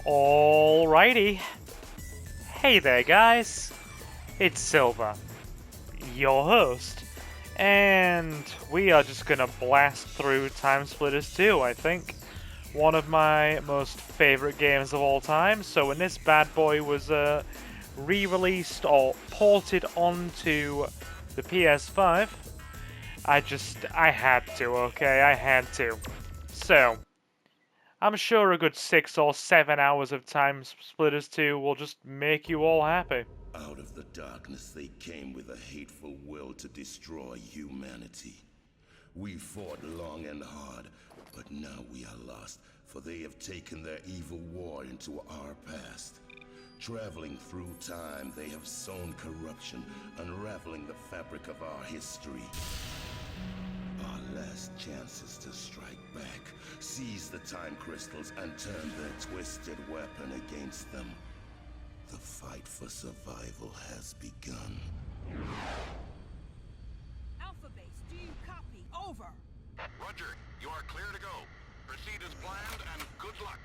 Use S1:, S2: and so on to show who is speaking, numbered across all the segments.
S1: Alrighty. Hey there, guys. It's Silver, your host. And we are just gonna blast through TimeSplitters 2, I think. One of my most favorite games of all time. So when this bad boy was re-released or ported onto the PS5, I had to, okay? I had to. So, I'm sure a good 6 or 7 hours of TimeSplitters 2 will just make you all happy.
S2: Out of the darkness they came with a hateful will to destroy humanity. We fought long and hard, but now we are lost, for they have taken their evil war into our past. Traveling through time, they have sown corruption, unraveling the fabric of our history. Our last chance is to strike back, seize the time crystals, and turn their twisted weapon against them. The fight for survival has begun.
S3: Alpha Base, do you copy? Over.
S4: Roger, you are clear to go. Proceed as planned and good luck.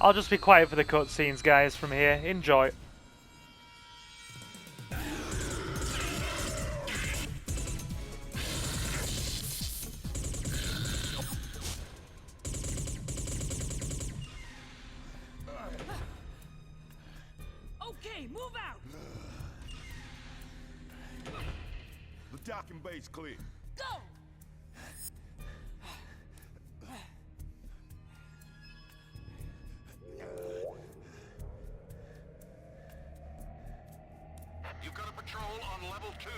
S1: I'll just be quiet for the cutscenes, guys, from here. Enjoy.
S3: Okay, move out.
S2: The docking bay's clear.
S3: Go.
S4: You've got a patrol on level 2.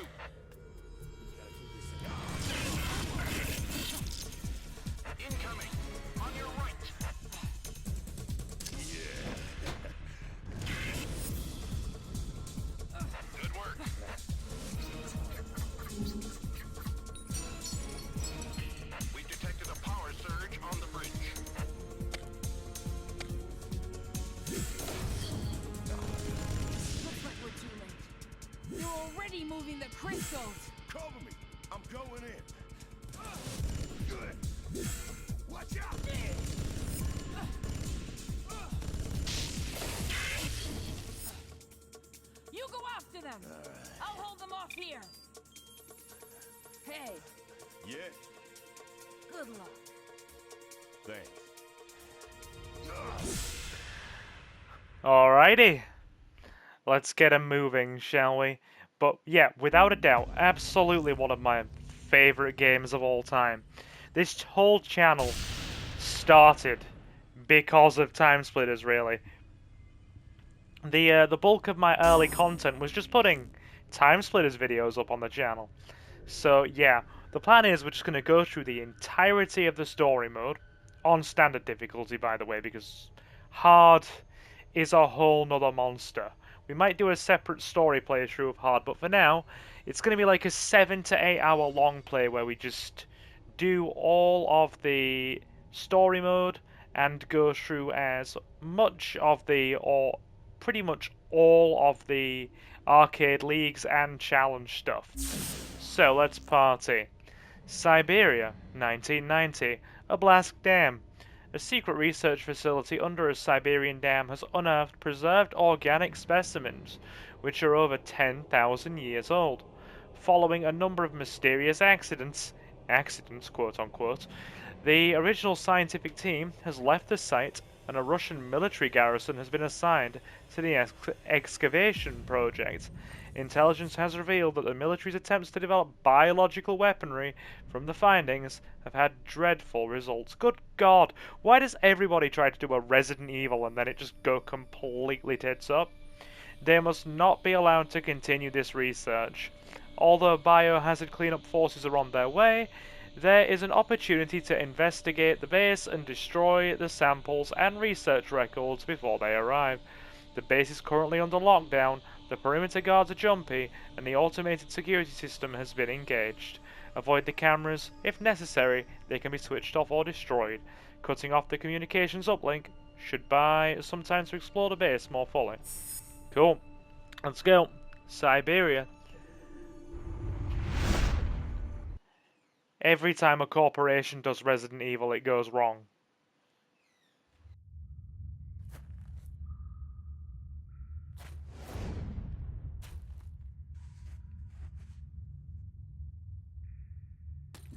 S4: Incoming! On your right! Good work! We've detected a power surge on the bridge.
S3: Looks like we're too late. You're already moving the crystals.
S2: Cover me! I'm going in! Good! Watch out!
S3: You go after them. I'll hold them off here. Hey,
S2: Yeah,
S3: good luck.
S2: thanks.
S1: Alrighty. Let's get 'em moving, shall we? But yeah, without a doubt, absolutely one of my favorite games of all time. This whole channel started because of TimeSplitters, really. The bulk of my early content was just putting TimeSplitters videos up on the channel. So yeah, the plan is we're just going to go through the entirety of the story mode, on standard difficulty by the way, because hard is a whole nother monster. We might do a separate story playthrough of hard, but for now, it's going to be like a 7 to 8 hour long play where we just do all of the story mode and go through as much of the, or pretty much all of the arcade leagues and challenge stuff. So let's party. Siberia, 1990. Oblast Dam. A secret research facility under a Siberian dam has unearthed preserved organic specimens, which are over 10,000 years old. Following a number of mysterious accidents quote unquote, the original scientific team has left the site and a Russian military garrison has been assigned to the excavation project. Intelligence has revealed that the military's attempts to develop biological weaponry from the findings have had dreadful results. Good God, why does everybody try to do a Resident Evil and then it just go completely tits up? They must not be allowed to continue this research. Although biohazard cleanup forces are on their way, there is an opportunity to investigate the base and destroy the samples and research records before they arrive. The base is currently under lockdown, the perimeter guards are jumpy, and the automated security system has been engaged. Avoid the cameras. If necessary, they can be switched off or destroyed. Cutting off the communications uplink should buy some time to explore the base more fully. Cool. Let's go. Siberia. Every time a corporation does Resident Evil, it goes wrong.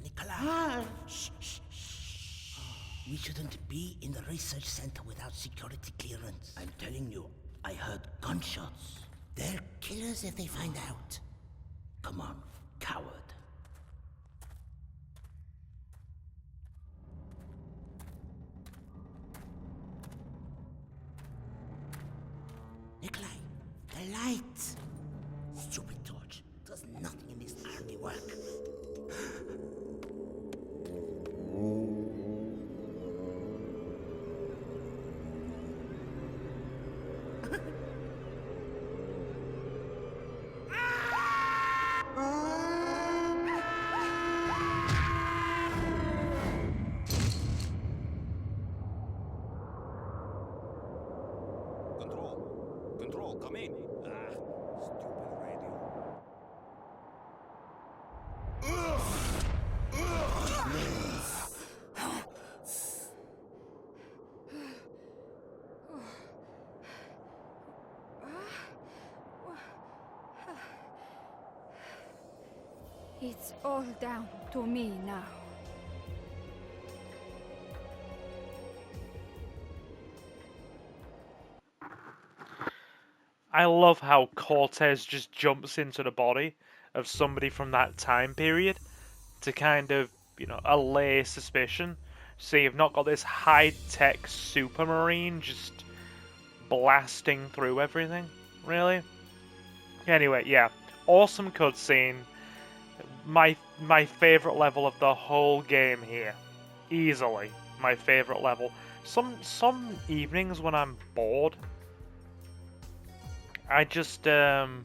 S5: Nikolai! Shh, shh, shh. We shouldn't be in the research center without security clearance. I'm telling you, I heard gunshots. They're killers if they find out. Come on, coward. Nikolai, the light! Stupid torch. Does nothing in this hardly work.
S4: Control, come in. Stupid radio.
S3: It's all down to me now.
S1: I love how Cortez just jumps into the body of somebody from that time period to kind of, allay suspicion. So you've not got this high-tech supermarine just blasting through everything, really. Anyway, yeah, awesome cutscene. My favorite level of the whole game here, easily my favorite level. Some evenings when I'm bored, I just load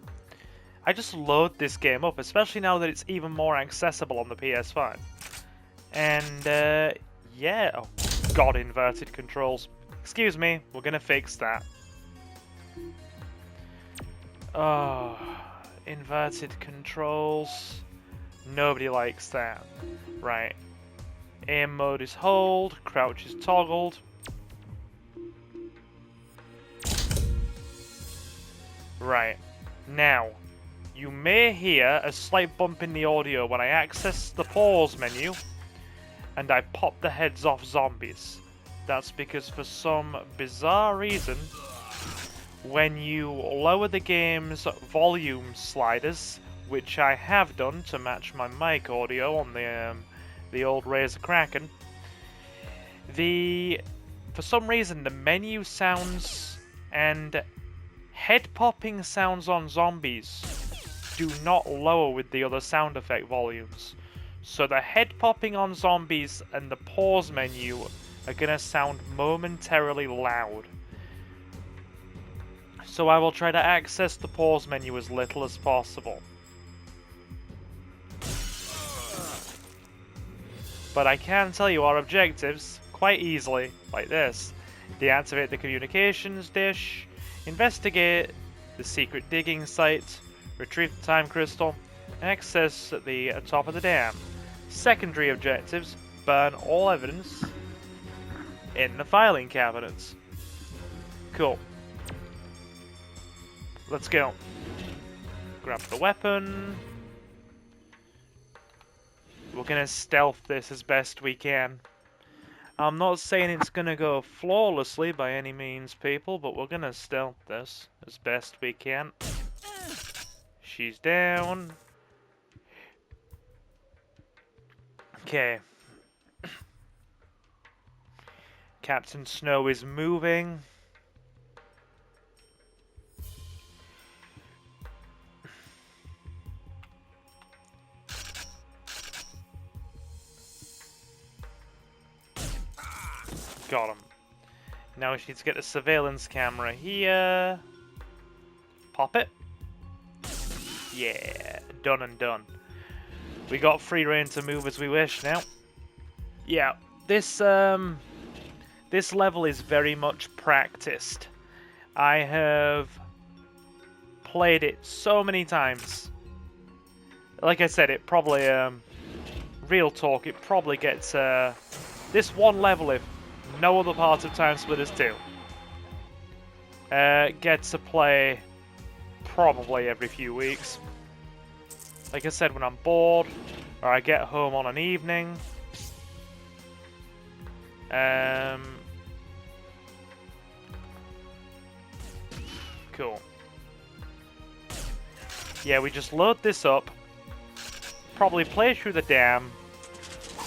S1: this game up, especially now that it's even more accessible on the PS5. And yeah, oh god, inverted controls. Excuse me, we're gonna fix that. Oh, inverted controls. Nobody likes that. Right. Aim mode is hold, crouch is toggled. Right. Now, you may hear a slight bump in the audio when I access the pause menu and I pop the heads off zombies. That's because for some bizarre reason, when you lower the game's volume sliders, which I have done to match my mic audio on the old Razer Kraken, for some reason the menu sounds and head-popping sounds on zombies do not lower with the other sound effect volumes. So the head-popping on zombies and the pause menu are gonna sound momentarily loud. So I will try to access the pause menu as little as possible. But I can tell you our objectives quite easily, like this. Deactivate the communications dish, investigate the secret digging site, retrieve the time crystal, access the top of the dam. Secondary objectives, burn all evidence in the filing cabinets. Cool. Let's go. Grab the weapon. We're gonna stealth this as best we can. I'm not saying it's gonna go flawlessly by any means, people, but we're gonna stealth this as best we can. She's down. Okay. Captain Snow is moving. Got him. Now we need to get the surveillance camera here. Pop it. Yeah, done and done. We got free reign to move as we wish now. Yeah, this level is very much practiced. I have played it so many times. Like I said, it probably real talk, it probably gets this one level, if no other part of TimeSplitters 2, gets a play probably every few weeks. Like I said, when I'm bored, or I get home on an evening. Cool. Yeah, we just load this up, probably play through the dam,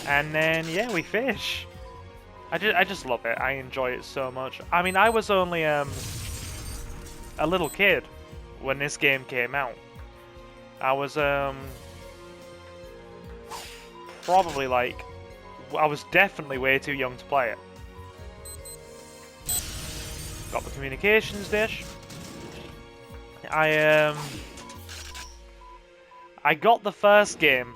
S1: and then, yeah, we fish. I just love it. I enjoy it so much. I mean, I was only a little kid when this game came out. I was probably like, I was definitely way too young to play it. Got the communications dish. I got the first game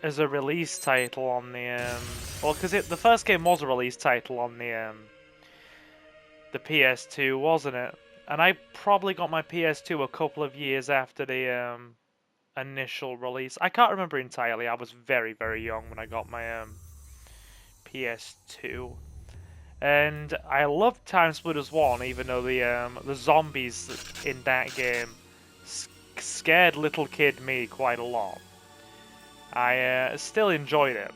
S1: as a release title on the well, because the first game was a release title on the PS2, wasn't it? And I probably got my PS2 a couple of years after the initial release. I can't remember entirely. I was very, very young when I got my PS2. And I loved TimeSplitters 1, even though the zombies in that game scared little kid me quite a lot. I still enjoyed it.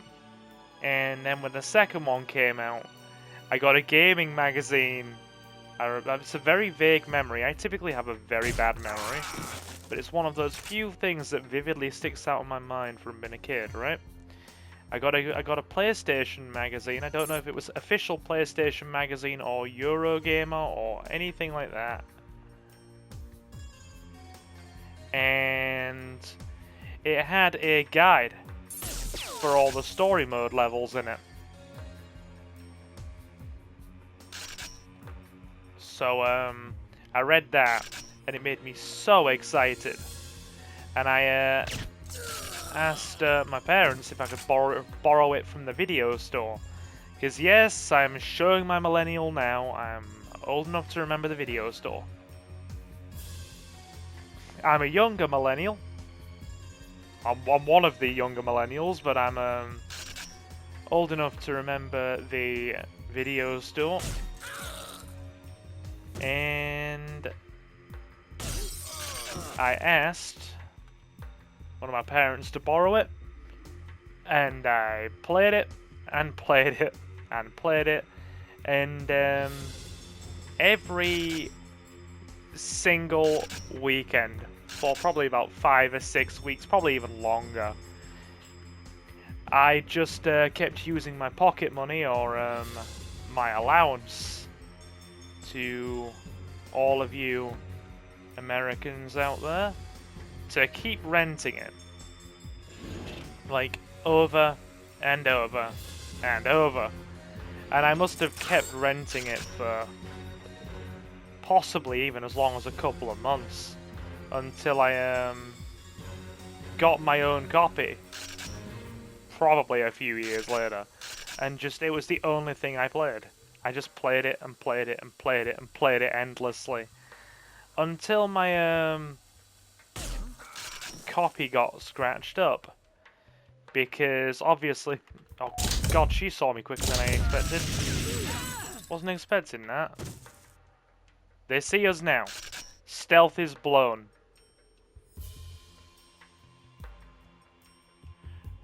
S1: And then when the second one came out, I got a gaming magazine. It's a very vague memory. I typically have a very bad memory, but it's one of those few things that vividly sticks out in my mind from being a kid, right? I got a PlayStation magazine. I don't know if it was official PlayStation magazine or Eurogamer or anything like that. And it had a guide for all the story mode levels in it. So I read that, and it made me so excited. And I asked my parents if I could borrow it from the video store. Because yes, I'm showing my millennial now. I'm old enough to remember the video store. I'm a younger millennial. I'm one of the younger millennials, but I'm old enough to remember the video store. And I asked one of my parents to borrow it, and I played it, and played it, and played it, and every single weekend for probably about 5 or 6 weeks, probably even longer, I just kept using my pocket money or my allowance to all of you Americans out there to keep renting it, like over and over and over. And I must have kept renting it for possibly even as long as a couple of months until I got my own copy, probably a few years later, and just it was the only thing I played. I just played it and played it and played it and played it endlessly until my copy got scratched up, because obviously, oh god, she saw me quicker than I expected. Wasn't expecting that. They see us now. Stealth is blown.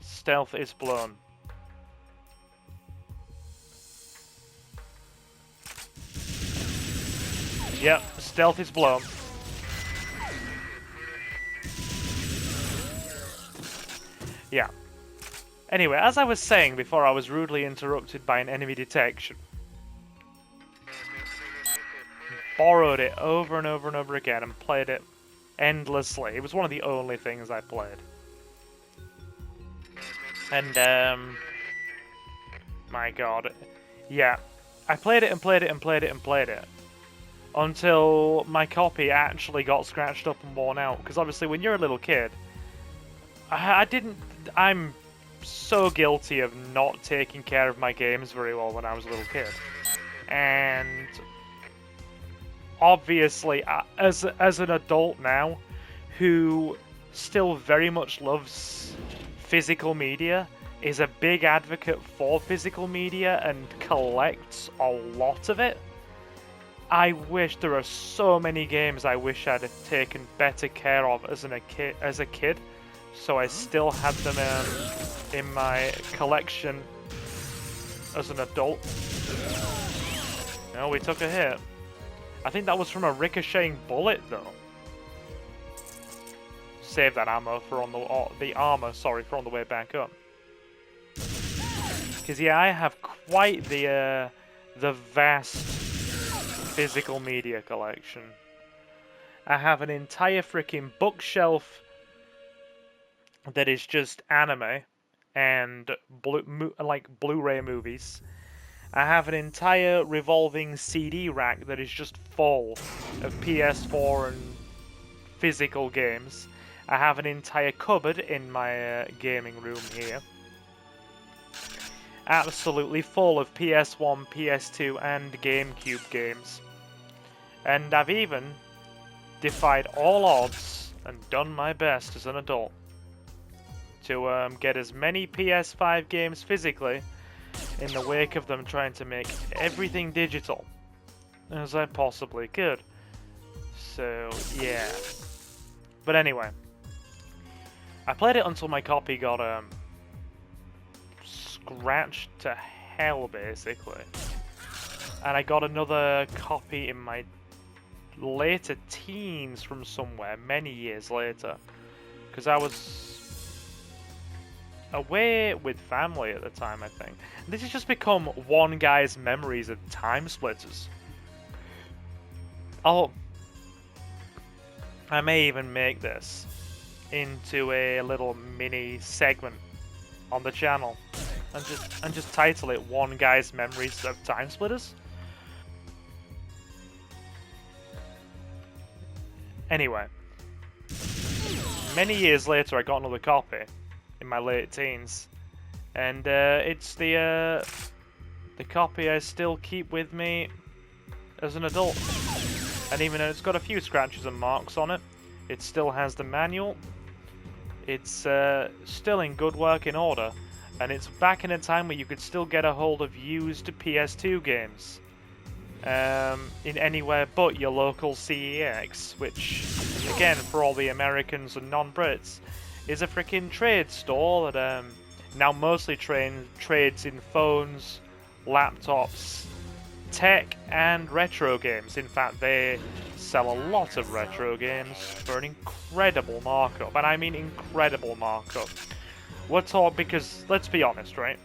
S1: Stealth is blown. Yep, stealth is blown. Yeah. Anyway, as I was saying before I was rudely interrupted by an enemy detection, borrowed it over and over and over again and played it endlessly. It was one of the only things I played. And, my god. Yeah. I played it and played it and played it and played it until my copy actually got scratched up and worn out. Because obviously when you're a little kid, I'm so guilty of not taking care of my games very well when I was a little kid. And obviously, as an adult now, who still very much loves physical media, is a big advocate for physical media and collects a lot of it. I wish there are so many games I wish I'd have taken better care of as a kid, so I still had them in my collection as an adult. No, we took a hit. I think that was from a ricocheting bullet, though. Save that ammo for on the armor. Sorry, for on the way back up. Because yeah, I have quite the vast physical media collection. I have an entire freaking bookshelf that is just anime and Blu-ray movies. I have an entire revolving CD rack that is just full of PS4 and physical games. I have an entire cupboard in my gaming room here. Absolutely full of PS1, PS2 and GameCube games. And I've even defied all odds and done my best as an adult to get as many PS5 games physically in the wake of them trying to make everything digital as I possibly could. So, yeah. But anyway, I played it until my copy got scratched to hell, basically. And I got another copy in my later teens from somewhere, many years later. Because I was away with family at the time, I think. This has just become one guy's memories of TimeSplitters. I may even make this into a little mini segment on the channel and just title it One Guy's Memories of TimeSplitters. Anyway, many years later I got another copy in my late teens, and it's the copy I still keep with me as an adult. And even though it's got a few scratches and marks on it, it still has the manual. It's still in good working order, and it's back in a time where you could still get a hold of used PS2 games in anywhere but your local CEX, which, again, for all the Americans and non-Brits, is a freaking trade store that now mostly trades in phones, laptops, tech, and retro games. In fact, they sell a lot of retro games for an incredible markup, and I mean incredible markup. We're taught, because let's be honest, right?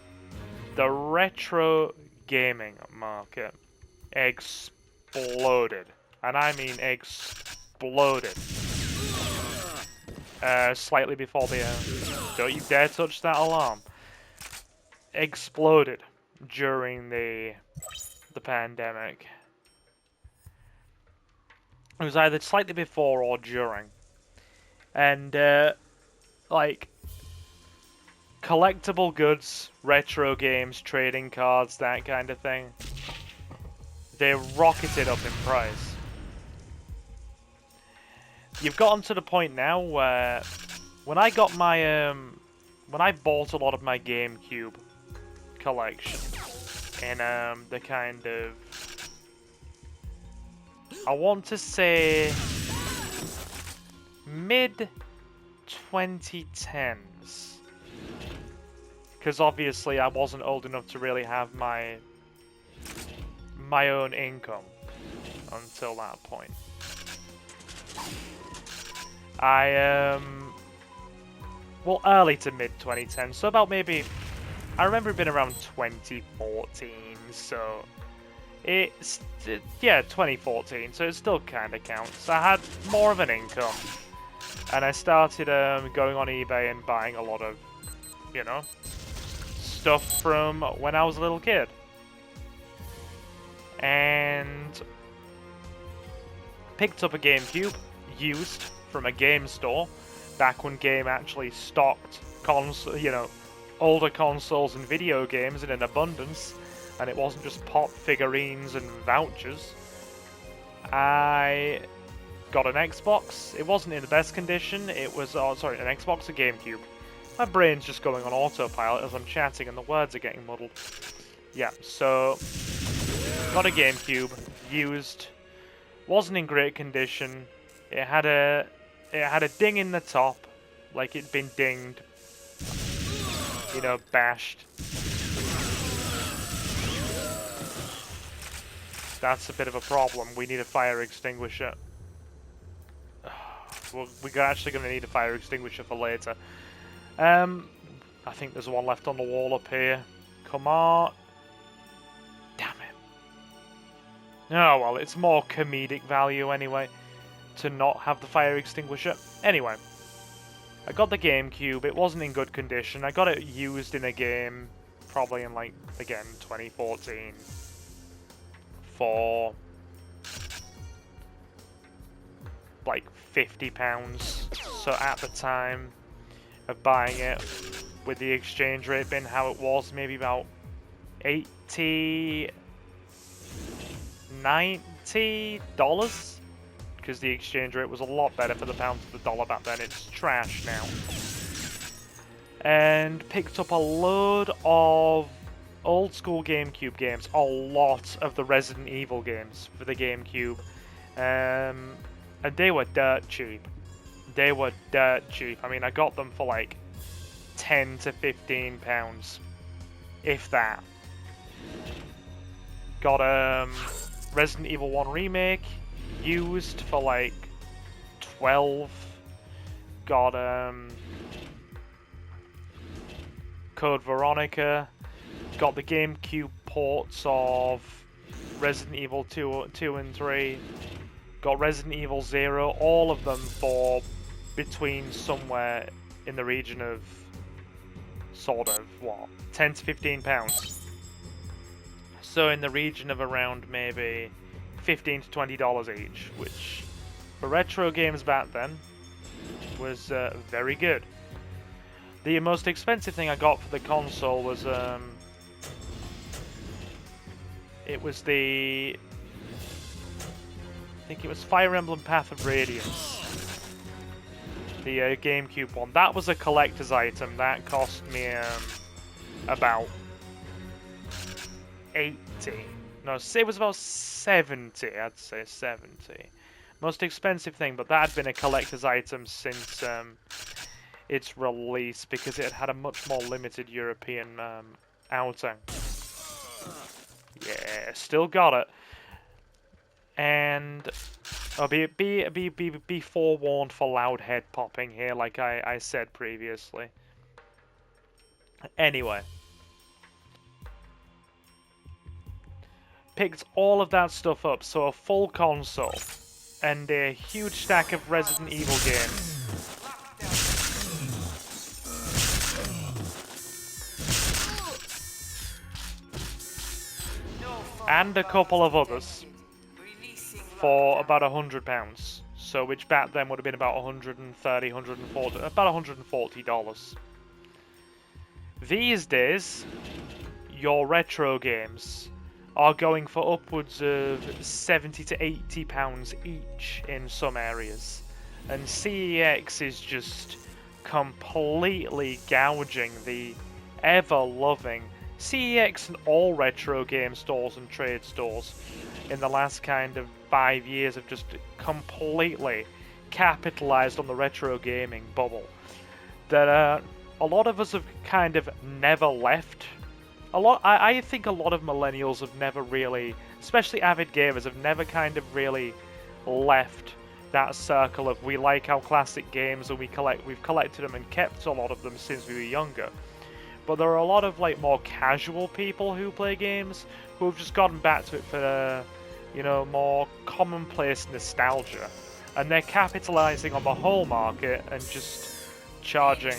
S1: The retro gaming market exploded, and I mean exploded. Slightly before the don't you dare touch that alarm. Exploded during the pandemic. It was either slightly before or during, and like collectible goods, retro games, trading cards, that kind of thing, they rocketed up in price. You've gotten to the point now where when I got my when I bought a lot of my GameCube collection in the kind of, I want to say mid 2010s, because obviously I wasn't old enough to really have my own income until that point. Well, early to mid 2010, so about maybe, I remember it being around 2014, so it's, yeah, 2014, so it still kind of counts. I had more of an income, and I started going on eBay and buying a lot of, you know, stuff from when I was a little kid. And picked up a GameCube, used, from a game store, back when Game actually stocked older consoles and video games in an abundance, and it wasn't just pop figurines and vouchers. I got an Xbox. It wasn't in the best condition. It was, an Xbox or GameCube. My brain's just going on autopilot as I'm chatting and the words are getting muddled. Yeah, so got a GameCube, used, wasn't in great condition. It had a ding in the top, like it'd been dinged, you know, bashed. That's a bit of a problem. We need a fire extinguisher. We're actually going to need a fire extinguisher for later. I think there's one left on the wall up here. Come on. Damn it. Oh well, it's more comedic value anyway to not have the fire extinguisher. Anyway, I got the GameCube. It wasn't in good condition. I got it used in a game, probably in like, again, 2014. For like £50. So at the time of buying it, with the exchange rate being how it was, maybe about $80, $90, because the exchange rate was a lot better for the pound to the dollar back then. It's trash now. And picked up a load of old school GameCube games, a lot of the Resident Evil games for the GameCube, and they were dirt cheap. They were dirt cheap. I mean, I got them for like £10 to £15, if that. Got Resident Evil 1 Remake, used for like 12. Got Code Veronica. Got the GameCube ports of Resident Evil 2 and 3. Got Resident Evil 0, all of them for between somewhere in the region of sort of, what, £10 to £15. So in the region of around maybe $15 to $20 each, which for retro games back then was very good. The most expensive thing I got for the console was it was I think it was Fire Emblem Path of Radiance. The GameCube one. That was a collector's item. That cost me about 80. No, it was about 70. I'd say 70. Most expensive thing, but that had been a collector's item since its release because it had a much more limited European outing. Yeah, still got it. And I'll be forewarned for loud head popping here, like I said previously. Anyway, picked all of that stuff up, so a full console and a huge stack of Resident Evil games. And a couple of others for about £100, so which back then would have been about $130, $140, about $140. These days, your retro games are going for upwards of £70 to £80 each in some areas, and CEX is just completely gouging the ever-loving CEX and all retro game stores and trade stores in the last kind of 5 years have just completely capitalized on the retro gaming bubble that a lot of us have kind of never left. I think a lot of millennials have never really, especially avid gamers, have never kind of really left that circle of we like our classic games and we've collected them and kept a lot of them since we were younger. But there are a lot of like more casual people who play games who have just gotten back to it for you know, more commonplace nostalgia, and they're capitalizing on the whole market and just charging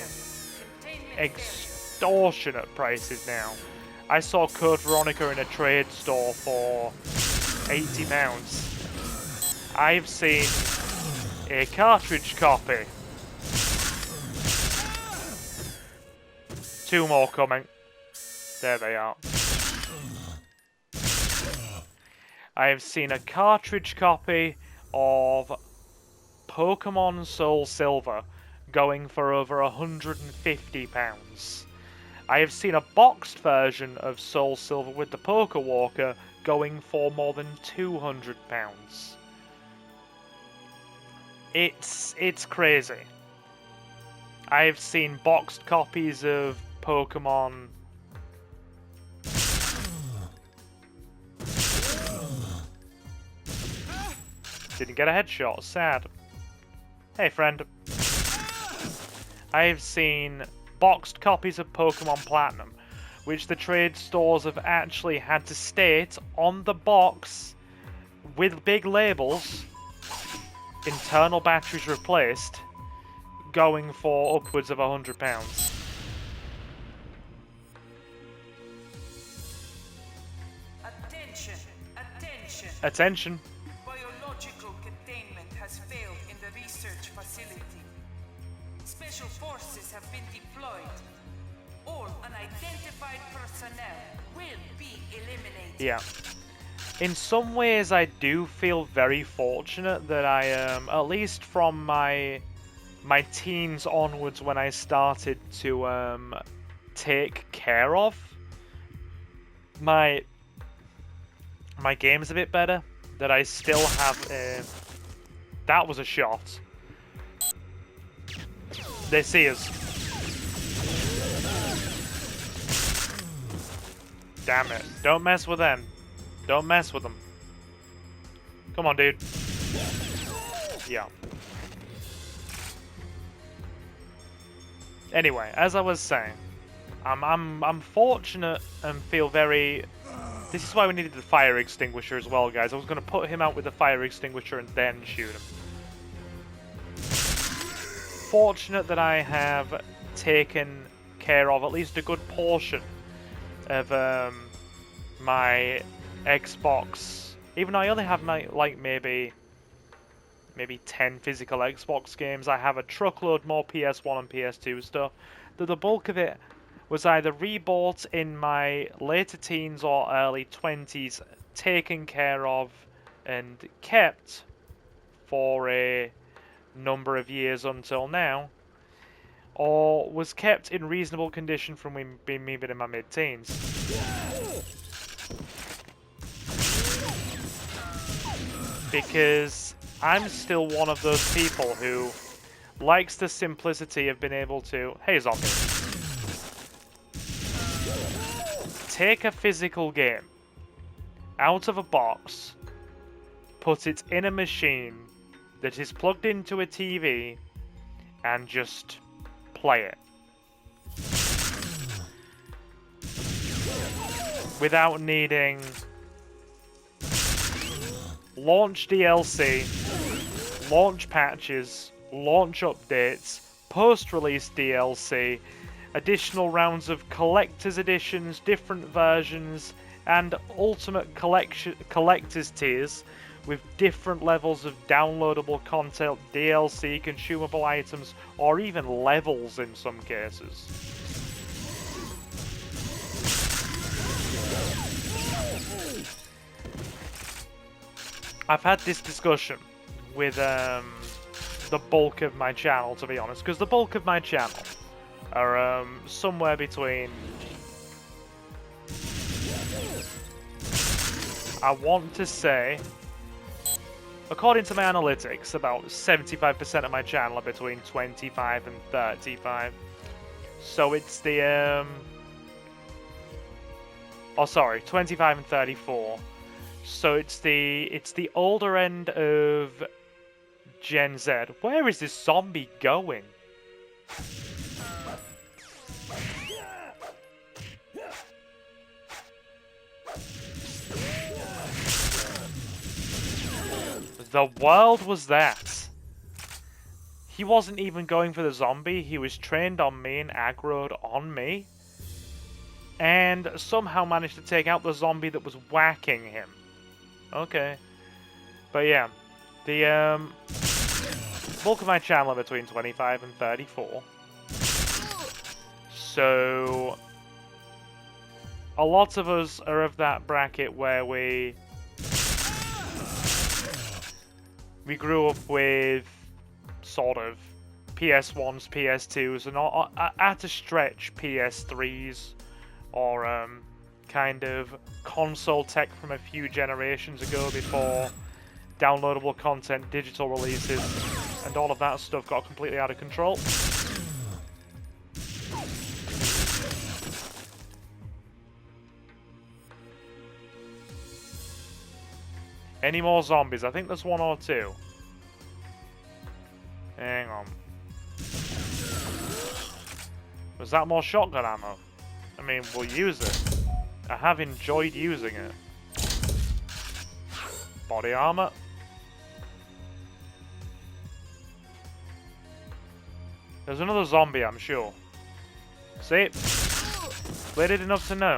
S1: extortionate prices now. I saw Code Veronica in a trade store for £80. I've seen a cartridge copy. 2 more coming. There they are. I have seen a cartridge copy of Pokemon Soul Silver going for over £150. I have seen a boxed version of Soul Silver with the Poker Walker going for more than £200. It's crazy. I've seen boxed copies of Pokemon. Didn't get a headshot, sad. Hey friend. I've seen boxed copies of Pokemon Platinum, which the trade stores have actually had to state on the box with big labels, internal batteries replaced, going for upwards of £100.
S6: Attention! Attention!
S1: Attention.
S6: Biological containment has failed in the research facility. Special forces have been deployed. All unidentified personnel will be eliminated.
S1: Yeah. In some ways, I do feel very fortunate that I at least from my teens onwards, when I started to take care of my games a bit better, that I still have that was a shot. They see us. Damn it. Don't mess with them. Don't mess with them. Come on, dude. Yeah. Anyway, as I was saying, I'm fortunate and feel very. This is why we needed the fire extinguisher as well, guys. I was going to put him out with the fire extinguisher and then shoot him. Fortunate that I have taken care of at least a good portion of my Xbox. Even though I only have like maybe 10 physical Xbox games, I have a truckload more PS1 and PS2 stuff. That the bulk of it was either rebought in my later teens or early 20s, taken care of and kept for a number of years until now, or was kept in reasonable condition from me being in my mid-teens. Because I'm still one of those people who likes the simplicity of being able to, hey zombie, take a physical game out of a box, put it in a machine that is plugged into a TV, and just play it. Without needing launch DLC, launch patches, launch updates, post-release DLC, additional rounds of collector's editions, different versions, and ultimate collector's tiers with different levels of downloadable content, DLC, consumable items, or even levels in some cases. I've had this discussion with the bulk of my channel, to be honest, because the bulk of my channel are somewhere between, I want to say, according to my analytics, about 75% of my channel are between 25 and 35. So it's the 25 and 34. So it's the older end of Gen Z. Where is this zombie going? The world was that? He wasn't even going for the zombie, he was trained on me and aggroed on me. And somehow managed to take out the zombie that was whacking him. Okay. But yeah, the bulk of my channel are between 25 and 34. So a lot of us are of that bracket where we grew up with sort of PS1s, PS2s, and at a stretch PS3s, or kind of console tech from a few generations ago before downloadable content, digital releases, and all of that stuff got completely out of control. Any more zombies? I think there's one or two. Hang on. Was that more shotgun ammo? I mean, we'll use it. I have enjoyed using it. Body armor. There's another zombie, I'm sure. See? Played it enough to know.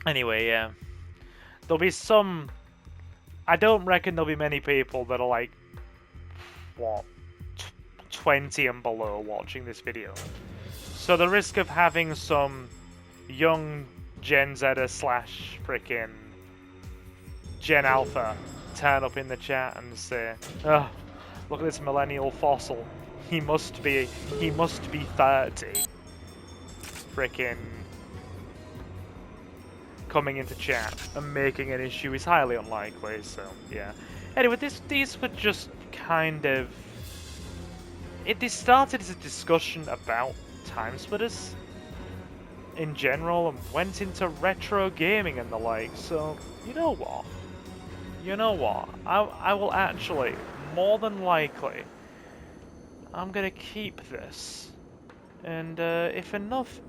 S1: Anyway, yeah. There'll be some... I don't reckon there'll be many people that are like... What? 20 and below watching this video. So the risk of having some young Gen Zer slash frickin' Gen Alpha turn up in the chat and say, "Oh, look at this millennial fossil. He must be 30." Frickin' coming into chat and making an issue is highly unlikely. So yeah. Anyway, these were just kind of. This started as a discussion about TimeSplitters in general and went into retro gaming and the like. So you know what? I will actually, more than likely, I'm gonna keep this, and if enough,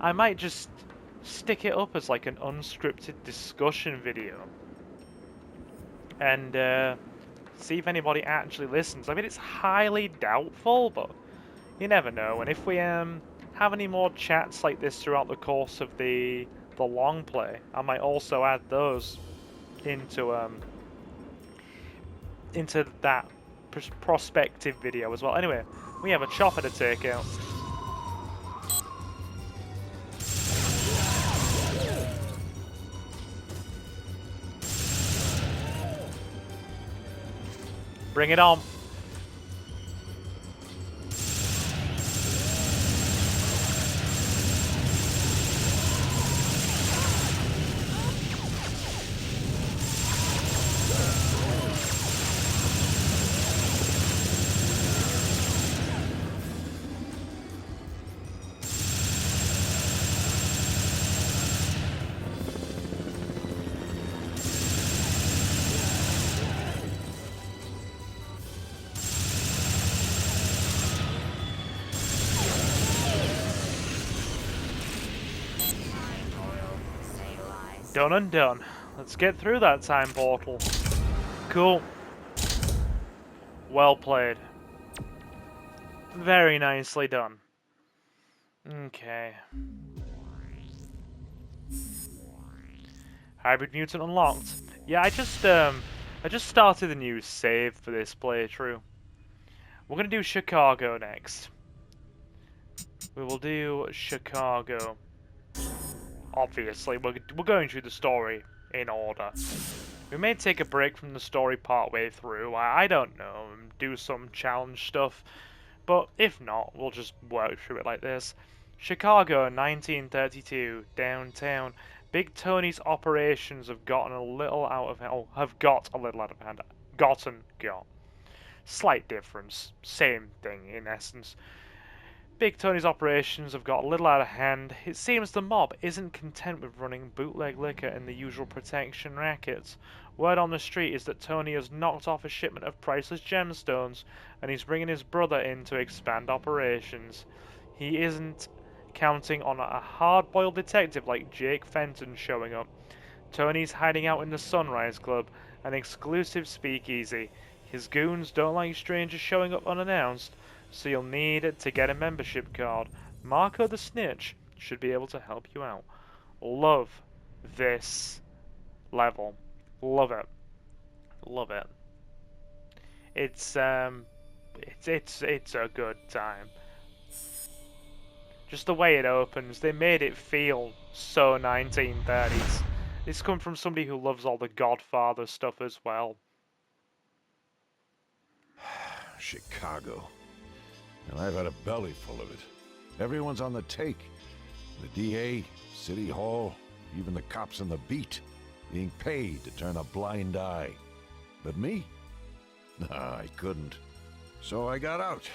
S1: I might just stick it up as like an unscripted discussion video, and see if anybody actually listens. I mean, it's highly doubtful, but you never know. And if we have any more chats like this throughout the course of the long play, I might also add those into that prospective video as well. Anyway, we have a chopper to take out. Bring it on. Done and done. Let's get through that time portal. Cool. Well played. Very nicely done. Okay. Hybrid mutant unlocked. Yeah, I just started a new save for this playthrough. We're gonna do Chicago next. We will do Chicago. Obviously, we're going through the story in order. We may take a break from the story partway through, I don't know, and do some challenge stuff, but if not, we'll just work through it like this. Chicago, 1932, downtown. Big Tony's operations have gotten a little out of hand. Got. Slight difference. Same thing, in essence. Big Tony's operations have got a little out of hand. It seems the mob isn't content with running bootleg liquor and the usual protection rackets. Word on the street is that Tony has knocked off a shipment of priceless gemstones, and he's bringing his brother in to expand operations. He isn't counting on a hard-boiled detective like Jake Fenton showing up. Tony's hiding out in the Sunrise Club, an exclusive speakeasy. His goons don't like strangers showing up unannounced, so you'll need to get a membership card. Marco the Snitch should be able to help you out. Love this level. Love it. Love it. It's a good time. Just the way it opens, they made it feel so 1930s. This comes from somebody who loves all the Godfather stuff as well.
S7: Chicago. and I've had a belly full of it. Everyone's on the take. The DA, City Hall, even the cops on the beat, being paid to turn a blind eye. But me? Nah, I couldn't. So I got out.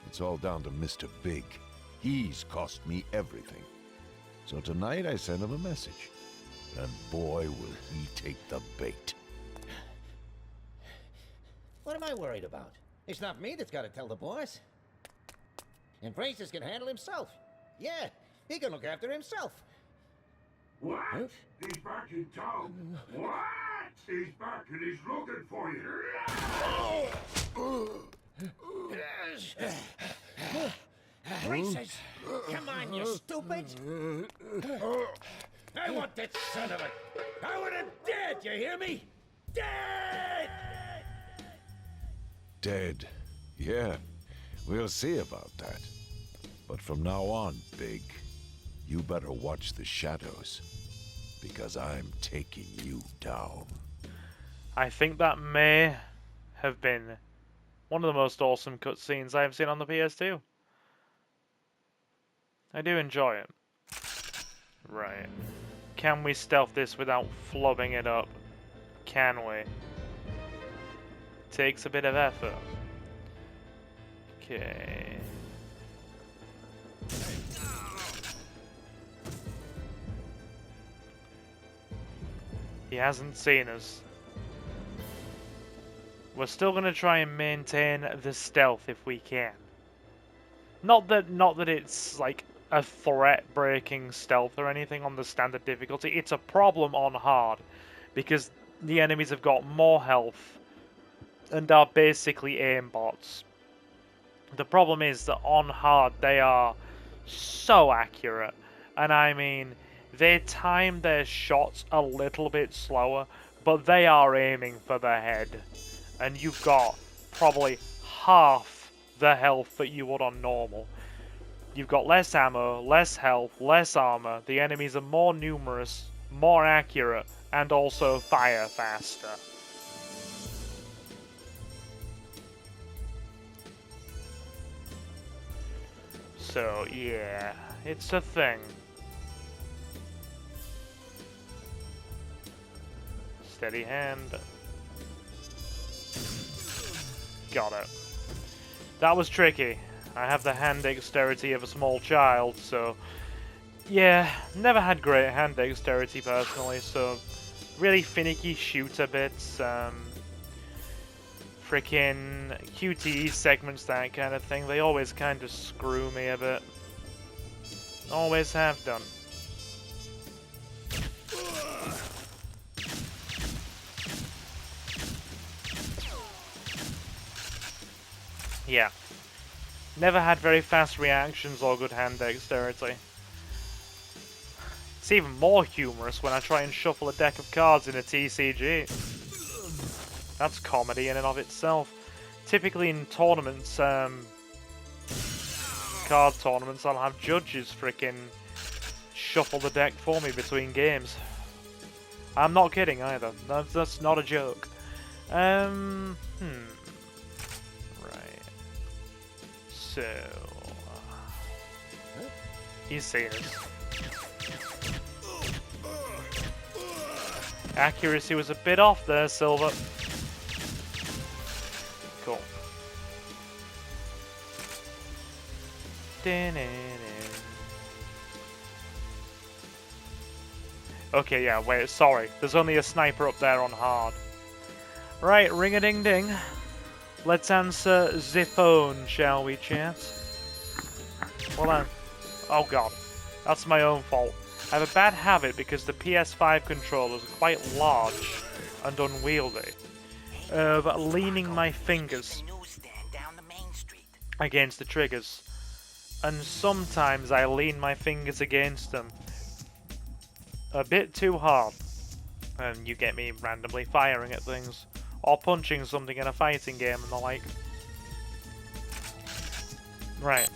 S7: It's all down to Mr. Big. He's cost me everything. So tonight I sent him a message. And boy, will he take the bait.
S8: What am I worried about? It's not me that's got to tell the boss. And Francis can handle himself. Yeah, he can look after himself.
S9: What? Huh? He's back in town. What? He's back and he's looking for you.
S8: Francis! Come on, you stupid! I want that son of a... I want him dead, you hear me? Dead!
S7: Dead. Yeah, we'll see about that. But from now on, Big, you better watch the shadows, because I'm taking you down.
S1: I think that may have been one of the most awesome cutscenes I have seen on the PS2. I do enjoy it. Right. Can we stealth this without flubbing it up? Can we? Takes a bit of effort. Okay. He hasn't seen us. We're still gonna try and maintain the stealth if we can. Not that it's like a threat-breaking stealth or anything on the standard difficulty. It's a problem on hard because the enemies have got more health and are basically aimbots. The problem is that on hard they are so accurate, and I mean they time their shots a little bit slower, but they are aiming for the head, and you've got probably half the health that you would on normal. You've got less ammo, less health, less armor, the enemies are more numerous, more accurate, and also fire faster. So, yeah, it's a thing. Steady hand. Got it. That was tricky. I have the hand dexterity of a small child, so... Yeah, never had great hand dexterity personally, so... Really finicky shooter bits, frickin' QTE segments, that kind of thing. They always kind of screw me a bit. Always have done. Yeah. Never had very fast reactions or good hand dexterity. It's even more humorous when I try and shuffle a deck of cards in a TCG. That's comedy in and of itself. Typically in tournaments, card tournaments, I'll have judges frickin' shuffle the deck for me between games. I'm not kidding either. That's not a joke. Right. So... he's seen us. Accuracy was a bit off there, Silver. Cool. Okay, yeah, wait, sorry. There's only a sniper up there on hard. Right, ring-a-ding-ding. Let's answer the phone, shall we, chat? Well then. Oh god. That's my own fault. I have a bad habit because the PS5 controllers are quite large and unwieldy of leaning my fingers against the triggers. And sometimes I lean my fingers against them a bit too hard. And you get me randomly firing at things. Or punching something in a fighting game and the like. Right.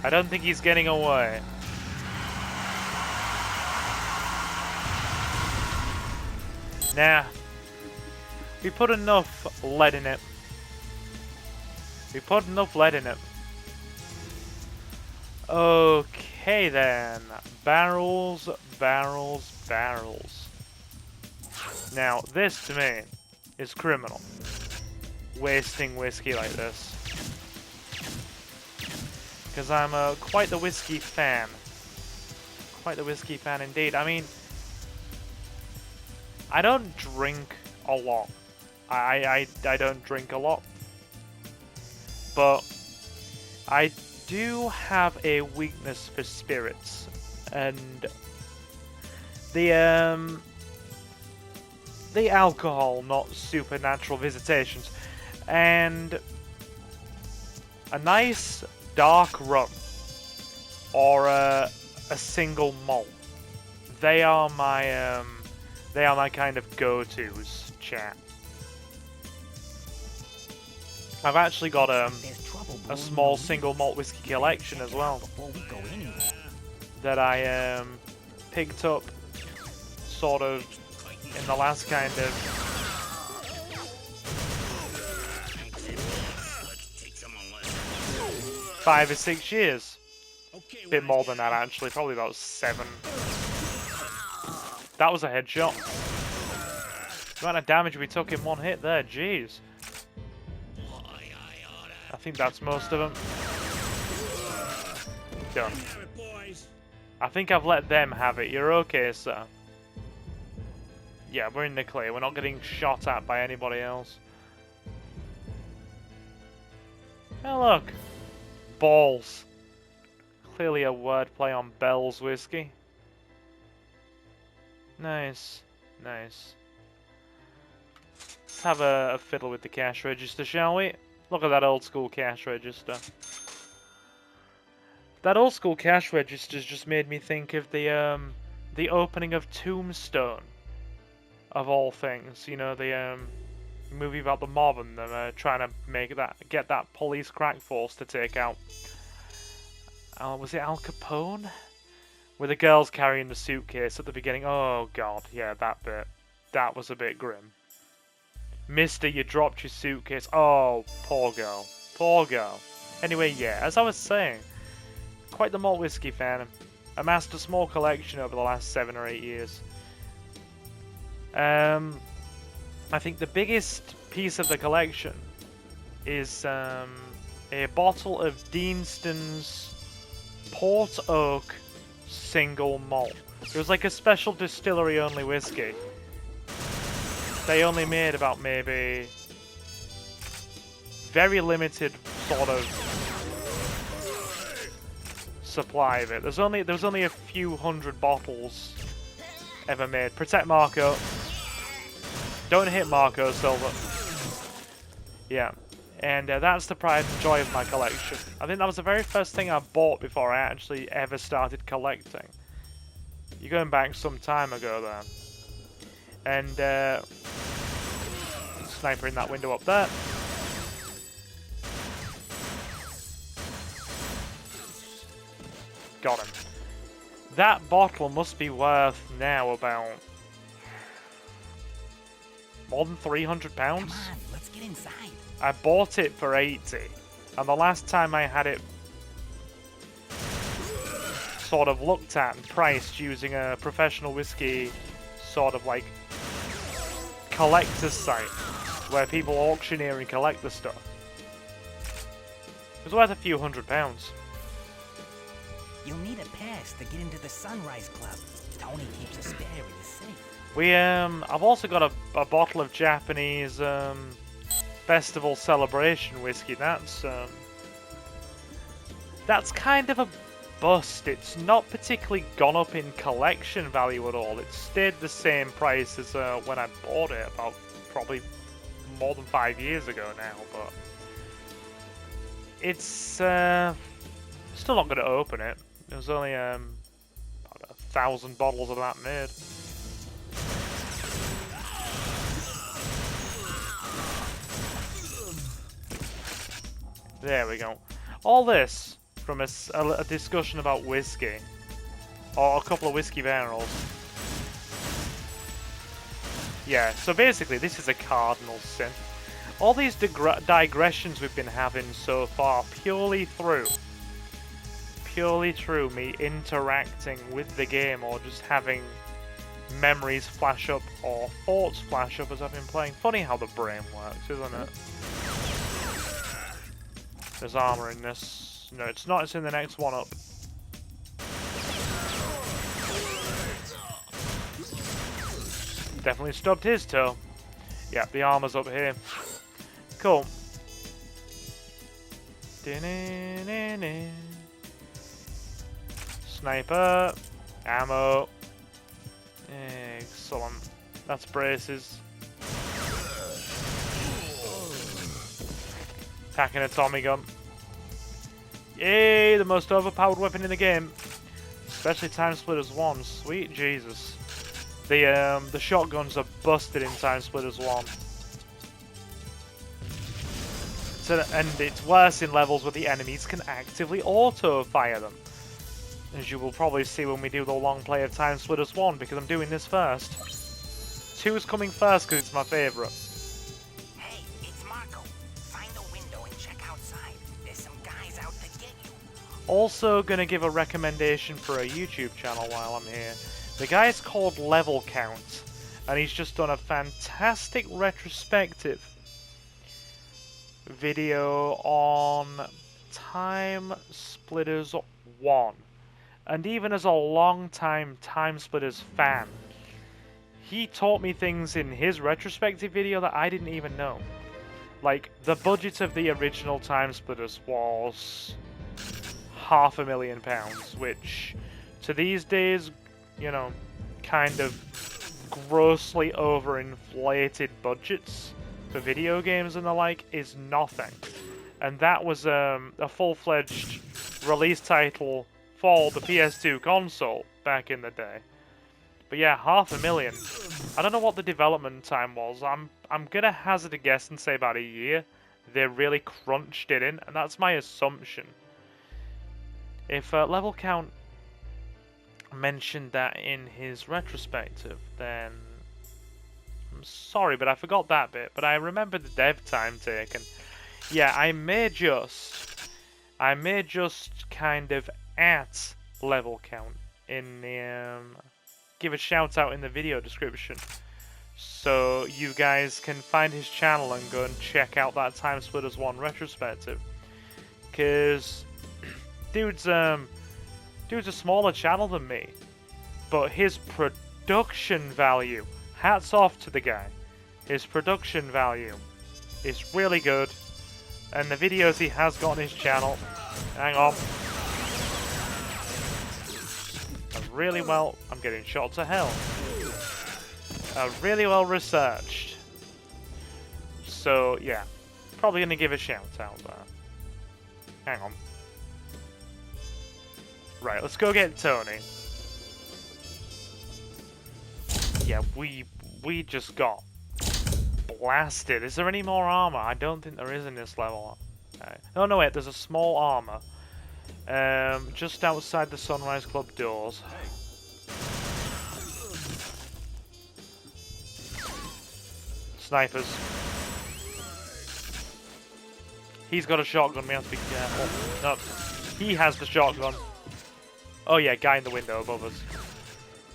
S1: I don't think he's getting away. Nah. We put enough lead in it. We put enough lead in it. Okay then. Barrels, barrels, barrels. Now, this to me is criminal. Wasting whiskey like this. Because I'm quite the whiskey fan. Quite the whiskey fan indeed. I mean, I don't drink a lot. I don't drink a lot. But I do have a weakness for spirits. And the alcohol, not supernatural visitations. And a nice dark rum or a single malt. They are my kind of go-tos, chat. I've actually got a small single malt whiskey collection as well that I picked up sort of in the last kind of 5 or 6 years. A bit more than that actually, probably about 7. That was a headshot. The amount of damage we took in one hit there, jeez. I think that's most of them. Done. I think I've let them have it. You're okay, sir. Yeah, we're in the clear. We're not getting shot at by anybody else. Oh, look. Balls. Clearly a wordplay on Bell's whiskey. Nice. Nice. Let's have a fiddle with the cash register, shall we? Look at that old school cash register. That old school cash register's just made me think of the opening of Tombstone, of all things. You know, the movie about the mob and them trying to get that police crack force to take out. Was it Al Capone? With the girls carrying the suitcase at the beginning. Oh god, yeah, that bit. That was a bit grim. Mister, you dropped your suitcase. Oh, poor girl. Poor girl. Anyway, yeah, as I was saying, quite the malt whiskey fan. Amassed a small collection over the last 7 or 8 years. I think the biggest piece of the collection is a bottle of Deanston's Port Oak single malt. It was like a special distillery only whiskey. They only made about maybe very limited sort of supply of it. There was only a few hundred bottles ever made. Protect Marco. Don't hit Marco, Silver. Yeah. And that's the pride and joy of my collection. I think that was the very first thing I bought before I actually ever started collecting. You're going back some time ago there. And, sniper in that window up there. Got him. That bottle must be worth now about more than £300.
S5: Come on, let's get inside.
S1: I bought it for 80, and the last time I had it sort of looked at and priced using a professional whiskey sort of like collector's site where people auctioneer and collect the stuff, it was worth a few £100.
S5: You'll need a pass to get into the Sunrise Club. Tony keeps a spare in the safe.
S1: I've also got a bottle of Japanese festival celebration whiskey. That's kind of a bust. It's not particularly gone up in collection value at all. It's stayed the same price as when I bought it about probably more than 5 years ago now, but it's still not going to open it. There's only about 1,000 bottles of that made. There we go. All this from a discussion about whiskey, or a couple of whiskey barrels. Yeah, so basically this is a cardinal sin. All these digressions we've been having so far purely through me interacting with the game or just having memories flash up or thoughts flash up as I've been playing. Funny how the brain works, isn't it? There's armor in this. No, it's not. It's in the next one up. Definitely stubbed his toe. Yeah, the armor's up here. Cool. Sniper. Ammo. Excellent. That's braces. Packing a Tommy gun. Yay, the most overpowered weapon in the game. Especially TimeSplitters 1. Sweet Jesus. The shotguns are busted in TimeSplitters 1. And it's worse in levels where the enemies can actively auto-fire them. As you will probably see when we do the long play of TimeSplitters 1, because I'm doing this first. 2 is coming first because it's my favourite.
S5: Hey, it's Marco. Find a window and check outside. There's some guys out to get you.
S1: Also gonna give a recommendation for a YouTube channel while I'm here. The guy's called Level Count, and he's just done a fantastic retrospective video on TimeSplitters 1. And even as a long-time TimeSplitters fan, he taught me things in his retrospective video that I didn't even know. Like, the budget of the original TimeSplitters was £500,000, which to these days, you know, kind of grossly overinflated budgets for video games and the like is nothing. And that was a full-fledged release title for the PS2 console back in the day. But yeah, $500,000. I don't know what the development time was. I'm gonna hazard a guess and say about a year. They really crunched it in, and that's my assumption. If Level Count mentioned that in his retrospective, then I'm sorry, but I forgot that bit. But I remember the dev time taken. Yeah, I may just kind of at Level Count in the give a shout out in the video description, so you guys can find his channel and go and check out that TimeSplitters 1 retrospective. Cause dude's a smaller channel than me, but his production value, hats off to the guy. His production value is really good, and the videos he has got on his channel, hang on, are really well, I'm getting shot to hell, are really well researched. So yeah, probably gonna give a shout out there. Hang on. Right, let's go get Tony. Yeah, we just got blasted. Is there any more armor? I don't think there is in this level. Oh no, wait, there's a small armor. Just outside the Sunrise Club doors. Snipers. He's got a shotgun, we have to be careful. No, he has the shotgun. Oh yeah, guy in the window above us.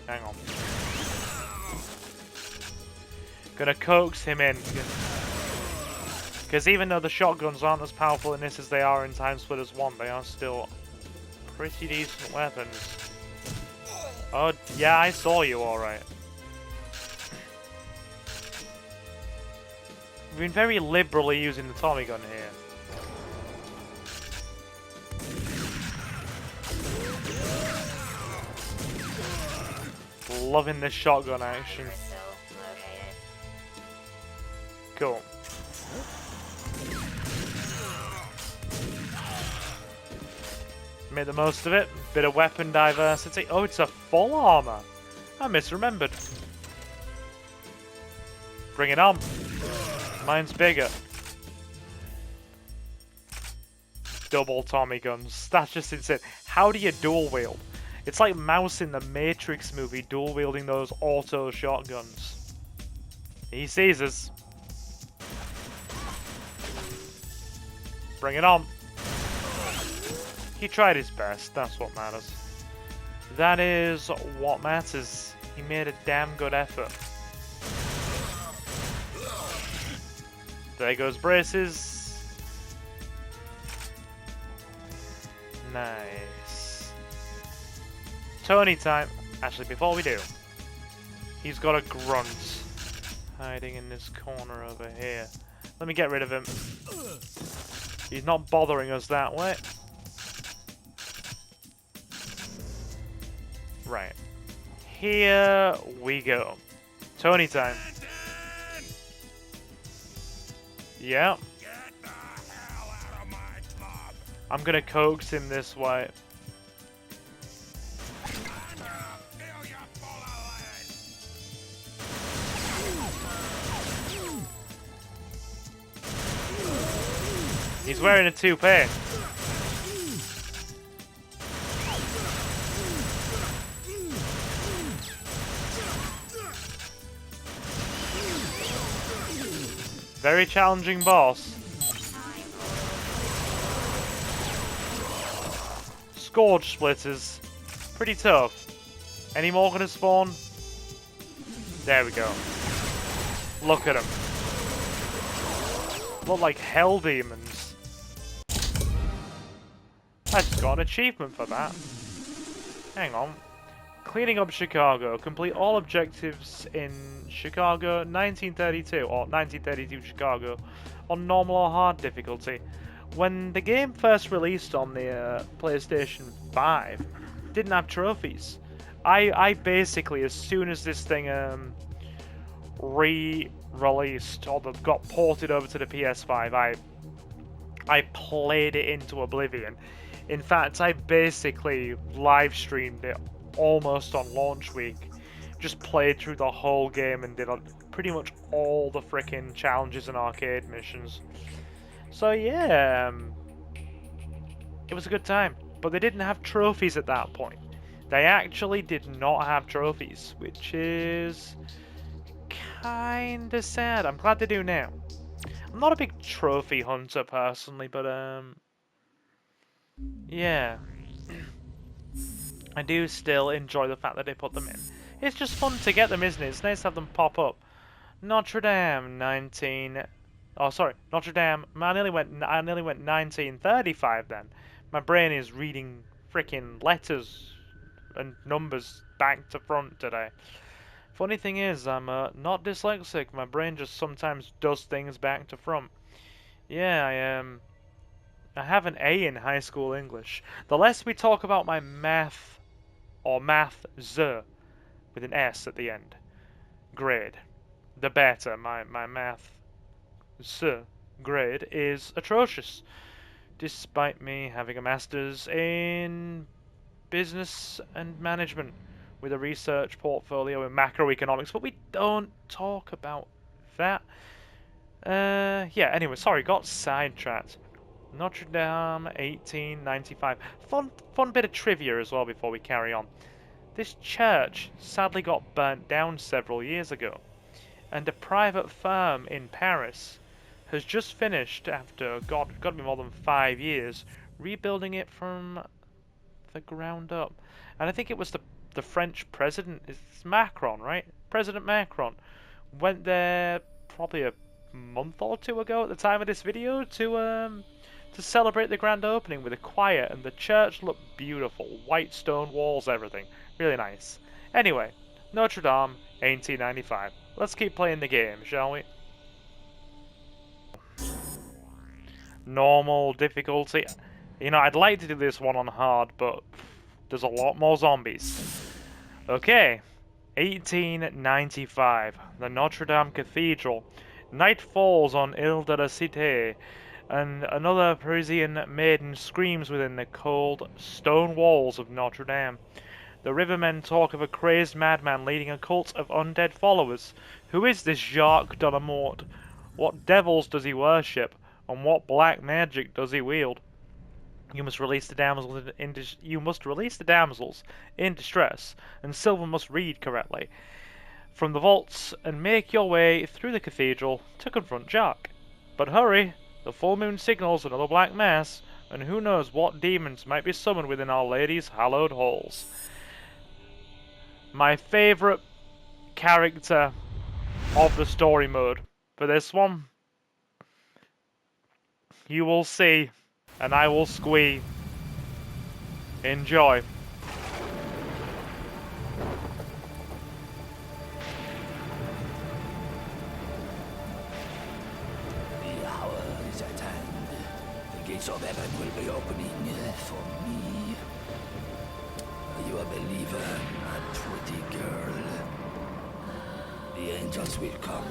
S1: Hang on. Gonna coax him in. Because even though the shotguns aren't as powerful in this as they are in TimeSplitters 1, they are still pretty decent weapons. Oh, yeah, I saw you alright. We've been very liberally using the Tommy gun here. Loving this shotgun action. Cool. Made the most of it. Bit of weapon diversity. Oh, it's a full armor. I misremembered. Bring it on. Mine's bigger. Double Tommy guns. That's just insane. How do you dual wield? It's like Mouse in the Matrix movie dual wielding those auto shotguns. He sees us. Bring it on. He tried his best, that's what matters. That is what matters. He made a damn good effort. There goes braces. Nice. Tony time. Actually, before we do, he's got a grunt hiding in this corner over here. Let me get rid of him. He's not bothering us that way. Right. Here we go. Tony time. Yeah. I'm gonna coax him this way. He's wearing a toupee. Very challenging boss. Scourge splitters. Pretty tough. Any more gonna spawn? There we go. Look at them. Look like hell demons. I just got an achievement for that. Hang on. Cleaning up Chicago. Complete all objectives in Chicago 1932 or 1932 Chicago on normal or hard difficulty. When the game first released on the PlayStation 5, it didn't have trophies. I basically, as soon as this thing re-released or got ported over to the PS5, I played it into oblivion. In fact, I basically live streamed it almost on launch week. Just played through the whole game and did pretty much all the frickin' challenges and arcade missions. So yeah, it was a good time. But they didn't have trophies at that point. They actually did not have trophies, which is kinda sad. I'm glad they do now. I'm not a big trophy hunter personally, but yeah. I do still enjoy the fact that they put them in. It's just fun to get them, isn't it? It's nice to have them pop up. Notre Dame, Notre Dame. I nearly went 1935 then. My brain is reading freaking letters and numbers back to front today. Funny thing is, I'm not dyslexic. My brain just sometimes does things back to front. Yeah, I have an A in high school English. The less we talk about my math, or math-z, with an S at the end, grade, the better. My math-z grade is atrocious, despite me having a master's in business and management with a research portfolio in macroeconomics, but we don't talk about that. Yeah, anyway, sorry, got sidetracked. Notre Dame, 1895. Fun bit of trivia as well before we carry on. This church sadly got burnt down several years ago, and a private firm in Paris has just finished, after got to be more than 5 years, rebuilding it from the ground up. And I think it was the French president, it's Macron, right? President Macron went there probably a month or two ago at the time of this video to celebrate the grand opening with a choir, and the church looked beautiful. White stone walls, everything. Really nice. Anyway, Notre Dame, 1895. Let's keep playing the game, shall we? Normal difficulty. You know, I'd like to do this one on hard, but there's a lot more zombies. Okay, 1895. The Notre Dame Cathedral. Night falls on Ile de la Cité, and another Parisian maiden screams within the cold stone walls of Notre Dame. The rivermen talk of a crazed madman leading a cult of undead followers. Who is this Jacques de la Morte? What devils does he worship? And what black magic does he wield? You must release the damsels in distress, and Silver must read correctly. from the vaults and make your way through the cathedral to confront Jack. But hurry, the full moon signals another black mass, and who knows what demons might be summoned within Our Lady's hallowed halls. My favourite character of the story mode for this one, you will see, and I will squee. Enjoy.
S5: The hour is at hand. The gates of heaven will be opening for me. Are you a believer, my pretty girl? The angels will come,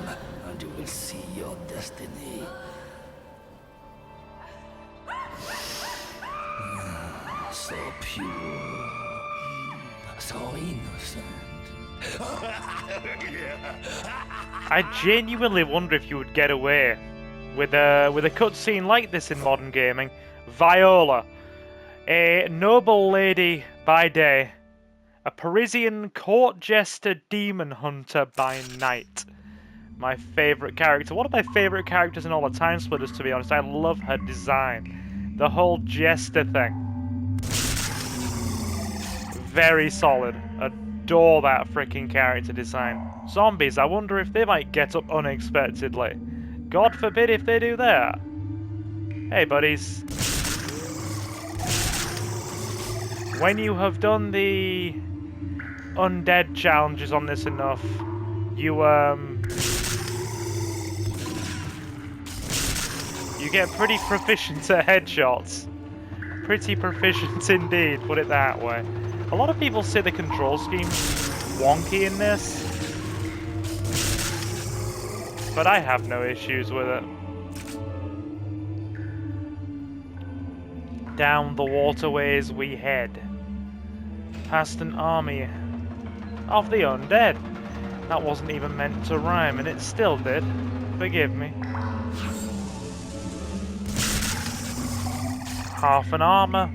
S5: and you will see your destiny. So pure, so innocent.
S1: I genuinely wonder if you would get away with a cutscene like this in modern gaming. Viola, a noble lady by day, a Parisian court jester demon hunter by night. My favourite character. One of my favourite characters in all the TimeSplitters, to be honest. I love her design. The whole jester thing. Very solid. Adore that freaking character design. Zombies, I wonder if they might get up unexpectedly. God forbid if they do that. Hey buddies. When you have done the undead challenges on this enough, you get pretty proficient at headshots. Pretty proficient indeed, put it that way. A lot of people say the control scheme's wonky in this, but I have no issues with it. Down the waterways we head, past an army of the undead. That wasn't even meant to rhyme, and it still did. Forgive me. Half an armor.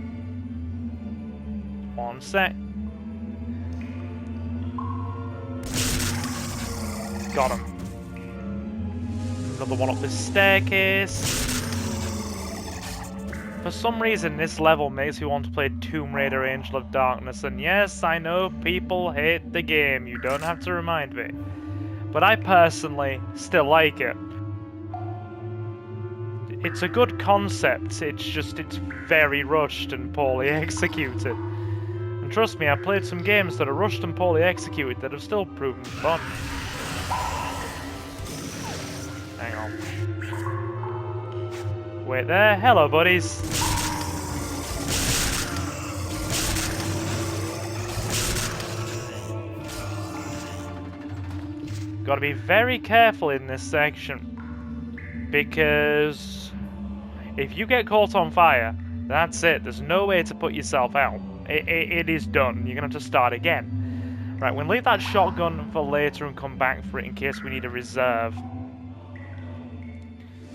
S1: One sec. Got him. Another one up this staircase. For some reason, this level makes me want to play Tomb Raider Angel of Darkness, and yes, I know people hate the game, you don't have to remind me. But I personally still like it. It's a good concept, it's very rushed and poorly executed. And trust me, I've played some games that are rushed and poorly executed that have still proven fun. Hang on. Wait there. Hello, buddies. Gotta be very careful in this section, because if you get caught on fire, that's it. There's no way to put yourself out. It is done. You're gonna have to start again. Right, we'll leave that shotgun for later and come back for it in case we need a reserve.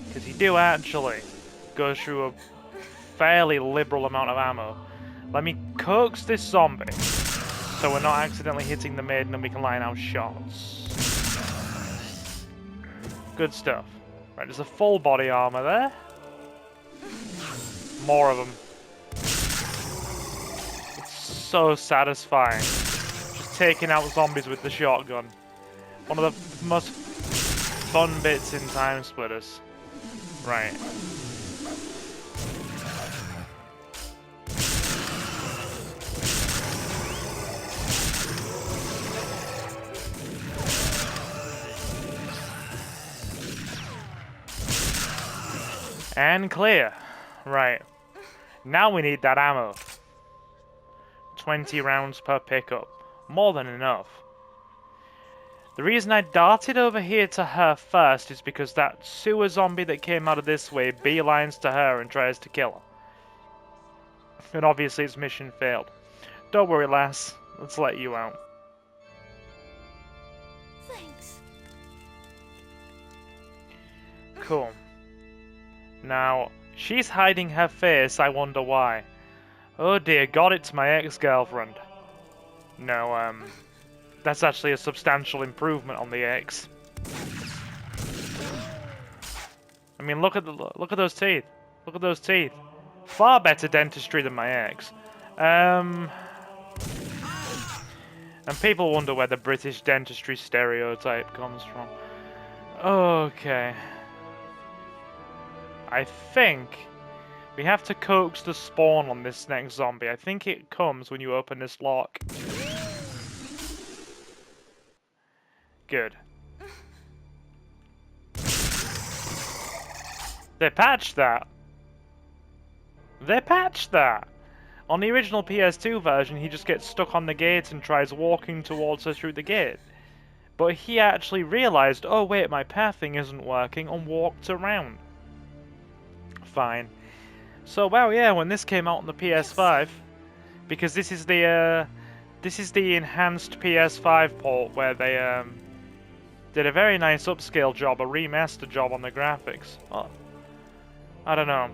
S1: Because you do actually go through a fairly liberal amount of ammo. Let me coax this zombie so we're not accidentally hitting the maiden and we can line out shots. Good stuff. Right, there's a full body armor there. More of them. It's so satisfying. Just taking out zombies with the shotgun. One of the most fun bits in TimeSplitters. Right. And clear. Right. Now we need that ammo. 20 rounds per pickup. More than enough. The reason I darted over here to her first is because that sewer zombie that came out of this way beelines to her and tries to kill her. And obviously its mission failed. Don't worry, lass. Let's let you out.
S3: Thanks.
S1: Cool. Now, she's hiding her face, I wonder why. Oh dear God, it's my ex-girlfriend. No, That's actually a substantial improvement on the X. I mean, look at those teeth. Look at those teeth. Far better dentistry than my X. And people wonder where the British dentistry stereotype comes from. Okay. I think we have to coax the spawn on this next zombie. I think it comes when you open this lock. Good. They patched that. They patched that. On the original PS2 version, he just gets stuck on the gate and tries walking towards her through the gate. But he actually realized, oh wait, my pathing isn't working, and walked around. Fine. So, well, yeah, when this came out on the PS5, because this is the enhanced PS5 port where they did a very nice upscale job, a remaster job on the graphics. Oh, I don't know.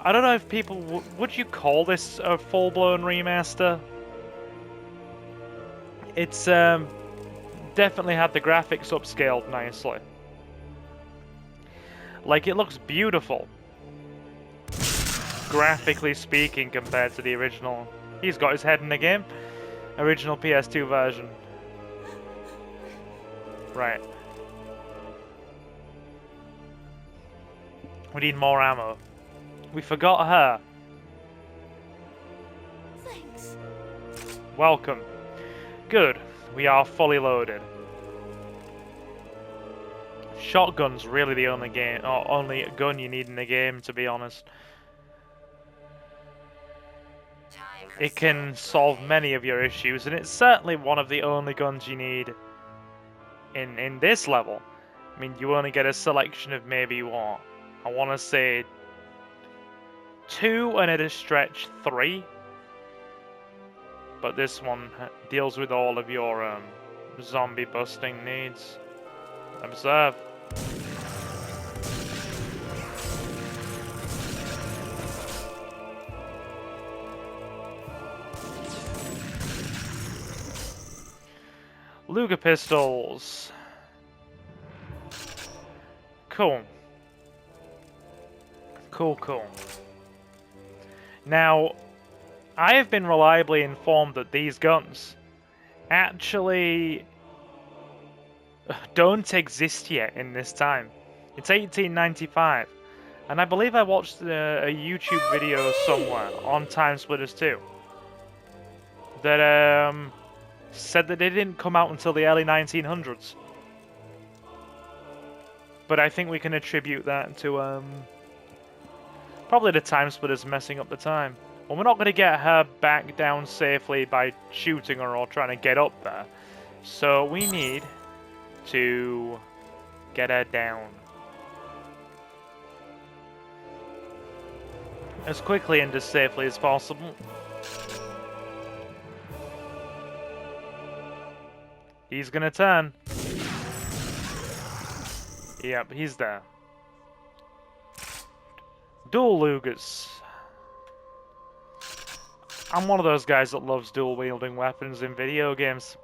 S1: I don't know if people would you call this a full-blown remaster? It's definitely had the graphics upscaled nicely. Like, it looks beautiful, graphically speaking, compared to the original. He's got his head in the game. Original PS2 version. Right. We need more ammo. We forgot her.
S3: Thanks.
S1: Welcome. Good. We are fully loaded. Shotgun's really the only gun you need in the game, to be honest. It can solve many of your issues, and it's certainly one of the only guns you need in this level. I mean, you only get a selection of maybe what? I want to say 2 and at a stretch 3. But this one deals with all of your zombie busting needs. Observe. Luger pistols. Cool. Cool. Now, I have been reliably informed that these guns actually don't exist yet in this time. It's 1895, and I believe I watched a YouTube video somewhere on TimeSplitters 2 that said that they didn't come out until the early 1900s. But I think we can attribute that to probably the TimeSplitters messing up the time. Well, we're not going to get her back down safely by shooting her or trying to get up there. So we need to get her down as quickly and as safely as possible. He's gonna turn. Yep, he's there. Dual Lugers. I'm one of those guys that loves dual-wielding weapons in video games.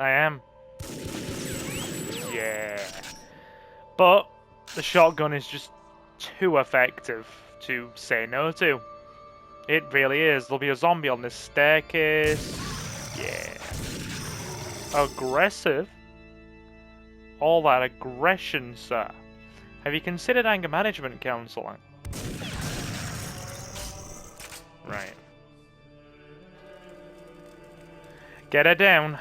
S1: I am. Yeah. But the shotgun is just too effective to say no to. It really is. There'll be a zombie on this staircase. Yeah. Aggressive? All that aggression, sir. Have you considered anger management counseling? Right. Get her down.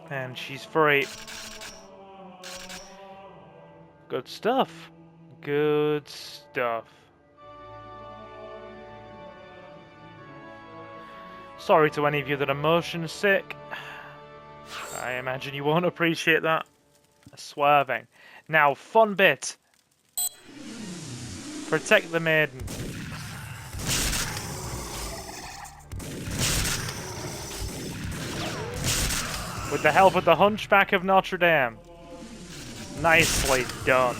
S1: And she's free. Good stuff. Good stuff. Sorry to any of you that are motion sick. I imagine you won't appreciate that. Swerving. Now, fun bit. Protect the maiden. With the help of the Hunchback of Notre Dame. Nicely done.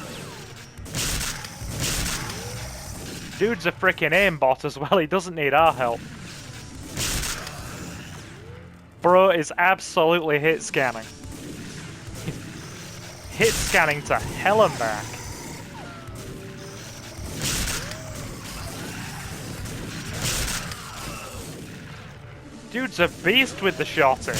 S1: Dude's a freaking aimbot as well, he doesn't need our help. Bro is absolutely hit scanning. Hit scanning to hell and back. Dude's a beast with the shotty.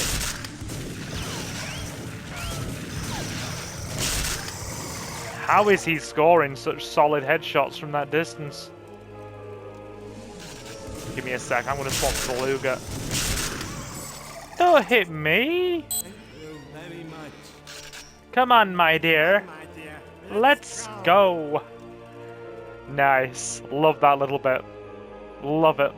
S1: How is he scoring such solid headshots from that distance? Give me a sec, I'm gonna swap to the Luger. Don't hit me! Come on, my dear. Let's go. Nice. Love that little bit. Love it.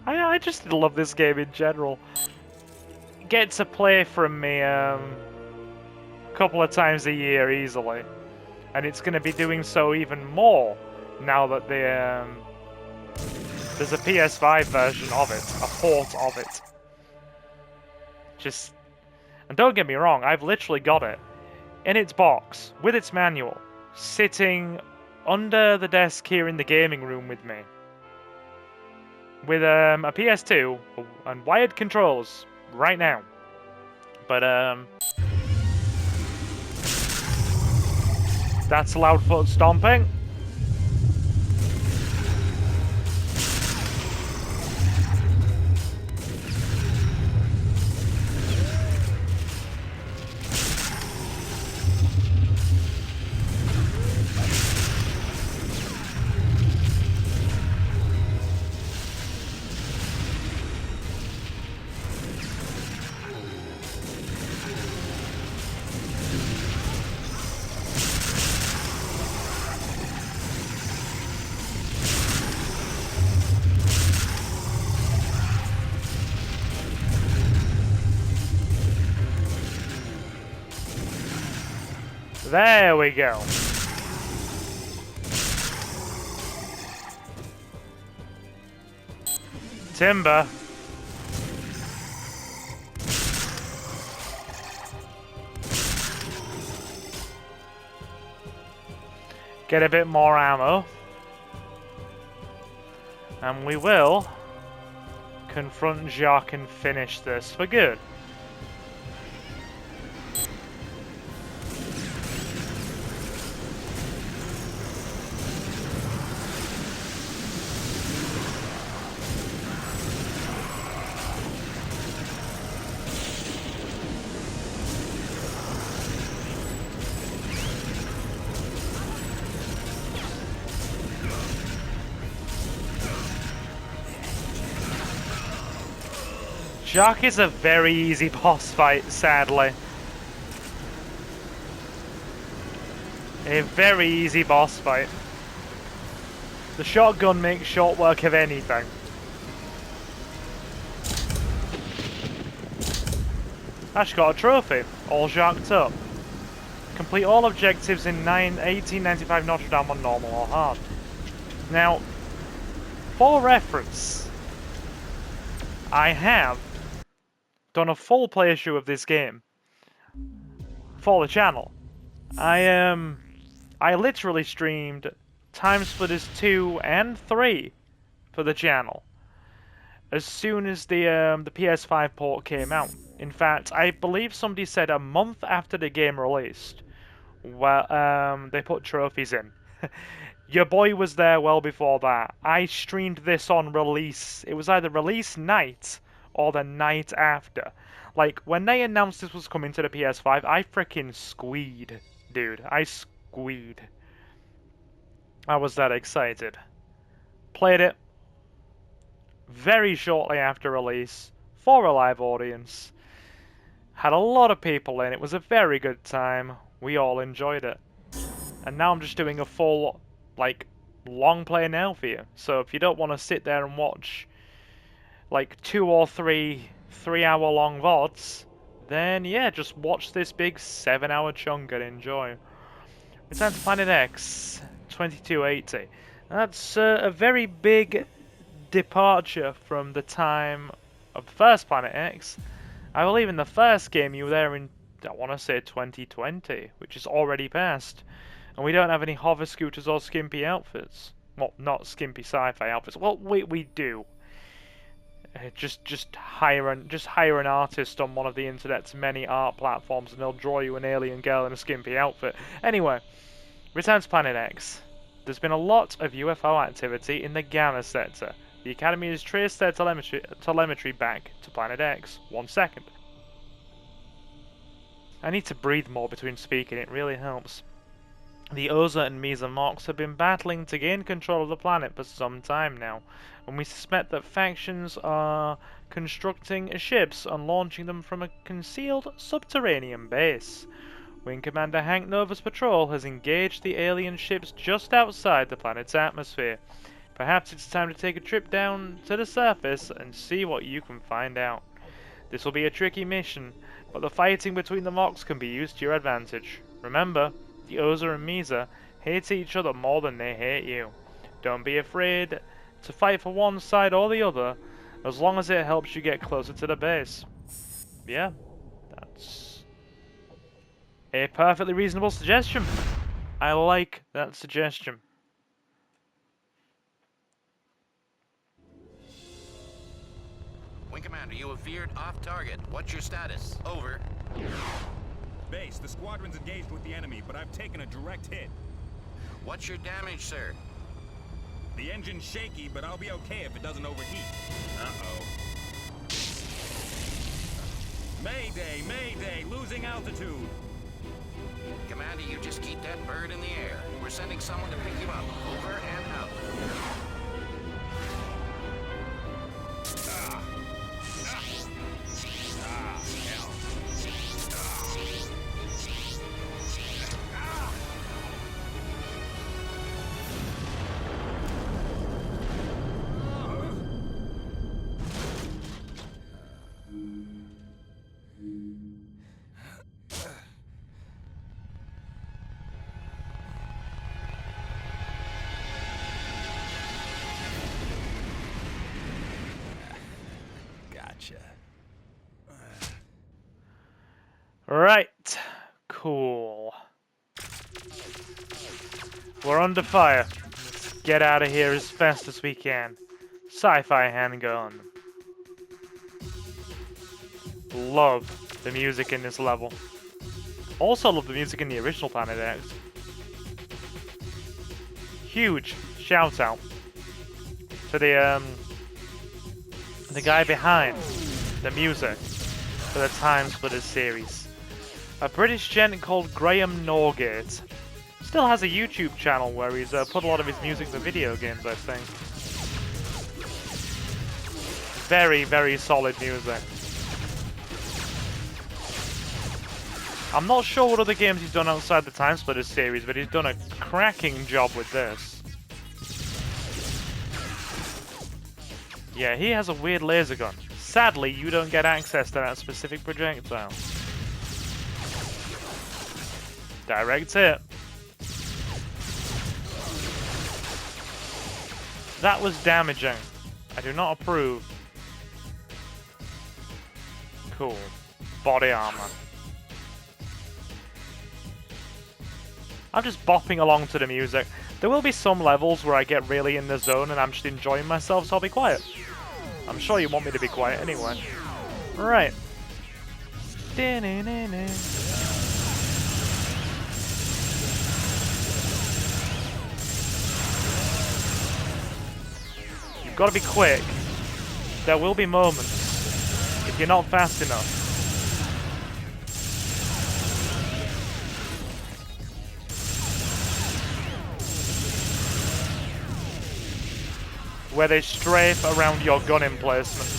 S1: I just love this game in general. Get to play from me a couple of times a year easily, and it's going to be doing so even more now that there's a PS5 version of it, a port of it. And don't get me wrong, I've literally got it in its box with its manual, sitting under the desk here in the gaming room with me, with a PS2 and wired controls right now. But that's loud foot stomping. There we go. Timber. Get a bit more ammo. And we will confront Jacques and finish this for good. Jacques is a very easy boss fight, sadly. A very easy boss fight. The shotgun makes short work of anything. Actually got a trophy, all Jacques up. Complete all objectives in 1895 Notre Dame on normal or hard. Now, for reference, I have done a full playthrough of this game for the channel. I literally streamed TimeSplitters 2 and 3 for the channel as soon as the PS5 port came out. In fact, I believe somebody said a month after the game released, well, they put trophies in. Your boy was there well before that. I streamed this on release. It was either release night or the night after. Like, when they announced this was coming to the PS5, I freaking squeed, dude. I squeed. I was that excited. Played it very shortly after release for a live audience. Had a lot of people in. It was a very good time. We all enjoyed it. And now I'm just doing a full, like, long play now for you. So if you don't want to sit there and watch like 2 or 3 3-hour long VODs, then yeah, just watch this big 7-hour chunk and enjoy. Return to Planet X 2280. That's a very big departure from the time of the first Planet X. I believe in the first game you were there in I want to say 2020, which is already passed. And we don't have any hover scooters or skimpy outfits. Well, not skimpy sci-fi outfits. Well, we do. Just hire an artist on one of the internet's many art platforms, and they'll draw you an alien girl in a skimpy outfit. Anyway, return to Planet X. There's been a lot of UFO activity in the Gamma sector. The Academy has traced their telemetry back to Planet X. 1 second. I need to breathe more between speaking, it really helps. The Oza and Misa Mox have been battling to gain control of the planet for some time now, and we suspect that factions are constructing ships and launching them from a concealed subterranean base. Wing Commander Hank Nova's patrol has engaged the alien ships just outside the planet's atmosphere. Perhaps it's time to take a trip down to the surface and see what you can find out. This will be a tricky mission, but the fighting between the Mox can be used to your advantage. Remember, the Oza and Misa hate each other more than they hate you. Don't be afraid to fight for one side or the other, as long as it helps you get closer to the base. Yeah, that's a perfectly reasonable suggestion. I like that suggestion.
S4: Wing Commander, you have veered off target. What's your status? Over.
S10: Base, the squadron's engaged with the enemy, but I've taken a direct hit.
S4: What's your damage, sir?
S10: The engine's shaky, but I'll be okay if it doesn't overheat. Uh-oh. Mayday, mayday, losing altitude.
S4: Commander, you just keep that bird in the air. We're sending someone to pick you up. Over and out.
S1: Right, cool. We're under fire. Let's get out of here as fast as we can. Sci-fi handgun. Love the music in this level. Also love the music in the original Planet X. Huge shout out to the guy behind the music for the TimeSplitters series. A British gent called Graham Norgate. Still has a YouTube channel where he's put a lot of his music for video games, I think. Very, very solid music. I'm not sure what other games he's done outside the TimeSplitters series, but he's done a cracking job with this. Yeah, he has a weird laser gun. Sadly, you don't get access to that specific projectile. Direct hit. That was damaging. I do not approve. Cool. Body armor. I'm just bopping along to the music. There will be some levels where I get really in the zone and I'm just enjoying myself, so I'll be quiet. I'm sure you want me to be quiet anyway. Right. You've got to be quick. There will be moments if you're not fast enough. Where they strafe around your gun emplacement.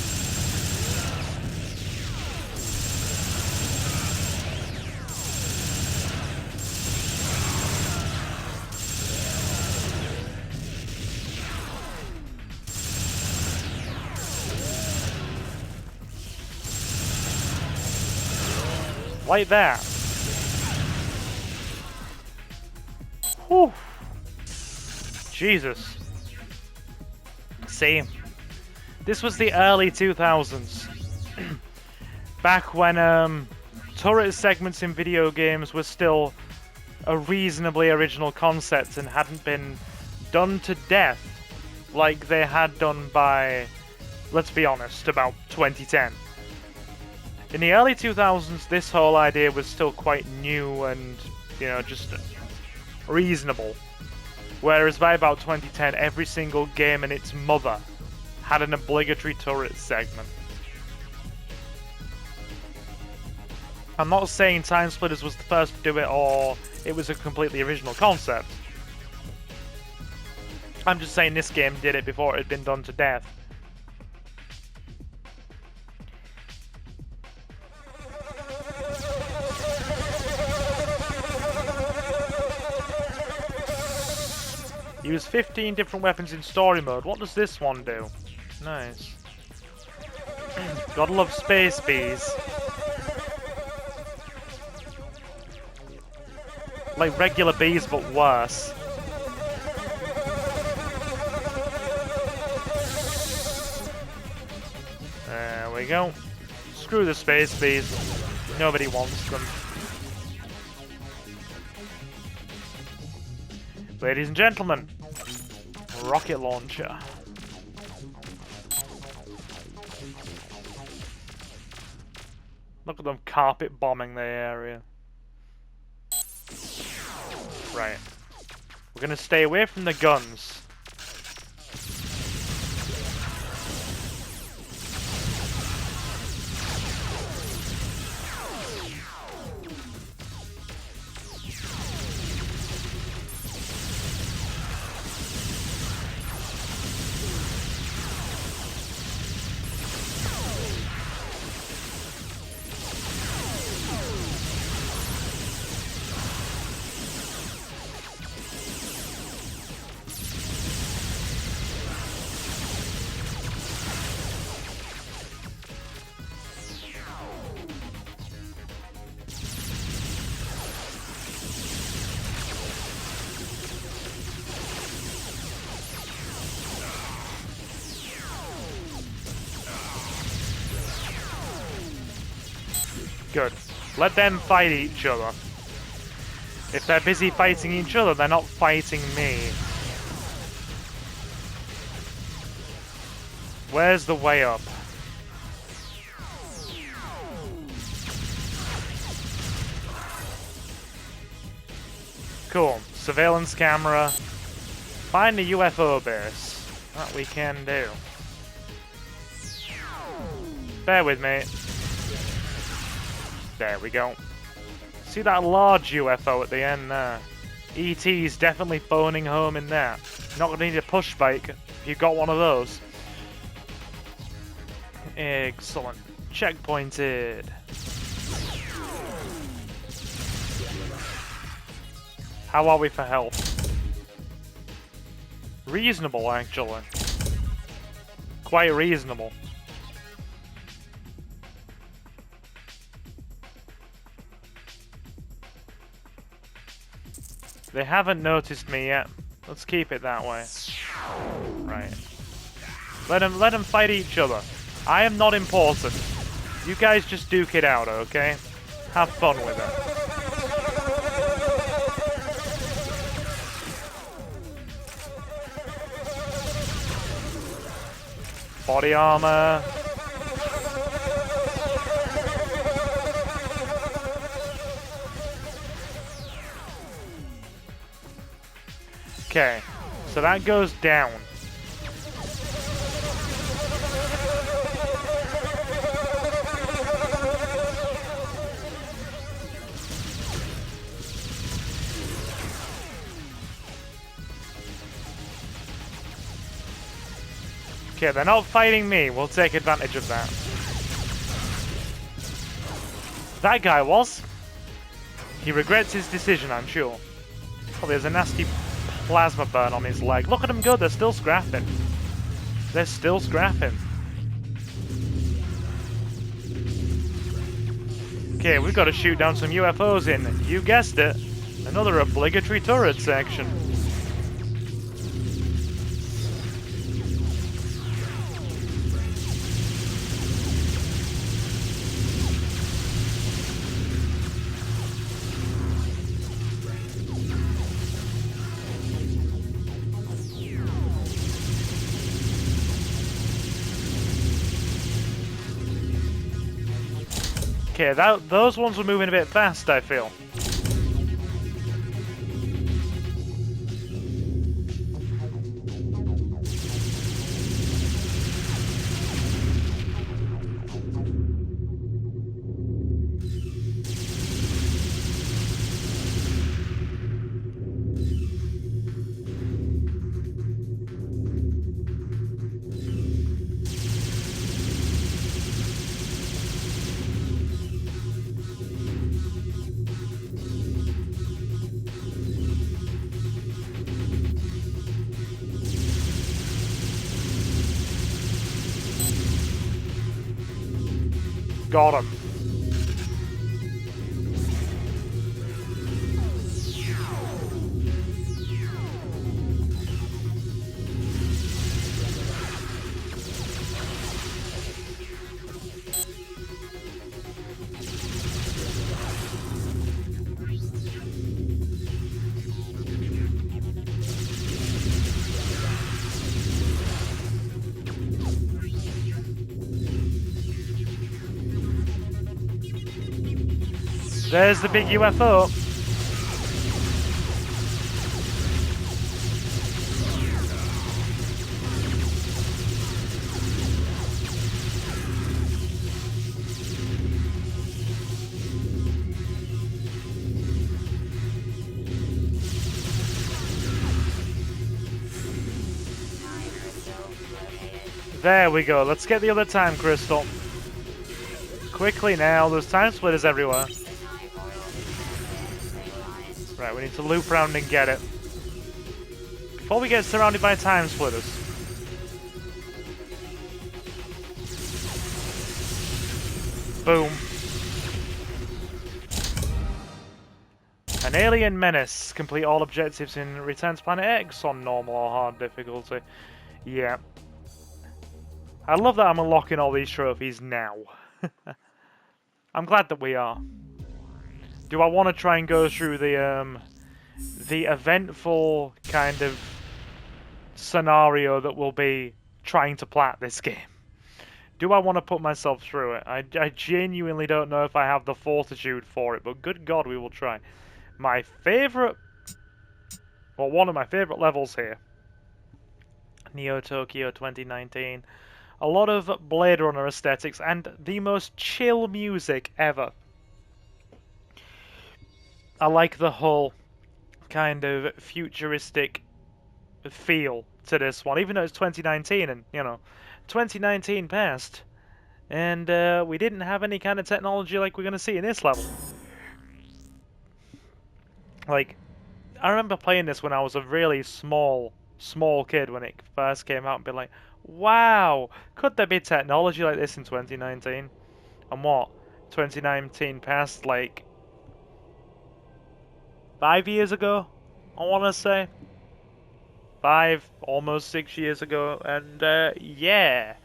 S1: Like that. Whew. Jesus. See, this was the early 2000s. Back when turret segments in video games were still a reasonably original concept and hadn't been done to death like they had done by, let's be honest, about 2010. In the early 2000s, this whole idea was still quite new and, you know, just reasonable. Whereas by about 2010, every single game and its mother had an obligatory turret segment. I'm not saying TimeSplitters was the first to do it or it was a completely original concept. I'm just saying this game did it before it had been done to death. Use 15 different weapons in story mode. What does this one do? Nice. Gotta love space bees. Like regular bees, but worse. There we go. Screw the space bees. Nobody wants them. Ladies and gentlemen, rocket launcher. Look at them carpet bombing the area. Right. We're gonna stay away from the guns. Good. Let them fight each other. If they're busy fighting each other, they're not fighting me. Where's the way up? Cool. Surveillance camera. Find the UFO base. That we can do. Bear with me. There we go. See that large UFO at the end there? ET's definitely phoning home in there. Not gonna need a push bike if you've got one of those. Excellent. Checkpointed. How are we for health? Reasonable, actually. Quite reasonable. They haven't noticed me yet. Let's keep it that way. Right. Let them fight each other. I am not important. You guys just duke it out, okay? Have fun with it. Body armor. Okay, so that goes down. Okay, they're not fighting me. We'll take advantage of that. That guy was. He regrets his decision, I'm sure. Oh, there's a nasty plasma burn on his leg. Look at him go, they're still scrapping. They're still scrapping. Okay, we've got to shoot down some UFOs in, you guessed it, another obligatory turret section. Okay, those ones were moving a bit fast, I feel. Got him. There's the big UFO. There we go. Let's get the other time crystal. Quickly now. There's time splitters everywhere. Right, we need to loop around and get it. Before we get surrounded by time splitters. Boom. An alien menace. Complete all objectives in Return to Planet X on normal or hard difficulty. Yeah. I love that I'm unlocking all these trophies now. I'm glad that we are. Do I want to try and go through the eventful kind of scenario that will be trying to plat this game? Do I want to put myself through it? I genuinely don't know if I have the fortitude for it, but good God, we will try. My favourite... Well, one of my favourite levels here. Neotokyo 2019. A lot of Blade Runner aesthetics and the most chill music ever. I like the whole kind of futuristic feel to this one, even though it's 2019 and, you know, 2019 passed. And we didn't have any kind of technology like we're going to see in this level. Like, I remember playing this when I was a really small kid when it first came out and being like, wow, could there be technology like this in 2019? And what? 2019 passed like 5 years ago, I want to say. 5, almost 6 years ago, and yeah.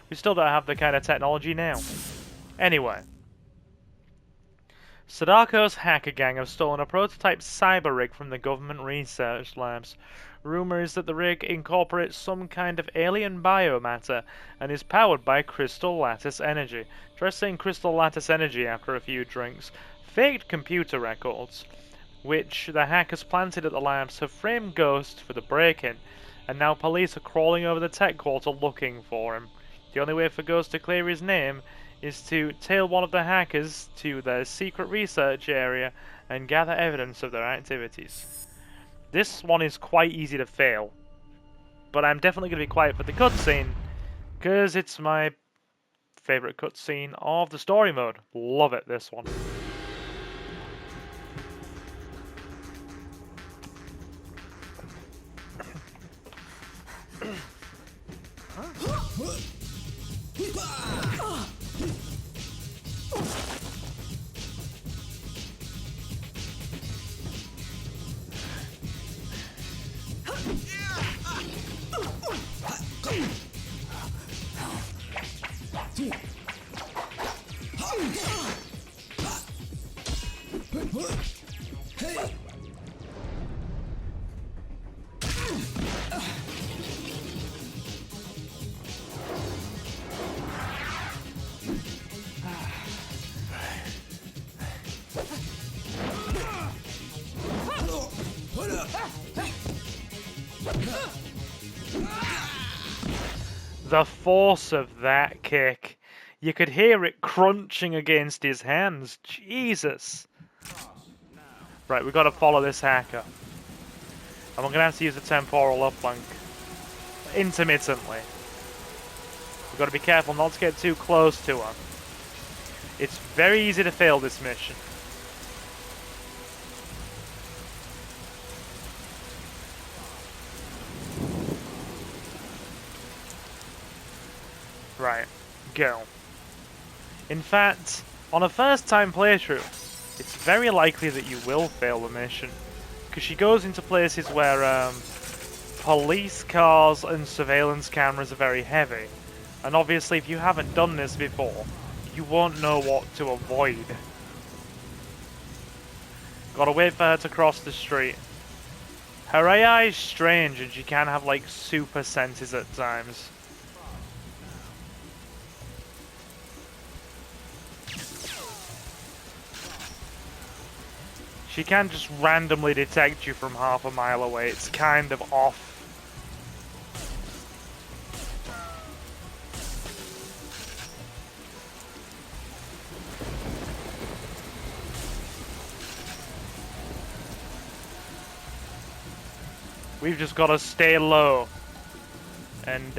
S1: We still don't have the kind of technology now. Anyway. Sadako's hacker gang have stolen a prototype cyber rig from the government research labs. Rumor is that the rig incorporates some kind of alien biomatter and is powered by crystal lattice energy. Dressed in crystal lattice energy after a few drinks, faked computer records, which the hackers planted at the labs, have framed Ghost for the break-in, and now police are crawling over the tech quarter looking for him. The only way for Ghost to clear his name is to tail one of the hackers to their secret research area and gather evidence of their activities. This one is quite easy to fail, but I'm definitely going to be quiet for the cutscene, because it's my favourite cutscene of the story mode. Love it, this one. The force of that kick. You could hear it crunching against his hands. Jesus. Right, we've got to follow this hacker. And we're going to have to use the temporal uplink intermittently. We've got to be careful not to get too close to her. It's very easy to fail this mission. Right, go. In fact, on a first time playthrough, it's very likely that you will fail the mission. Because she goes into places where police cars and surveillance cameras are very heavy. And obviously if you haven't done this before, you won't know what to avoid. Gotta wait for her to cross the street. Her AI is strange and she can have like super senses at times. She can just randomly detect you from half a mile away. It's kind of off. We've just got to stay low and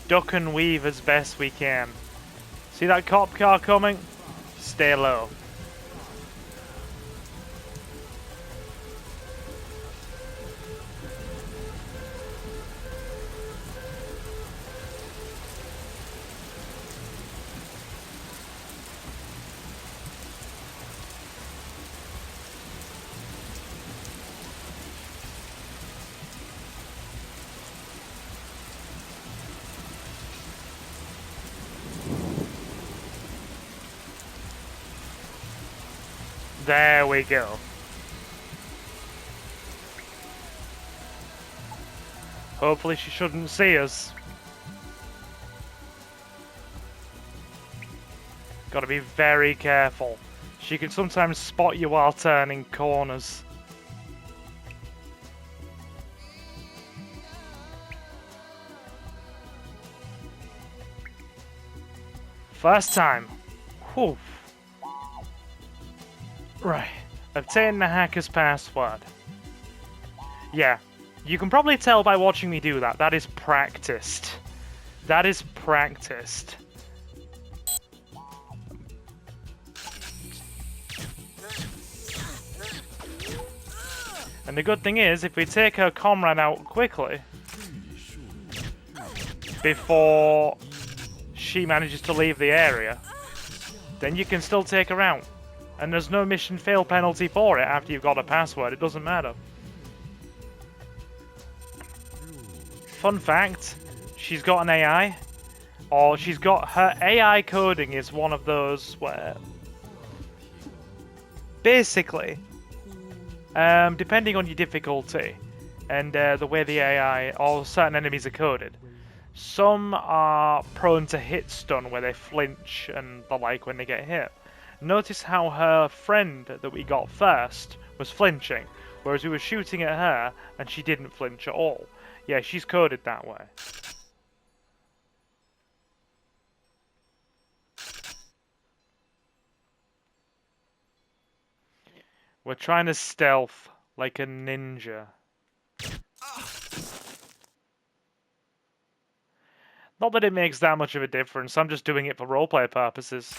S1: duck and weave as best we can. See that cop car coming? Stay low. There we go. Hopefully she shouldn't see us. Gotta be very careful. She can sometimes spot you while turning corners. First time. Whew. Right. Obtain the hacker's password. Yeah. You can probably tell by watching me do that. That is practiced. That is practiced. And the good thing is, if we take her comrade out quickly, before she manages to leave the area, then you can still take her out. And there's no mission fail penalty for it after you've got a password. It doesn't matter. Fun fact, she's got an AI. Or she's got her AI coding is one of those where basically, depending on your difficulty and the way the AI or certain enemies are coded, some are prone to hit stun where they flinch and the like when they get hit. Notice how her friend that we got first was flinching, whereas we were shooting at her and she didn't flinch at all. Yeah, she's coded that way. We're trying to stealth like a ninja. Not that it makes that much of a difference, I'm just doing it for roleplay purposes.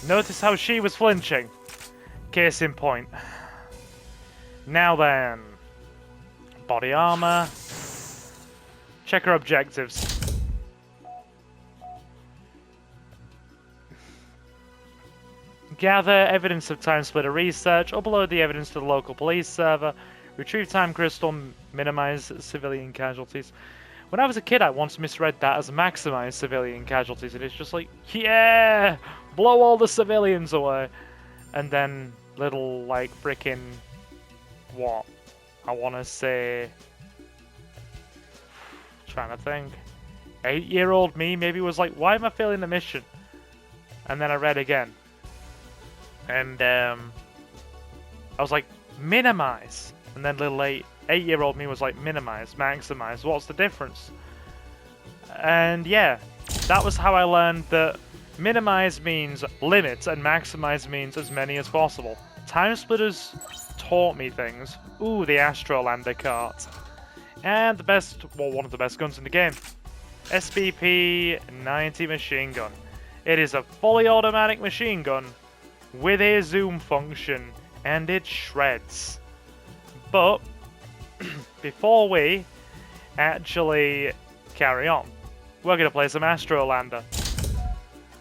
S1: Notice how she was flinching. Case in point. Now then. Body armor. Check her objectives. Gather evidence of TimeSplitter research. Upload the evidence to the local police server. Retrieve time crystal. Minimize civilian casualties. When I was a kid, I once misread that as maximize civilian casualties, and it's just like, yeah! Blow all the civilians away! And then little, like, frickin' what? I want to say Trying to think. 8-year-old me maybe was like, why am I failing the mission? And then I read again. And I was like, minimize. And then little 8-year-old me was like, minimize, maximize. What's the difference? And yeah, that was how I learned that minimize means limit and maximize means as many as possible. TimeSplitters taught me things. Ooh, the Astrolander cart. And the best, well, one of the best guns in the game. SBP-90 machine gun. It is a fully automatic machine gun with a zoom function, and it shreds. But before we actually carry on, we're going to play some Astrolander.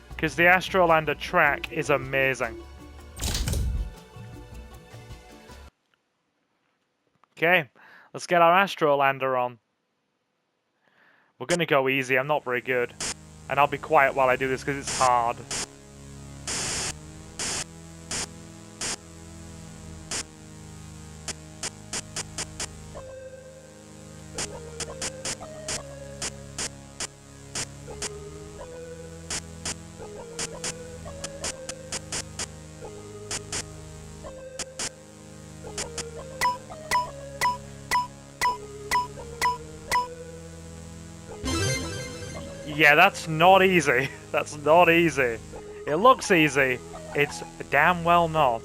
S1: Because the Astrolander track is amazing. Okay, let's get our Astrolander on. We're going to go easy, I'm not very good. And I'll be quiet while I do this because it's hard. Yeah, that's not easy. That's not easy. It looks easy. It's damn well not.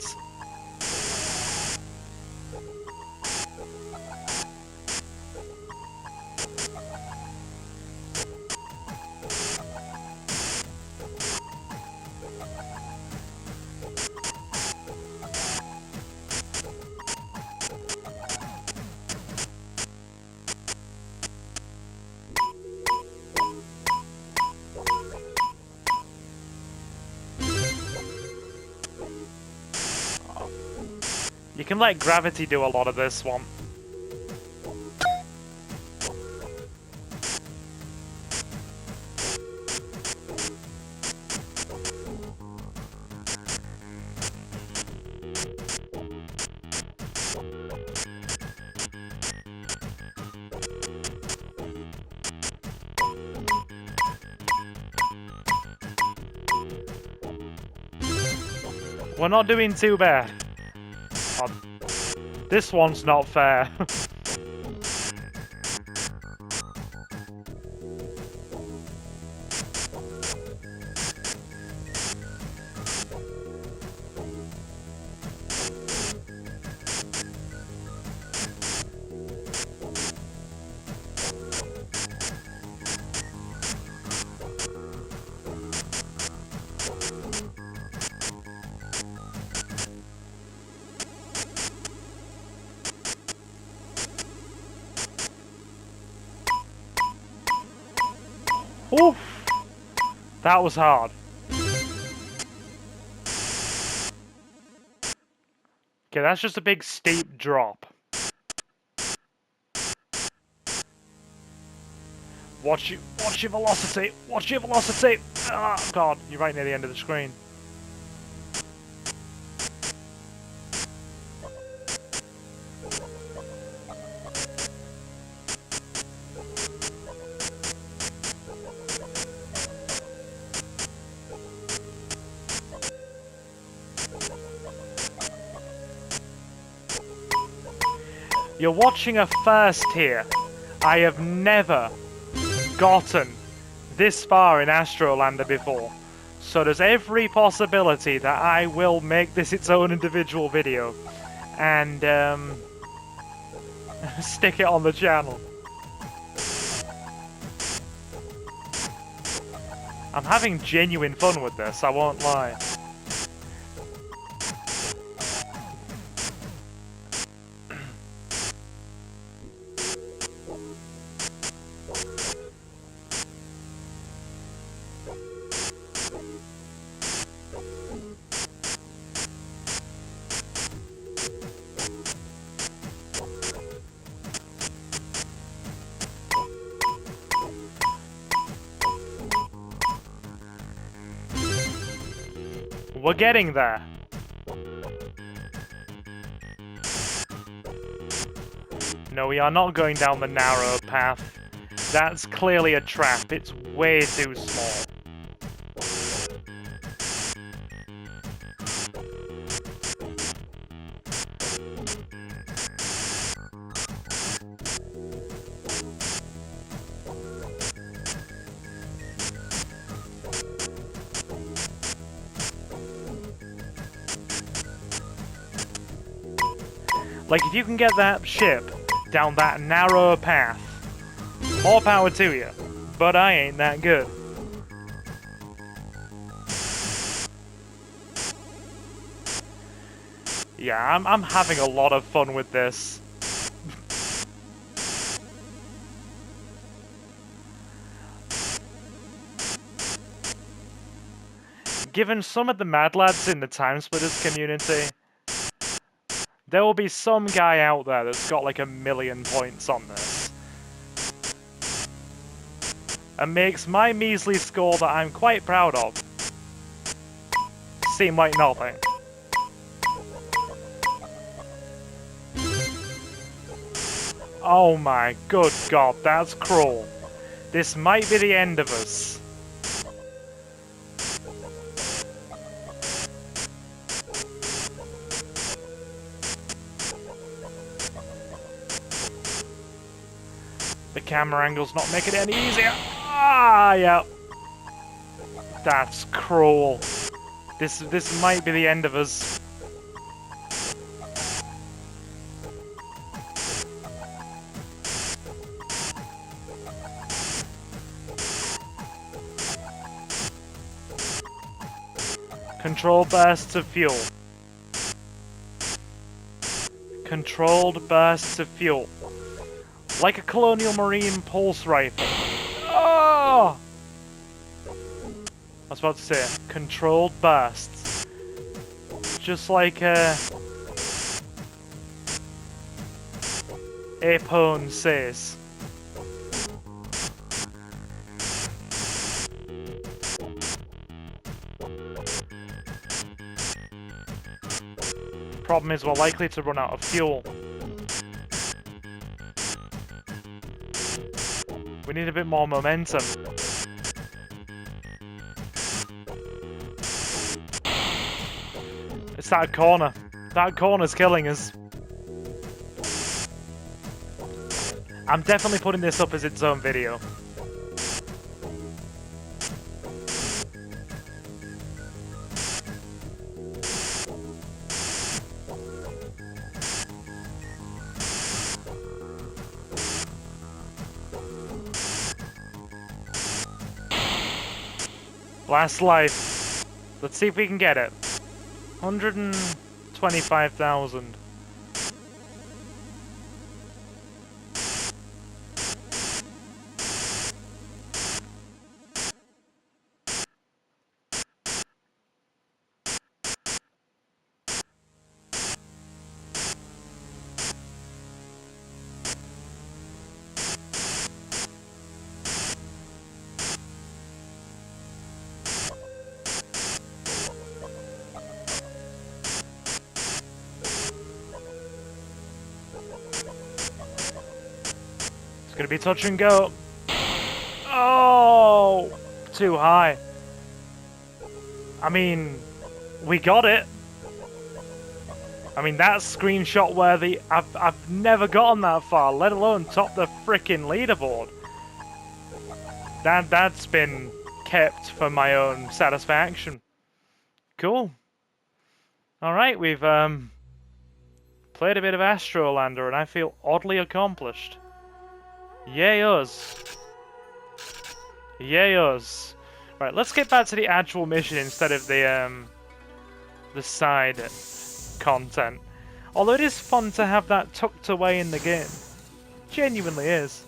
S1: You can let gravity do a lot of this one. We're not doing too bad. This one's not fair. Oof! That was hard. Okay, that's just a big steep drop. Watch your velocity! Watch your velocity! Oh god, you're right near the end of the screen. You're watching a first here. I have never gotten this far in Astrolander before. So there's every possibility that I will make this its own individual video. And, stick it on the channel. I'm having genuine fun with this, I won't lie. We're getting there. No, we are not going down the narrow path. That's clearly a trap. It's way too small. Like, if you can get that ship down that narrow path, more power to you. But I ain't that good. Yeah, I'm having a lot of fun with this. Given some of the mad lads in the TimeSplitters community, there will be some guy out there that's got like 1,000,000 points on this. And makes my measly score that I'm quite proud of seem like nothing. Oh my good god, that's cruel. This might be the end of us. The camera angle's not making it any easier. Ah, yeah. That's cruel. This might be the end of us. Controlled bursts of fuel. Controlled bursts of fuel. Like a Colonial Marine pulse rifle. Oh! I was about to say, controlled bursts. Just like Apone says. Problem is, we're likely to run out of fuel. We need a bit more momentum. It's that corner. That corner's killing us. I'm definitely putting this up as its own video. Last life. Let's see if we can get it. 125,000. Gonna be touch and go. Oh, too high. I mean, we got it. I mean, that's screenshot worthy. I've never gotten that far, let alone top the frickin' leaderboard. That's been kept for my own satisfaction. Cool. All right, we've played a bit of Astrolander, and I feel oddly accomplished. Yay us. Yay us. Right, let's get back to the actual mission instead of the side content. Although it is fun to have that tucked away in the game. Genuinely is.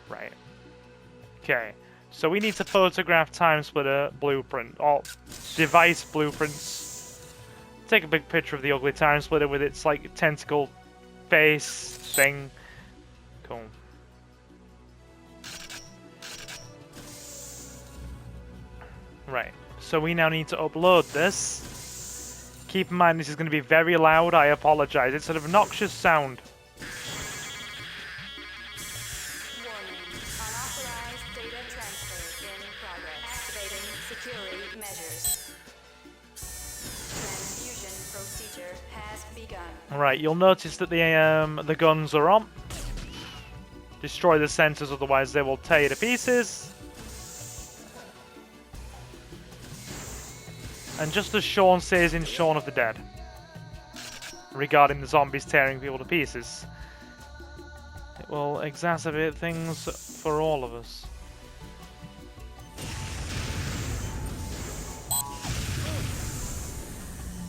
S1: Right. Okay. So we need to photograph TimeSplitter blueprint, or device blueprints. Take a big picture of the ugly TimeSplitter with its like tentacle face thing. Cool. Right, so we now need to upload this. Keep in mind this is going to be very loud, I apologize. It's an obnoxious sound.
S11: in progress. Activating security measures. Transfusion procedure has begun.
S1: Right, you'll notice that the guns are on. Destroy the sensors, otherwise they will tear you to pieces. And just as Shaun says in Shaun of the Dead, regarding the zombies tearing people to pieces, it will exacerbate things for all of us.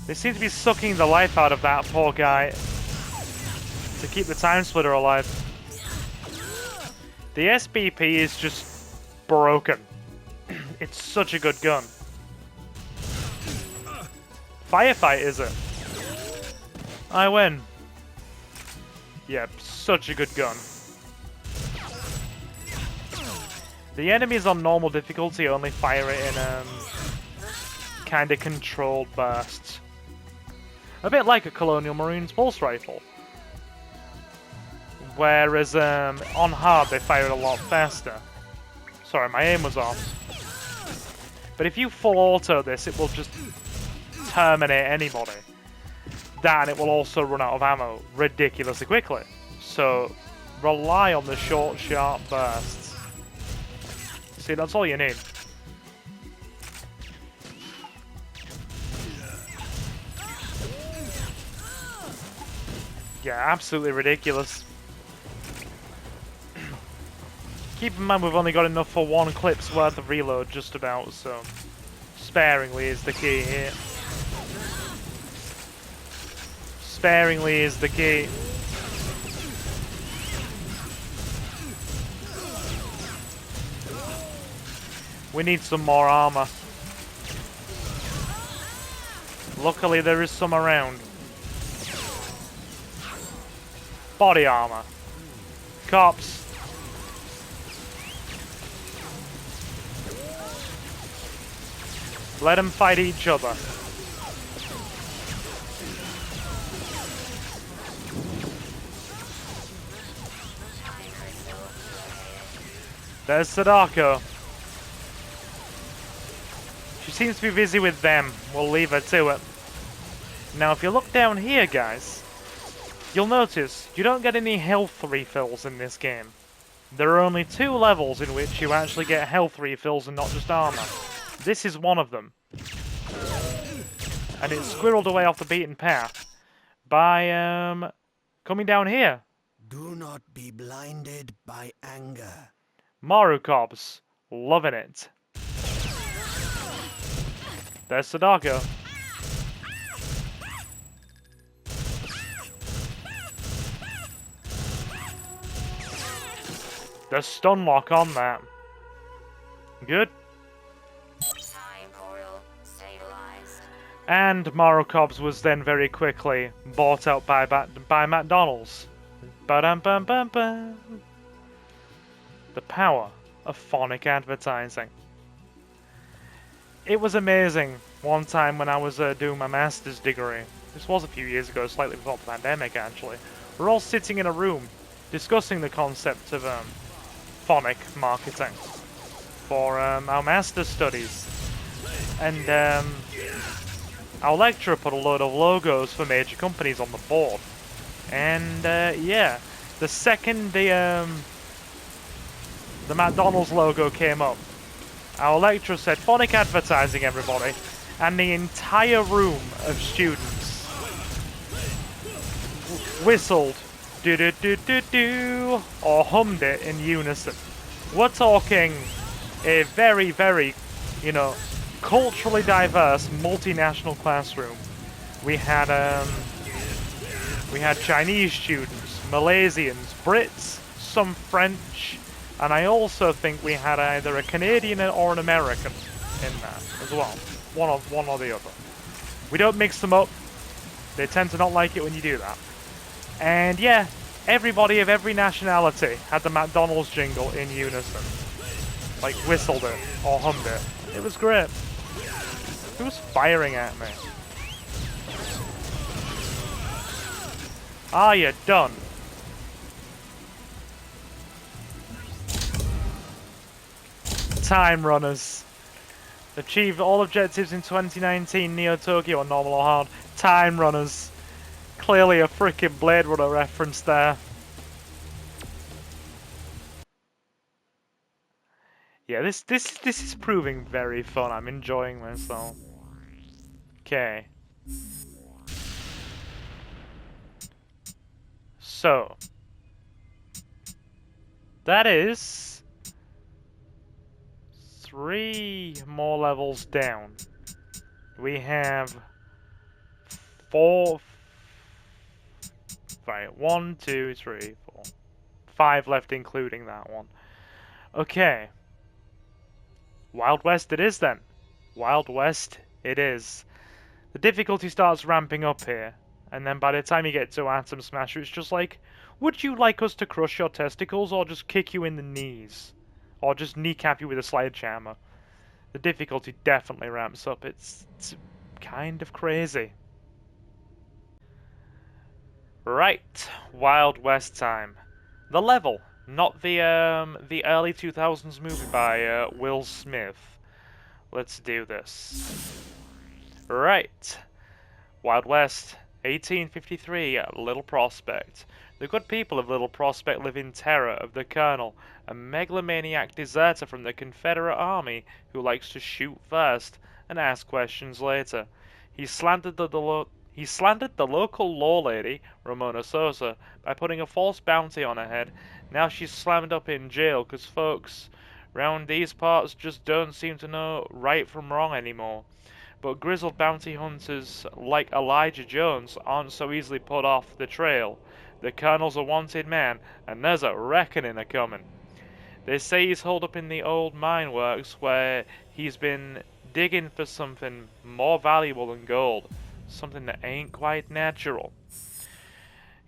S1: They seem to be sucking the life out of that poor guy to keep the TimeSplitter alive. The SBP is just broken. It's such a good gun. Firefight, is it? I win. Yep, such a good gun. The enemies on normal difficulty only fire it in kind of controlled bursts. A bit like a Colonial Marines pulse rifle. Whereas on hard they fire it a lot faster. Sorry, my aim was off. But if you full auto this, it will just terminate anybody. That, and it will also run out of ammo ridiculously quickly. So rely on the short, sharp bursts. See, that's all you need. Yeah, absolutely ridiculous. Keep in mind we've only got enough for one clip's worth of reload just about, so sparingly is the key here. Sparingly is the key. We need some more armor. Luckily there is some around. Body armor. Cops. Let them fight each other. There's Sadako. She seems to be busy with them. We'll leave her to it. Now, if you look down here, guys, you'll notice you don't get any health refills in this game. There are only 2 levels in which you actually get health refills and not just armor. This is one of them. And it's squirreled away off the beaten path by, coming down here.
S5: Do not be blinded by anger.
S1: Maru Cops. Loving it. There's Sadako. The stun lock on that. Good.
S11: Time portal stabilized.
S1: And Maru Cops was then very quickly bought out by McDonald's. Ba-dum-bum-bum-bum. The power of phonic advertising. It was amazing one time when I was doing my master's degree. This was a few years ago, slightly before the pandemic actually. We're all sitting in a room discussing the concept of phonic marketing for our master's studies. And our lecturer put a load of logos for major companies on the board. And yeah, the second the McDonald's logo came up, our lecturer said, "Phonic advertising, everybody," and the entire room of students whistled, do-do-do-do-do, or hummed it in unison. We're talking a very, very, you know, culturally diverse, multinational classroom. We had Chinese students, Malaysians, Brits, some French, and I also think we had either a Canadian or an American in there as well. One or the other. We don't mix them up. They tend to not like it when you do that. And yeah, everybody of every nationality had the McDonald's jingle in unison. Like whistled it or hummed it. It was great. Who's firing at me? Are you done? time runners. Achieve all objectives in 2019 Neotokyo on normal or hard. Time runners. Clearly a freaking Blade Runner reference there. Yeah, this is proving very fun. I'm enjoying myself. Okay. So that is 3 more levels down. We have 4. Right, 1, 2, 3, 4, 5 left, including that one. Okay. Wild West it is then. Wild West it is. The difficulty starts ramping up here, and then by the time you get to Atom Smasher, it's just like, would you like us to crush your testicles, or just kick you in the knees? Or just kneecap you with a sledgehammer? The difficulty definitely ramps up. It's kind of crazy. Right, Wild West time. The level, not the early 2000s movie by Will Smith. Let's do this. Right, Wild West, 1853, Little Prospect. The good people of Little Prospect live in terror of the Colonel, a megalomaniac deserter from the Confederate Army who likes to shoot first and ask questions later. He slandered the local law lady, Ramona Sosa, by putting a false bounty on her head. Now she's slammed up in jail because folks round these parts just don't seem to know right from wrong anymore. But grizzled bounty hunters like Elijah Jones aren't so easily put off the trail. The Colonel's a wanted man, and there's a reckoning a-coming. They say he's holed up in the old mine works where he's been digging for something more valuable than gold. Something that ain't quite natural.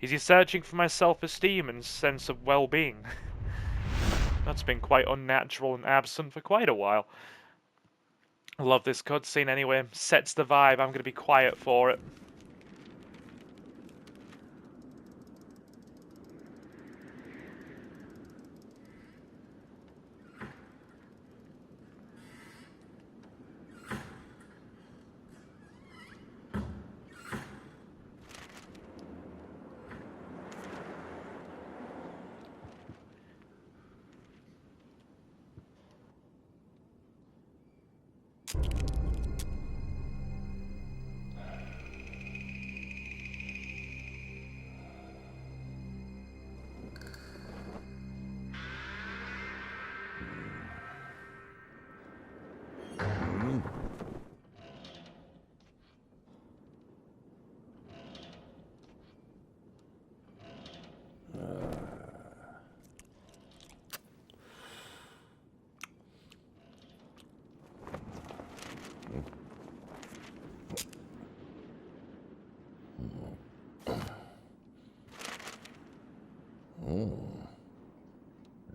S1: Is he searching for my self-esteem and sense of well-being? That's been quite unnatural and absent for quite a while. I love this cutscene anyway. Sets the vibe. I'm going to be quiet for it.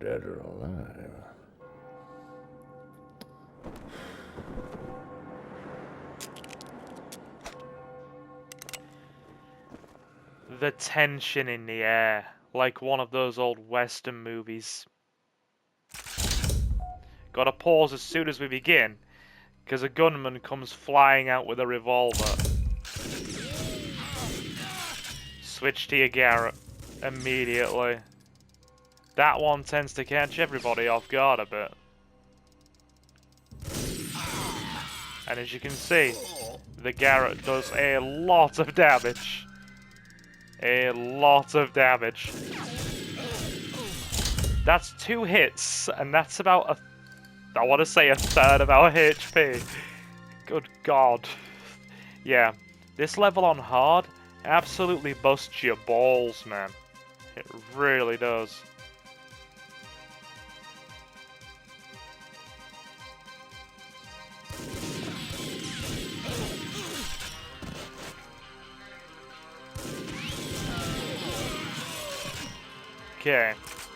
S7: Dead or alive.
S1: The tension in the air, like one of those old Western movies. Gotta pause as soon as we begin, because a gunman comes flying out with a revolver. Switch to your Garrett immediately. That one tends to catch everybody off guard a bit. And as you can see, the Garrett does a lot of damage. A lot of damage. That's 2 hits, and that's about I want to say a third of our HP. Good God. Yeah, this level on hard absolutely busts your balls, man. It really does. Okay,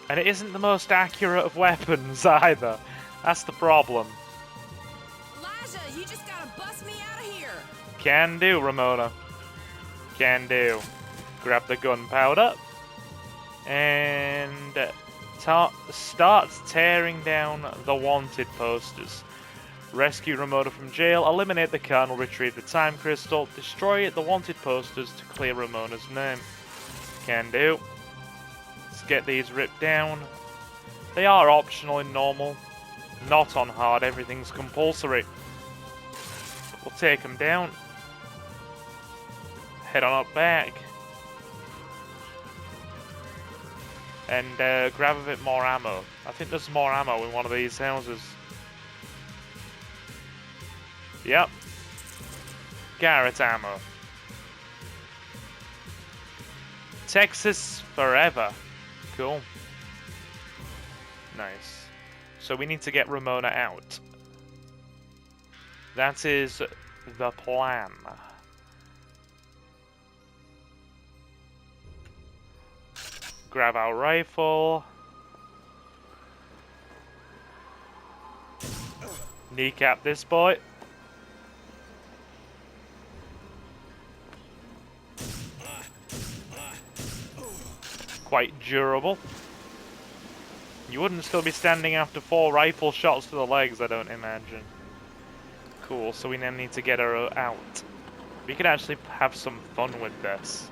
S1: and it isn't the most accurate of weapons either. That's the problem.
S3: Elijah, you just gotta bust me out of here.
S1: Can do, Ramona. Can do. Grab the gunpowder and starts tearing down the wanted posters. Rescue Ramona from jail, eliminate the Colonel, retrieve the time crystal, destroy the wanted posters to clear Ramona's name. Can do. Let's get these ripped down. They are optional in normal, not on hard, everything's compulsory. We'll take them down. Head on up back. And grab a bit more ammo. I think there's more ammo in one of these houses. Yep. Garrett ammo. Texas forever. Cool. Nice. So we need to get Ramona out. That is the plan. Grab our rifle. Kneecap this boy. Quite durable. You wouldn't still be standing after 4 rifle shots to the legs, I don't imagine. Cool, so we now need to get her out. We could actually have some fun with this.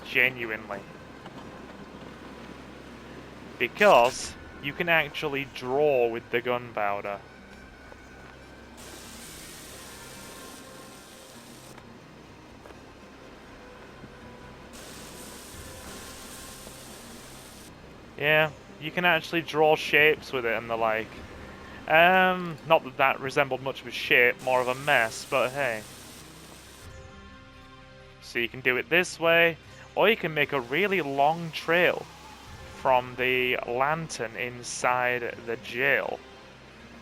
S1: Genuinely. Because you can actually draw with the gunpowder. Yeah, you can actually draw shapes with it and the like. Not that that resembled much of a shape, more of a mess, but hey. So you can do it this way, or you can make a really long trail from the lantern inside the jail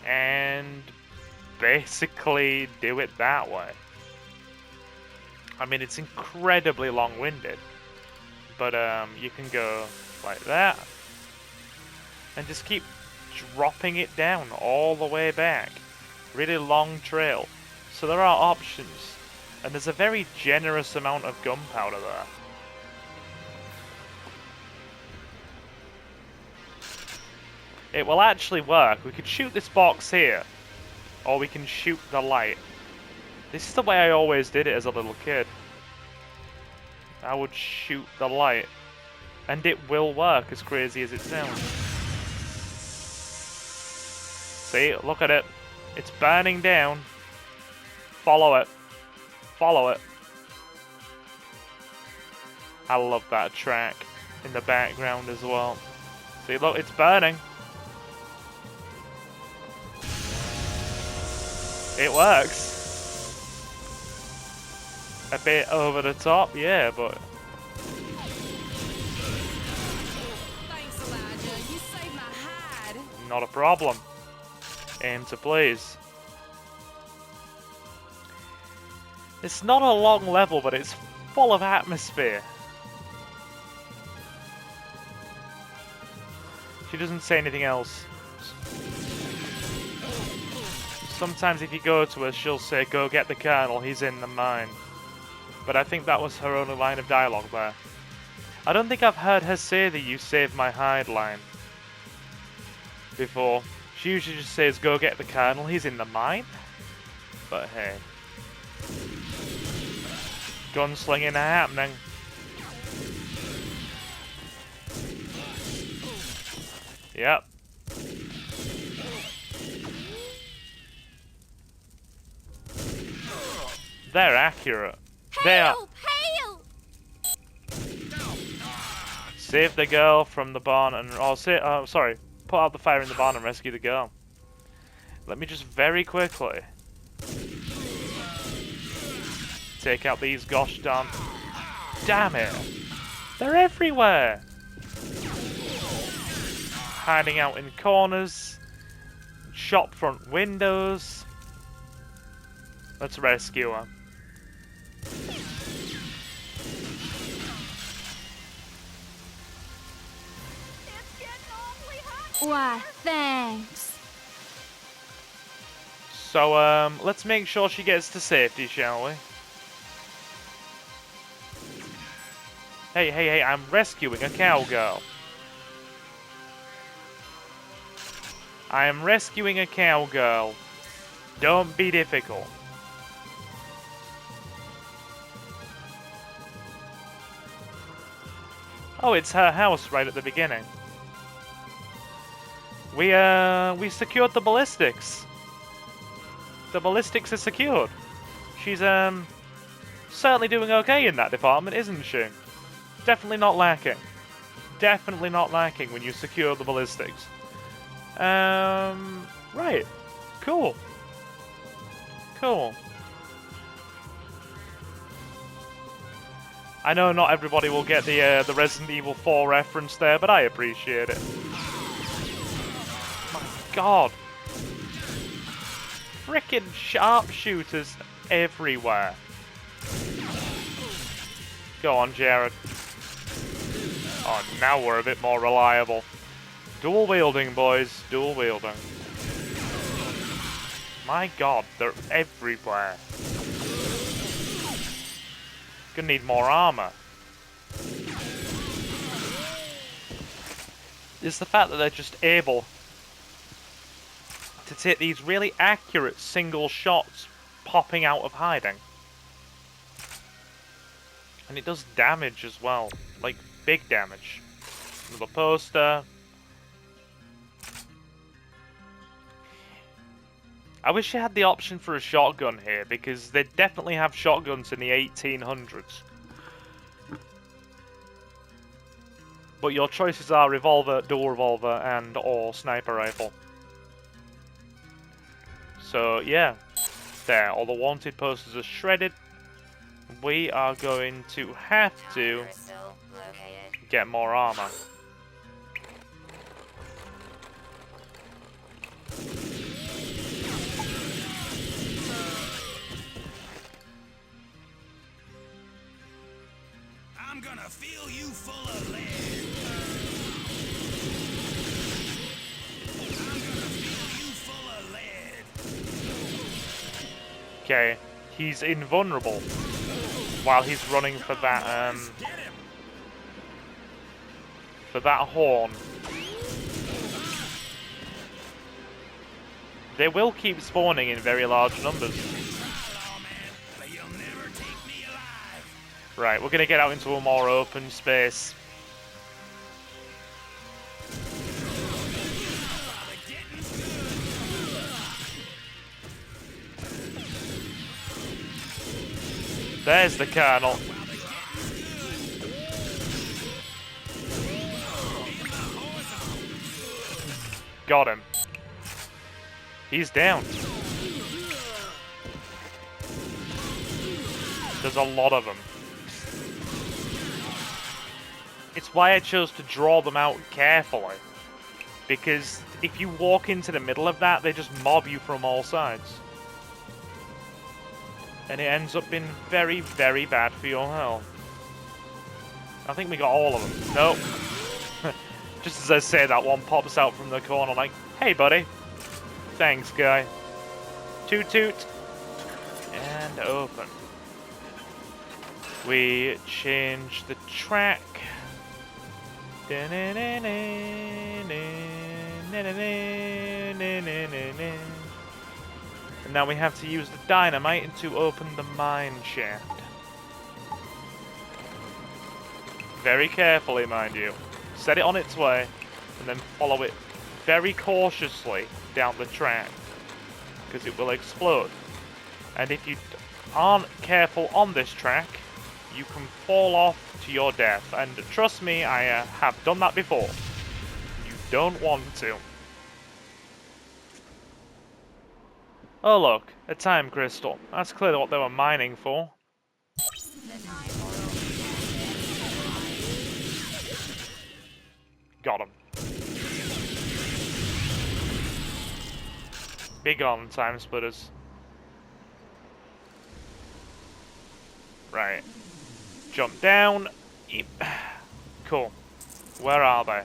S1: and basically do it that way. I mean, it's incredibly long-winded, but you can go like that and just keep dropping it down all the way back. Really long trail. So there are options, and there's a very generous amount of gunpowder there. It will actually work. We could shoot this box here, or we can shoot the light. This is the way I always did it as a little kid. I would shoot the light, and it will work, as crazy as it sounds. See, look at it. It's burning down. Follow it. Follow it. I love that track in the background as well. See, look, it's burning. It works. A bit over the top, yeah, but...
S3: Thanks, Elijah. You saved my hide.
S1: Not a problem. Aim to please. It's not a long level, but it's full of atmosphere. She doesn't say anything else. Sometimes if you go to her, she'll say, "Go get the Colonel, he's in the mine." But I think that was her only line of dialogue there. I don't think I've heard her say the "you saved my hide" line before. She usually just says, "Go get the Colonel, he's in the mine." But hey. Gunslinging happening. Yep. They're accurate. They are.
S3: Help!
S1: Save the girl from the barn and... sorry. Put out the fire in the barn and rescue the girl. Let me just very quickly take out these gosh darn... Damn it! They're everywhere! Hiding out in corners. Shop front windows. Let's rescue her.
S3: Why, thanks.
S1: So, let's make sure she gets to safety, shall we? Hey, I'm rescuing a cowgirl. I am rescuing a cowgirl. Don't be difficult. Oh, it's her house right at the beginning. We secured the ballistics. The ballistics is secured. She's certainly doing okay in that department, isn't she? Definitely not lacking. Definitely not lacking when you secure the ballistics. Right. Cool. Cool. I know not everybody will get the Resident Evil 4 reference there, but I appreciate it. My God. Frickin' sharpshooters everywhere. Go on, Jared. Oh, now we're a bit more reliable. Dual wielding, boys. Dual wielding. My God, they're everywhere. Gonna need more armor. It's the fact that they're just able to take these really accurate single shots popping out of hiding. And it does damage as well. Like, big damage. Another poster. I wish you had the option for a shotgun here, because they definitely have shotguns in the 1800s. But your choices are revolver, dual revolver, and or sniper rifle. So, yeah. There, all the wanted posters are shredded. We are going to have to get more armor.
S10: I'm gonna fill you full of lead. I'm gonna fill you full of lead.
S1: Okay, he's invulnerable while he's running for that horn. They will keep spawning in very large numbers. Right, we're gonna get out into a more open space. There's the Colonel. Got him. He's down. There's a lot of them. It's why I chose to draw them out carefully. Because if you walk into the middle of that, they just mob you from all sides. And it ends up being very, very bad for your health. I think we got all of them. Nope. Just as I say that, one pops out from the corner like, hey buddy. Thanks, guy. Toot toot. And open. We change the track. And now we have to use the dynamite to open the mine shaft. Very carefully, mind you. Set it on its way, and then follow it very cautiously down the track, because it will explode. And if you aren't careful on this track, you can fall off to your death. And trust me, I have done that before. You don't want to. Oh look, a time crystal. That's clearly what they were mining for. Got him. Big on time splitters. Right. Jump down. Yep. Cool. Where are they?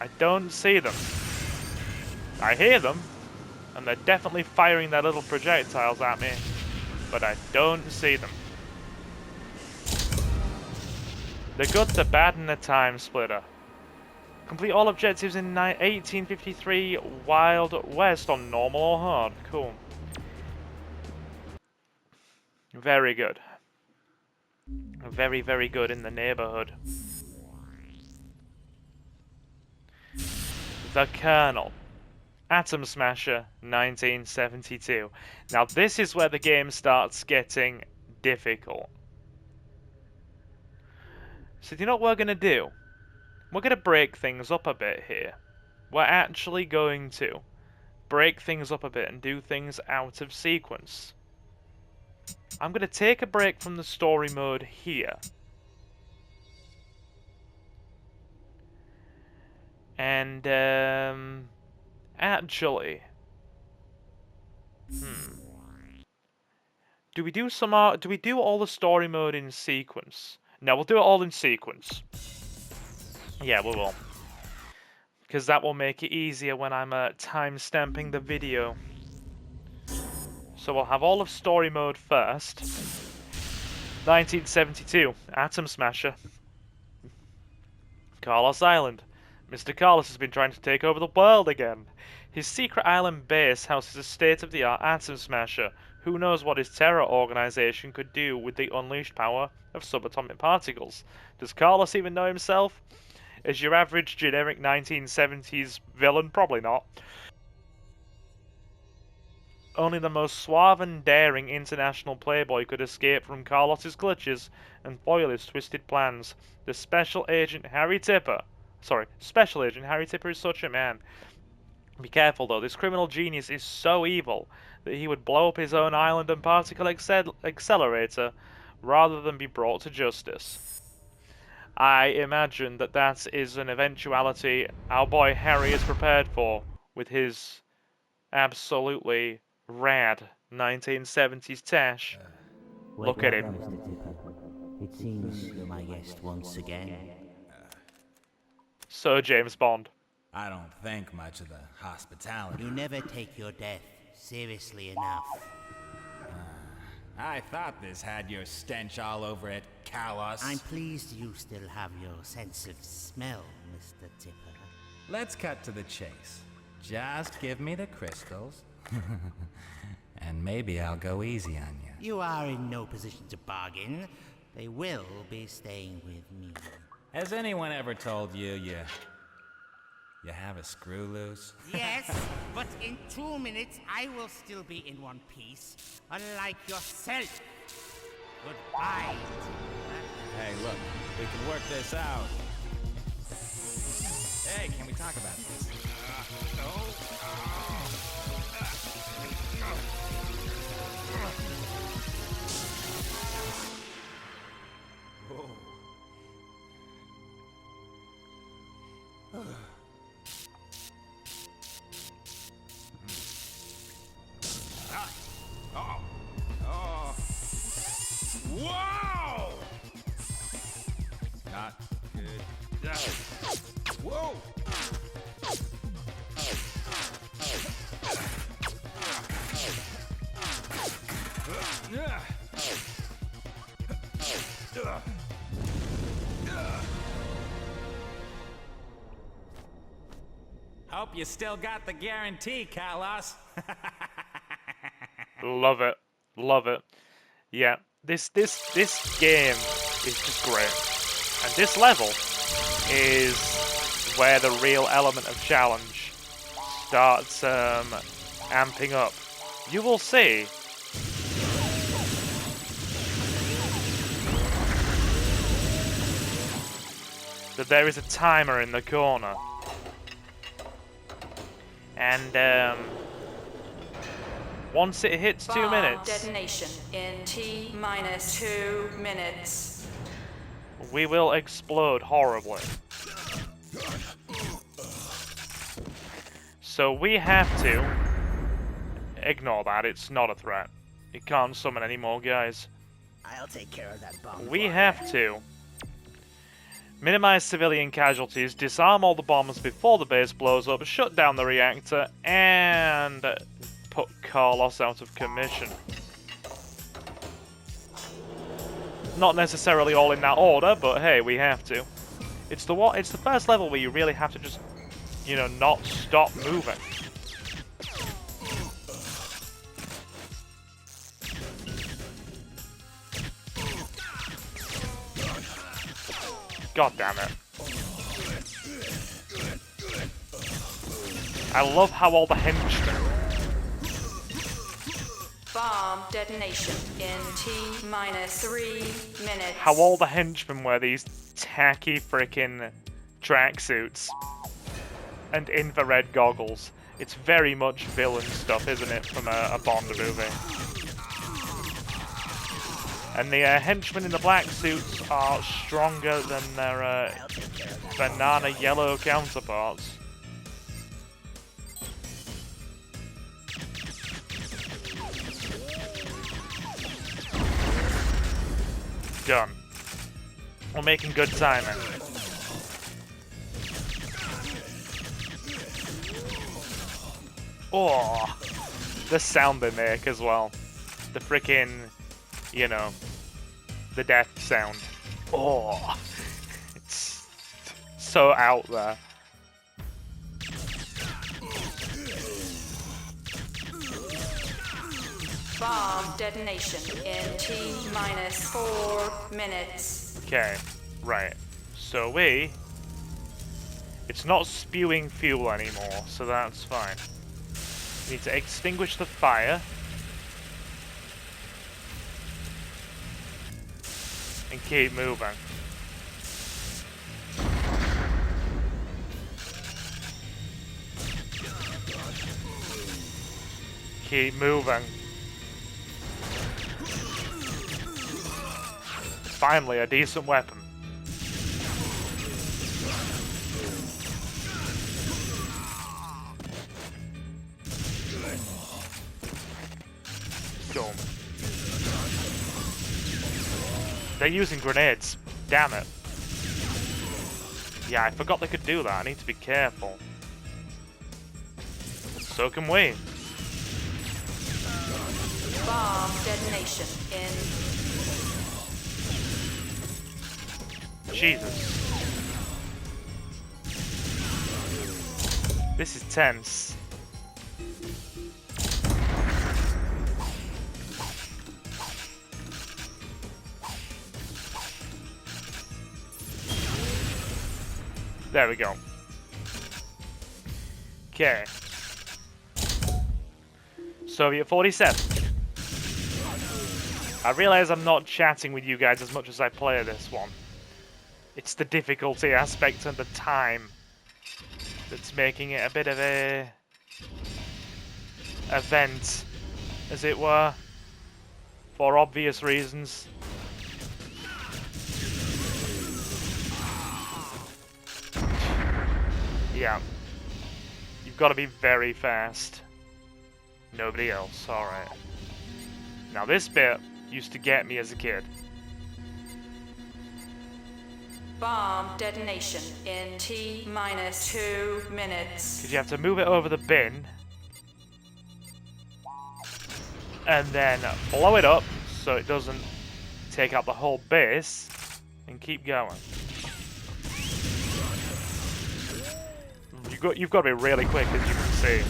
S1: I don't see them. I hear them, and they're definitely firing their little projectiles at me, but I don't see them. The good, the bad, and the time splitter. Complete all objectives in 1853 Wild West on normal or hard. Cool. Very good. Very, very good in the neighborhood. The Colonel. Atom Smasher, 1972. Now this is where the game starts getting difficult. So do you know what we're going to do? We're going to break things up a bit here. We're actually going to break things up a bit and do things out of sequence. I'm going to take a break from the story mode here. And, actually... Do we do all the story mode in sequence? No, we'll do it all in sequence. Yeah, we will. Because that will make it easier when I'm time-stamping the video. So we'll have all of story mode first. 1972, Atom Smasher. Carlos Island. Mr. Carlos has been trying to take over the world again. His secret island base houses a state-of-the-art Atom Smasher. Who knows what his terror organization could do with the unleashed power of subatomic particles? Does Carlos even know himself? Is your average generic 1970s villain? Probably not. Only the most suave and daring international playboy could escape from Carlos's glitches and foil his twisted plans. The Special Agent Harry Tipper. Special Agent Harry Tipper is such a man. Be careful though, this criminal genius is so evil that he would blow up his own island and particle accelerator rather than be brought to justice. I imagine that that is an eventuality our boy Harry is prepared for with his absolutely rad 1970s tash. Look at him.
S5: Mr. Tipper. It seems you're my guest once again.
S1: So James Bond.
S10: I don't think much of the hospitality.
S5: You never take your death seriously enough.
S10: I thought this had your stench all over it, Carlos.
S5: I'm pleased you still have your sense of smell, Mr. Tipper.
S10: Let's cut to the chase. Just give me the crystals, and maybe I'll go easy on you.
S5: You are in no position to bargain. They will be staying with me.
S10: Has anyone ever told you you have a screw loose?
S5: Yes, but in 2 minutes I will still be in one piece, unlike yourself. Goodbye.
S10: Hey, look, we can work this out. Hey, can we talk about this?
S9: Wow!
S10: Not good.
S9: Whoa!
S10: Hope you still got the guarantee, Carlos.
S1: Love it. Love it. Yeah. This game is just great. And this level is where the real element of challenge starts amping up. You will see that there is a timer in the corner. And once it hits 2
S11: Bomb
S1: minutes,
S11: detonation in T-minus 2 minutes.
S1: we will explode horribly. So we have to ignore that. It's not a threat. It can't summon any more guys.
S5: I'll take care of that bomb.
S1: We have to minimize civilian casualties, disarm all the bombs before the base blows up, shut down the reactor, and put Carlos out of commission. Not necessarily all in that order, but hey, we have to. It's the first level where you really have to just, you know, not stop moving. God damn it. I love how all the henchmen...
S11: Bomb detonation in T-3 minutes.
S1: How all the henchmen wear these tacky frickin' tracksuits and infrared goggles. It's very much villain stuff, isn't it, from a Bond movie? And the henchmen in the black suits are stronger than their banana yellow counterparts. Done. We're making good timing. Oh, the sound they make as well. The frickin', you know, the death sound. Oh, it's so out there.
S11: Bomb detonation in T-4 minutes.
S1: Okay, right. So it's not spewing fuel anymore, so that's fine. We need to extinguish the fire. And keep moving. Keep moving. Finally, a decent weapon. Go. They're using grenades. Damn it. Yeah, I forgot they could do that. I need to be careful. So can we.
S11: Bomb detonation in...
S1: Jesus. This is tense. There we go. Okay. Soviet 47. I realize I'm not chatting with you guys as much as I play this one. It's the difficulty aspect and the time that's making it a bit of a event, as it were, for obvious reasons. Yeah. You've got to be very fast. Nobody else, alright. Now this bit used to get me as a kid.
S11: Bomb detonation in T-2 minutes.
S1: Because you have to move it over the bin. And then blow it up so it doesn't take out the whole base. And keep going. You've got to be really quick, as you can see.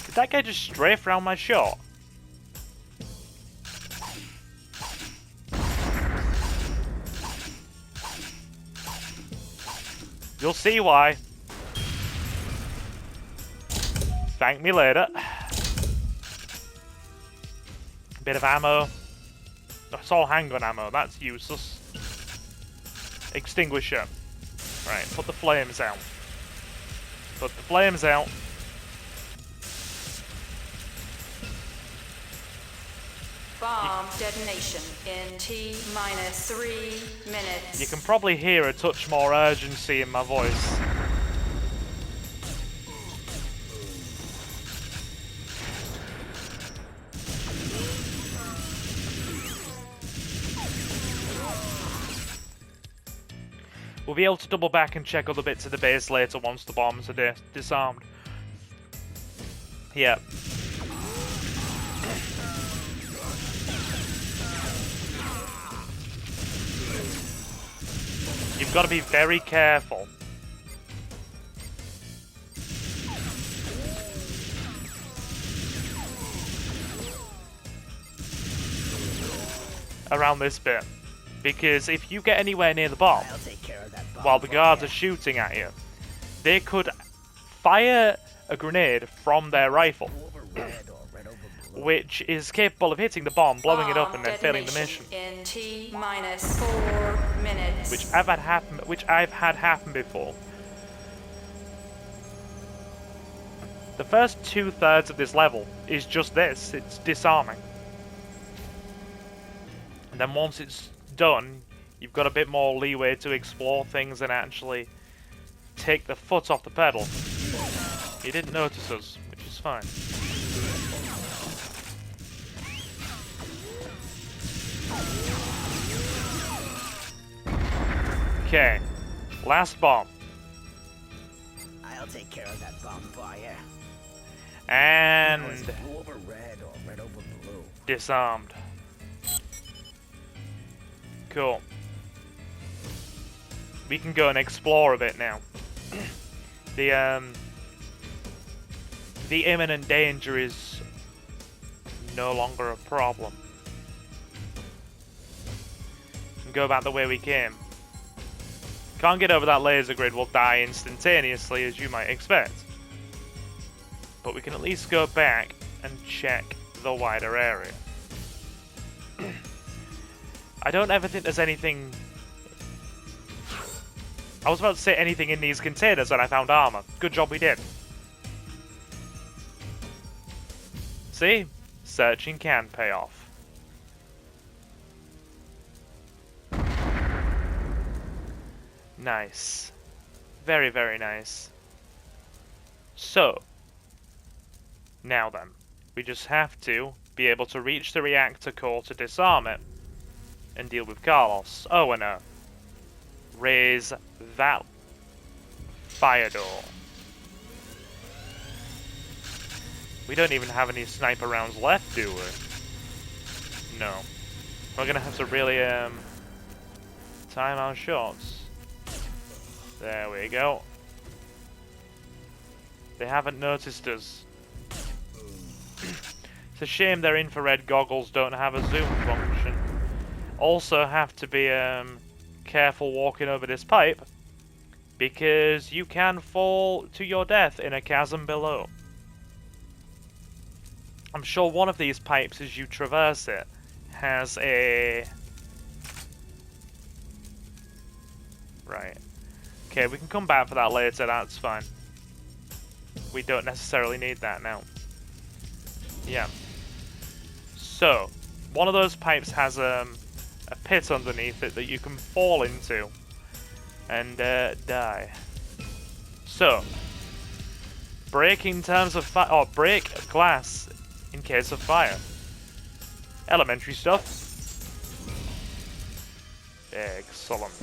S1: Did that guy just strafe around my shot? You'll see why. Thank me later. Bit of ammo. That's all handgun ammo, that's useless. Extinguisher. Right, put the flames out. Put the flames out.
S11: Bomb detonation in T-3 minutes.
S1: You can probably hear a touch more urgency in my voice. We'll be able to double back and check other bits of the base later once the bombs are disarmed. Yeah. you've got to be very careful. Around this bit. Because if you get anywhere near the bomb,
S5: I'll take care of that bomb
S1: while the
S5: for
S1: guards
S5: you.
S1: are shooting at you, they could fire a grenade from their rifle, which is capable of hitting the bomb, blowing it up, and then failing the mission.
S11: In T-minus 4 minutes.
S1: Which I've had happen before. The first 2/3 of this level is just this. It's disarming. And then once it's done, you've got a bit more leeway to explore things and actually take the foot off the pedal. He didn't notice us, which is fine. Okay, last bomb.
S5: I'll take care of that bomb for you.
S1: And
S5: Blue over red or red over blue.
S1: disarmed. Cool. We can go and explore a bit now. The imminent danger is no longer a problem. We can go back the way we came. Can't get over that laser grid, we'll die instantaneously, as you might expect. But we can at least go back and check the wider area. I don't ever think there's anything... I was about to say anything in these containers, and I found armor. Good job we did. See? Searching can pay off. Nice. Very, very nice. So, now then, we just have to be able to reach the reactor core to disarm it and deal with Carlos. Oh, and raise that fire door. We don't even have any sniper rounds left, do we? No. We're gonna have to really time our shots. There we go. They haven't noticed us. It's a shame their infrared goggles don't have a zoom function. Also have to be careful walking over this pipe, because you can fall to your death in a chasm below. I'm sure one of these pipes, as you traverse it, has a... Right. Okay, we can come back for that later, that's fine. We don't necessarily need that now. Yeah. So, one of those pipes has a pit underneath it that you can fall into and die. So, break in terms of fire, or break glass in case of fire. Elementary stuff. Excellent.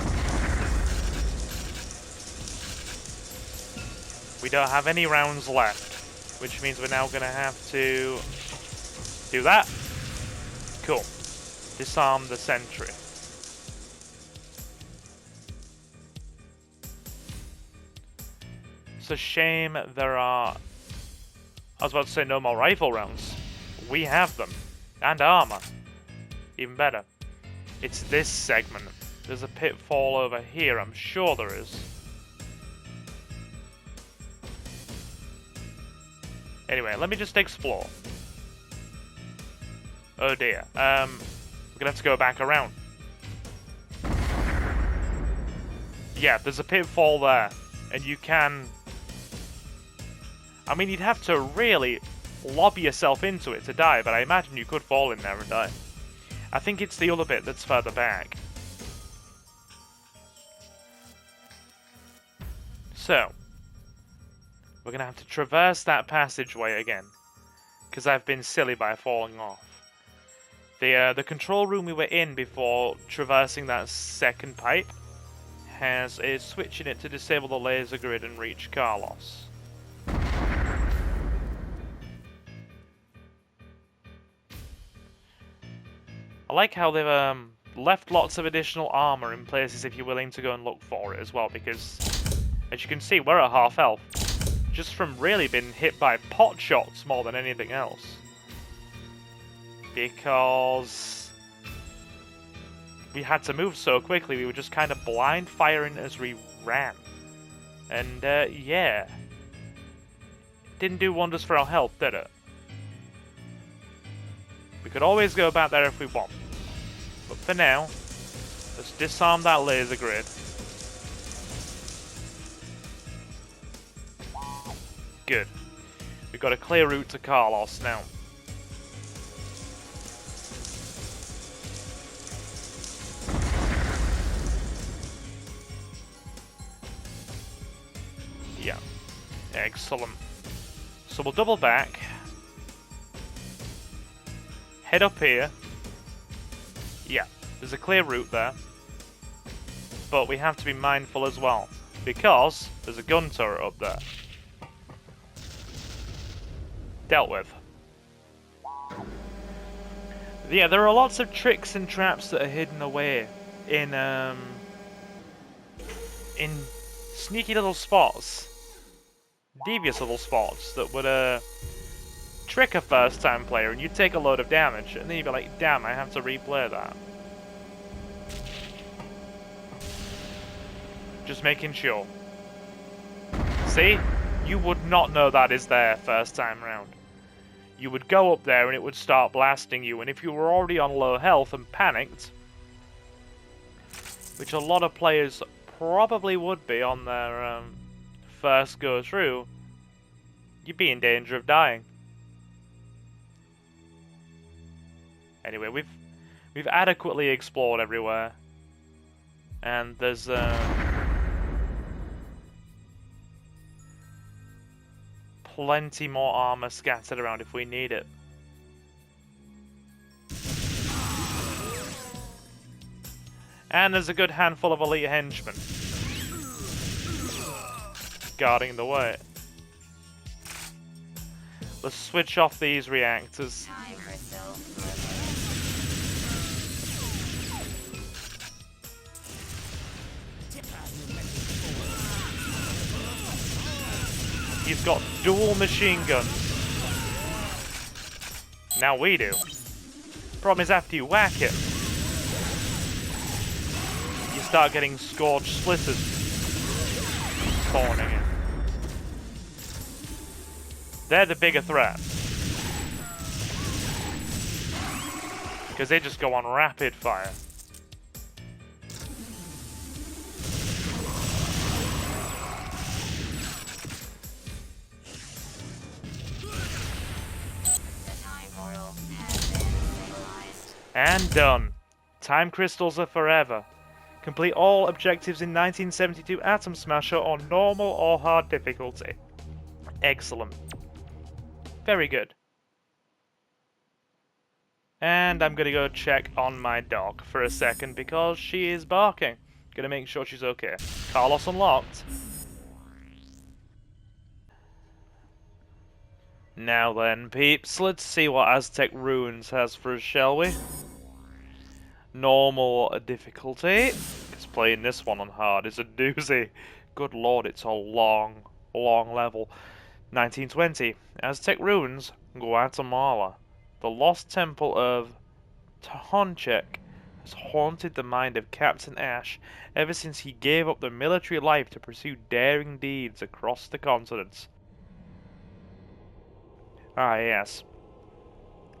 S1: We don't have any rounds left, which means we're now going to have to do that. Cool. Disarm the sentry. It's a shame there are... I was about to say no more rifle rounds. We have them. And armor. Even better. It's this segment. There's a pitfall over here, I'm sure there is. Anyway, let me just explore. Oh dear. We're gonna have to go back around. Yeah, there's a pitfall there. And you can... I mean, you'd have to really lob yourself into it to die, but I imagine you could fall in there and die. I think it's the other bit that's further back. So, we're going to have to traverse that passageway again, because I've been silly by falling off. The control room we were in before traversing that second pipe has a switch in it to disable the laser grid and reach Carlos. I like how they've left lots of additional armor in places if you're willing to go and look for it as well, because as you can see, we're at half health. Just from really being hit by pot shots more than anything else. Because we had to move so quickly, we were just kind of blind firing as we ran. And yeah. Didn't do wonders for our health, did it? We could always go back there if we want. But for now, let's disarm that laser grid. Good. We've got a clear route to Carlos now. Yeah. Excellent. So we'll double back. Head up here. Yeah, there's a clear route there. But we have to be mindful as well, because there's a gun turret up there. Dealt with. Yeah, there are lots of tricks and traps that are hidden away in sneaky little spots, devious little spots that would trick a first-time player, and you take a load of damage, and then you'd be like, damn, I have to replay that. Just making sure. See? You would not know that is there first time round. You would go up there and it would start blasting you, and if you were already on low health and panicked, which a lot of players probably would be on their first go through, you'd be in danger of dying. Anyway, we've adequately explored everywhere, and there's plenty more armor scattered around if we need it. And there's a good handful of elite henchmen guarding the way. Let's switch off these reactors. He's got dual machine guns. Now we do. Problem is, after you whack him, you start getting scorched splitters spawning in. They're the bigger threat, because they just go on rapid fire. And done. Time crystals are forever. Complete all objectives in 1972 Atom Smasher on normal or hard difficulty. Excellent. Very good. And I'm gonna go check on my dog for a second because she is barking. Gonna make sure she's okay. Carlos unlocked. Now then, peeps, let's see what Aztec Ruins has for us, shall we? Normal difficulty, because playing this one on hard is a doozy. Good lord, it's a long, long level. 1920, Aztec Ruins, Guatemala. The lost temple of Tonchek has haunted the mind of Captain Ash ever since he gave up the military life to pursue daring deeds across the continents. Ah yes,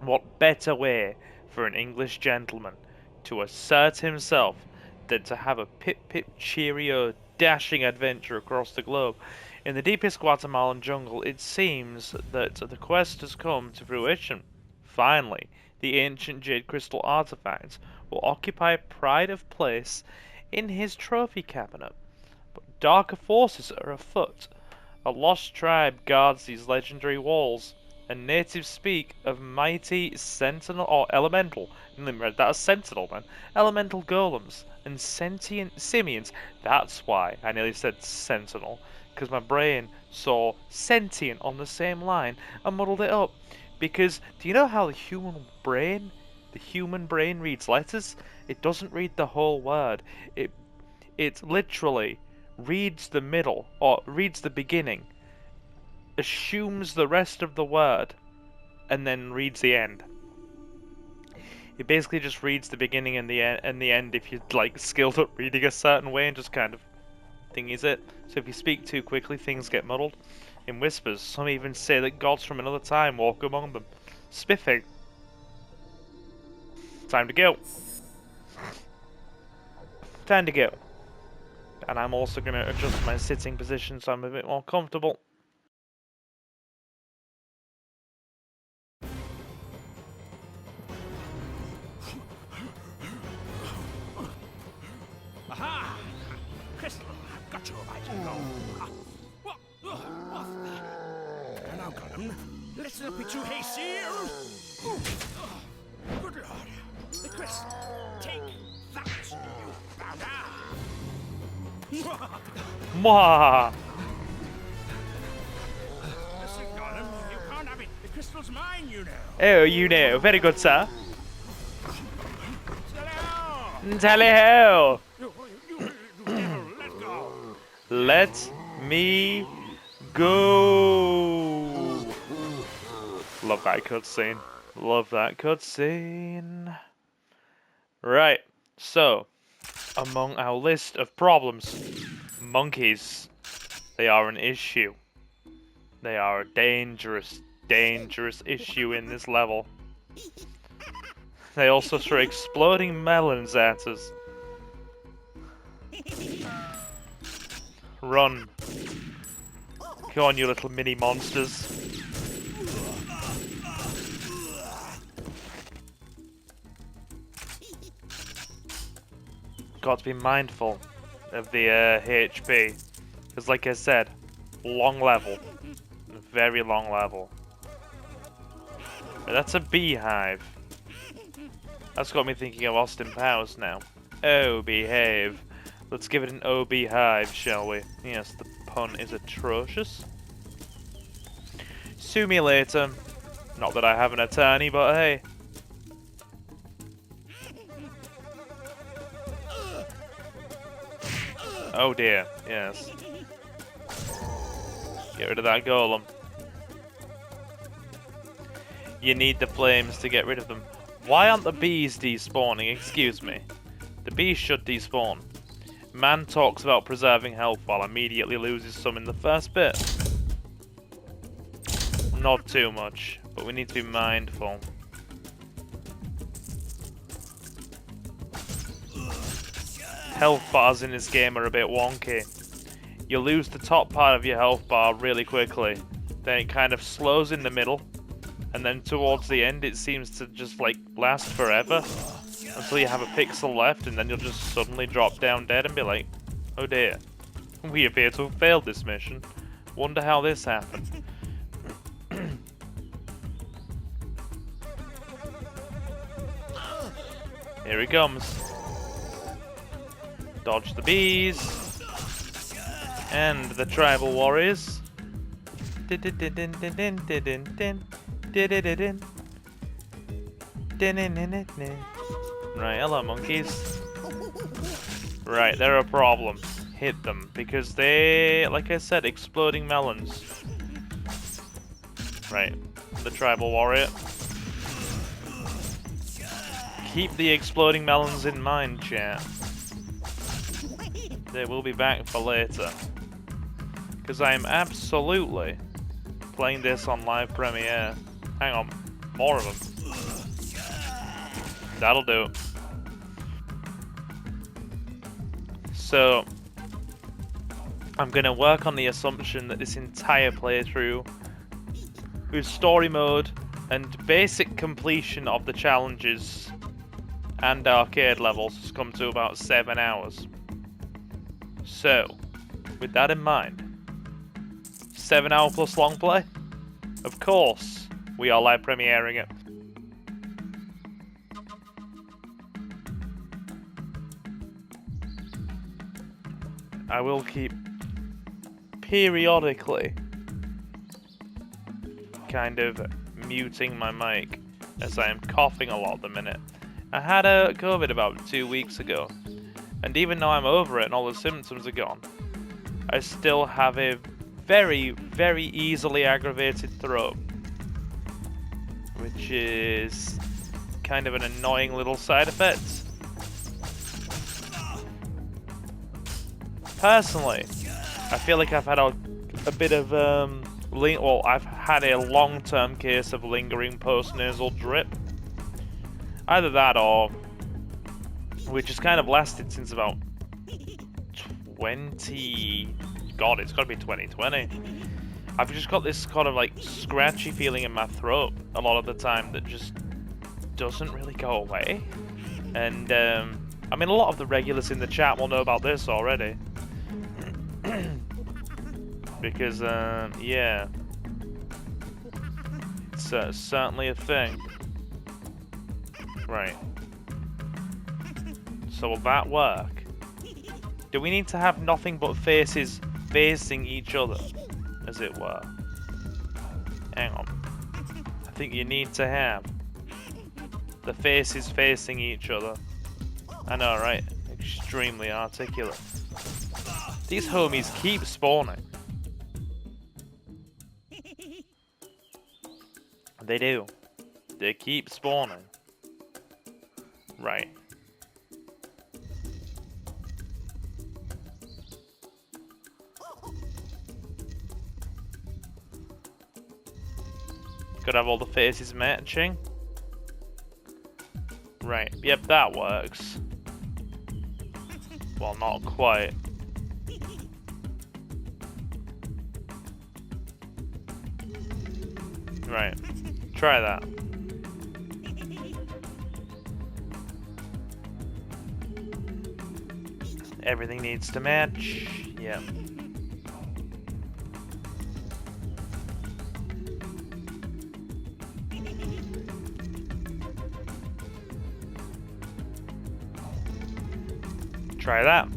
S1: what better way for an English gentleman to assert himself than to have a pip-pip cheerio dashing adventure across the globe. In the deepest Guatemalan jungle, it seems that the quest has come to fruition. Finally, the ancient jade crystal artifacts will occupy pride of place in his trophy cabinet. But darker forces are afoot. A lost tribe guards these legendary walls, and natives speak of mighty sentinel or elemental. I read that as sentinel, man. Elemental golems and sentient simians. That's why I nearly said sentinel, because my brain saw sentient on the same line and muddled it up. Because do you know how the human brain reads letters? It doesn't read the whole word. It literally reads the middle, or reads the beginning, assumes the rest of the word, and then reads the end. It basically just reads the beginning and the end if you're like skilled at reading a certain way, and just kind of thingies it. So if you speak too quickly, things get muddled. In whispers, some even say that gods from another time walk among them. Spiffing. Time to go. Time to go. And I'm also going to adjust my sitting position so I'm a bit more comfortable.
S12: Aha! Crystal, I've got you right to go. What the? Now, Gollum, let's not be too hasty. Good lord. The crystal. Take that, you bounder.
S1: Mwah!
S12: Listen, Gollum, you can't have it. The crystal's mine, you know.
S1: Oh, you know. Very good, sir. Tally-ho! Let me go! Love that cutscene. Love that cutscene. Right, so, among our list of problems, monkeys. They are an issue. They are a dangerous, dangerous issue in this level. They also throw exploding melons at us. Run. Come on, you little mini monsters. Got to be mindful of the HP. Because like I said, long level. Very long level. But that's a beehive. That's got me thinking of Austin Powers now. Oh, behave. Let's give it an oh beehive, shall we? Yes, the pun is atrocious. Sue me later. Not that I have an attorney, but hey. Oh dear, yes. Get rid of that golem. You need the flames to get rid of them. Why aren't the bees despawning? Excuse me. The bees should despawn. Man talks about preserving health while immediately loses some in the first bit. Not too much, but we need to be mindful. Health bars in this game are a bit wonky. You lose the top part of your health bar really quickly. Then it kind of slows in the middle. And then towards the end it seems to just like last forever. Until you have a pixel left, and then you'll just suddenly drop down dead and be like, oh dear. We appear to have failed this mission. Wonder how this happened. Here he comes. Dodge the bees. And the tribal warriors. Right, hello monkeys. Right, they're a problem. Hit them, because they, like I said, exploding melons. Right, the tribal warrior. Keep the exploding melons in mind, chat. They will be back for later. Because I am absolutely playing this on live premiere. Hang on, more of them. That'll do. So, I'm going to work on the assumption that this entire playthrough, with story mode and basic completion of the challenges and arcade levels, has come to about 7 hours. So, with that in mind, 7 hour plus long play? Of course, we are live premiering it. I will keep periodically kind of muting my mic as I am coughing a lot at the minute. I had a COVID about 2 weeks ago, and even though I'm over it and all the symptoms are gone, I still have a very, very easily aggravated throat, which is kind of an annoying little side effect. Personally, I feel like I've had a bit of I've had a long-term case of lingering post-nasal drip. Either that or which has kind of lasted since about 20... God, it's got to be 2020. I've just got this kind of like scratchy feeling in my throat a lot of the time that just doesn't really go away. And I mean, a lot of the regulars in the chat will know about this already. Because, yeah, it's certainly a thing. Right. So will that work? Do we need to have nothing but faces facing each other, as it were? Hang on. I think you need to have the faces facing each other. I know, right? Extremely articulate. These homies keep spawning. They do. They keep spawning. Right. Gotta have all the faces matching. Right. Yep, that works. Well, not quite. Right. Try that. Everything needs to match. Yep. Try that.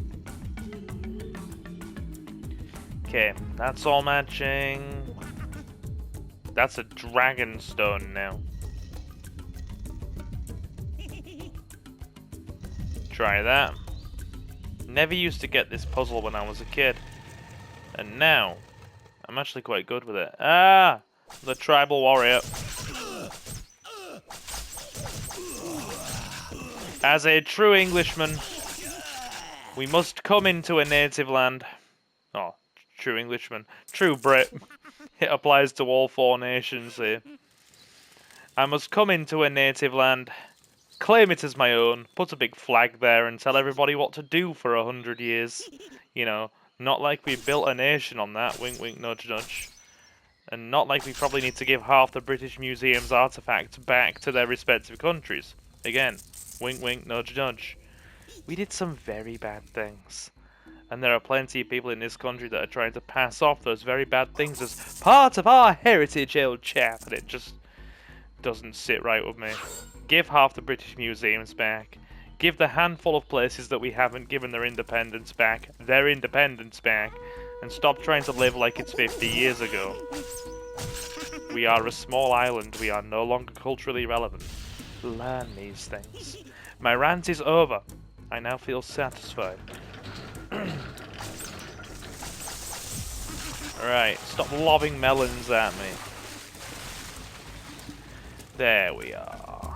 S1: Okay, that's all matching. That's a dragon stone now. Try that. Never used to get this puzzle when I was a kid. And now, I'm actually quite good with it. Ah! The tribal warrior. As a true Englishman, we must come into a native land. Oh, true Englishman. True Brit. It applies to all 4 nations here. I must come into a native land, claim it as my own, put a big flag there and tell everybody what to do for 100 years. You know, not like we built a nation on that, wink wink nudge nudge. And not like we probably need to give half the British Museum's artifacts back to their respective countries. Again, wink wink nudge nudge. We did some very bad things. And there are plenty of people in this country that are trying to pass off those very bad things as part of our heritage, old chap. And it just doesn't sit right with me. Give half the British museums back. Give the handful of places that we haven't given their independence back. And stop trying to live like it's 50 years ago. We are a small island. We are no longer culturally relevant. Learn these things. My rant is over. I now feel satisfied. Right, stop lobbing melons at me. There we are.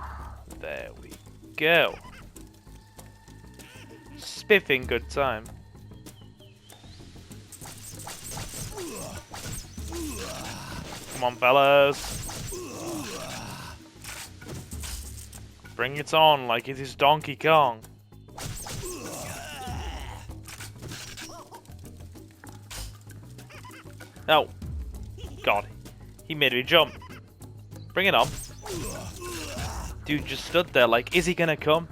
S1: There we go. Spiffing good time. Come on, fellas. Bring it on like it is Donkey Kong. Oh. God. He made me jump. Bring it on. Dude just stood there like, is he gonna come?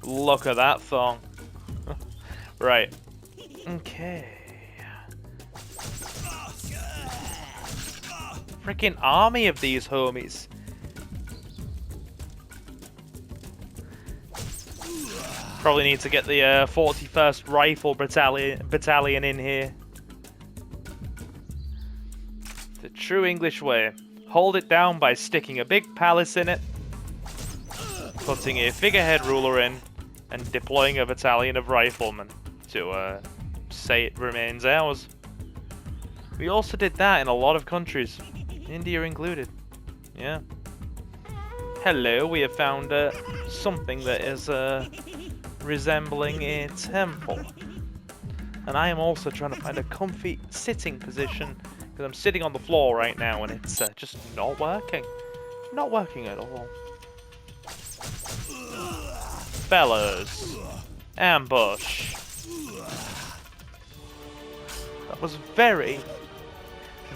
S1: Look at that thong. Right. Okay. Freaking army of these homies. Probably need to get the 41st Rifle Battalion in here. The true English way. Hold it down by sticking a big palace in it. putting a figurehead ruler in and deploying a battalion of riflemen to say it remains ours. We also did that in a lot of countries, India included. Yeah. Hello, we have found something that is resembling a temple. And I am also trying to find a comfy sitting position, because I'm sitting on the floor right now and it's just not working. Not working at all. Fellas, ambush. That was very,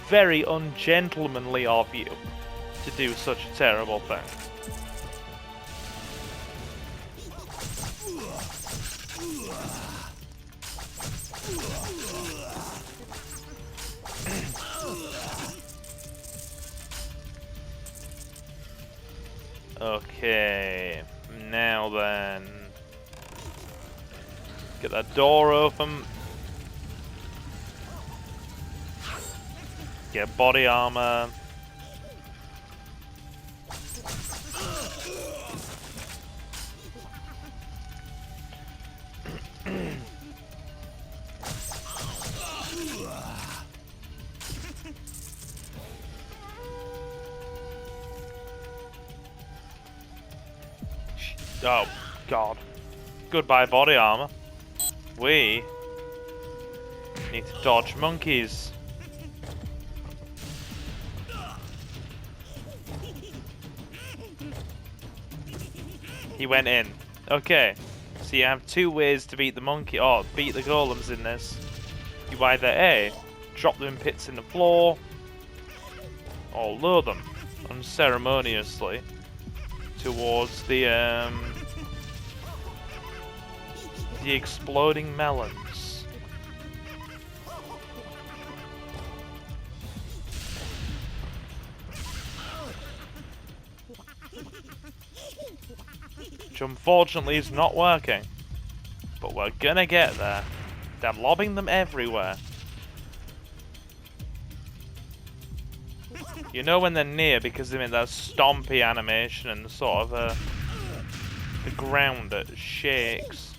S1: very ungentlemanly of you to do such a terrible thing. Okay, now then, get that door open. Get body armor. Oh, God. Goodbye, body armor. We need to dodge monkeys. He went in. Okay. So you have two ways to beat the monkey, or beat the golems in this. You either A, drop them in pits in the floor, or lure them unceremoniously towards the exploding melons. Which unfortunately is not working. But we're gonna get there. They're lobbing them everywhere. You know when they're near because they're in that stompy animation and the sort of the ground that shakes.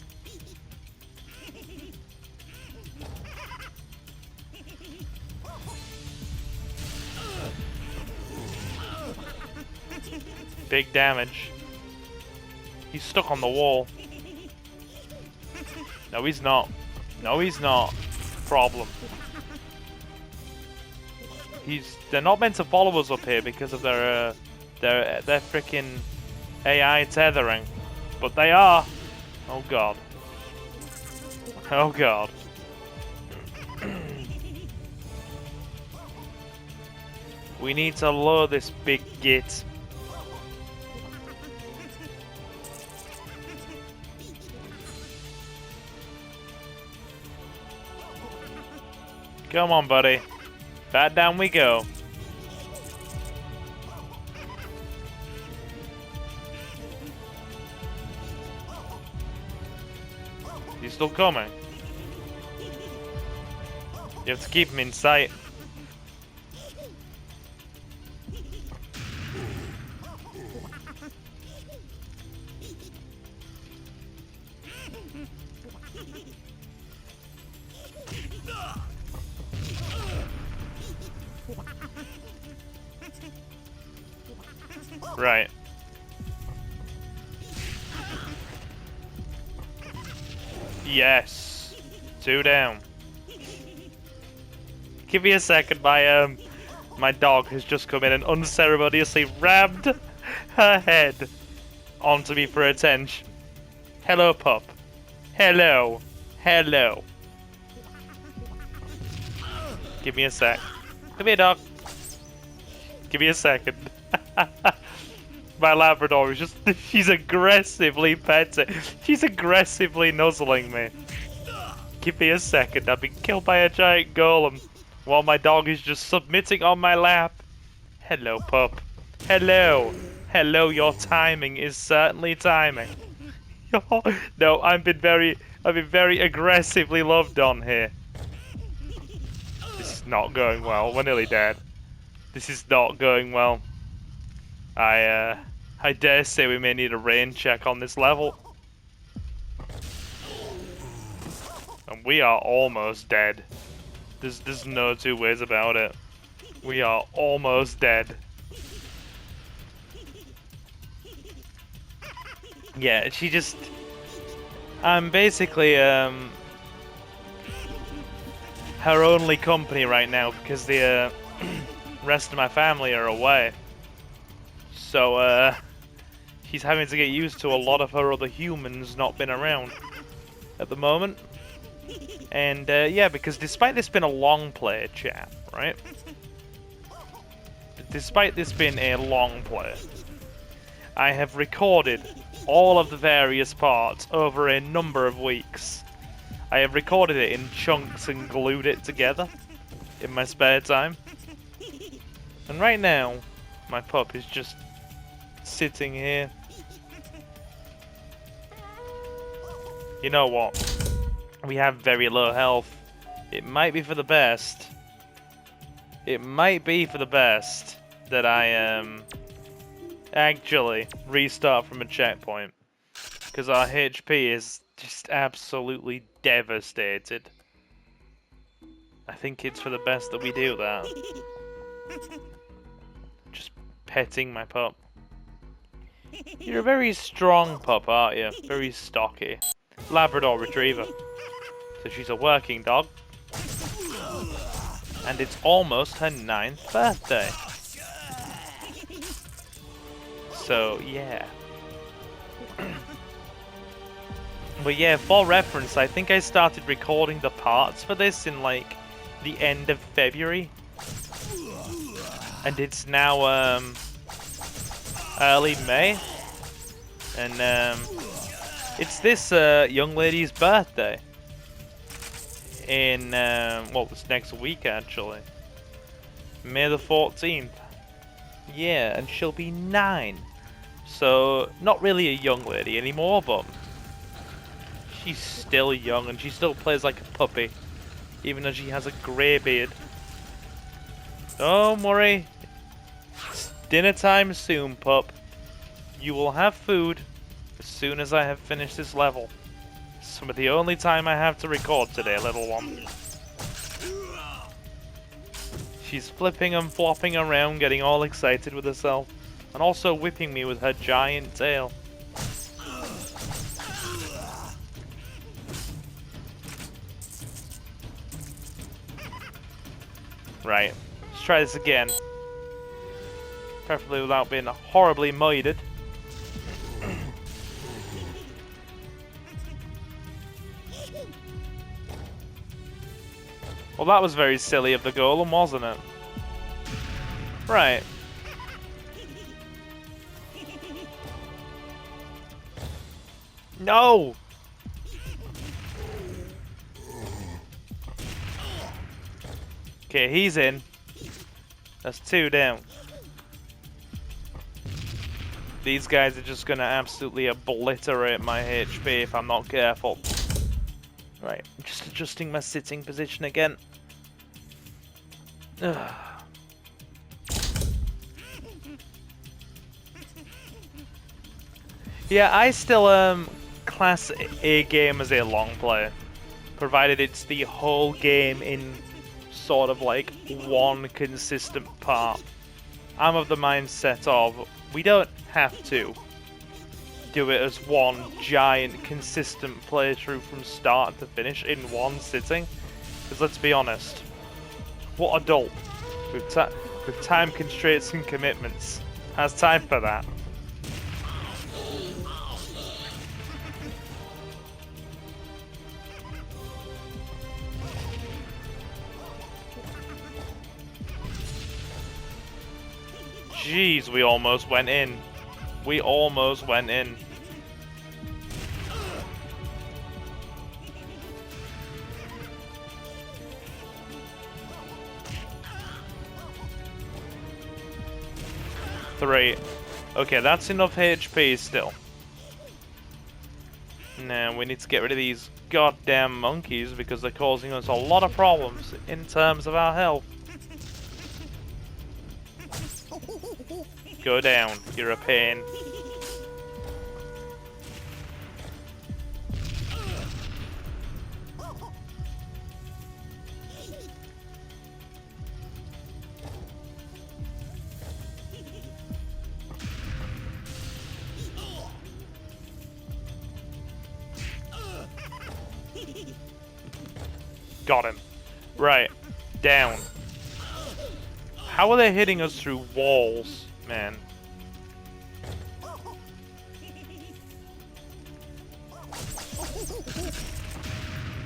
S1: Big damage. He's stuck on the wall. No, he's not. No, he's not. Problem. They're not meant to follow us up here because of their freaking AI tethering, but they are. Oh God. Oh God. We need to lure this big git. Come on, buddy. Back down we go. He's still coming. You have to keep him in sight. Right. Yes. 2 down. Give me a second. My dog has just come in and unceremoniously rammed her head onto me for attention. Hello, pup. Hello. Hello. Give me a sec. Come here, dog. Give me a second. My Labrador is just, she's aggressively petting. She's aggressively nuzzling me. Give me a second, I've been killed by a giant golem while my dog is just submitting on my lap. Hello, pup. Hello. Hello, your timing is certainly timing. No, I've been very aggressively loved on here. This is not going well. We're nearly dead. This is not going well. I dare say we may need a rain check on this level. And we are almost dead. There's no two ways about it. We are almost dead. Yeah, she just... I'm basically, her only company right now because the rest of my family are away. So, she's having to get used to a lot of her other humans not being around at the moment. And, yeah, because despite this being a long play, chat, right? Despite this being a long play, I have recorded all of the various parts over a number of weeks. I have recorded it in chunks and glued it together in my spare time. And right now, my pup is just sitting here. You know what? We have very low health. It might be for the best. It might be for the best that I actually restart from a checkpoint, because our HP is just absolutely devastated. I think it's for the best that we do that. Just petting my pup. You're a very strong pup, aren't you? Very stocky. Labrador Retriever. So she's a working dog. And it's almost her 9th birthday. So, yeah. But yeah, for reference, I think I started recording the parts for this in, like, the end of February. And it's now, early May. And, it's this, young lady's birthday. In, well, this next week, actually. May the 14th. Yeah, and she'll be 9. So, not really a young lady anymore, but she's still young and she still plays like a puppy, even though she has a grey beard. Don't worry. It's dinner time soon, pup. You will have food as soon as I have finished this level. Some of the only time I have to record today, little one. She's flipping and flopping around, getting all excited with herself, and also whipping me with her giant tail. Right, let's try this again. Preferably without being horribly moided. Well, that was very silly of the golem, wasn't it? Right. No! Okay, he's in. That's 2 down. These guys are just gonna absolutely obliterate my HP if I'm not careful. Right, I'm just adjusting my sitting position again. Ugh. Yeah, I still class a game as a long play, provided it's the whole game in sort of like one consistent part. I'm of the mindset of we don't have to do it as one giant consistent playthrough from start to finish in one sitting, because let's be honest, what adult with time constraints and commitments has time for that? Jeez, we almost went in. We almost went in. Three. Okay, that's enough HP still. Now we need to get rid of these goddamn monkeys because they're causing us a lot of problems in terms of our health. Go down, you're a pain. Got him. Right. Down. How are they hitting us through walls, man?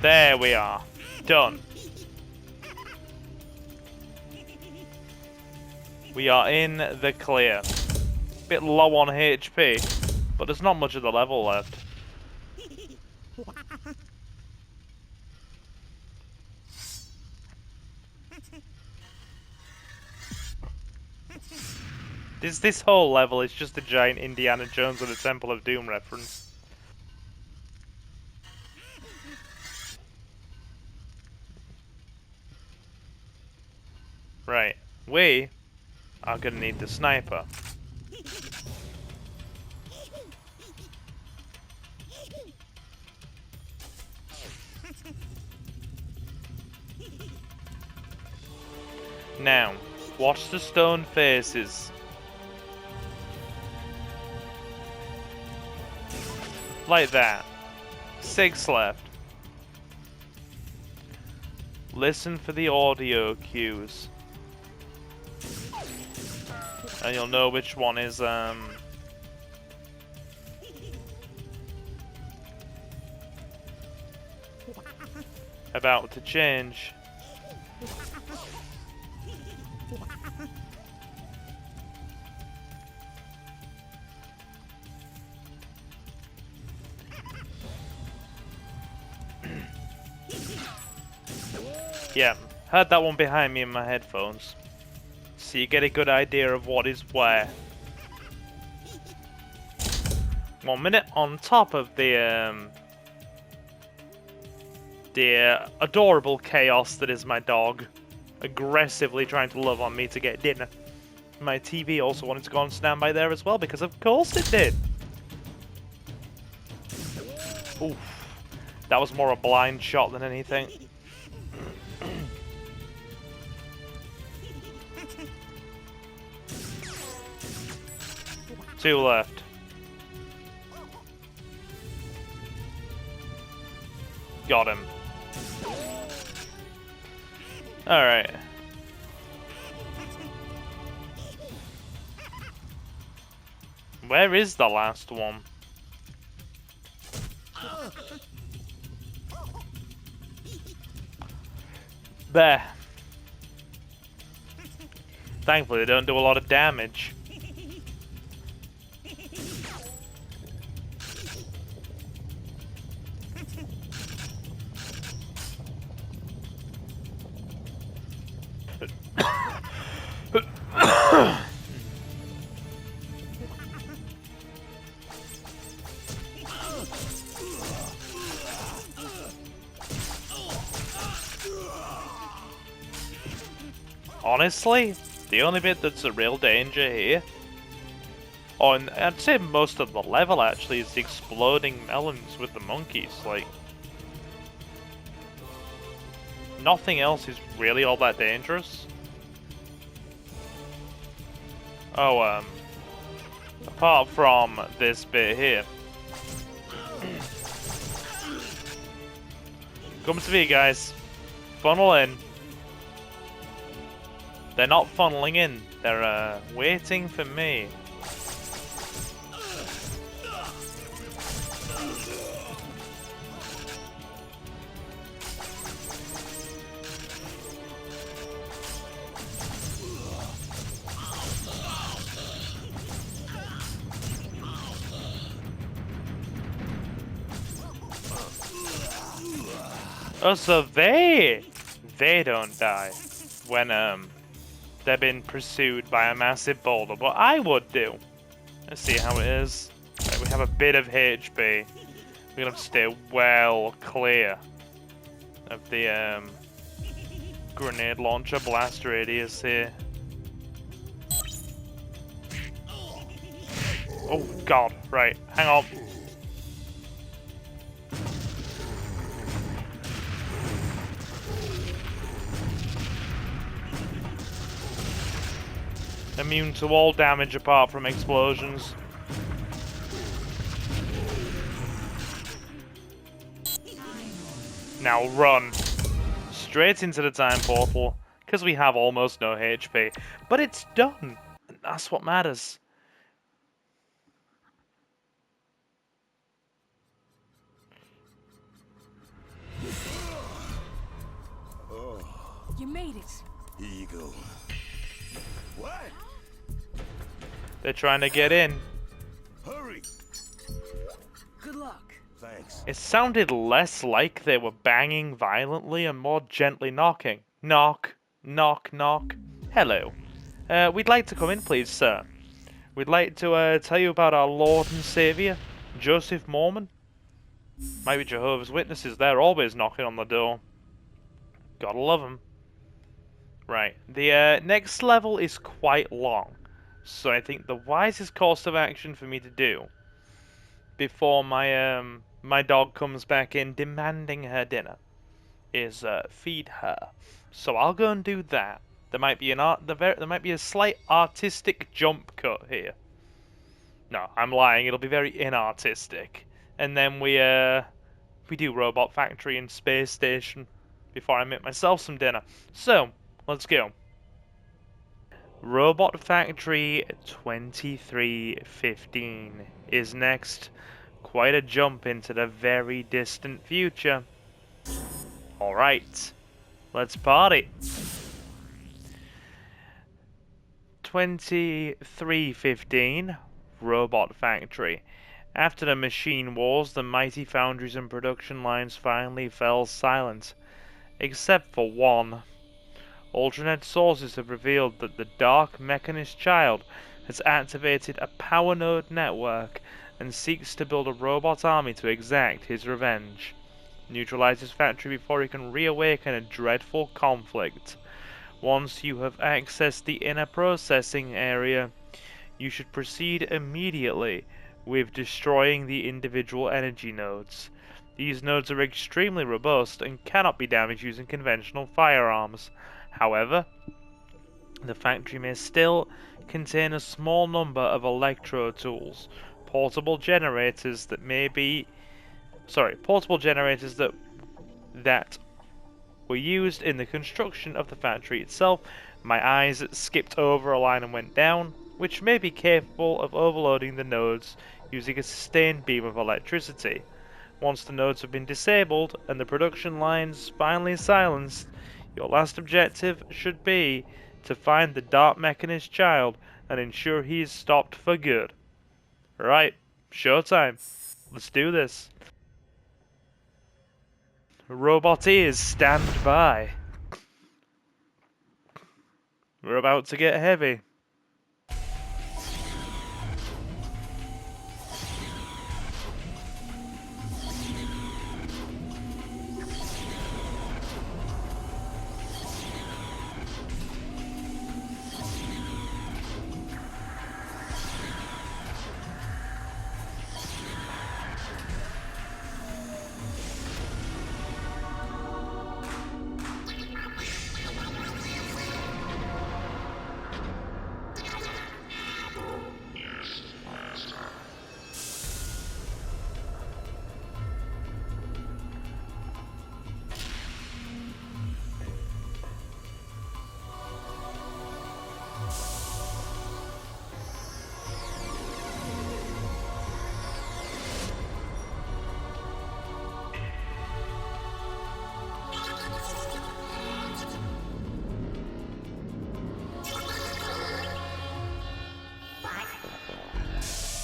S1: There we are. Done. We are in the clear. Bit low on HP, but there's not much of the level left. This whole level is just a giant Indiana Jones and the Temple of Doom reference. Right, we are gonna need the sniper. Now, watch the stone faces. Like that. 6 left. Listen for the audio cues. And you'll know which one is, about to change. Yeah, heard that one behind me in my headphones. So you get a good idea of what is where. 1 minute on top of the adorable chaos that is my dog, aggressively trying to love on me to get dinner. My TV also wanted to go on standby there as well, because of course it did. Oof. That was more a blind shot than anything. 2 left. Got him. Alright. Where is the last one? There. Thankfully they don't do a lot of damage. Honestly, the only bit that's a real danger here, and I'd say most of the level actually, is the exploding melons with the monkeys. Like, nothing else is really all that dangerous. Oh, apart from this bit here. Come to me, guys. Funnel in. They're not funneling in, they're waiting for me. Oh, so they don't die when they're being pursued by a massive boulder, but I would do. Let's see how it is. Right, we have a bit of HP. We're gonna have to stay well clear of the grenade launcher blast radius here. Oh god, right, hang on. Immune to all damage apart from explosions. Now run. Straight into the time portal, because we have almost no HP. But it's done. And that's what matters.
S3: You made it.
S2: Here you go. What?
S1: They're trying to get in.
S2: Hurry!
S3: Good luck.
S2: Thanks.
S1: It sounded less like they were banging violently and more gently knocking. Knock, knock, knock. Hello. We'd like to come in, please, sir. We'd like to tell you about our Lord and Savior, Joseph Mormon. Might be Jehovah's Witnesses. They're always knocking on the door. Gotta love them. Right. The next level is quite long. So I think the wisest course of action for me to do before my my dog comes back in demanding her dinner is feed her. So I'll go and do that. There might be there might be a slight artistic jump cut here. No, I'm lying. It'll be very inartistic. And then we do Robot Factory and Space Station before I make myself some dinner. So let's go. Robot Factory 2315 is next. Quite a jump into the very distant future. Alright, let's party. 2315, Robot Factory. After the machine wars, the mighty foundries and production lines finally fell silent. Except for one. Alternate sources have revealed that the Dark Mechanist Child has activated a power node network and seeks to build a robot army to exact his revenge. Neutralize his factory before he can reawaken a dreadful conflict. Once you have accessed the inner processing area, you should proceed immediately with destroying the individual energy nodes. These nodes are extremely robust and cannot be damaged using conventional firearms. However, the factory may still contain a small number of electro tools, portable generators that were used in the construction of the factory itself. My eyes skipped over a line and went down, which may be capable of overloading the nodes using a sustained beam of electricity. Once the nodes have been disabled and the production lines finally silenced, your last objective should be to find the Dark Mechanist Child and ensure he is stopped for good. Right, showtime. Let's do this. Robot ears, stand by. We're about to get heavy.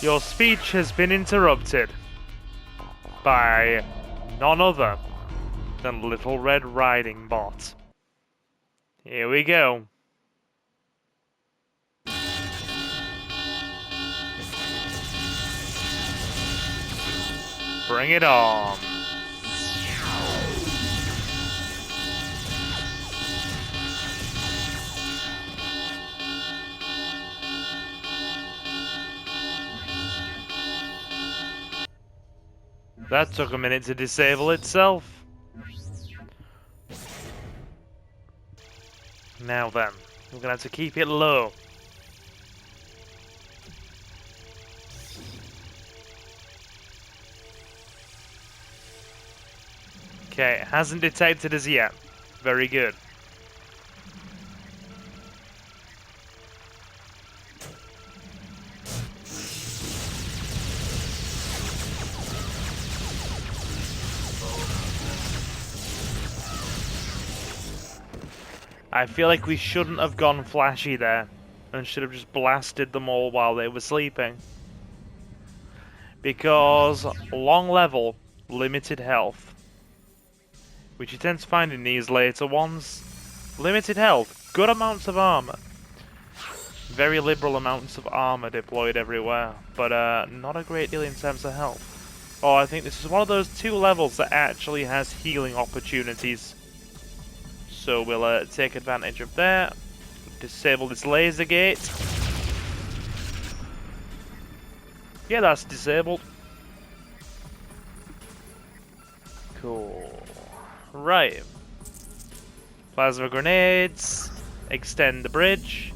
S1: Your speech has been interrupted by none other than Little Red Riding Bot. Here we go. Bring it on. That took a minute to disable itself. Now then, we're gonna have to keep it low. Okay, it hasn't detected us yet. Very good. I feel like we shouldn't have gone flashy there and should have just blasted them all while they were sleeping. Because long level, limited health. Which you tend to find in these later ones. Limited health, good amounts of armor. Very liberal amounts of armor deployed everywhere, but not a great deal in terms of health. Oh, I think this is one of those 2 levels that actually has healing opportunities. So we'll take advantage of that. Disable this laser gate. Yeah, that's disabled. Cool. Right. Plasma grenades. Extend the bridge.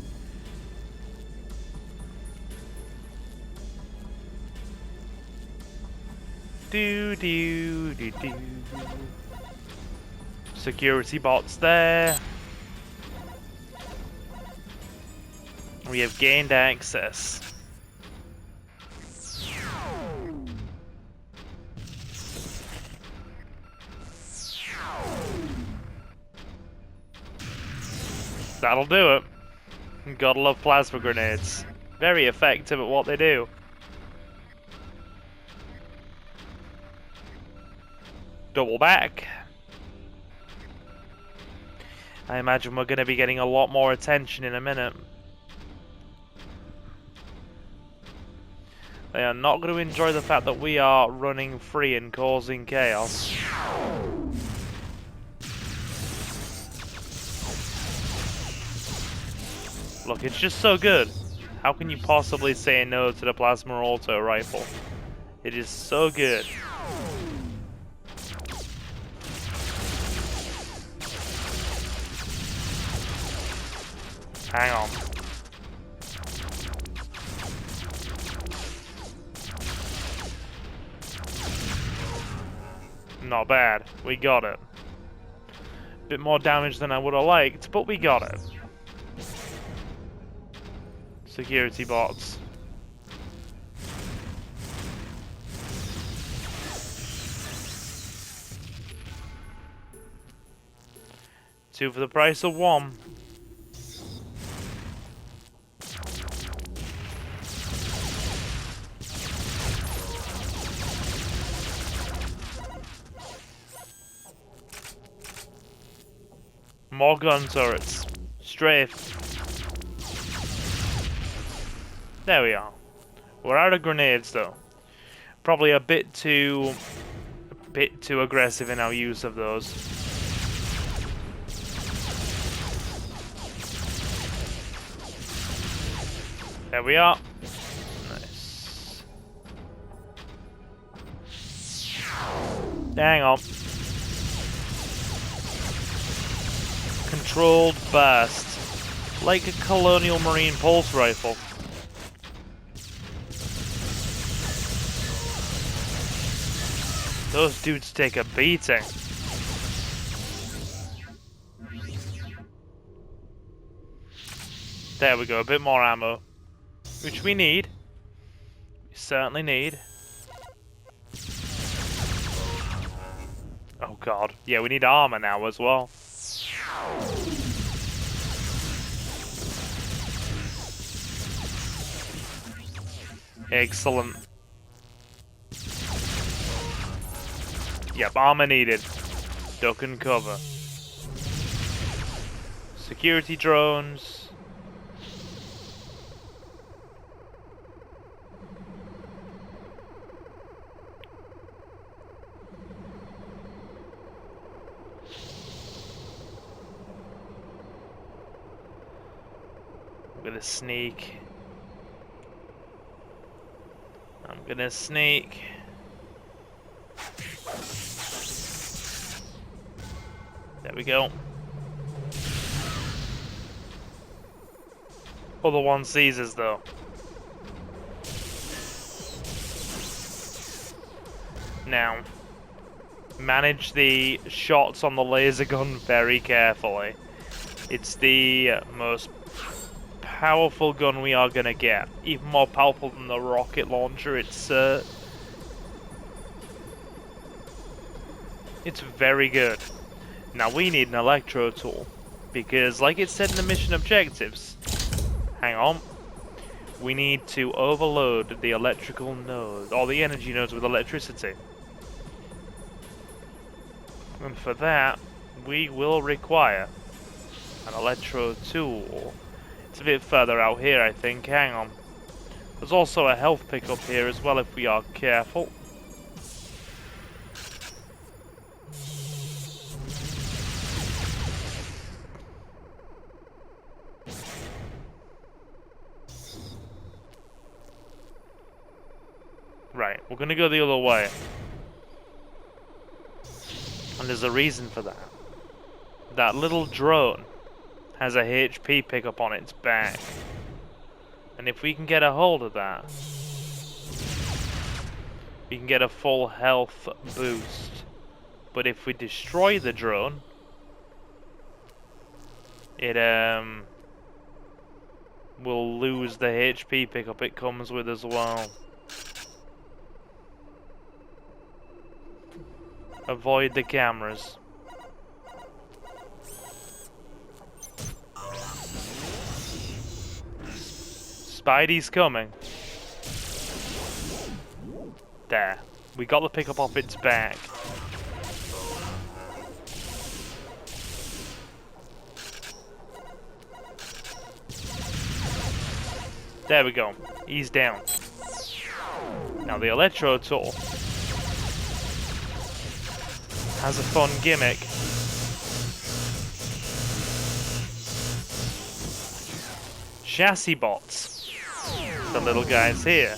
S1: Do. Security bots there. We have gained access. That'll do it. Gotta love plasma grenades. Very effective at what they do. Double back. I imagine we're going to be getting a lot more attention in a minute. They are not going to enjoy the fact that we are running free and causing chaos. Look, it's just so good. How can you possibly say no to the plasma auto rifle? It is so good. Hang on. Not bad. We got it. Bit more damage than I would have liked, but we got it. Security bots. Two for the price of one. More gun turrets. Strafe. There we are. We're out of grenades though. Probably a bit too aggressive in our use of those. There we are. Nice. Hang on. Controlled burst. Like a Colonial Marine pulse rifle. Those dudes take a beating. There we go, a bit more ammo. Which we need. We certainly need. Oh god. Yeah, we need armor now as well. Excellent. Yep, armor needed. Duck and cover. Security drones. I'm gonna sneak. I'm gonna sneak. There we go. Other one sees us though. Now, manage the shots on the laser gun very carefully. It's the most powerful gun we are gonna get. Even more powerful than the rocket launcher. It's very good. Now we need an electro tool. Because like it said in the mission objectives, hang on, we need to overload the electrical node, or the energy nodes with electricity. And for that, we will require an electro tool. It's a bit further out here, I think. Hang on. There's also a health pickup here as well if we are careful. Right, we're gonna go the other way. And there's a reason for that. That little drone has a HP pickup on its back. And if we can get a hold of that, we can get a full health boost. But if we destroy the drone, it will lose the HP pickup it comes with as well. Avoid the cameras. Spidey's coming. There. We got the pickup off its back. There we go. He's down. Now the electro tool has a fun gimmick. Chassis bots. The little guys here.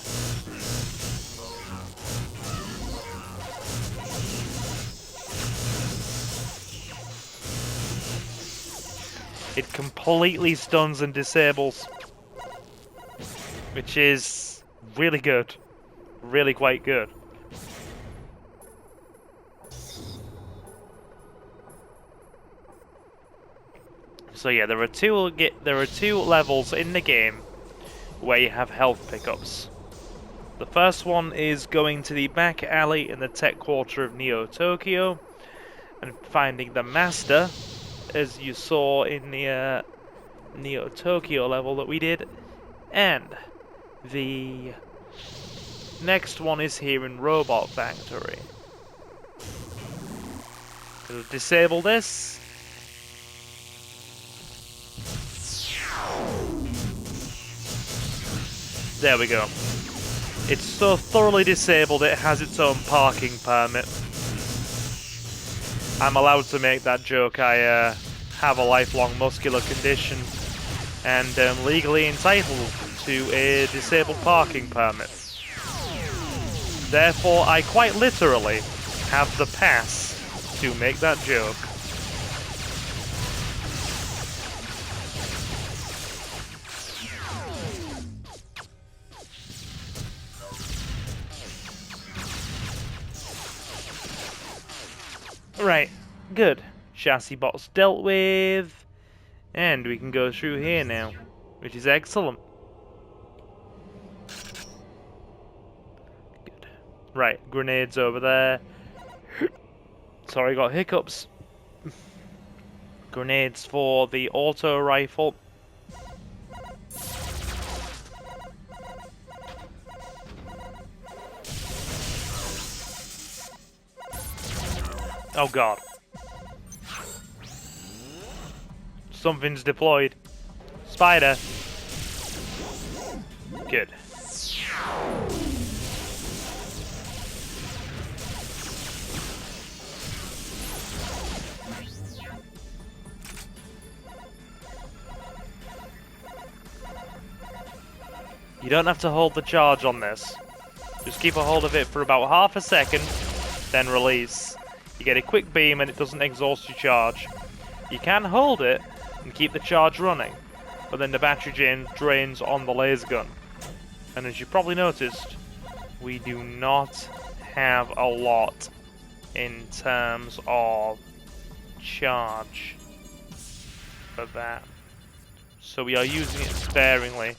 S1: It completely stuns and disables, which is really good. Really quite good. So yeah, there are two levels in the game where you have health pickups. The first one is going to the back alley in the tech quarter of Neotokyo and finding the master, as you saw in the Neotokyo level that we did, and the next one is here in Robot Factory. We'll disable this. There we go. It's so thoroughly disabled it has its own parking permit. I'm allowed to make that joke. I have a lifelong muscular condition and am legally entitled to a disabled parking permit. Therefore, I quite literally have the pass to make that joke. Right, good. Chassis bots dealt with, and we can go through here now, which is excellent. Good. Right, grenades over there. Sorry, got hiccups. Grenades for the auto rifle. Oh god. Something's deployed. Spider. Good. You don't have to hold the charge on this. Just keep a hold of it for about half a second, then release. You get a quick beam and it doesn't exhaust your charge. You can hold it and keep the charge running, but then the battery drains on the laser gun. And as you probably noticed, we do not have a lot in terms of charge for that. So we are using it sparingly.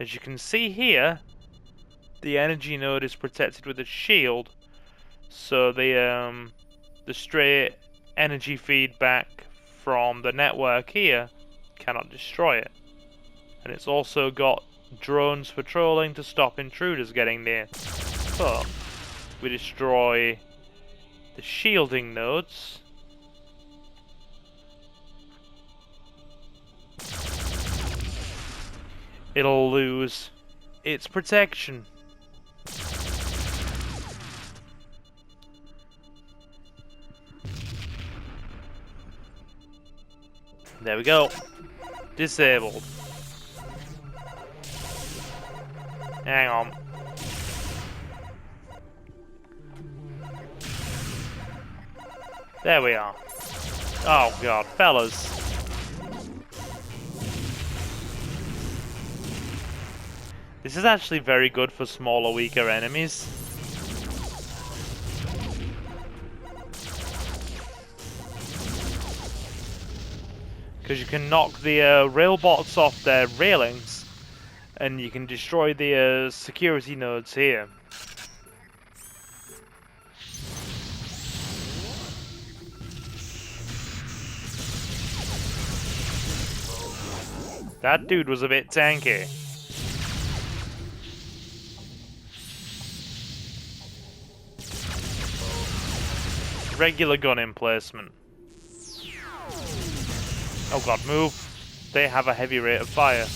S1: As you can see here, the energy node is protected with a shield, so the stray energy feedback from the network here cannot destroy it. And it's also got drones patrolling to stop intruders getting near. But we destroy the shielding nodes. It'll lose its protection. There we go. Disabled. Hang on. There we are. Oh god, fellas. This is actually very good for smaller, weaker enemies. Because you can knock the railbots off their railings, and you can destroy the security nodes here. That dude was a bit tanky. Regular gun emplacement. Oh god, move. They have a heavy rate of fire.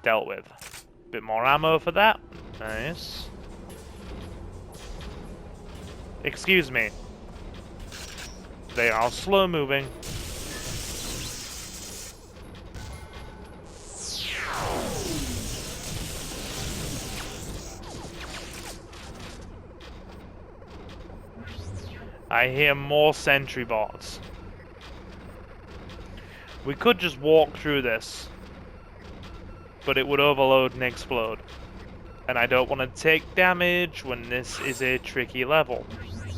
S1: Dealt with. Bit more ammo for that. Nice. Excuse me. They are slow moving. I hear more sentry bots. We could just walk through this, but it would overload and explode. And I don't want to take damage when this is a tricky level.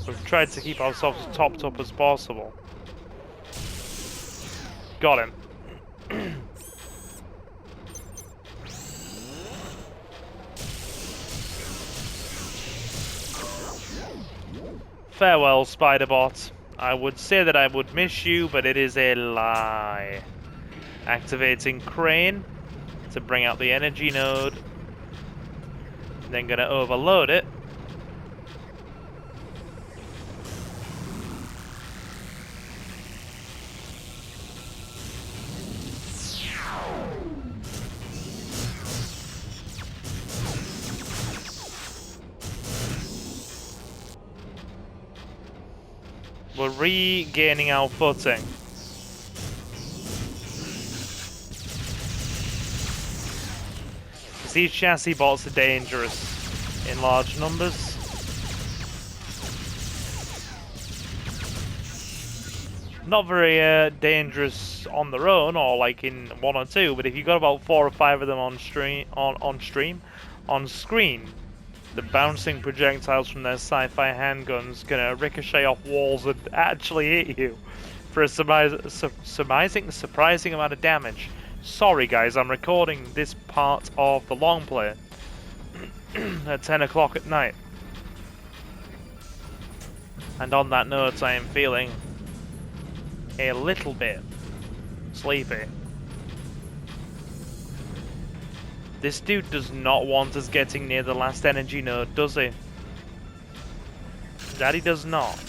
S1: We've tried to keep ourselves as topped up as possible. Got him. Farewell, Spiderbot. I would say that I would miss you, but it is a lie. Activating crane to bring out the energy node. Then gonna overload it. We're regaining our footing. These chassis bots are dangerous in large numbers. Not very dangerous on their own, or like in 1 or 2, but if you've got about 4 or 5 of them on screen, the bouncing projectiles from their sci-fi handguns gonna ricochet off walls and actually hit you for a surprising amount of damage. Sorry guys, I'm recording this part of the Longplay at 10 o'clock at night. And on that note, I am feeling a little bit sleepy. This dude does not want us getting near the last energy node, does he? That he does not.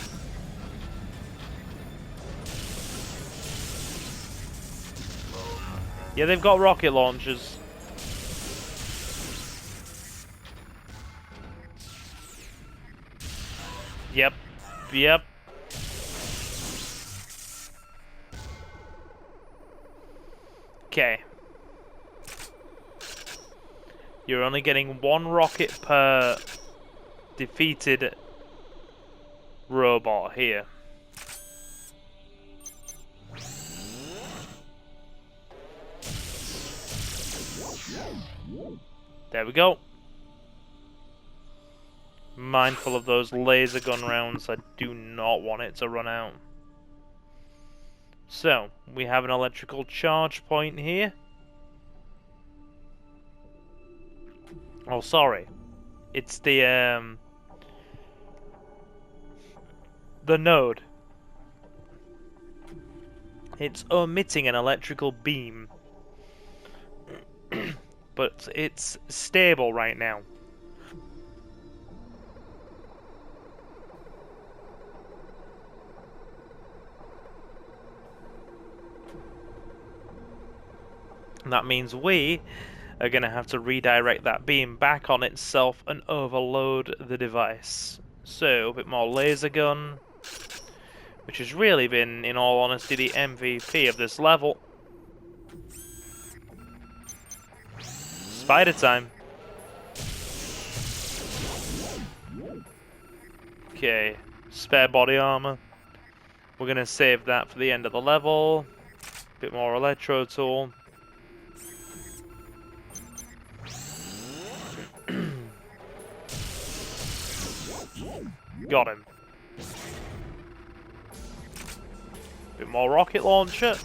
S1: Yeah, they've got rocket launchers. Yep. Yep. Okay. You're only getting 1 rocket per defeated robot here. There we go. Mindful of those laser gun rounds, I do not want it to run out. So, we have an electrical charge point here. Oh, sorry. It's the node. It's emitting an electrical beam. But it's stable right now. And that means we are going to have to redirect that beam back on itself and overload the device. So, a bit more laser gun, which has really been, in all honesty, the MVP of this level. Spider time. Okay, spare body armor. We're going to save that for the end of the level. Bit more electro tool. Got him. Bit more rocket launcher.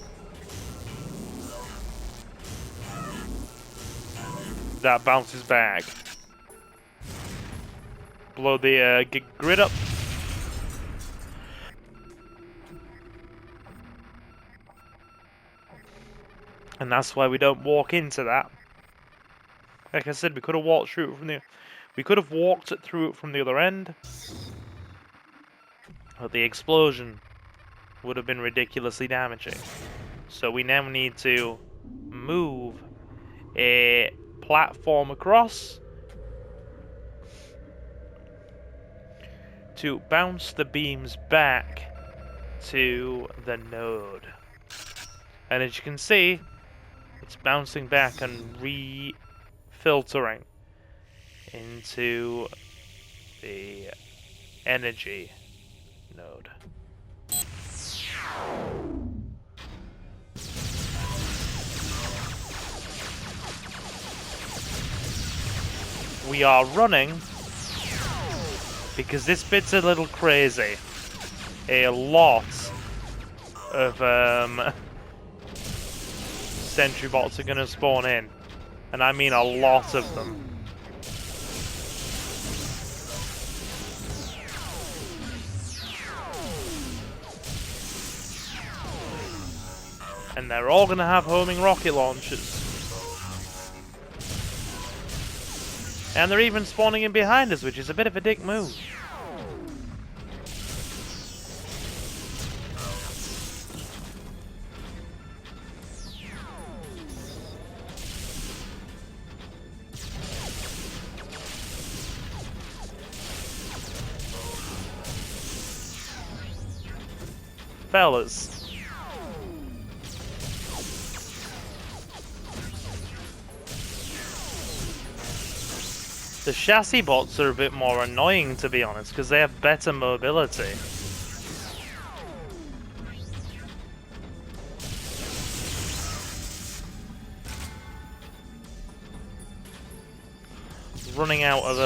S1: That bounces back. Blow the grid up. And that's why we don't walk into that. Like I said, we could have walked through it from the. We could have walked through it from the other end. But the explosion would have been ridiculously damaging. So we now need to move a platform across to bounce the beams back to the node. And as you can see, it's bouncing back and re-filtering into the energy node. We are running because this bit's a little crazy. A lot of sentry bots are gonna spawn in, and I mean a lot of them. And they're all gonna have homing rocket launchers. And they're even spawning in behind us, which is a bit of a dick move. Fellas. The chassis bots are a bit more annoying, to be honest, because they have better mobility. Running out of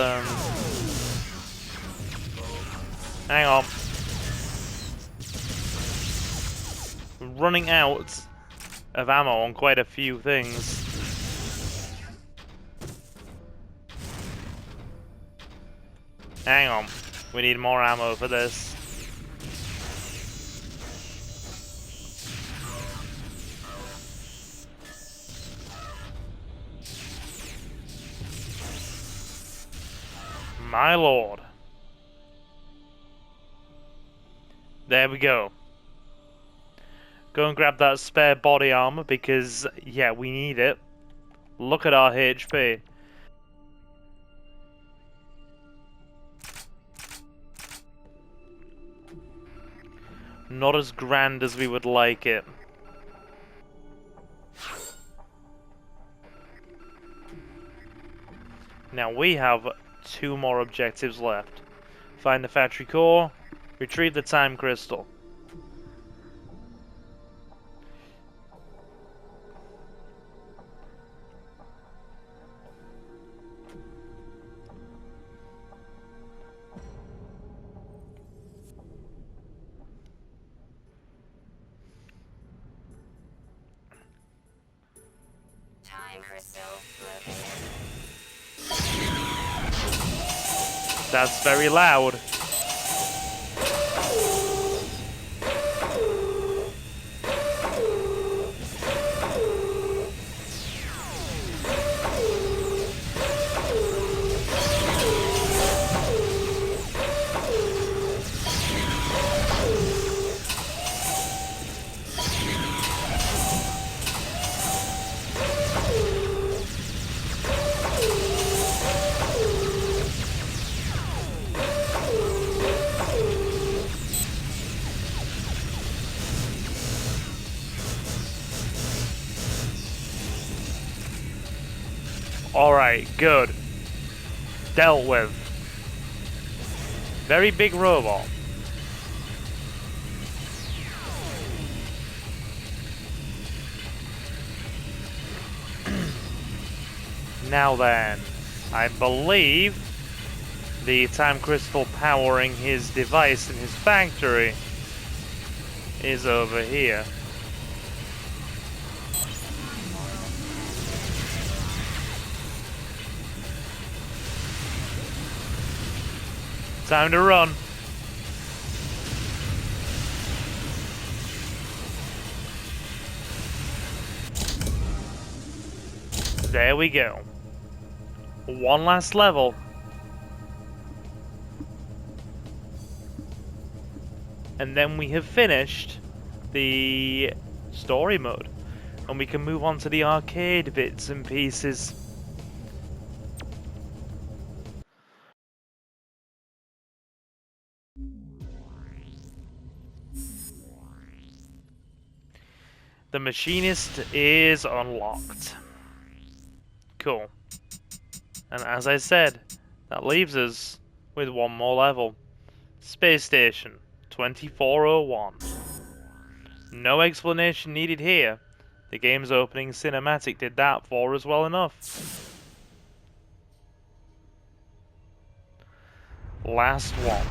S1: hang on. Running out of ammo on quite a few things. Hang on, we need more ammo for this. My lord. There we go. Go and grab that spare body armor because, yeah, we need it. Look at our HP. Not as grand as we would like it. Now we have 2 more objectives left. Find the factory core, retrieve the time crystal.
S11: time crystal located.
S1: That's very loud. Alright, good. Dealt with. Very big robot. Now then, I believe the time crystal powering his device in his factory is over here. Time to run. There we go. One last level. And then we have finished the story mode. And we can move on to the arcade bits and pieces. The machinist is unlocked. Cool. And as I said, that leaves us with one more level. Space Station 2401. No explanation needed here. The game's opening cinematic did that for us well enough. Last one.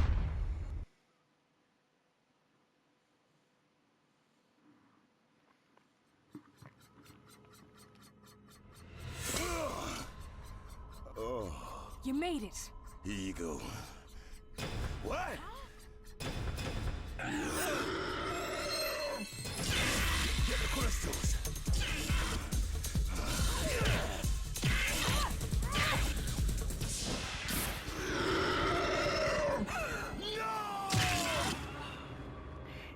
S3: You made it.
S2: Here you go. What? Get the crystals.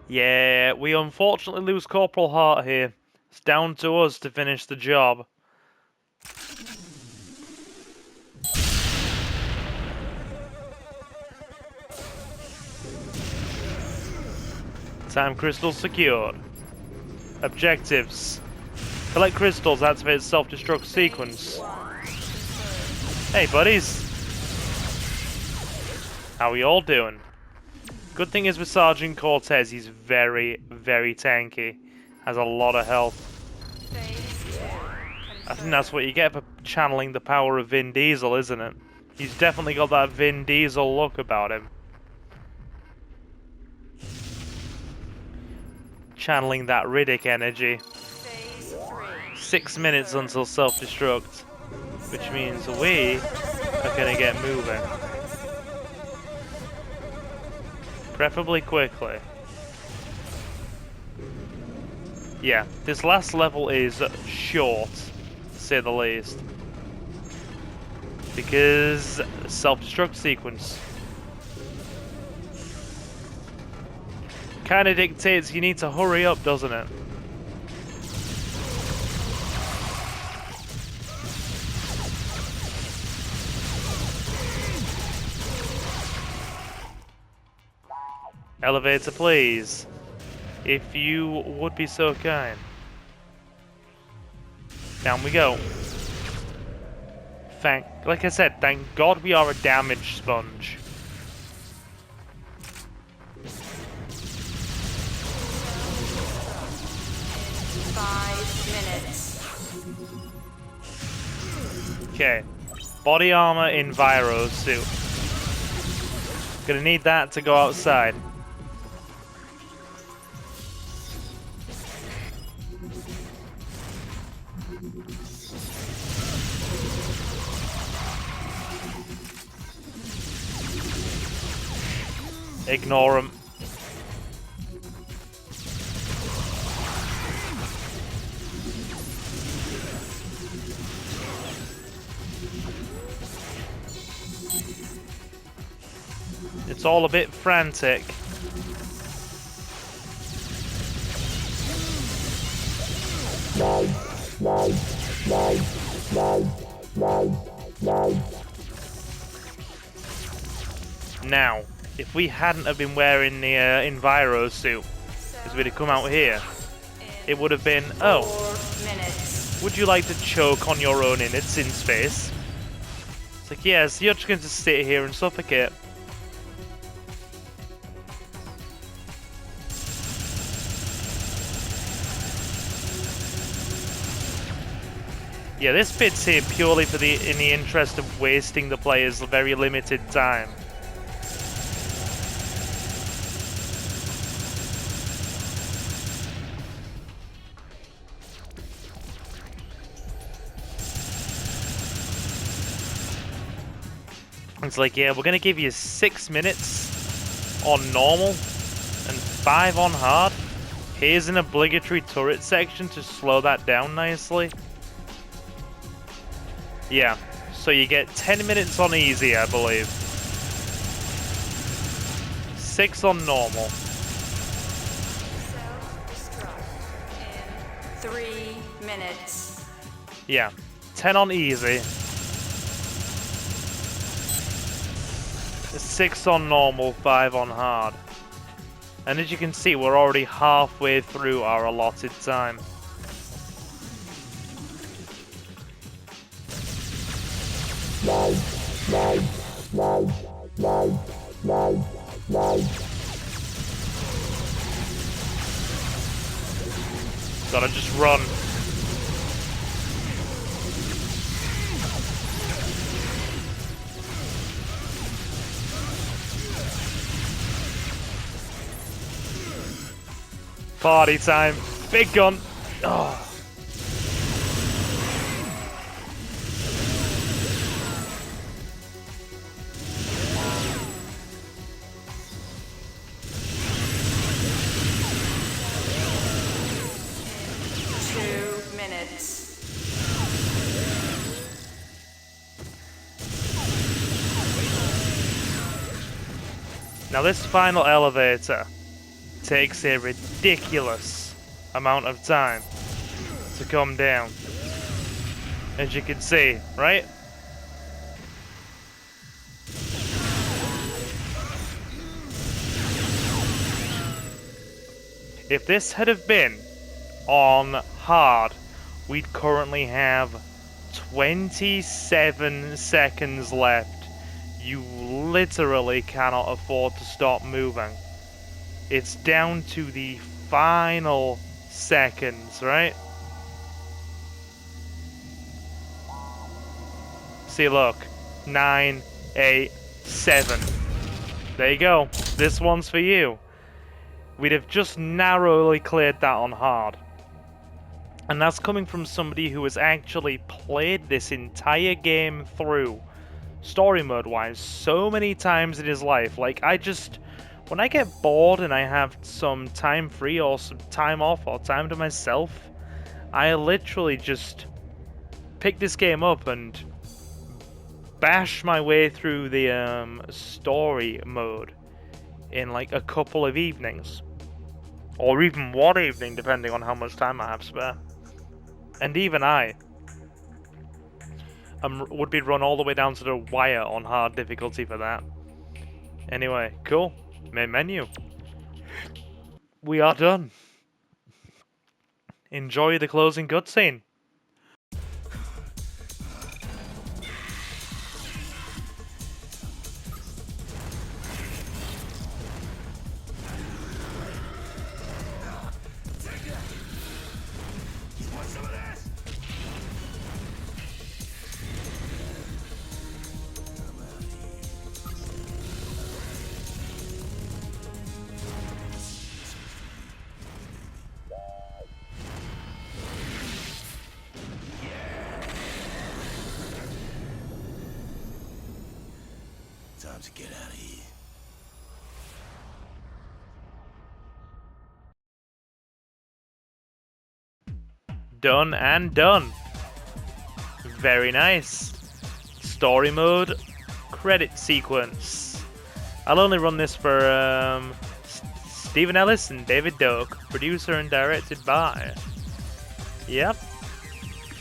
S1: Yeah, we unfortunately lose Corporal Hart here. It's down to us to finish the job. Time crystal secured. Objectives. Collect crystals, activate self-destruct sequence. Hey buddies! How are we all doing? Good thing is with Sergeant Cortez, he's very, very tanky. Has a lot of health. I think that's what you get for channeling the power of Vin Diesel, isn't it? He's definitely got that Vin Diesel look about him. Channeling that Riddick energy. 6 minutes until self-destruct, which means we are gonna get moving. Preferably quickly. Yeah, this last level is short, to say the least. Because self-destruct sequence. Kinda dictates you need to hurry up, doesn't it? Elevator, please. If you would be so kind. Down we go. Like I said, thank God we are a damage sponge. Okay, body armor in Viro's suit. Gonna need that to go outside. Ignore him. It's all a bit frantic. Now, if we hadn't have been wearing the Enviro suit, as we'd have come out here, it would have been, oh, would you like to choke on your own innards in space? It's like, yes, you're just going to sit here and suffocate. Yeah, this bit's here purely for in the interest of wasting the player's very limited time. It's like, yeah, we're gonna give you 6 minutes on normal and 5 on hard. Here's an obligatory turret section to slow that down nicely. Yeah, so you get 10 minutes on easy, I believe. 6 on normal.
S11: Self-destruct in 3 minutes.
S1: Yeah, 10 on easy. 6 on normal, 5 on hard. And as you can see, we're already halfway through our allotted time. Gotta just run. Party time. Big gun. Oh. Now this final elevator takes a ridiculous amount of time to come down, as you can see, right? If this had have been on hard, we'd currently have 27 seconds left. You literally cannot afford to stop moving. It's down to the final seconds, right? See, look. 9, 8, 7. There you go. This one's for you. We'd have just narrowly cleared that on hard. And that's coming from somebody who has actually played this entire game through, story mode wise, so many times in his life. Like, when I get bored and I have some time free or some time off or time to myself, I literally just pick this game up and bash my way through the story mode in like a couple of evenings. Or even one evening, depending on how much time I have spare. And even I would be run all the way down to the wire on hard difficulty for that. Anyway, cool. Main menu. We are done. Enjoy the closing cutscene.
S2: time to get out of here.
S1: Done and done. Very nice. Story mode, credit sequence. I'll only run this for Stephen Ellis and David Doak, producer and directed by. Yep.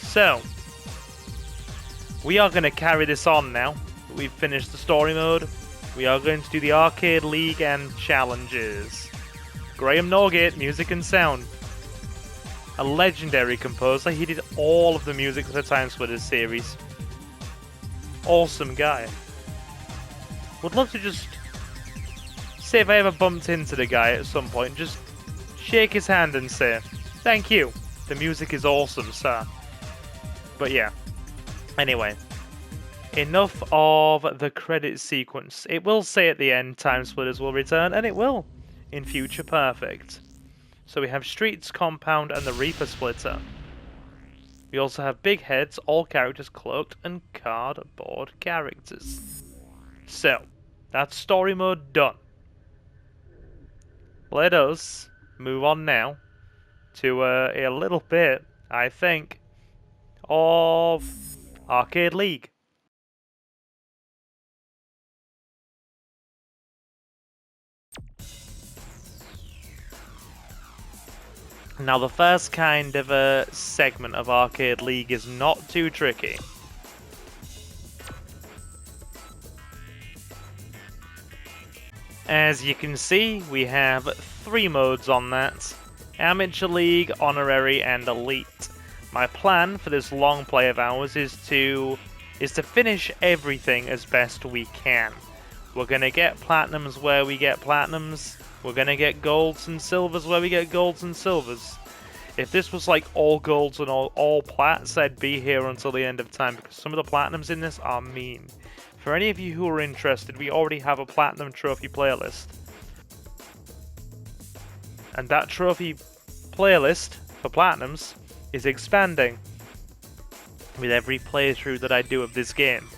S1: So, we are going to carry this on now. We've finished the story mode. We are going to do the Arcade League and challenges. Graham Norgate, music and sound. A legendary composer. He did all of the music for the TimeSplitters series. Awesome guy. Would love to just say if I ever bumped into the guy at some point, just shake his hand and say, thank you. The music is awesome, sir. But yeah. Anyway. Enough of the credit sequence. It will say at the end, TimeSplitters will return, and it will. In Future Perfect. So we have Streets, Compound, and the Reaper Splitter. We also have Big Heads, all characters cloaked, and cardboard characters. So, that's story mode done. Let us move on now to a little bit, I think, of Arcade League. Now the first kind of a segment of Arcade League is not too tricky. As you can see, we have 3 modes on that. Amateur League, Honorary, and Elite. My plan for this long play of ours is to finish everything as best we can. We're gonna get platinums where we get platinums. We're gonna get golds and silvers where we get golds and silvers. If this was like all golds and all plats, I'd be here until the end of time because some of the platinums in this are mean. For any of you who are interested, we already have a platinum trophy playlist. And that trophy playlist for platinums is expanding with every playthrough that I do of this game.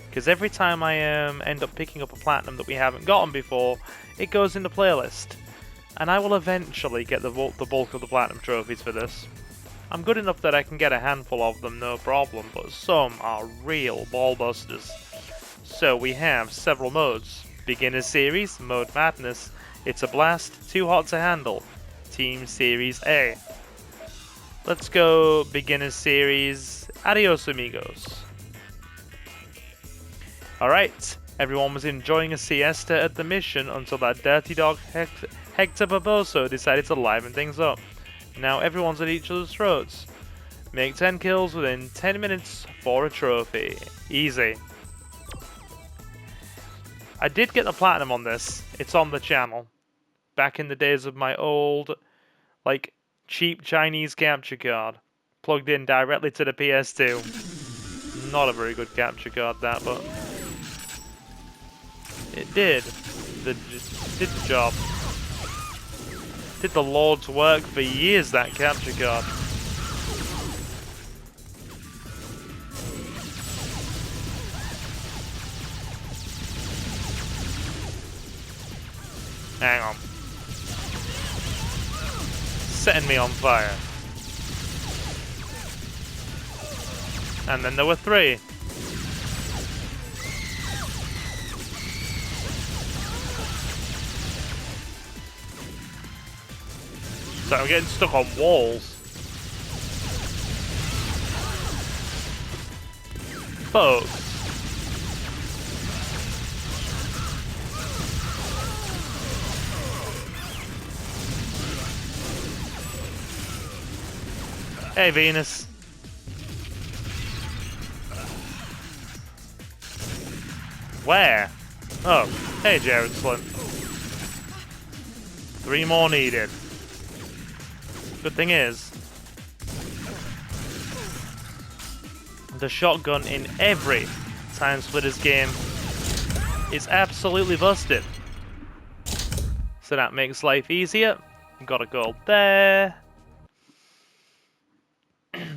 S1: Because every time I end up picking up a platinum that we haven't gotten before, it goes in the playlist. And I will eventually get the bulk of the platinum trophies for this. I'm good enough that I can get a handful of them, no problem, but some are real ballbusters. So we have several modes. Beginner Series, Mode Madness, It's a Blast, Too Hot to Handle, Team Series A. Let's go Beginner Series, Adios Amigos. Alright, everyone was enjoying a siesta at the mission until that dirty dog Hector Barboso decided to liven things up. Now everyone's at each other's throats. Make 10 kills within 10 minutes for a trophy. Easy. I did get the platinum on this. It's on the channel. Back in the days of my old, like, cheap Chinese capture card. Plugged in directly to the PS2. Not a very good capture card, that, but it did. Did the job. Did the Lord's work for years, that capture card. Hang on. Setting me on fire. And then there were 3. So I'm getting stuck on walls. Folks. Hey, Venus. Where? Oh, hey, Jared Slim. 3 more needed. Good thing is, the shotgun in every TimeSplitters game is absolutely busted. So that makes life easier. Got a gold there.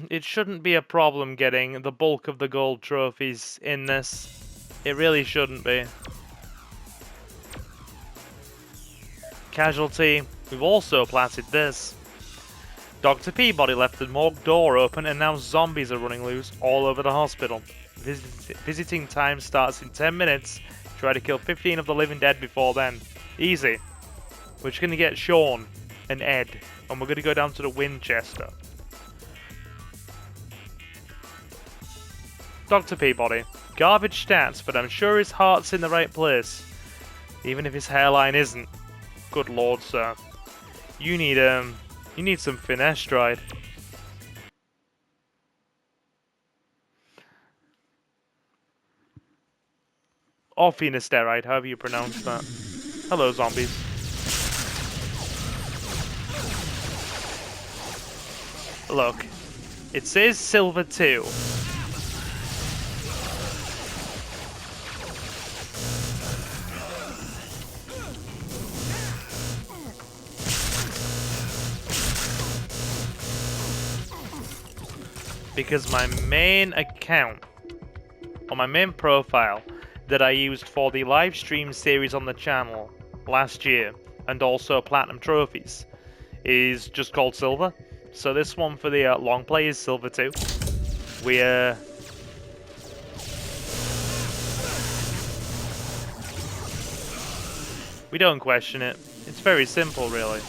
S1: It shouldn't be a problem getting the bulk of the gold trophies in this. It really shouldn't be. casualty, we've also planted this. Dr. Peabody left the morgue door open and now zombies are running loose all over the hospital. Visiting time starts in 10 minutes. Try to kill 15 of the living dead before then. Easy. We're just going to get Sean and Ed, and we're going to go down to the Winchester. Dr. Peabody. Garbage stats, but I'm sure his heart's in the right place. Even if his hairline isn't. Good lord, sir. You need some finasteride. Or finasteride, however you pronounce that. Hello, zombies. Look, it says Silver 2. Because my main account, or my main profile, that I used for the live stream series on the channel last year, and also Platinum Trophies, is just called Silver. So this one for the Longplay is Silver 2. We don't question it. It's very simple, really.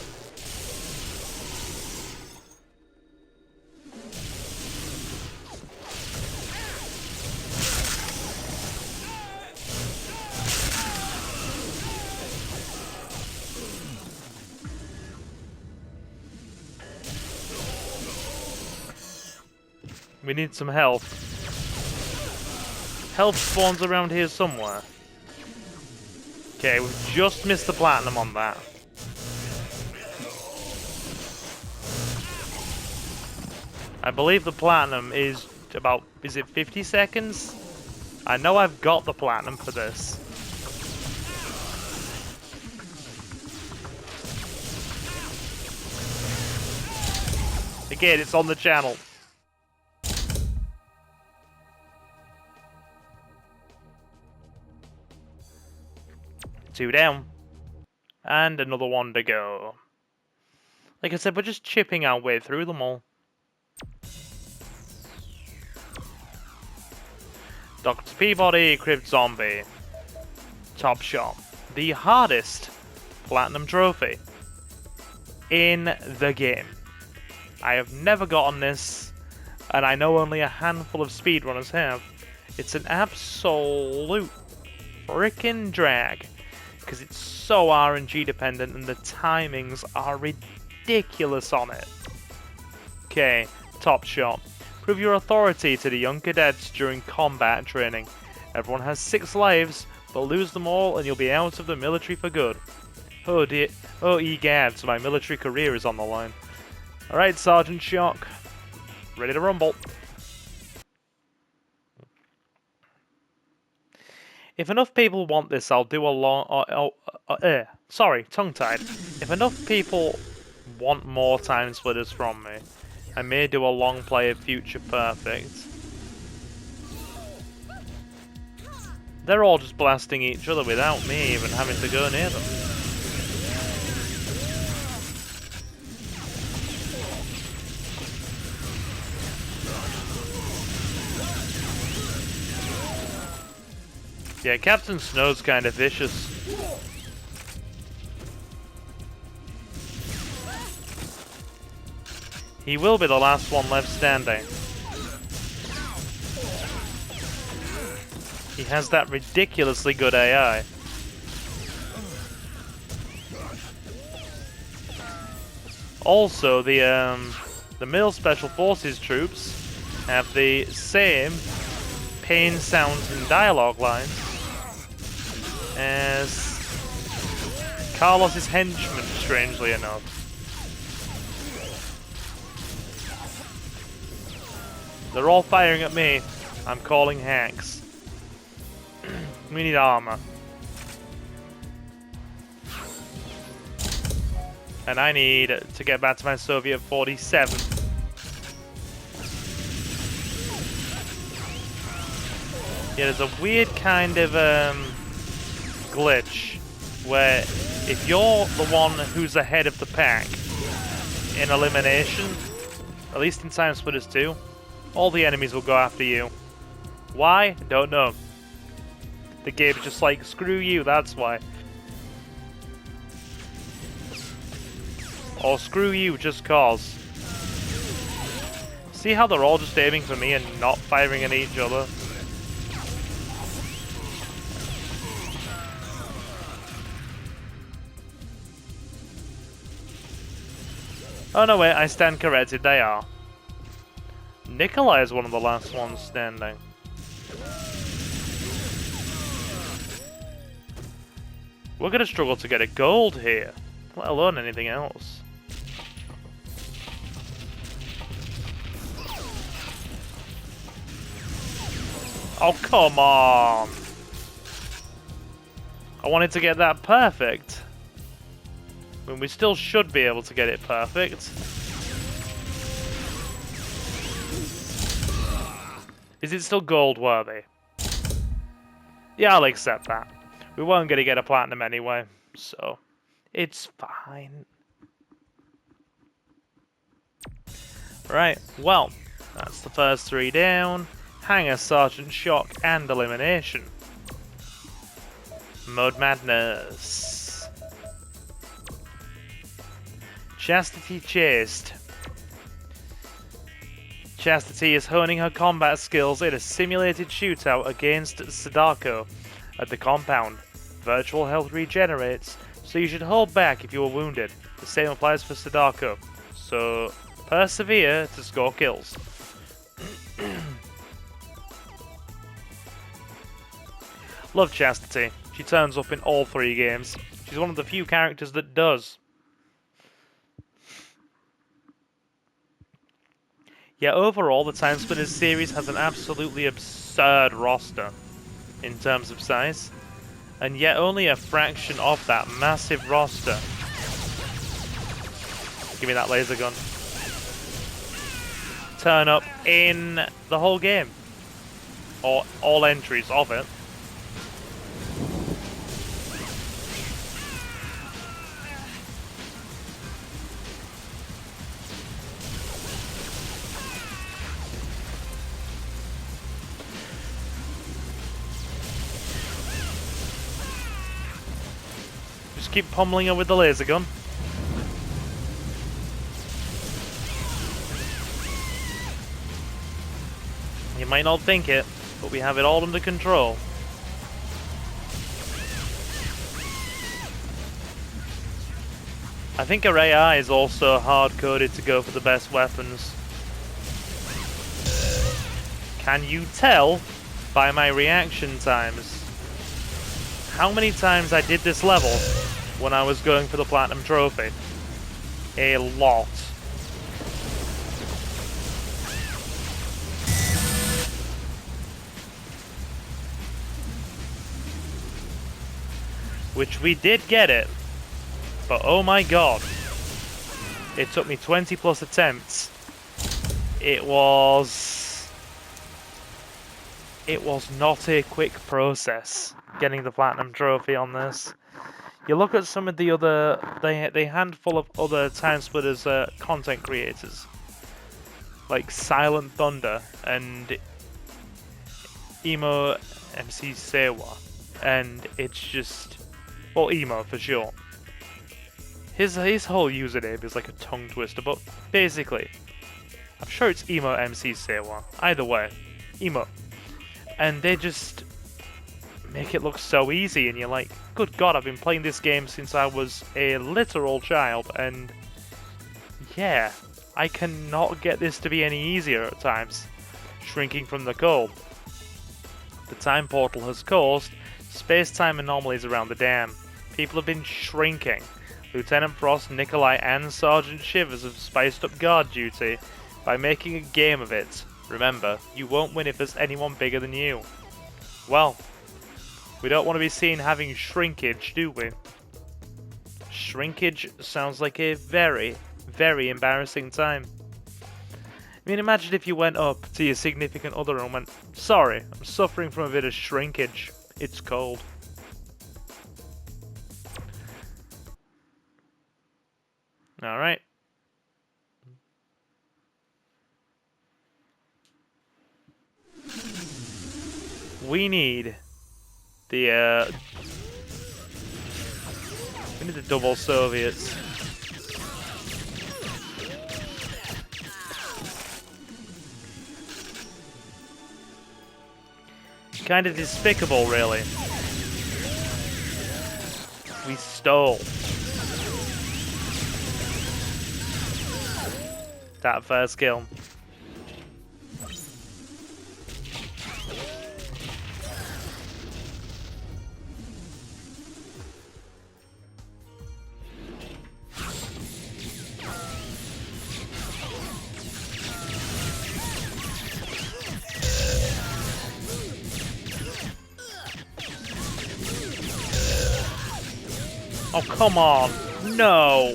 S1: We need some health. Health spawns around here somewhere. Okay, we've just missed the platinum on that. I believe the platinum is about, is it 50 seconds? I know I've got the platinum for this. Again, it's on the channel. 2 down. And another 1 to go. Like I said, we're just chipping our way through them all. Dr. Peabody, Crypt Zombie. Top Shot. The hardest platinum trophy in the game. I have never gotten this, and I know only a handful of speedrunners have. It's an absolute freaking drag. Because it's so RNG dependent and the timings are ridiculous on it. Okay, Top Shot. Prove your authority to the young cadets during combat training. Everyone has 6 lives, but lose them all and you'll be out of the military for good. Oh dear, oh egad, so my military career is on the line. Alright, Sergeant Shock. Ready to rumble. If enough people want this, I'll do a long... sorry, tongue-tied. If enough people want more TimeSplitters from me, I may do a long play of Future Perfect. They're all just blasting each other without me even having to go near them. Yeah, Captain Snow's kind of vicious. He will be the last one left standing. He has that ridiculously good AI. Also, the male Special Forces troops have the same pain sounds and dialogue lines as Carlos's henchmen, strangely enough. They're all firing at me. I'm calling hacks. We need armor. And I need to get back to my Soviet 47. Yeah, there's a weird kind of glitch where if you're the one who's ahead of the pack in elimination, at least in TimeSplitters 2, all the enemies will go after you. Why? Don't know. The game's just like, screw you, that's why. Or screw you, just cause. See how they're all just aiming for me and not firing at each other? Oh no wait, I stand corrected, they are. Nikolai is one of the last ones standing. We're gonna struggle to get a gold here, let alone anything else. Oh, come on! I wanted to get that perfect. I mean, we still should be able to get it perfect. Is it still gold worthy? Yeah, I'll accept that. We weren't going to get a platinum anyway, so it's fine. Right, well, that's the first 3 down. Hanger, Sergeant Shock, and elimination. Mode Madness. Chastity chased. Chastity is honing her combat skills in a simulated shootout against Sadako at the compound. Virtual health regenerates, so you should hold back if you are wounded. The same applies for Sadako, so persevere to score kills. Love Chastity. She turns up in all 3 games. She's one of the few characters that does. Yeah, overall, the TimeSplitters series has an absolutely absurd roster in terms of size, and yet only a fraction of that massive roster. Give me that laser gun. Turn up in the whole game, or all entries of it. Keep pummeling her with the laser gun. You might not think it, but we have it all under control. I think her AI is also hard-coded to go for the best weapons. Can you tell by my reaction times how many times I did this level when I was going for the Platinum Trophy? A lot. Which we did get it, but oh my god, it took me 20 plus attempts. It was not a quick process getting the Platinum Trophy on this. You look at some of the other, they handful of other TimeSplitters content creators, like Silent Thunder and Emo MC Sewa, and it's just, well, Emo for sure. His whole username is like a tongue twister, but basically, I'm sure it's Emo MC Sewa. Either way, Emo. And they just make it look so easy, and you're like, good god, I've been playing this game since I was a literal child, and yeah, I cannot get this to be any easier at times. Shrinking from the cold. The time portal has caused space-time anomalies around the dam. People have been shrinking. Lieutenant Frost, Nikolai, and Sergeant Shivers have spiced up guard duty by making a game of it. Remember, you won't win if there's anyone bigger than you. Well, we don't want to be seen having shrinkage, do we? Shrinkage sounds like a very, very embarrassing time. I mean, imagine if you went up to your significant other and went, sorry, I'm suffering from a bit of shrinkage. It's cold. We need the double Soviets. Kind of despicable, really. We stole that first kill. Oh, come on. No.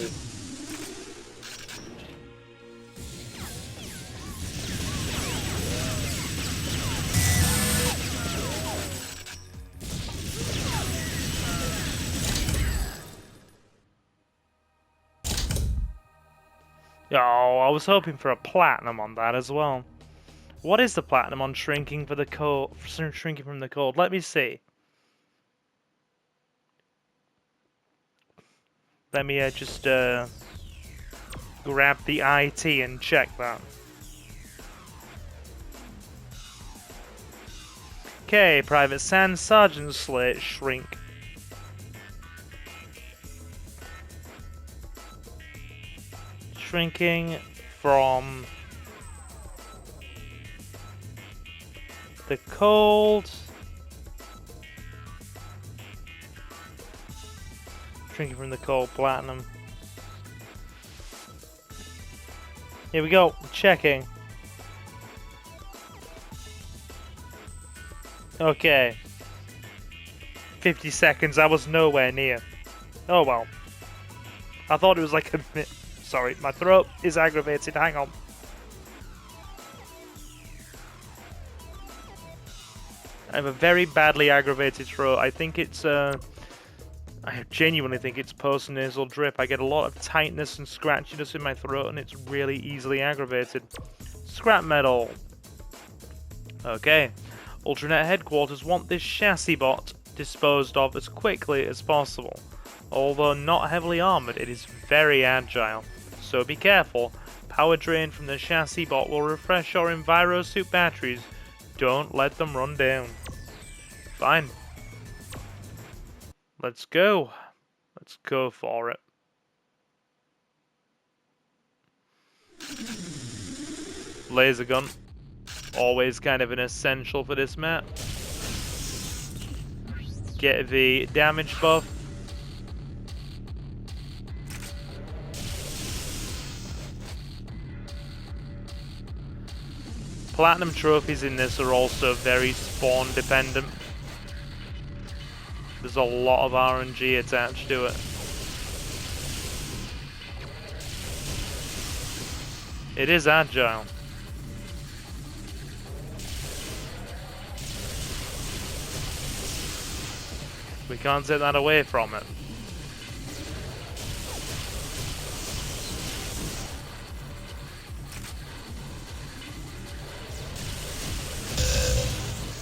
S1: Oh, I was hoping for a platinum on that as well. What is the platinum on shrinking for the cold? Shrinking from the cold. Let me see. Let me just grab the IT and check that. Okay, Private Sand, Sergeant Slate, shrink. Shrinking from the cold. Shrinking from the cold, platinum. Here we go, checking. Okay. 50 seconds, I was nowhere near. Oh well. I thought it was like a minute. Sorry, my throat is aggravated, hang on. I have a very badly aggravated throat. I think it's, I genuinely think it's postnasal drip. I get a lot of tightness and scratchiness in my throat, and it's really easily aggravated. Scrap metal. Okay. Ultranet headquarters want this chassis bot disposed of as quickly as possible. Although not heavily armored, it is very agile. So be careful. Power drain from the chassis bot will refresh your EnviroSuit batteries. Don't let them run down. Fine. Let's go. Let's go for it. Laser gun. Always kind of an essential for this map. Get the damage buff. Platinum trophies in this are also very spawn dependent. There's a lot of RNG attached to it. It is agile. We can't take that away from it.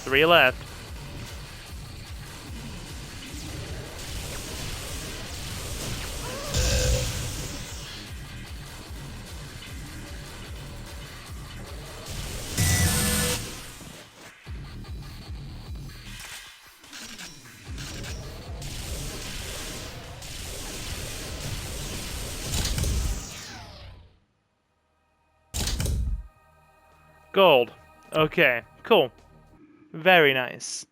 S1: Three left. Gold. Okay, cool. Very nice.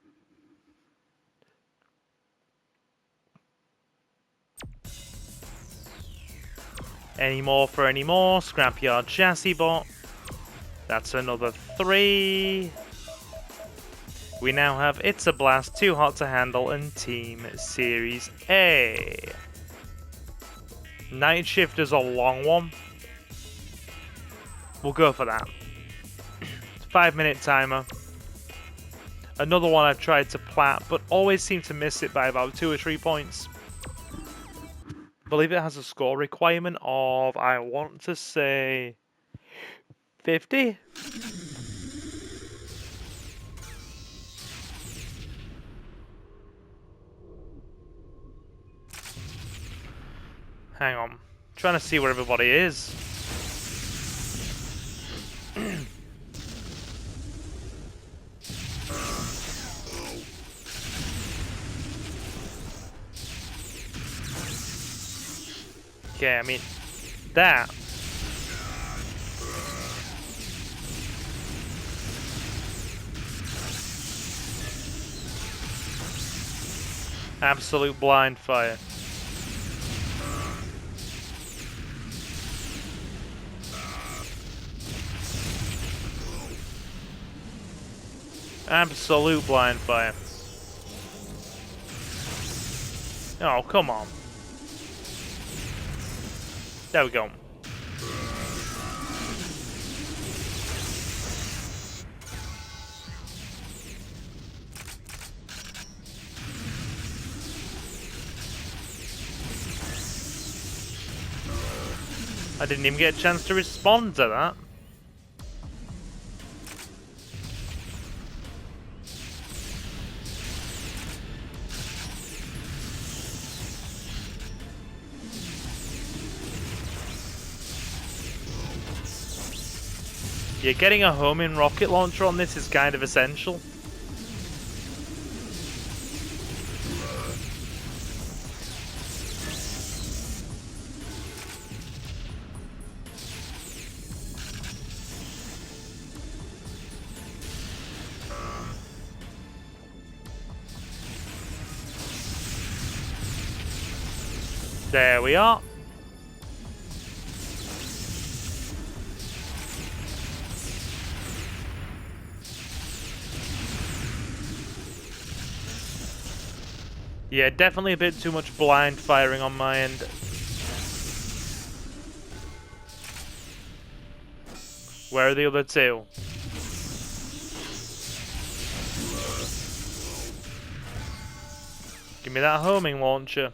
S1: Any more for any more? Scrapyard chassis bot. That's another 3. We now have It's a Blast, Too Hot to Handle, and Team Series A. Night Shift is a long one. We'll go for that. 5-minute timer. Another one I've tried to plat, but always seem to miss it by about 2 or 3 points. I believe it has a score requirement of, I want to say, 50? Hang on. Trying to see where everybody is. Okay, I mean, that. Absolute blind fire. Absolute blind fire. Oh, come on. There we go. I didn't even get a chance to respond to that. Yeah, getting a homing rocket launcher on this is kind of essential. There we are. Yeah, definitely a bit too much blind firing on my end. Where are the other two? Give me that homing launcher.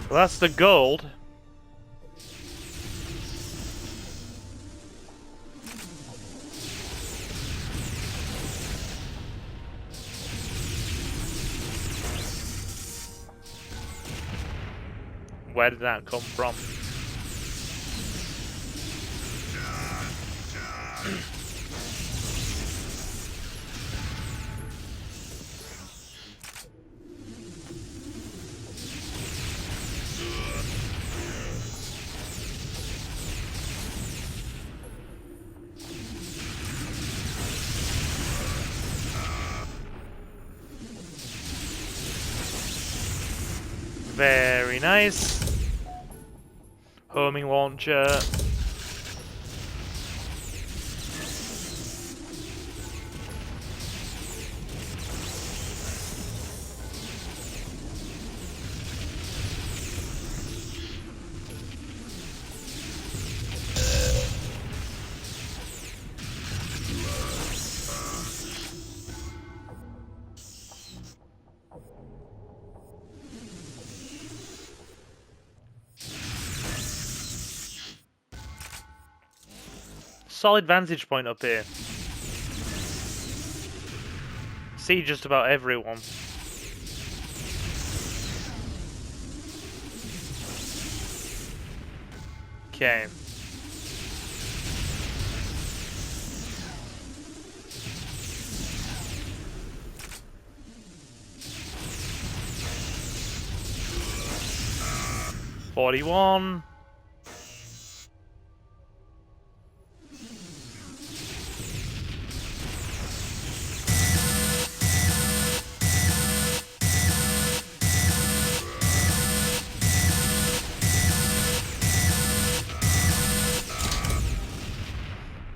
S1: Well, that's the gold. Where did that come from? Very nice. Homing launcher. Solid vantage point up here. See just about everyone. Okay. $41.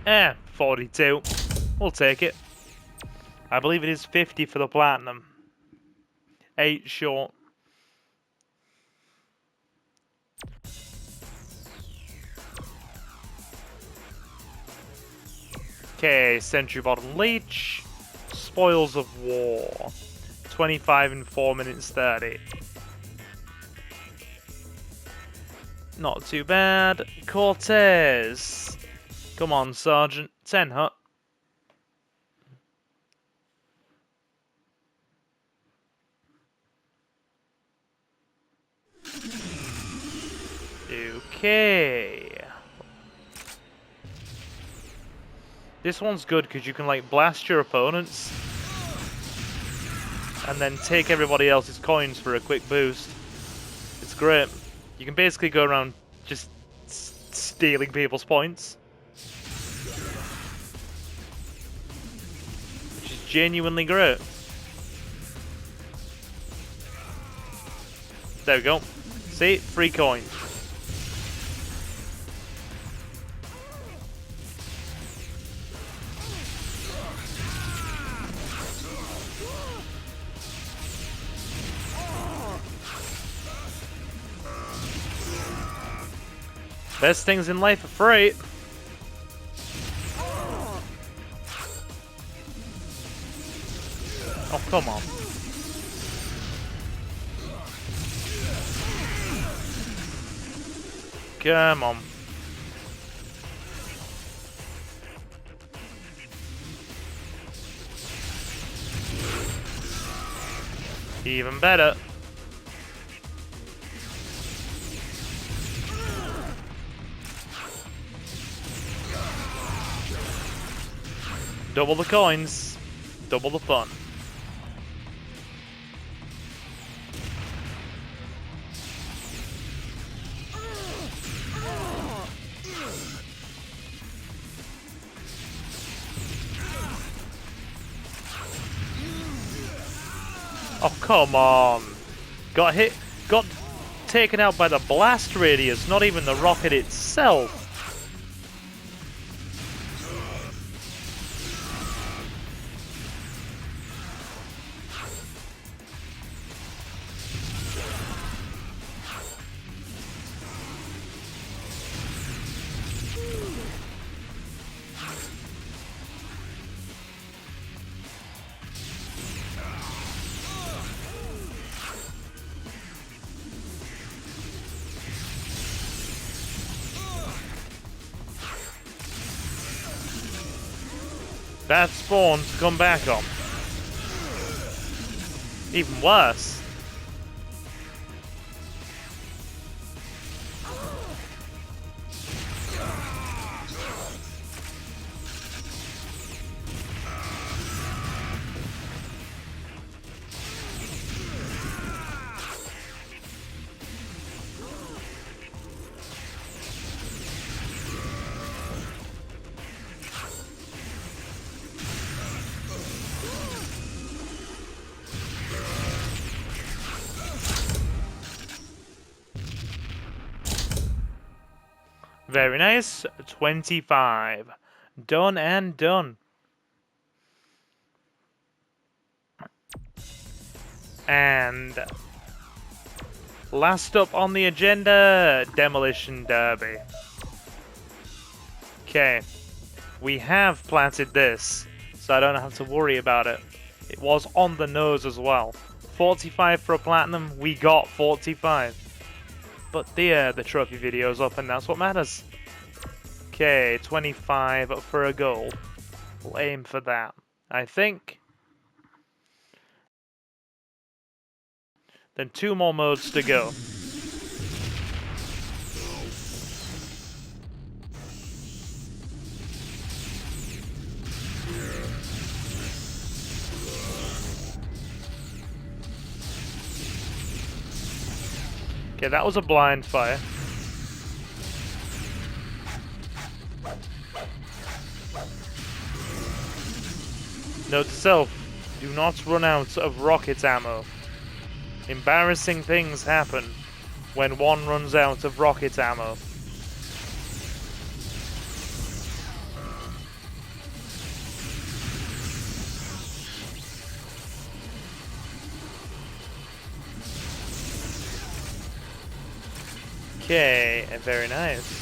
S1: Eh, 42. We'll take it. I believe it is 50 for the platinum. 8 short. Okay, Sentry Bottom Leech. Spoils of War. 25 in 4 minutes 30. Not too bad. Cortez. Come on, Sergeant. 10 hut. Okay. This one's good because you can like blast your opponents and then take everybody else's coins for a quick boost. It's great. You can basically go around just stealing people's points, which is genuinely great. There we go. See? Free coins. Best things in life are free. Oh, come on. Come on. Even better. Double the coins, double the fun. Oh, come on. Got hit, got taken out by the blast radius, not even the rocket itself. That spawn to come back on. Even worse. Very nice. 25. Done and done. And last up on the agenda, Demolition Derby. Okay. We have planted this, so I don't have to worry about it. It was on the nose as well. 45 for a platinum, we got 45. But the trophy video's up and that's what matters. Okay, 25 for a gold. We'll aim for that, I think. Then 2 more modes to go. Okay, that was a blind fire. Note to self, do not run out of rocket ammo. Embarrassing things happen when one runs out of rocket ammo. Okay, very nice.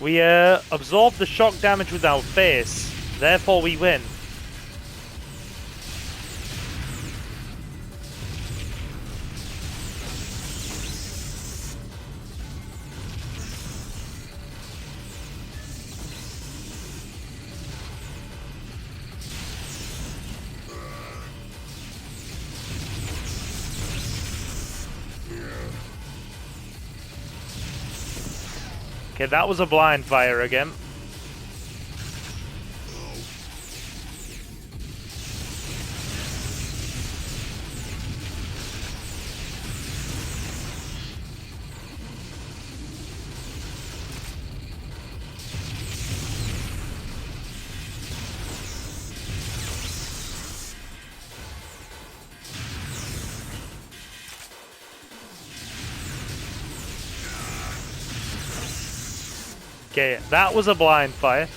S1: We absorb the shock damage with our face, therefore we win. Okay, that was a blind fire again. Okay, that was a blind fire.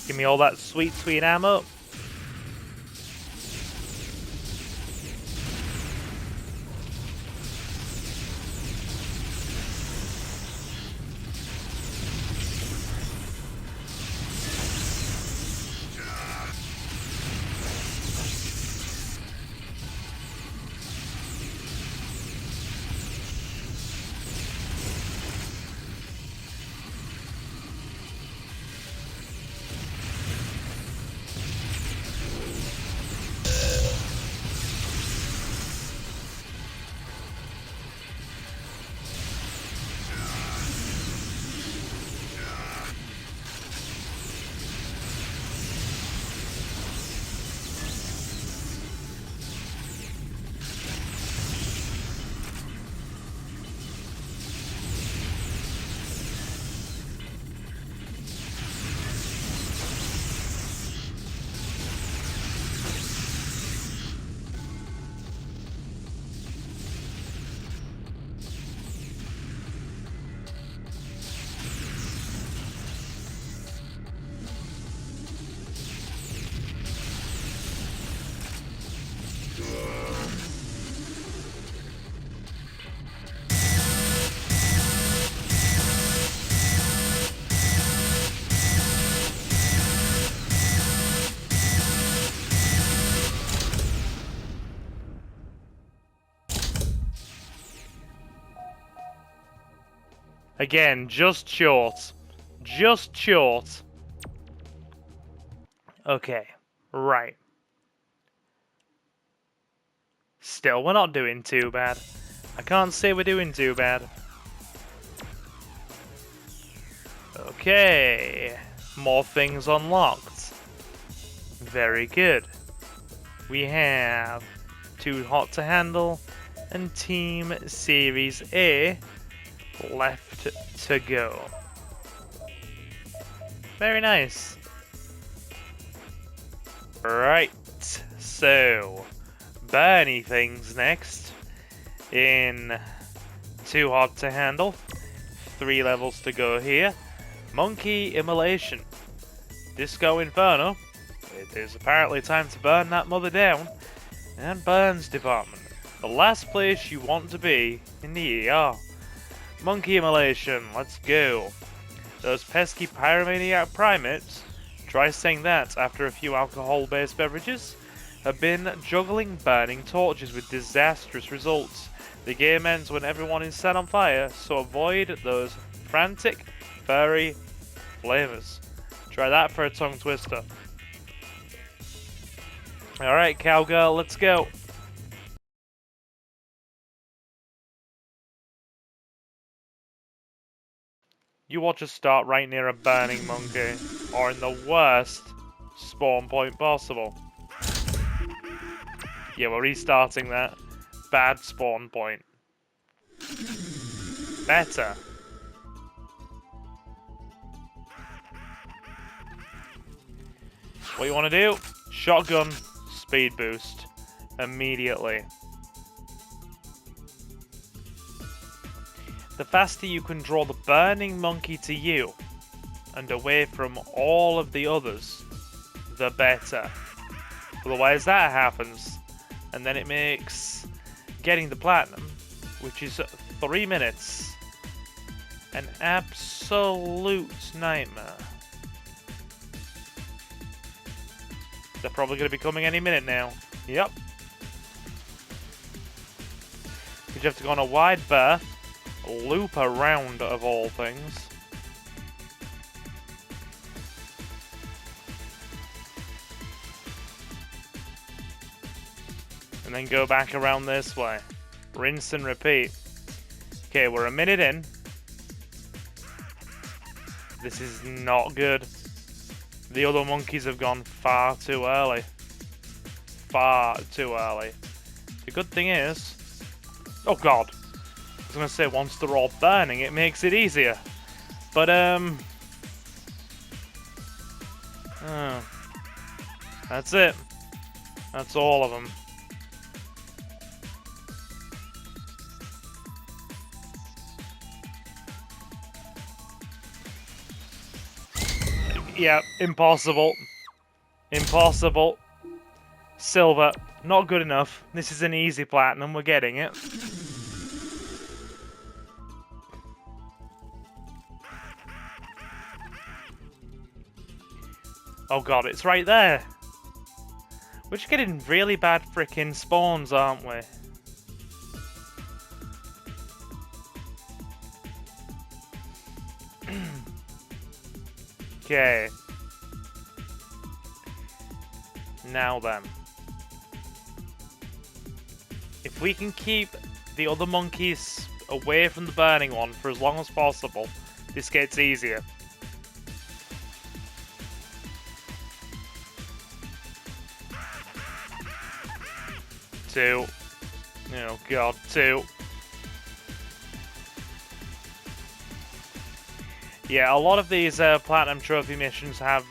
S1: Give me all that sweet, sweet ammo. Again, just short. Just short. Okay, right. Still, we're not doing too bad. I can't say we're doing too bad. Okay, more things unlocked. Very good. We have Too Hot to Handle and Team Series A left to go. Very nice. Right, so Bernie things next. In Too Hot to Handle, 3 levels to go here. Monkey Immolation. Disco Inferno. It is apparently time to burn that mother down. And Burns Department. The last place you want to be in the ER. Monkey Immolation, let's go. Those pesky pyromaniac primates, try saying that after a few alcohol-based beverages, have been juggling burning torches with disastrous results. The game ends when everyone is set on fire, so avoid those frantic, furry flavors. Try that for a tongue twister. Alright, cowgirl, let's go. You watch us start right near a burning monkey, or in the worst spawn point possible. Yeah, we're restarting that. bad spawn point. Better. What you want to do? Shotgun, speed boost, immediately. The faster you can draw the burning monkey to you, and away from all of the others, the better. Otherwise that happens, and then it makes getting the platinum, which is 3 minutes, an absolute nightmare. They're probably going to be coming any minute now. Yep. Because you have to go on a wide berth, loop around of all things. And then go back around this way. Rinse and repeat. Okay, we're a minute in. This is not good. The other monkeys have gone far too early. Far too early. The good thing is... Oh god. I was going to say, once they're all burning, it makes it easier. But, that's it. That's all of them. Yeah, impossible. Impossible. Silver, not good enough. This is an easy platinum, we're getting it. Oh god, it's right there. We're just getting really bad frickin' spawns, aren't we? Okay. Now then. If we can keep the other monkeys away from the burning one for as long as possible, this gets easier. Two. Oh god, two. Yeah, a lot of these Platinum Trophy missions have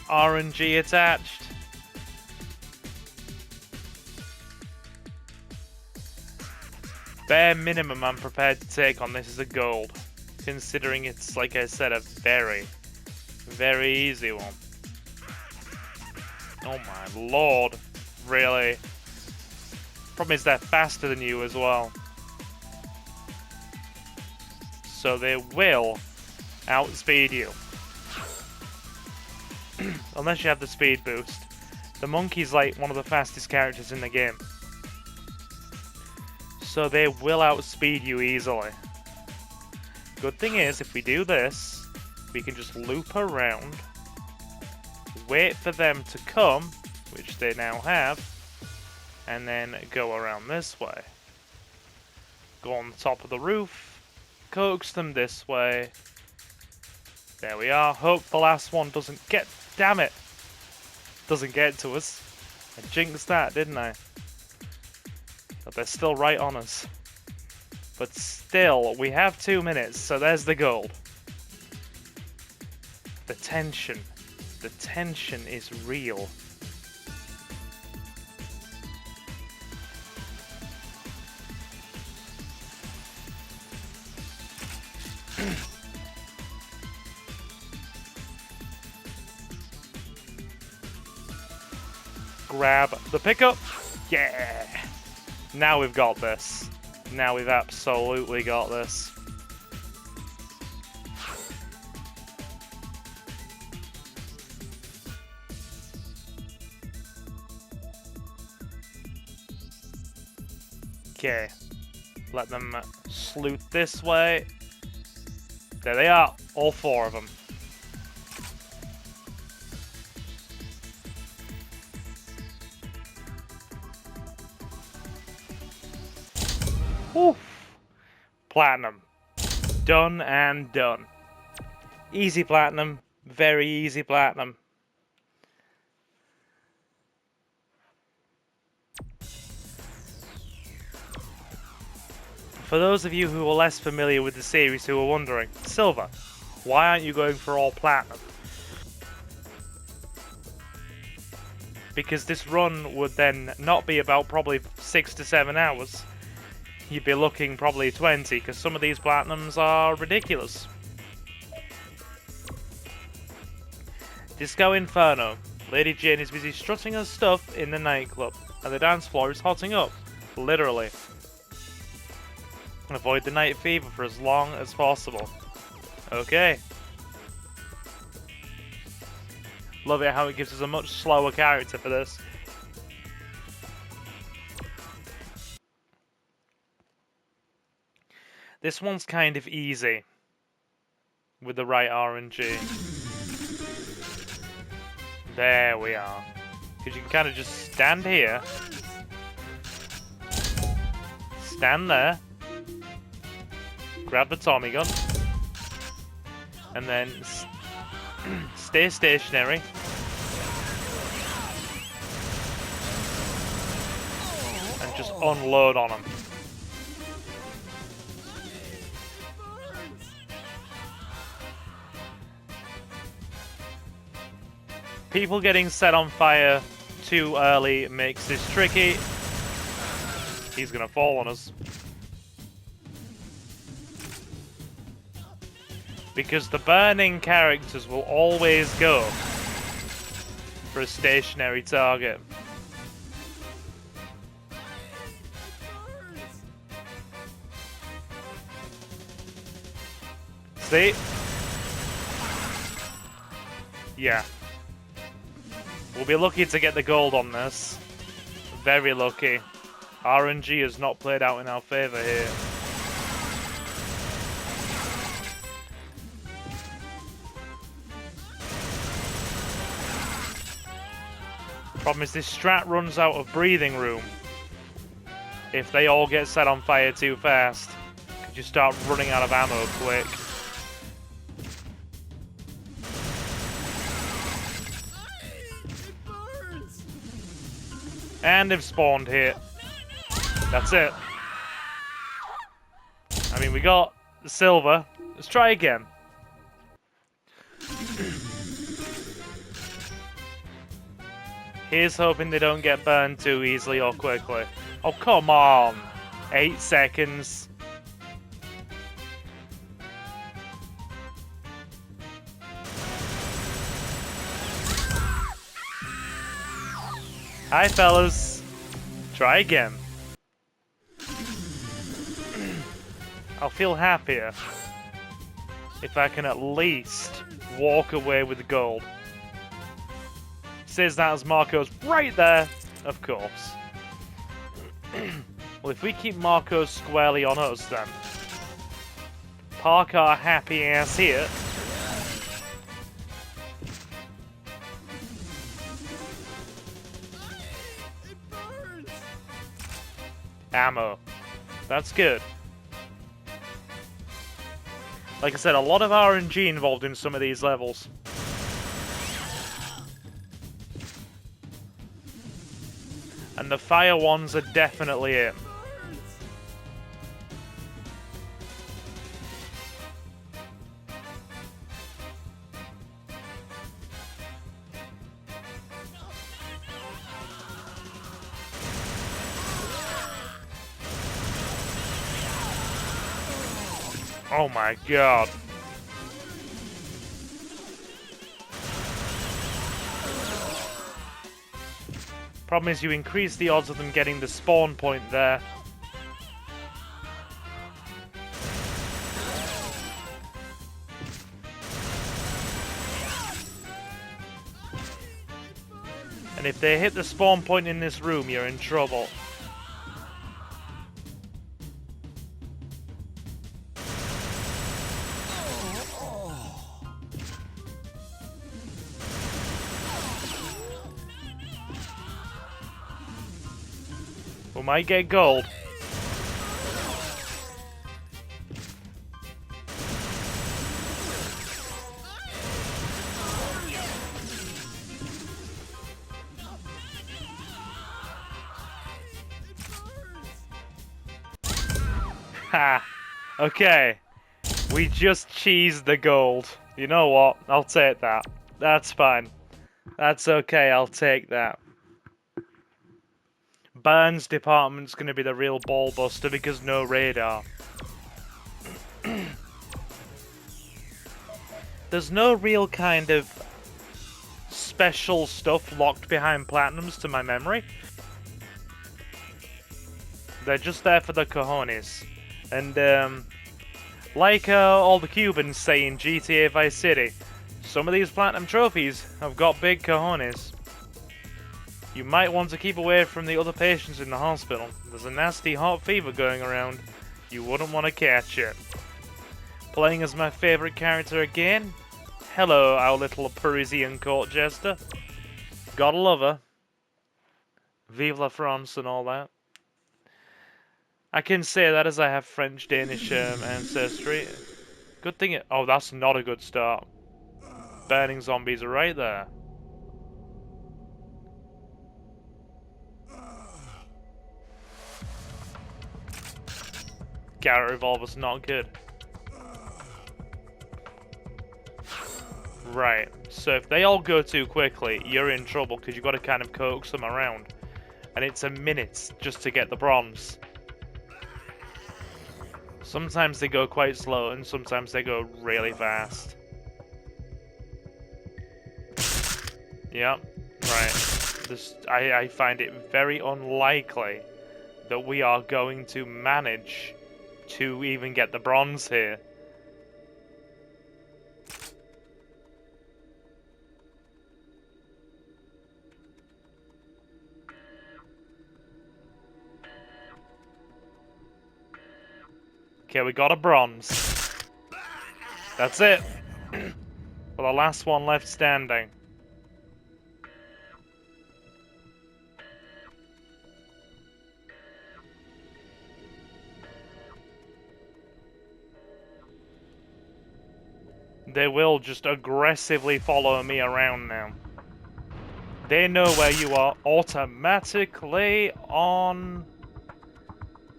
S1: RNG attached. Bare minimum I'm prepared to take on this is a gold, considering it's, like I said, a very, very easy one. Oh my lord, really? Problem is they're faster than you as well. So they will outspeed you. Unless you have the speed boost. The monkey's like one of the fastest characters in the game. So they will outspeed you easily. Good thing is, if we do this, we can just loop around, wait for them to come, which they now have, and then go around this way. Go on the top of the roof, coax them this way. There we are. Hope the last one doesn't get... Damn it! Doesn't get to us. I jinxed that, didn't I? But they're still right on us. But still, we have 2 minutes, so there's the gold. The tension. The tension is real. Grab the pickup. Yeah! Now we've got this. Now we've absolutely got this. Okay. Let them sleuth this way. There they are. All 4 of them. Oof. Platinum. Done and done. Easy platinum. Very easy platinum. For those of you who are less familiar with the series who are wondering, Silver, why aren't you going for all platinum? Because this run would then not be about probably 6 to 7 hours. You'd be looking probably 20, because some of these platinums are ridiculous. Disco Inferno. Lady Jane is busy strutting her stuff in the nightclub, and the dance floor is hotting up. Literally. Avoid the night fever for as long as possible. Okay. Love it how it gives us a much slower character for this. This one's kind of easy with the right RNG. There we are. Because you can kind of just stand here. Stand there. Grab the Tommy gun. And then stay stationary. And just unload on them. People getting set on fire too early makes this tricky. He's gonna fall on us. Because the burning characters will always go for a stationary target. See? Yeah. We'll be lucky to get the gold on this. Very lucky. RNG has not played out in our favour here. Problem is this strat runs out of breathing room if they all get set on fire too fast. Because you start running out of ammo quick. And they've spawned here. That's it. I mean, we got the silver. Let's try again. Here's hoping they don't get burned too easily or quickly. Oh, come on. 8 seconds. Hi, fellas. Try again. I'll feel happier if I can at least walk away with the gold. Says that as Marco's right there, of course. Well, if we keep Marco squarely on us, then park our happy ass here. Ammo. That's good. Like I said, a lot of RNG involved in some of these levels. And the fire ones are definitely it. Oh my god. Problem is you increase the odds of them getting the spawn point there. And if they hit the spawn point in this room, you're in trouble. We might get gold. Ha! Okay. We just cheesed the gold. You know what? I'll take that. That's fine. That's okay, I'll take that. Burns department's gonna be the real ball buster because no radar. There's no real kind of special stuff locked behind platinums to my memory. They're just there for the cojones. And like all the Cubans say in GTA Vice City, some of these platinum trophies have got big cojones. You might want to keep away from the other patients in the hospital. There's a nasty hot fever going around. You wouldn't want to catch it. Playing as my favourite character again? Hello, our little Parisian court jester. Gotta love her. Vive la France and all that. I can say that as I have French-Danish ancestry. Good thing oh, that's not a good start. Burning zombies are right there. Garrett revolver's not good. Right, so if they all go too quickly, you're in trouble because you've got to kind of coax them around. And it's a minute just to get the bronze. Sometimes they go quite slow and sometimes they go really fast. Yep, right. I find it very unlikely that we are going to manage to even get the bronze here. Okay, we got a bronze. That's it. We're the last one left standing. They will just aggressively follow me around now. They know where you are automatically on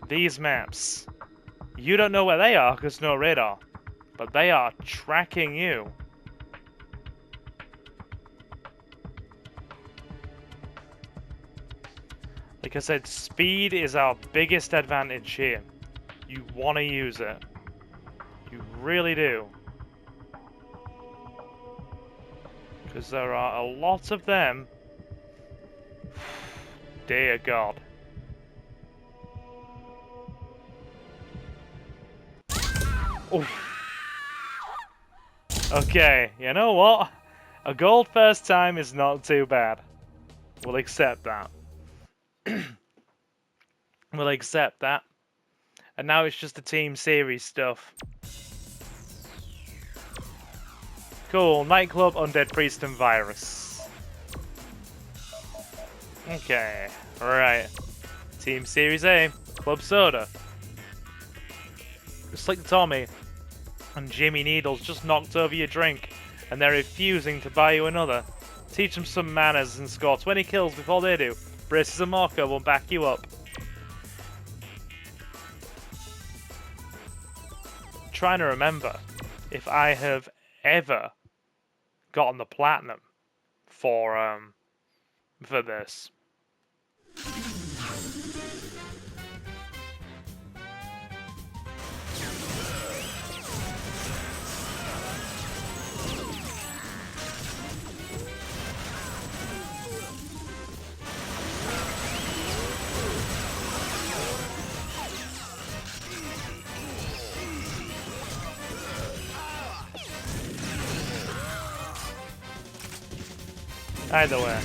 S1: these maps. You don't know where they are because no radar, but they are tracking you. Like I said, speed is our biggest advantage here. You want to use it. You really do. Because there are a lot of them. Dear God. Oof. Okay, you know what? A gold first time is not too bad. We'll accept that. We'll accept that. And now it's just the team series stuff. Cool, nightclub, undead priest, and virus. Okay, alright. Team series A, club soda. Slick Tommy and Jimmy Needles just knocked over your drink and they're refusing to buy you another. Teach them some manners and score 20 kills before they do. Braces and Marco will back you up. I'm trying to remember if I have ever gotten the platinum for this. Either way.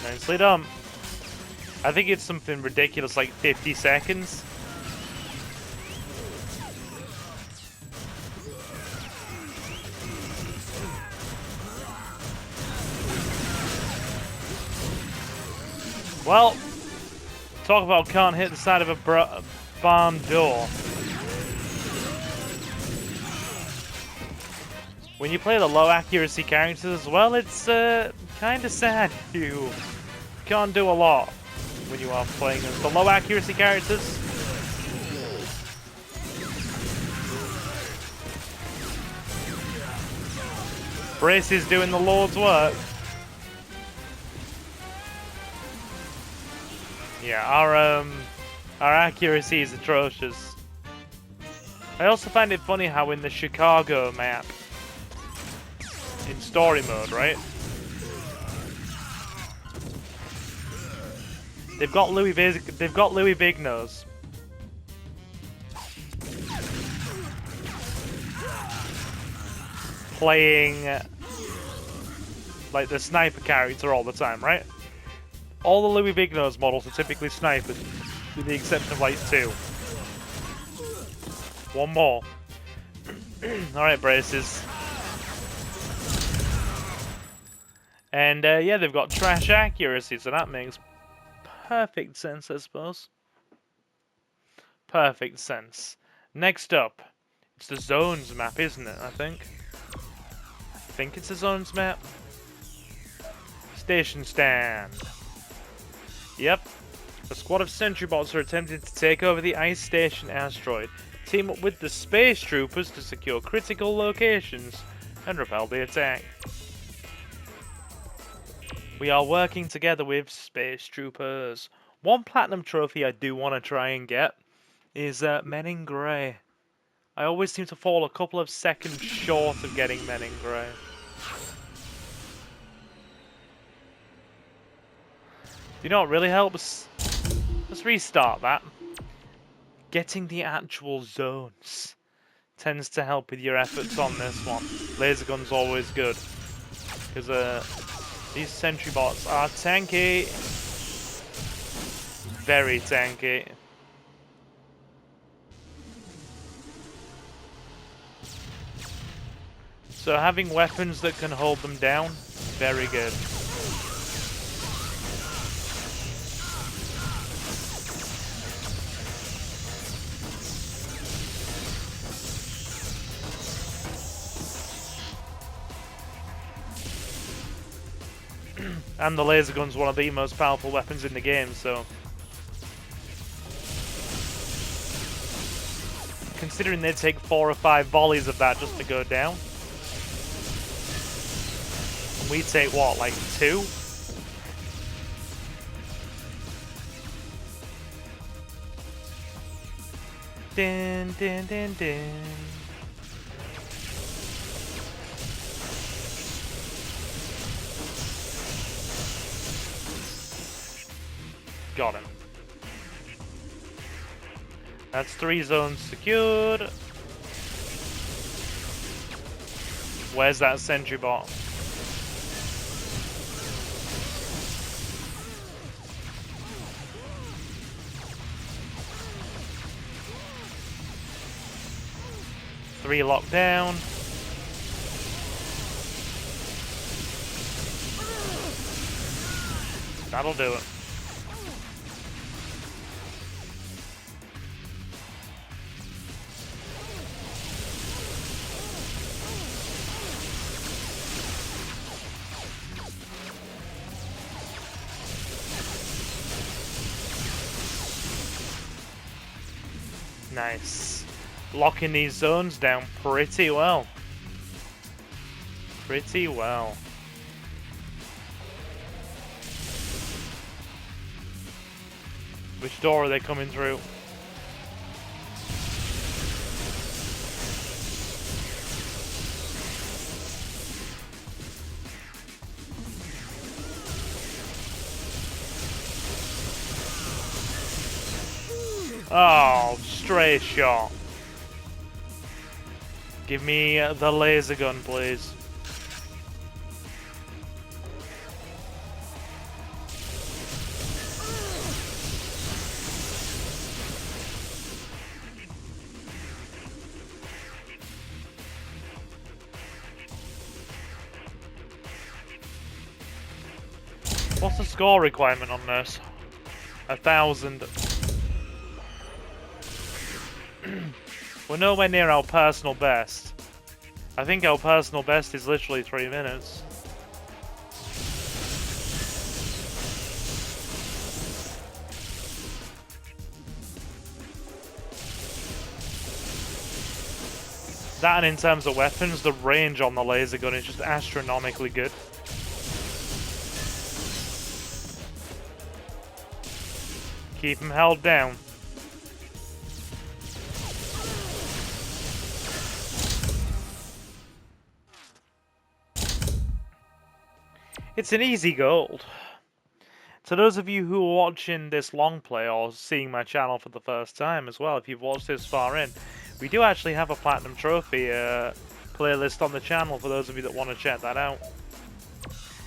S1: Nicely done. I think it's something ridiculous like 50 seconds. Well, talk about can't hit the side of a barn door. When you play the low accuracy characters as well, it's kind of sad you can't do a lot when you are playing as the low accuracy characters. Brace is doing the Lord's work. Yeah, our accuracy is atrocious. I also find it funny how in the Chicago map, in story mode, right? They've got Louis Big Nose. Playing like the sniper character all the time, right? All the Louis Big Nose models are typically snipers, with the exception of like 2. One more. Alright, braces. And yeah, they've got trash accuracy, so that makes perfect sense, I suppose. Perfect sense. Next up, it's the zones map, isn't it? I think it's a zones map. Station stand. Yep. A squad of sentry bots are attempting to take over the Ice Station asteroid. Team up with the space troopers to secure critical locations and repel the attack. We are working together with space troopers. One platinum trophy I do want to try and get is Men in Grey. I always seem to fall a couple of seconds short of getting Men in Grey. You know what really helps? Let's restart that. Getting the actual zones tends to help with your efforts on this one. Laser gun's always good. Because these sentry bots are tanky. Very tanky. So having weapons that can hold them down, very good. And the laser gun's one of the most powerful weapons in the game, so... Considering they take 4 or 5 volleys of that just to go down. And we take what, like 2? Din din din din. Got him. That's 3 zones secured. Where's that sentry bot? Three locked down. That'll do it. Nice. Locking these zones down pretty well. Pretty well. Which door are they coming through? Oh, stray shot. Give me the laser gun, please. What's the score requirement on this? 1,000. We're nowhere near our personal best. I think our personal best is literally 3 minutes. That, and in terms of weapons, the range on the laser gun is just astronomically good. Keep him held down. It's an easy gold. To those of you who are watching this long play or seeing my channel for the first time as well, if you've watched this far in, we do actually have a Platinum Trophy playlist on the channel for those of you that want to check that out.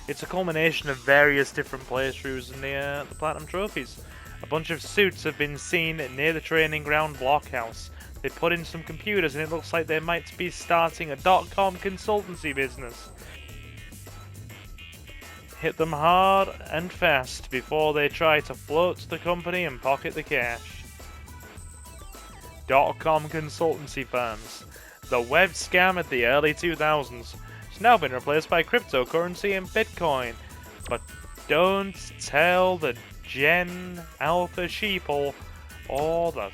S1: It's a culmination of various different playthroughs in the Platinum Trophies. A bunch of suits have been seen near the training ground blockhouse. They put in some computers and it looks like they might be starting a .com consultancy business. Hit them hard and fast before they try to float the company and pocket the cash. .com consultancy firms. The web scam at the early 2000s has now been replaced by cryptocurrency and Bitcoin. But don't tell the Gen Alpha sheeple or the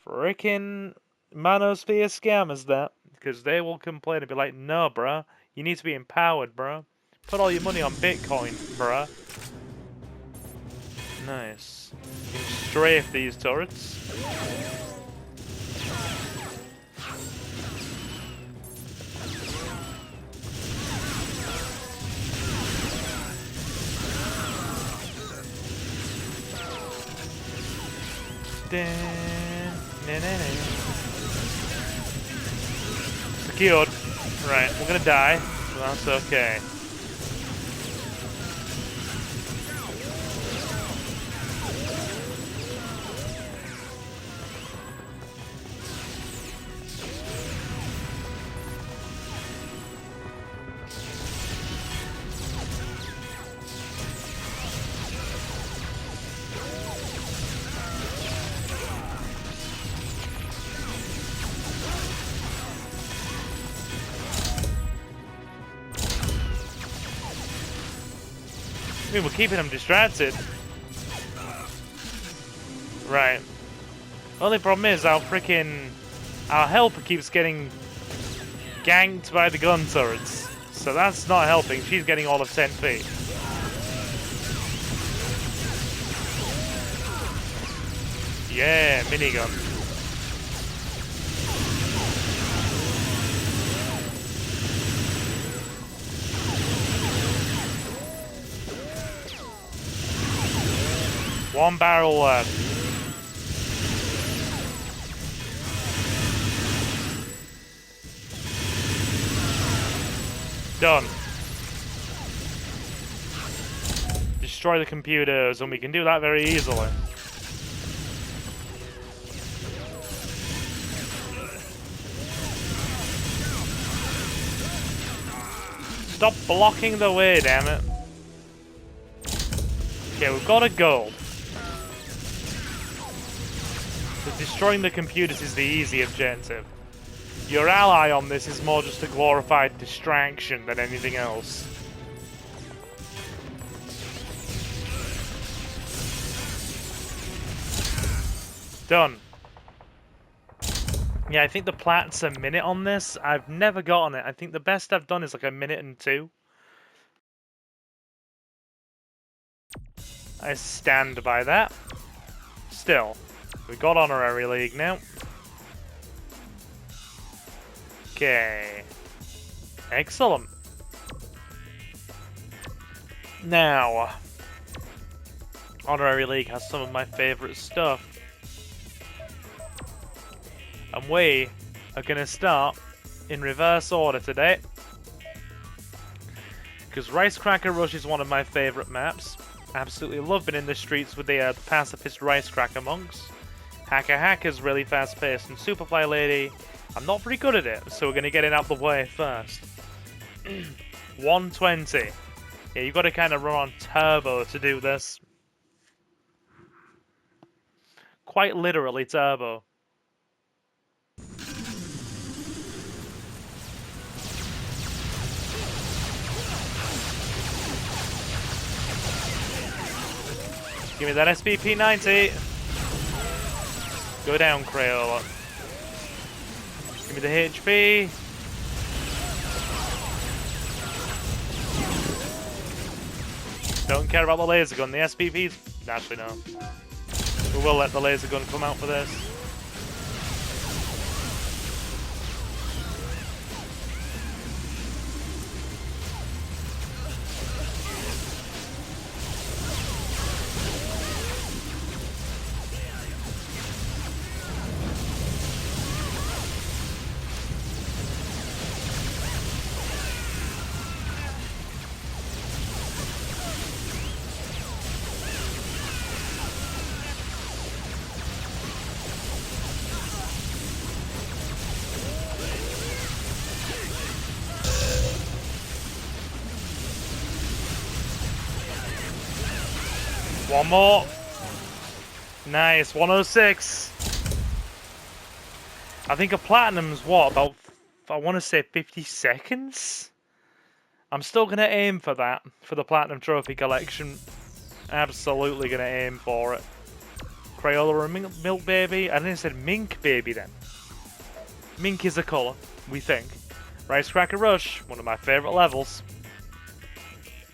S1: frickin' Manosphere scammers that, because they will complain and be like, no bruh, you need to be empowered bruh. Put all your money on Bitcoin, bruh. Nice. You can strafe these turrets. Secured. Right, we're gonna die, so that's okay. I mean, we're keeping them distracted. Right. Only problem is our helper keeps getting ganked by the gun turrets. So that's not helping. She's getting all of 10 feet. Yeah, minigun. One barrel left. Done. Destroy the computers, and we can do that very easily. Stop blocking the way, damn it. Okay, we've got a gold. Destroying the computers is the easy objective. Your ally on this is more just a glorified distraction than anything else. Done. Yeah, I think the plat's a minute on this. I've never gotten it. I think the best I've done is like 1 minute and 2. I stand by that. Still. We got Honorary League now. Okay. Excellent. Now, Honorary League has some of my favourite stuff. And we are going to start in reverse order today. Because Rice Cracker Rush is one of my favourite maps. Absolutely love being in the streets with the pacifist Rice Cracker monks. Hacker Hacker's really fast paced, and Superfly Lady, I'm not very good at it, so we're going to get it out the way first. 120. Yeah, you've got to kind of run on turbo to do this. Quite literally turbo. Give me that SPP-90. Go down, Crayola. Give me the HP. Don't care about the laser gun. The SPPs? Actually, no. We will let the laser gun come out for this. One more. Nice, 106. I think a platinum's what, about, I want to say 50 seconds? I'm still going to aim for that, for the platinum trophy collection. Absolutely going to aim for it. Crayola or milk baby? I think I said mink baby then. Mink is a colour, we think. Rice Cracker Rush, one of my favourite levels.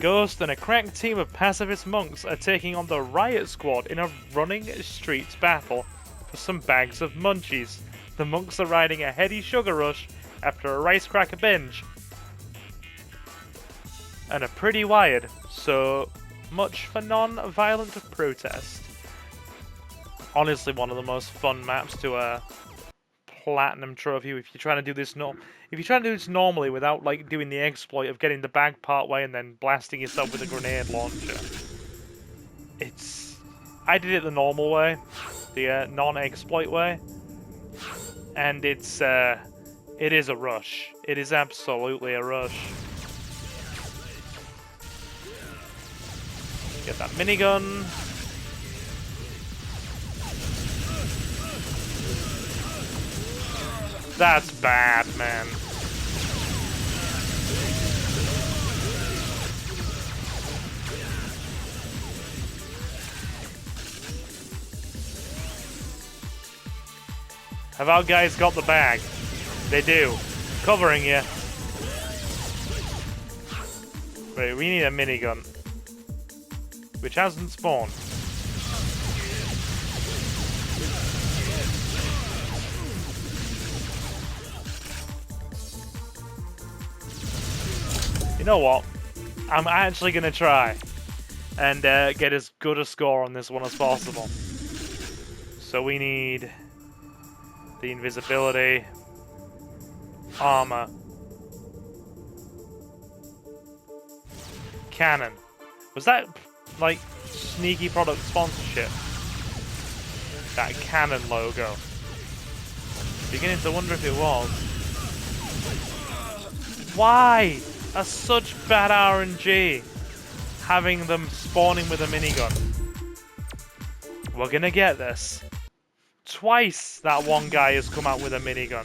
S1: Ghost and a crack team of pacifist monks are taking on the Riot Squad in a running streets battle for some bags of munchies. The monks are riding a heady sugar rush after a rice cracker binge. And are pretty wired, so much for non-violent protest. Honestly, one of the most fun maps to a platinum trophy if you're trying to do this normally without like doing the exploit of getting the bag part way and then blasting yourself with a grenade launcher. I did it the normal way, the non-exploit way, and it is a rush. It is absolutely a rush. Get that minigun. That's bad, man. Have our guys got the bag? They do. Covering you. Wait, we need a minigun. Which hasn't spawned. You know what? I'm actually going to try and get as good a score on this one as possible. So we need the invisibility, armor, cannon. Was that like sneaky product sponsorship? That cannon logo. Beginning to wonder if it was. Why? That's such bad RNG, having them spawning with a minigun. We're gonna get this. Twice that one guy has come out with a minigun.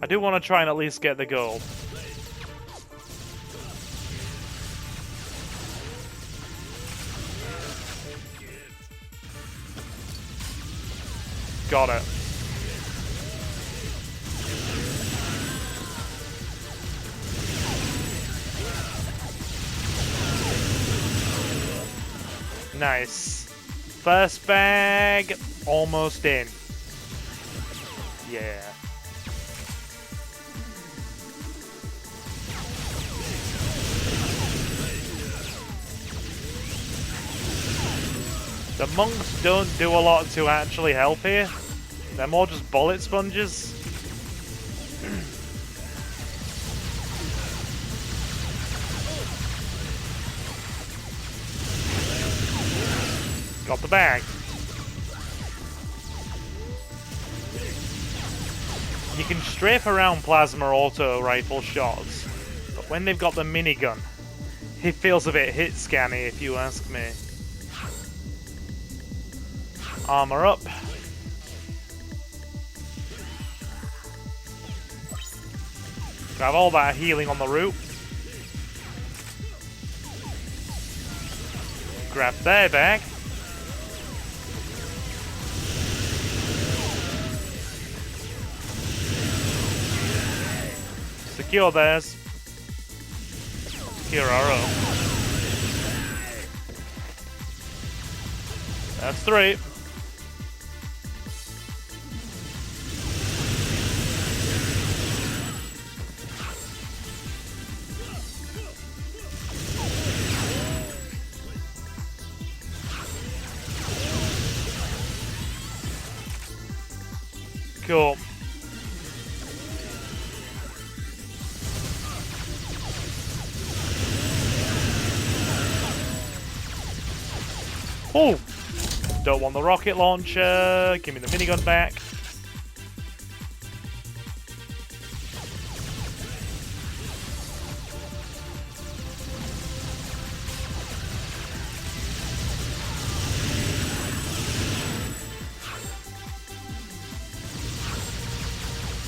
S1: I do want to try and at least get the gold. Got it. Nice. First bag, almost in. Yeah. The monks don't do a lot to actually help here. They're more just bullet sponges. Got the bag. You can strafe around plasma auto rifle shots, but when they've got the minigun, it feels a bit hit scanny if you ask me. Armor up. Grab all that healing on the route. Grab their bag. secure theirs. Secure our own. That's 3. Cool. Oh! Don't want the rocket launcher. Give me the minigun back.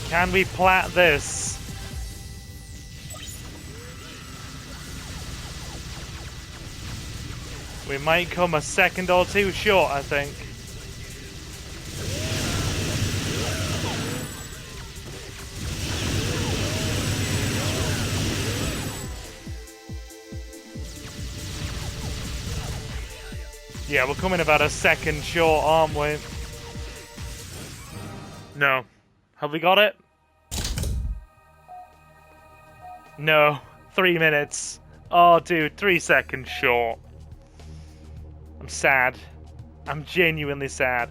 S1: Can we plat this? We might come a second or 2 short, I think. Yeah, we're coming about a second short, aren't we? No. Have we got it? No. 3 minutes. Oh, dude, 3 seconds short. I'm sad. I'm genuinely sad.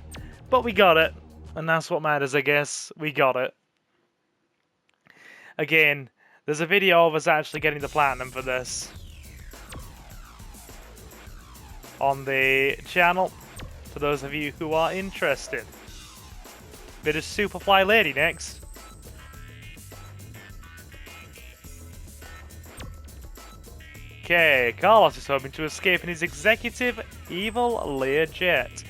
S1: But we got it. And that's what matters, I guess. We got it. Again, there's a video of us actually getting the platinum for this. On the channel. For those of you who are interested. Bit of Superfly Lady next. Okay, Carlos is hoping to escape in his executive evil Learjet.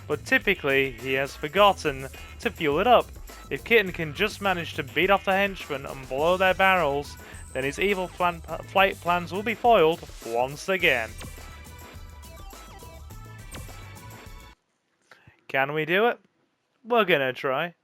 S1: But typically, he has forgotten to fuel it up. If Kitten can just manage to beat off the henchmen and blow their barrels, then his evil flight plans will be foiled once again. Can we do it? We're gonna try.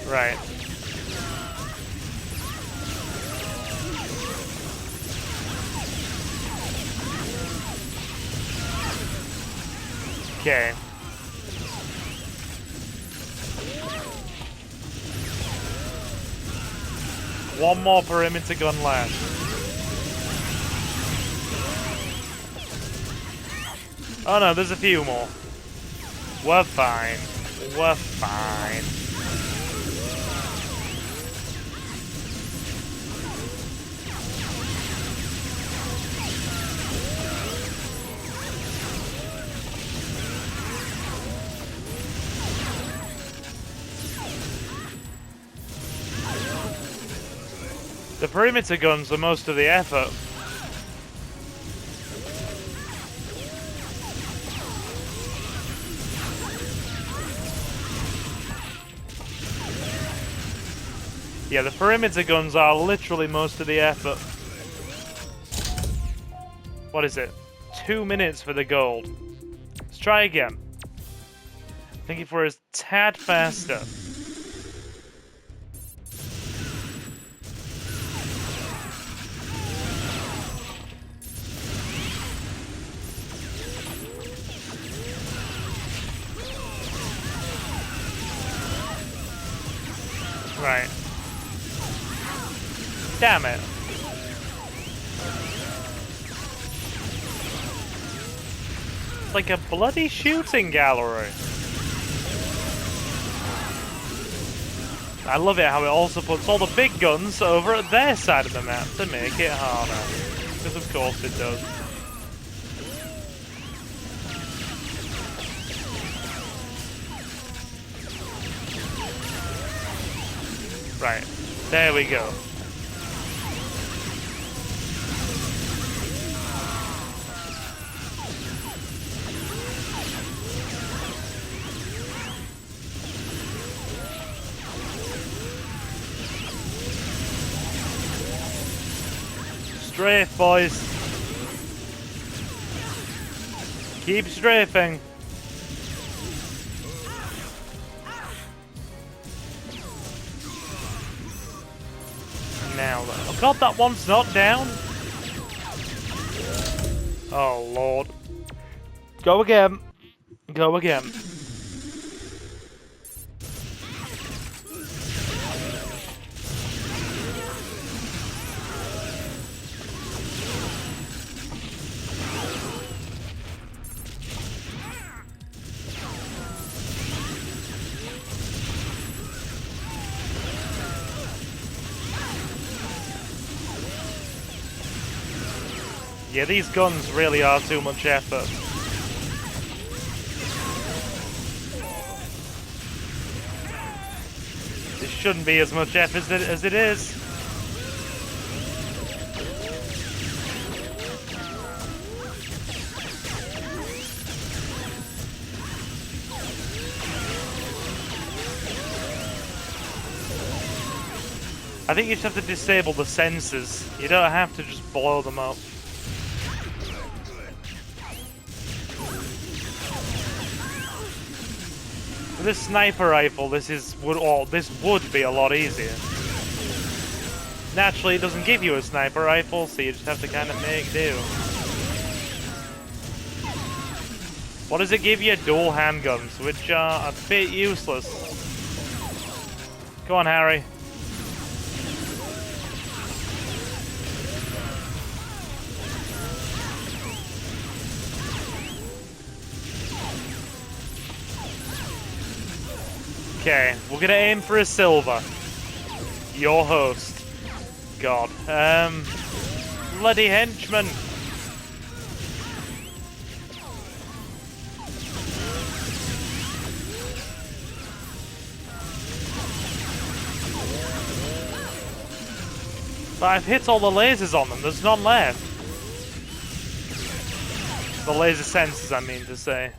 S1: Right. Okay. One more perimeter gun left. Oh no, there's a few more. We're fine. We're fine. The perimeter guns are most of the effort. Yeah, the perimeter guns are literally most of the effort. What is it? 2 minutes for the gold. Let's try again. I think if we're a tad faster. Right. Damn it. It's like a bloody shooting gallery. I love it how it also puts all the big guns over at their side of the map to make it harder. Because of course it does. Right. There we go. Strafe, boys. Keep strafing. Now, oh god, that one's not down. Oh lord. Go again. Go again. Yeah, these guns really are too much effort. This shouldn't be as much effort as it is. I think you just have to disable the sensors. You don't have to just blow them up. With this sniper rifle, this would be a lot easier. Naturally, it doesn't give you a sniper rifle, so you just have to kind of make do. What does it give you? Dual handguns, which are a bit useless. Go on, Harry. Okay, we're gonna aim for a silver. Your host. God. Bloody henchman. But I've hit all the lasers on them, there's none left. The laser sensors, I mean to say.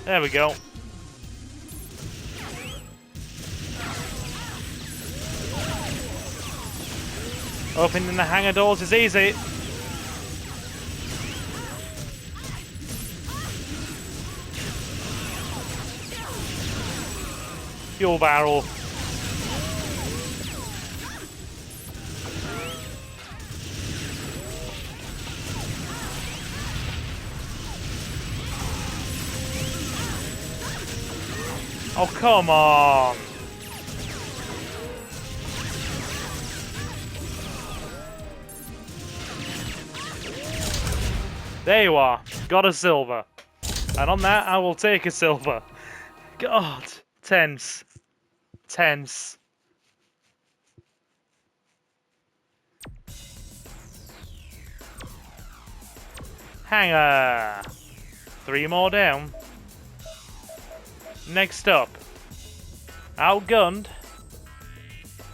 S1: There we go. Opening the hangar doors is easy. Fuel barrel. Oh, come on! There you are. Got a silver. And on that, I will take a silver. God. Tense. Tense. Hanger. 3 more down. Next up. Outgunned.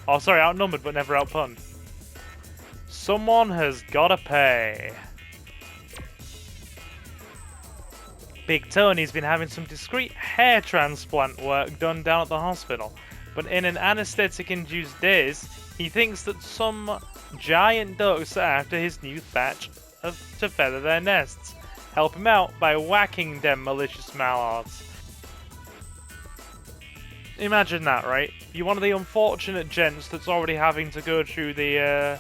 S1: Oh, sorry, outnumbered but never outpunned. Someone has gotta pay. Big Tony's been having some discreet hair transplant work done down at the hospital, but in an anesthetic-induced daze, he thinks that some giant ducks are after his new thatch to feather their nests. Help him out by whacking them malicious mallards. Imagine that, right? You're one of the unfortunate gents that's already having to go through the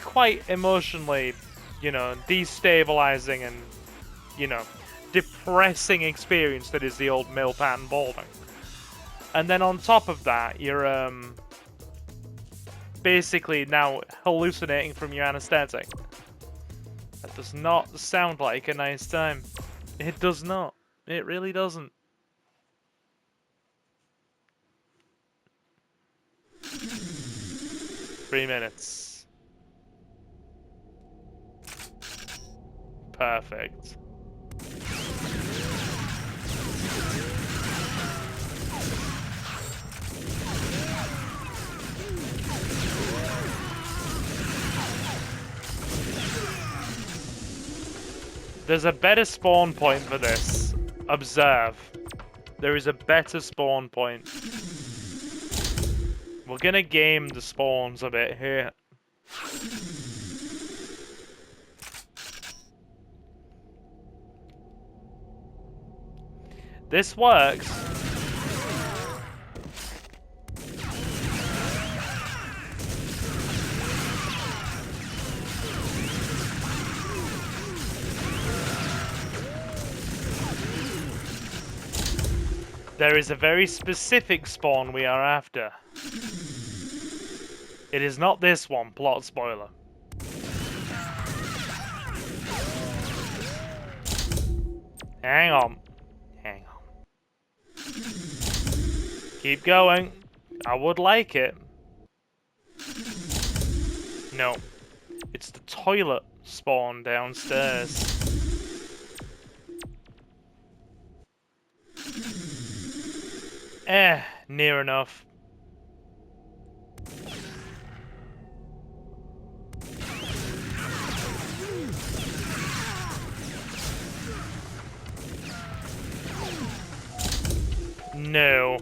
S1: quite emotionally, you know, destabilizing and, you know, depressing experience that is the old male pattern balding. And then on top of that, you're basically now hallucinating from your anesthetic. That does not sound like a nice time. It does not. It really doesn't. Three minutes. Perfect. There's a better spawn point for this. Observe. There is a better spawn point. We're gonna game the spawns a bit here. This works. There is a very specific spawn we are after. It is not this one, plot spoiler. Hang on. Hang on. Keep going. I would like it. No. It's the toilet spawn downstairs. Near enough. No.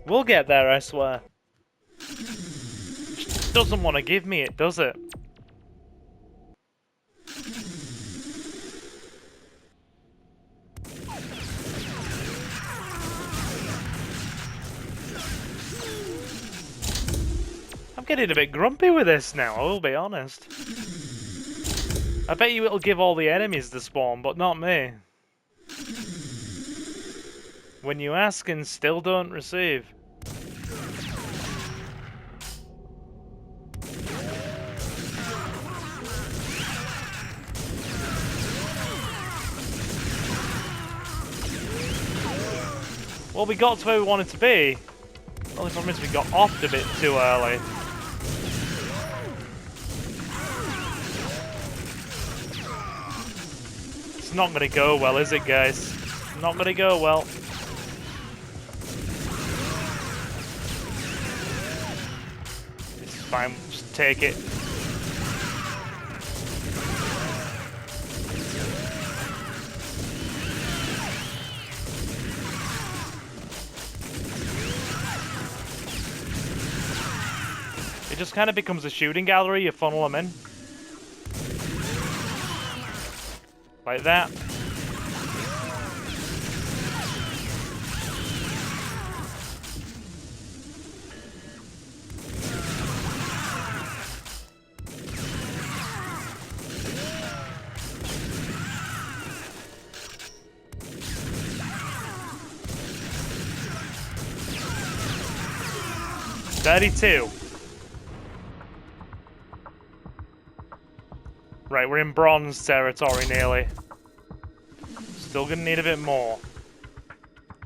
S1: We'll get there, I swear. Just doesn't want to give me it, does it? I'm getting a bit grumpy with this now, I will be honest. I bet you it'll give all the enemies the spawn, but not me. When you ask and still don't receive. Well, we got to where we wanted to be. The only problem is we got off a bit too early. It's not gonna go well, is it, guys? Not gonna go well. It's fine, just take it. It just kind of becomes a shooting gallery, you funnel them in. Like that. $32. Right, we're in bronze territory nearly. Still gonna need a bit more.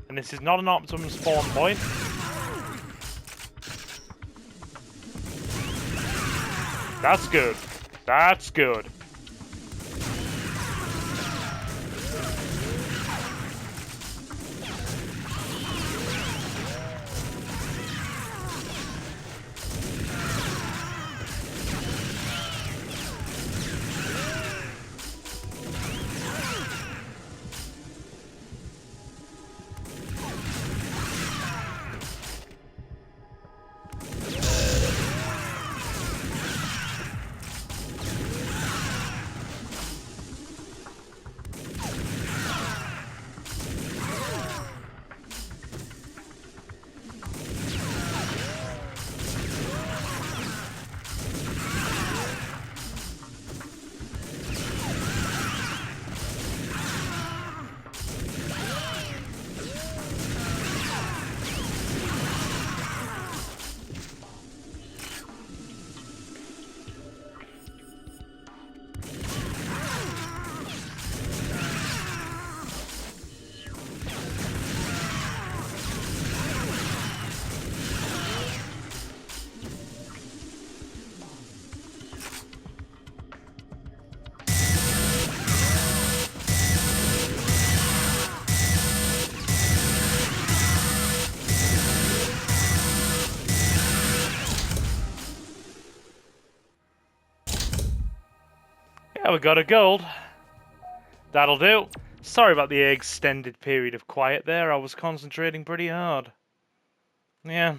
S1: And this is not an optimum spawn point. That's good. That's good. Yeah, we got a gold. That'll do. Sorry about the extended period of quiet there. I was concentrating pretty hard. Yeah,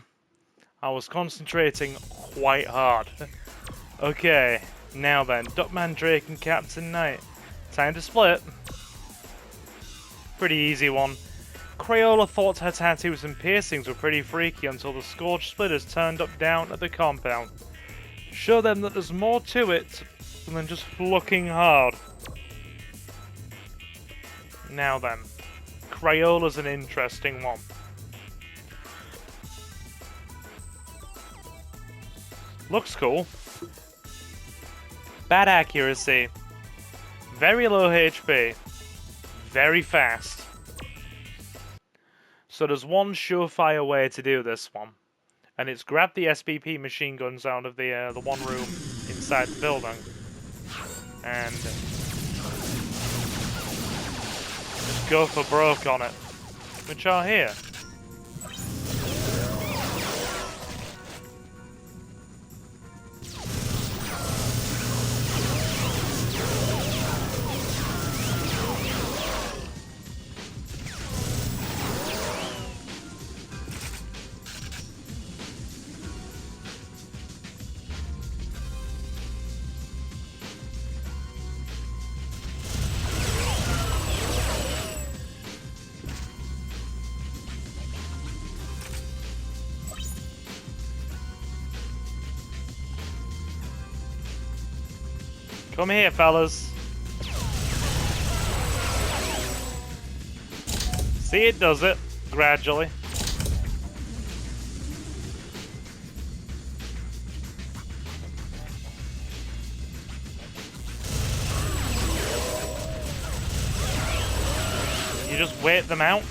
S1: I was concentrating quite hard. Okay, now then, Duckman Drake and Captain Knight. Time to split. Pretty easy one. Crayola thought her tattoos and piercings were pretty freaky until the Scourge Splitters turned up down at the compound. Show them that there's more to it than just looking hard. Now then, Crayola's an interesting one. Looks cool. Bad accuracy. Very low HP. Very fast. So there's one surefire way to do this one. And it's grab the SBP machine guns out of the one room inside the building. And just go for broke on it. Which are here. Come here, fellas. See, it does it, gradually. You just wait them out.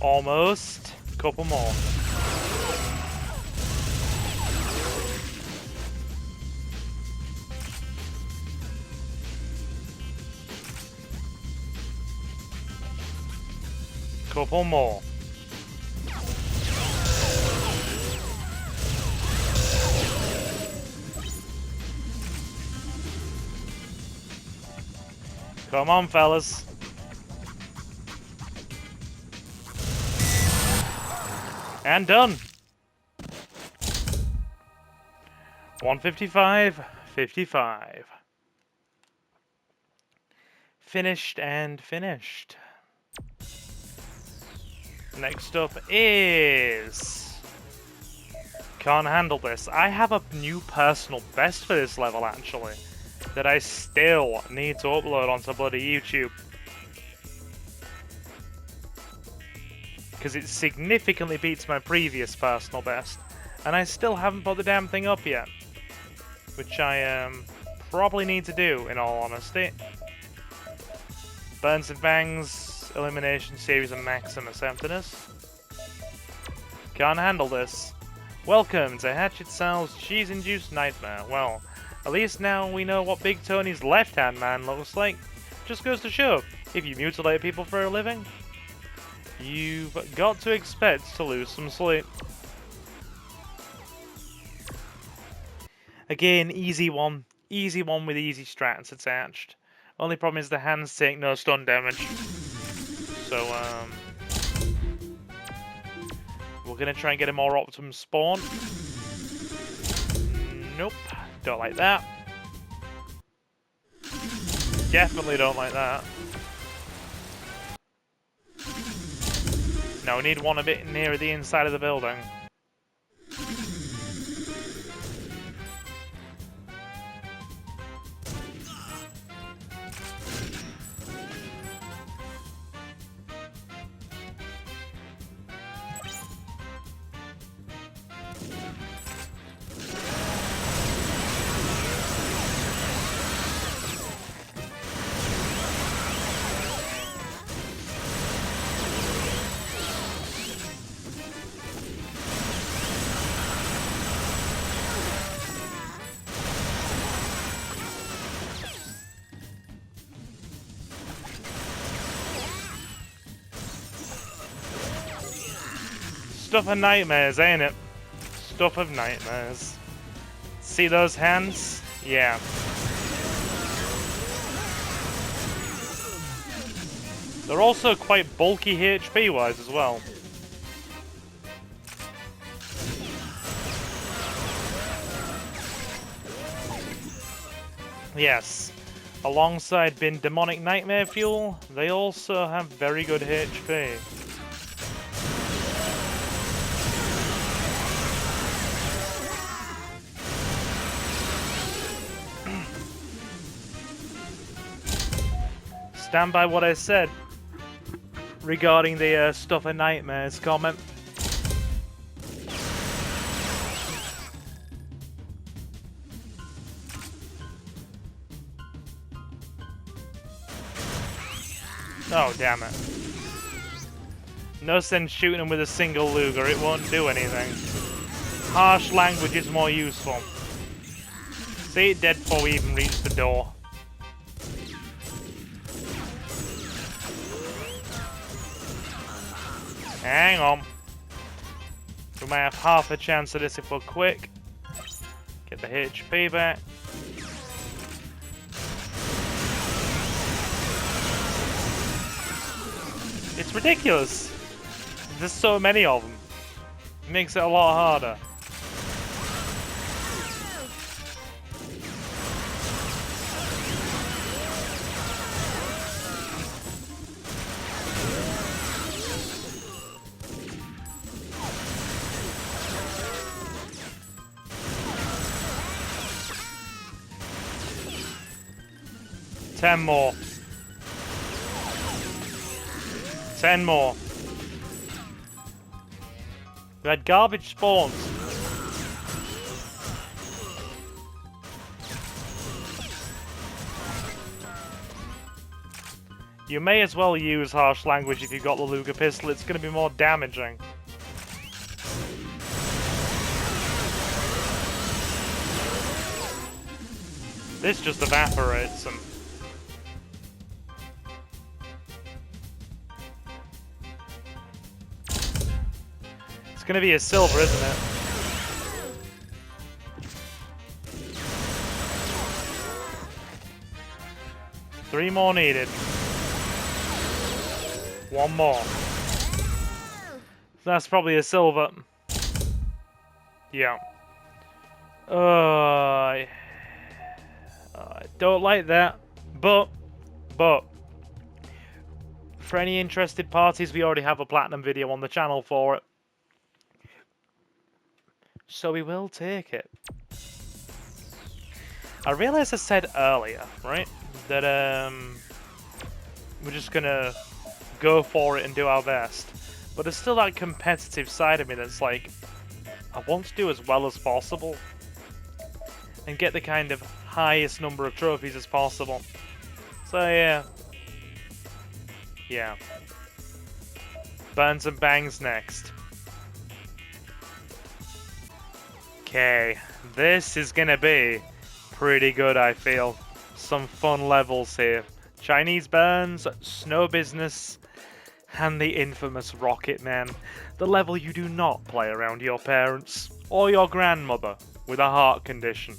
S1: Almost. Couple more. Couple more. Come on, fellas. And done. 155.55. Finished and finished. Next up is... Can't handle this. I have a new personal best for this level, actually, that I still need to upload onto bloody YouTube. Because it significantly beats my previous personal best. And I still haven't put the damn thing up yet. Which I probably need to do, in all honesty. Burns and Bangs, Elimination Series, and Maximus Emptiness. Can't handle this. Welcome to Hatchet Sal's Cheese-Induced Nightmare. Well, at least now we know what Big Tony's left-hand man looks like. Just goes to show, if you mutilate people for a living, you've got to expect to lose some sleep. Again, easy one. Easy one with easy strats attached. Only problem is the hands take no stun damage. So, we're gonna try and get a more optimum spawn. Nope. Don't like that. Definitely don't like that. No, we need one a bit nearer the inside of the building. Stuff of nightmares, ain't it? Stuff of nightmares. See those hands? Yeah. They're also quite bulky HP-wise as well. Yes. Alongside being demonic nightmare fuel, they also have very good HP. Stand by what I said regarding the Stuff of Nightmares comment. Oh, damn it. No sense shooting him with a single Luger, it won't do anything. Harsh language is more useful. See it dead before we even reach the door. Hang on. We might have half a chance of this if we're quick. Get the HP back. It's ridiculous. There's so many of them. It makes it a lot harder. Ten more. 10 more. We had garbage spawns. You may as well use harsh language if you've got the Luger pistol, it's going to be more damaging. This just evaporates them. It's gonna be a silver, isn't it? Three more needed. One more. That's probably a silver. Yeah. I don't like that. But for any interested parties, we already have a platinum video on the channel for it. So we will take it. I realised I said earlier, right, that we're just gonna go for it and do our best. But there's still that competitive side of me that's like, I want to do as well as possible and get the kind of highest number of trophies as possible. So yeah. Yeah. Burns and Bangs next. Okay, this is gonna be pretty good, I feel. Some fun levels here. Chinese Burns, Snow Business, and the infamous Rocket Man. The level you do not play around your parents or your grandmother with a heart condition.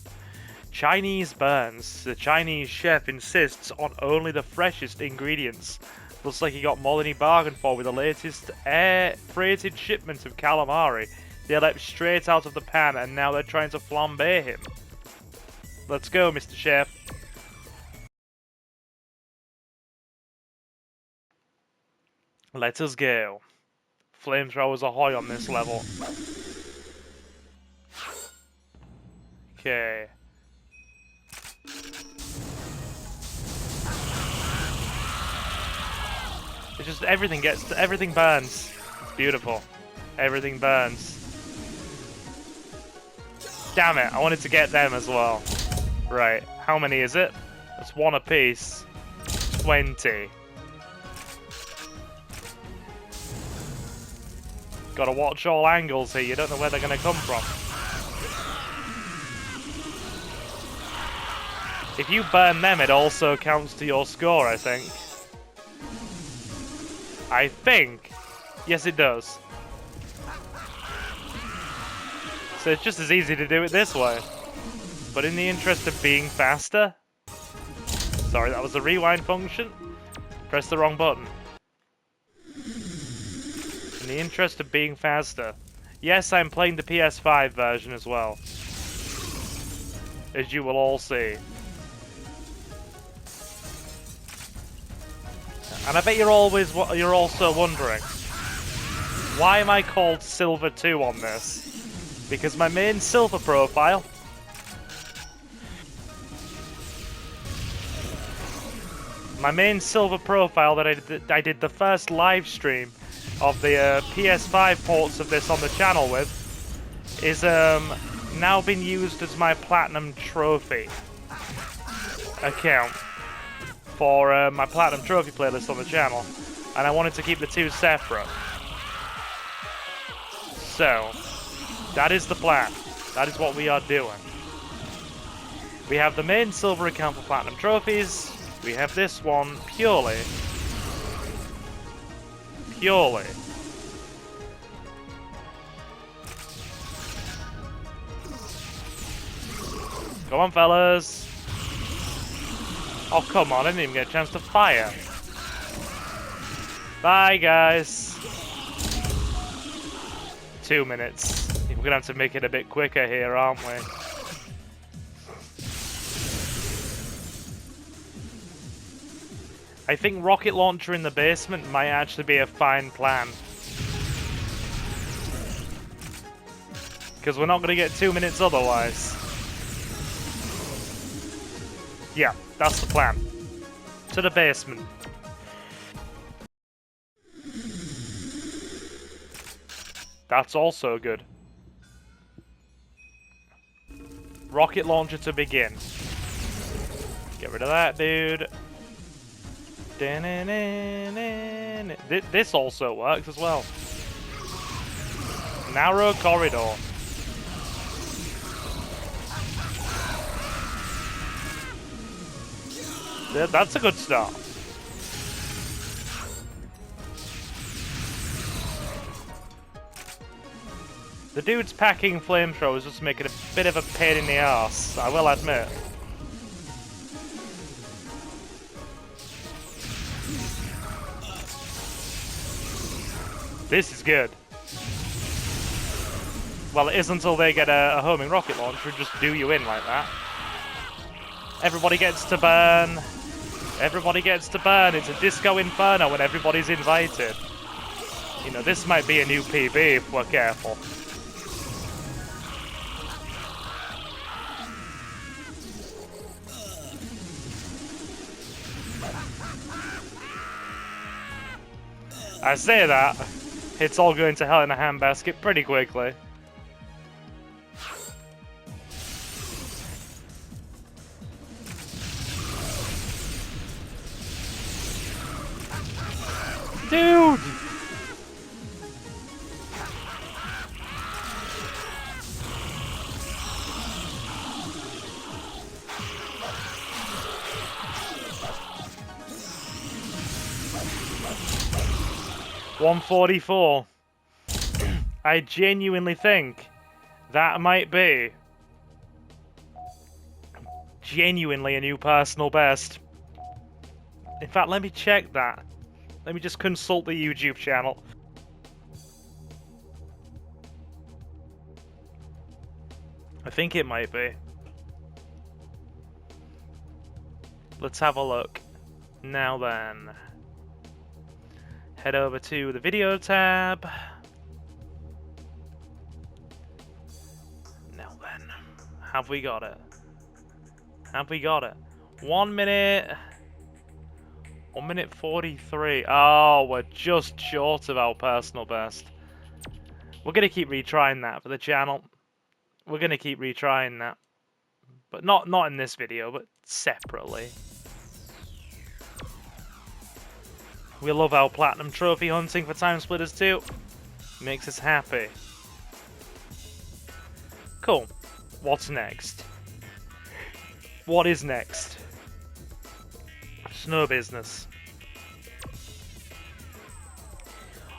S1: Chinese Burns, the Chinese chef insists on only the freshest ingredients. Looks like he got more than he bargained for with the latest air-freighted shipment of calamari. They leapt straight out of the pan and now they're trying to flambe him. Let's go, Mr. Chef. Let us go. Flamethrowers ahoy on this level. Okay. It's just everything burns. It's beautiful. Everything burns. Damn it, I wanted to get them as well. Right, how many is it? That's one apiece. 20. Gotta watch all angles here, you don't know where they're gonna come from. If you burn them, it also counts to your score, I think. Yes, it does. So it's just as easy to do it this way. But in the interest of being faster... Sorry, that was the rewind function. Press the wrong button. In the interest of being faster. Yes, I'm playing the PS5 version as well. As you will all see. And I bet you're also wondering, why am I called Silver 2 on this? Because my main Silver profile that I did the first live stream of the PS5 ports of this on the channel with is now been used as my Platinum Trophy account for my Platinum Trophy playlist on the channel, and I wanted to keep the two separate. So, that is the plan. That is what we are doing. We have the main Silver account for Platinum Trophies. We have this one purely. Come on, fellas. Oh, come on, I didn't even get a chance to fire. Bye, guys. 2 minutes. We're gonna have to make it a bit quicker here, aren't we? I think rocket launcher in the basement might actually be a fine plan. Because we're not gonna get 2 minutes otherwise. Yeah, that's the plan. To the basement. That's also good. Rocket launcher to begin. Get rid of that, dude. This also works as well. Narrow corridor. That's a good start. The dudes packing flamethrowers just make it a bit of a pain in the arse, I will admit. This is good. Well, it is until they get a homing rocket launcher and just do you in like that. Everybody gets to burn. Everybody gets to burn. It's a disco inferno when everybody's invited. You know, this might be a new PB if we're careful. I say that, it's all going to hell in a handbasket pretty quickly. Dude! $144. I genuinely think that might be genuinely a new personal best. In fact, let me check that. Let me just consult the YouTube channel. I think it might be. Let's have a look. Now then. Head over to the video tab. Now then. Have we got it? Have we got it? 1 minute... 1 minute 43. Oh, we're just short of our personal best. We're going to keep retrying that for the channel. We're going to keep retrying that. But not in this video, but separately. We love our platinum trophy hunting for TimeSplitters 2. Makes us happy. Cool. What's next? What is next? Snow business.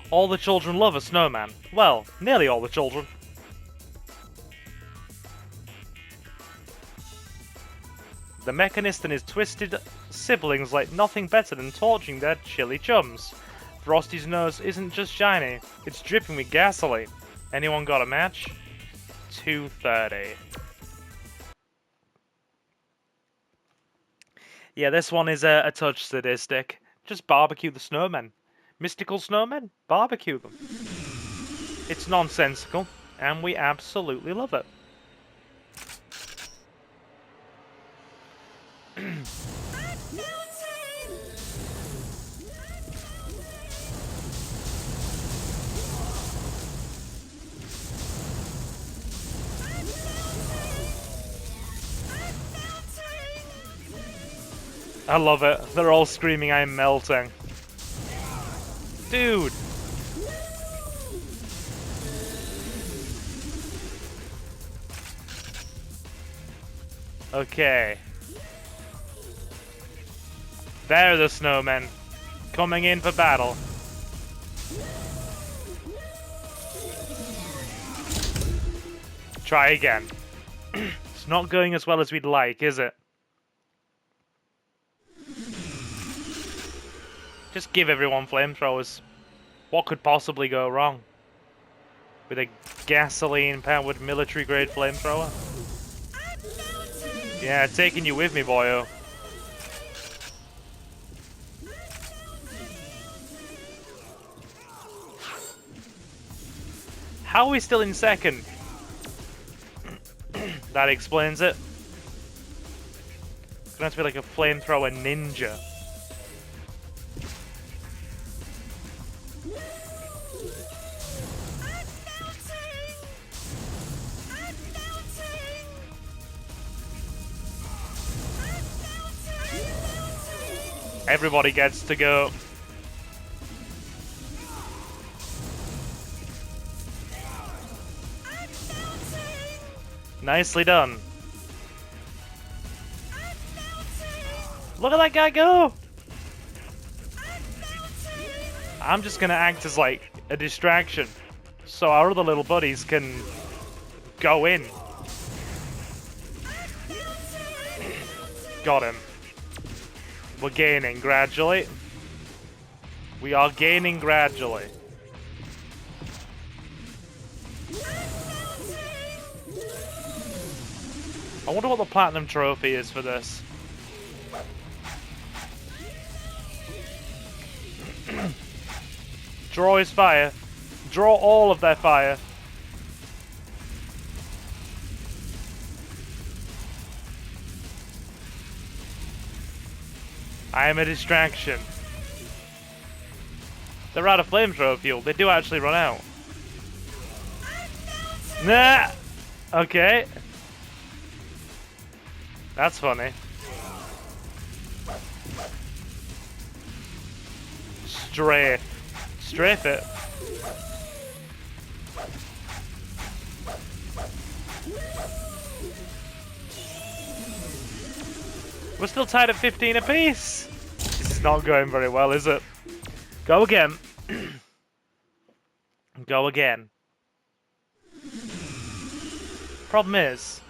S1: All the children love a snowman. Well, nearly all the children. The Mechanist and his twisted siblings like nothing better than torching their chilly chums. Frosty's nose isn't just shiny, it's dripping with gasoline. Anyone got a match? 230. Yeah, this one is a touch sadistic. Just barbecue the snowmen. Mystical snowmen? Barbecue them. It's nonsensical, and we absolutely love it. I love it. They're all screaming, "I'm melting." Dude! Okay. There are the snowmen. Coming in for battle. Try again. It's not going as well as we'd like, is it? Just give everyone flamethrowers. What could possibly go wrong? With a gasoline-powered military-grade flamethrower? Yeah, taking you with me, boyo. How are we still in second? That explains it. It's gonna have to be like a flamethrower ninja. Everybody gets to go. Nicely done. Look at that guy go! I'm just gonna act as like a distraction so our other little buddies can go in. Got him. We're gaining gradually. We are gaining gradually. I wonder what the platinum trophy is for this. Draw his fire. Draw all of their fire. I am a distraction. They're out of flamethrower fuel. They do actually run out. Nah! Okay. That's funny. Strafe. Strafe it. We're still tied at 15 apiece. This is not going very well, is it? Go again. Go again. Problem is,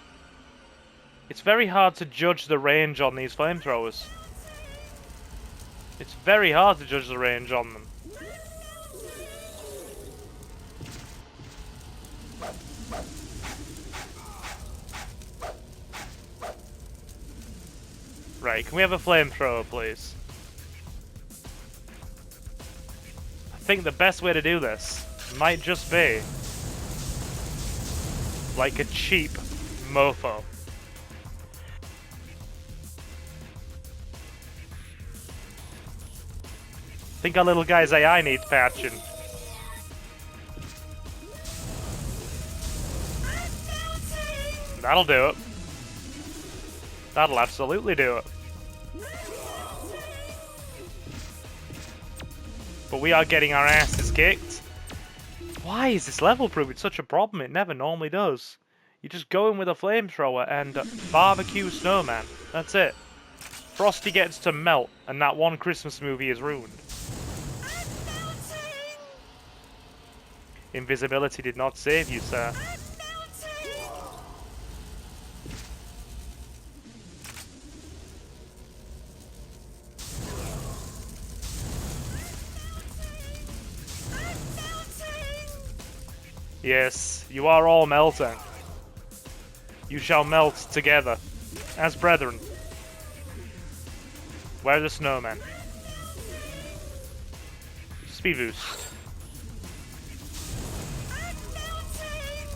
S1: it's very hard to judge the range on these flamethrowers. It's very hard to judge the range on them. Right, can we have a flamethrower, please? I think the best way to do this might just be like a cheap mofo. I think our little guy's AI needs patching. That'll do it. That'll absolutely do it. But we are getting our asses kicked. Why is this level proving such a problem? It never normally does. You just go in with a flamethrower and barbecue snowman. That's it. Frosty gets to melt, and that one Christmas movie is ruined. Invisibility did not save you, sir. Yes, you are all melting. You shall melt together, as brethren. Where are the snowmen? Speed boost.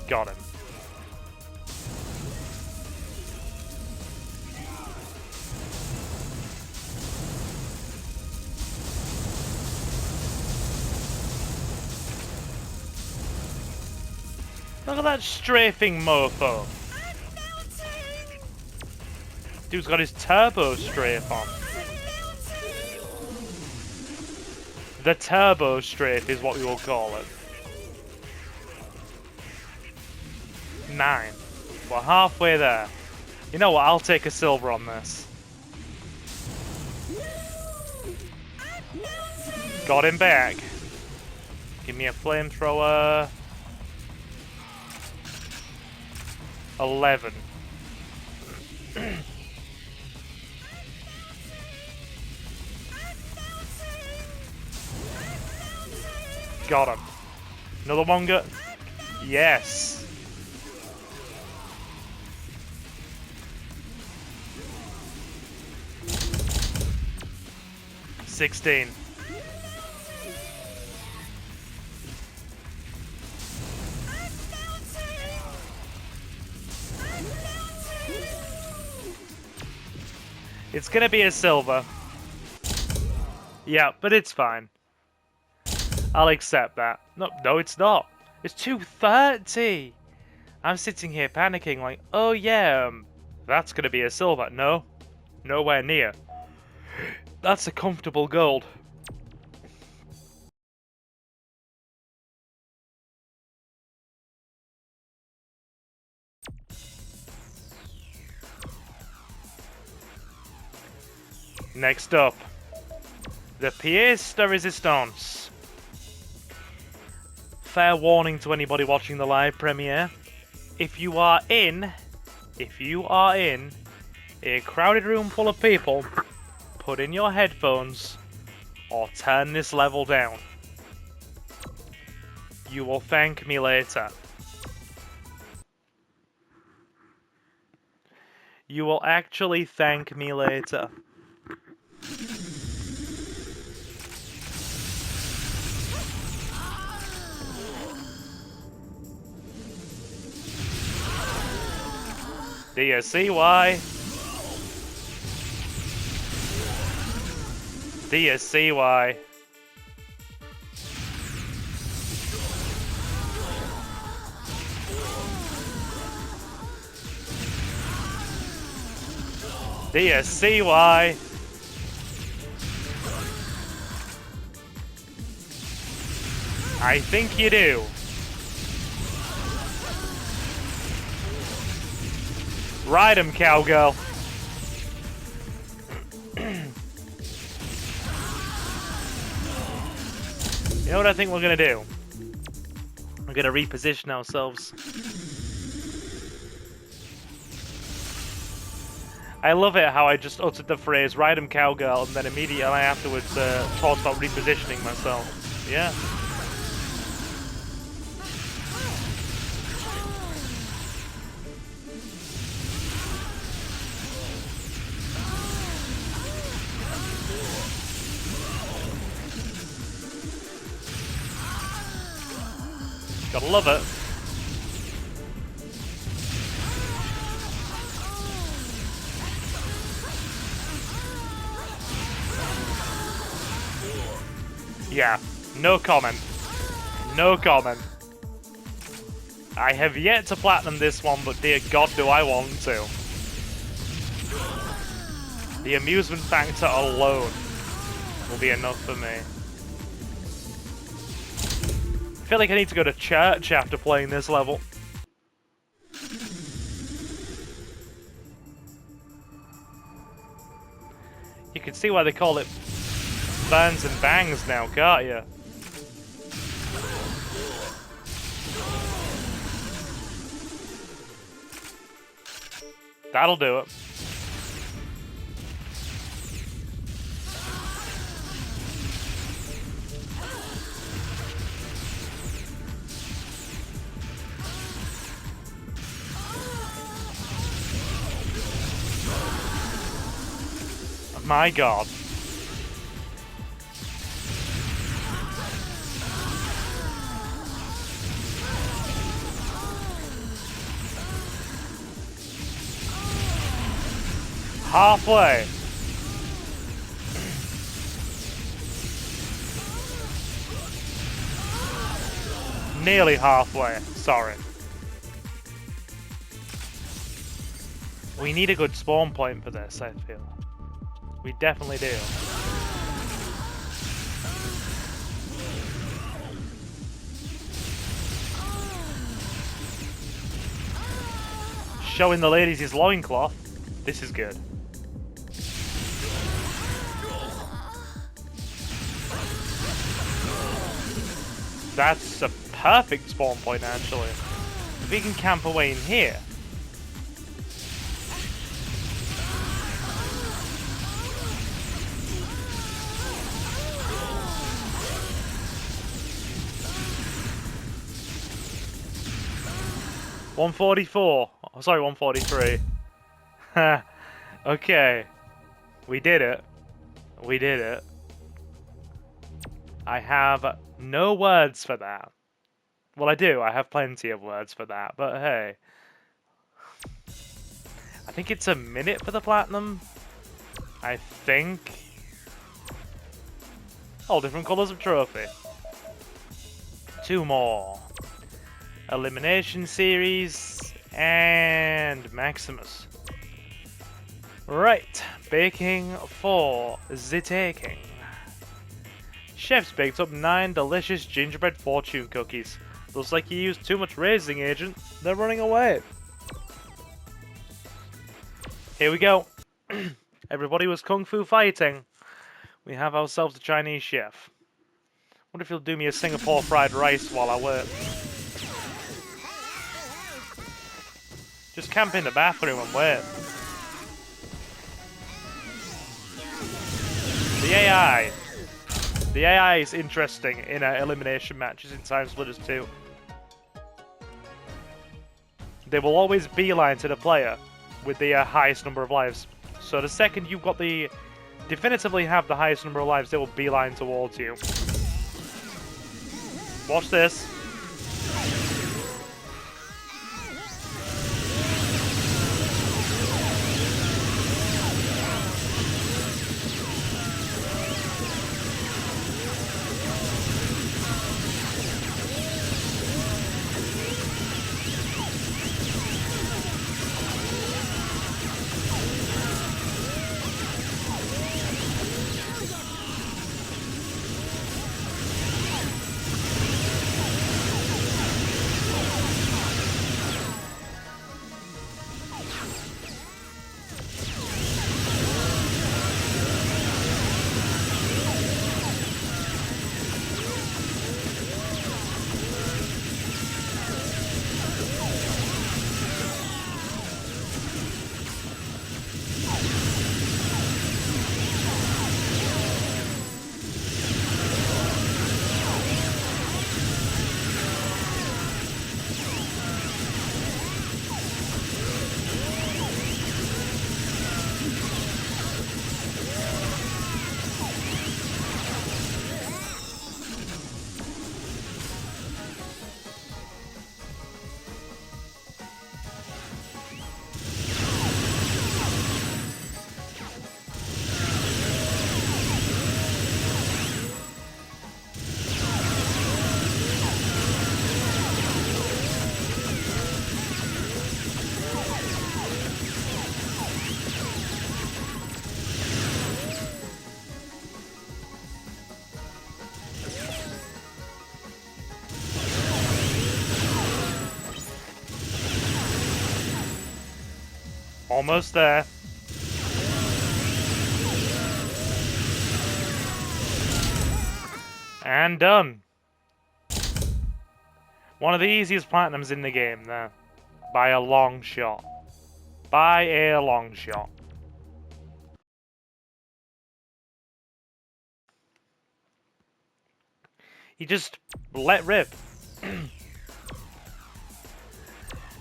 S1: Got him. Look at that strafing mofo. Dude's got his turbo strafe on. The turbo strafe is what we will call it. 9. We're halfway there. You know what? I'll take a silver on this. Got him back. Give me a flamethrower. 11. Got him. Another one go. Yes. $16. It's gonna be a silver. Yeah, but it's fine. I'll accept that. No, it's not. It's 230. I'm sitting here panicking like, oh yeah, that's gonna be a silver. No, nowhere near. That's a comfortable gold. Next up, the pièce de résistance. Fair warning to anybody watching the live premiere. If you are in a crowded room full of people, put in your headphones or turn this level down. You will thank me later. You will actually thank me later. Do you see why? Do you see why? Do you see why? I think you do. Ride him, cowgirl. You know what I think we're gonna do? We're gonna reposition ourselves. I love it how I just uttered the phrase "ride him, cowgirl" and then immediately afterwards talked about repositioning myself. Yeah. Gotta love it. Yeah, no comment. No comment. I have yet to platinum this one, but dear God, do I want to. The amusement factor alone will be enough for me. I feel like I need to go to church after playing this level. You can see why they call it Burns and Bangs now, can't you? That'll do it. My god. Halfway. Nearly halfway, sorry. We need a good spawn point for this, I feel. We definitely do. Showing the ladies his loincloth. This is good. That's a perfect spawn point, actually. If we can camp away in here. $144. Oh, sorry, 143. Okay. We did it. We did it. I have no words for that. Well, I do. I have plenty of words for that. But hey. I think it's a minute for the platinum. I think. All different colours of trophy. 2 more. Elimination series. And Maximus. Right. Baking for the taking. Chef's baked up 9 delicious gingerbread fortune cookies. Looks like you used too much raising agent. They're running away. Here we go. Everybody was kung fu fighting. We have ourselves a Chinese chef. Wonder if he'll do me a Singapore fried rice while I work. Just camp in the bathroom and wait. The AI. The AI is interesting in elimination matches in TimeSplitters 2. They will always beeline to the player with the highest number of lives. So the second you've got the... definitively have the highest number of lives, they will beeline towards you. Watch this. Almost there. And done. One of the easiest platinums in the game there. By a long shot. By a long shot. You just let rip.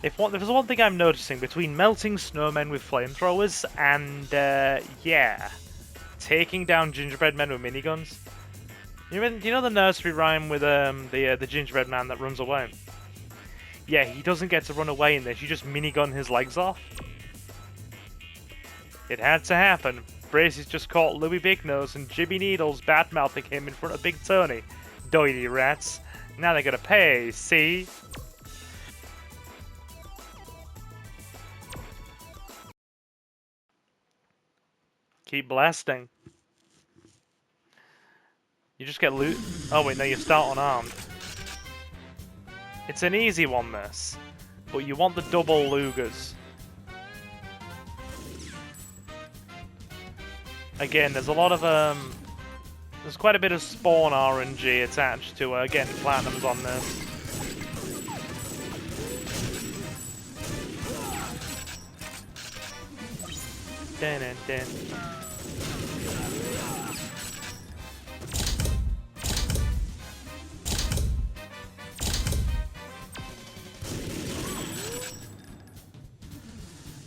S1: If there's one thing I'm noticing between melting snowmen with flamethrowers and, yeah, taking down gingerbread men with miniguns. You know the nursery rhyme with the gingerbread man that runs away? Yeah, he doesn't get to run away in this. You just minigun his legs off. It had to happen. Braces just caught Louis Big Nose and Jimmy Needles bad-mouthing him in front of Big Tony. Doity rats. Now they gotta pay, see? Keep blasting. You just get loot. Oh wait, no, you start unarmed. It's an easy one, this. But you want the double Lugers. Again, there's a lot of, there's quite a bit of spawn RNG attached to getting platinums on this. Dun, dun, dun.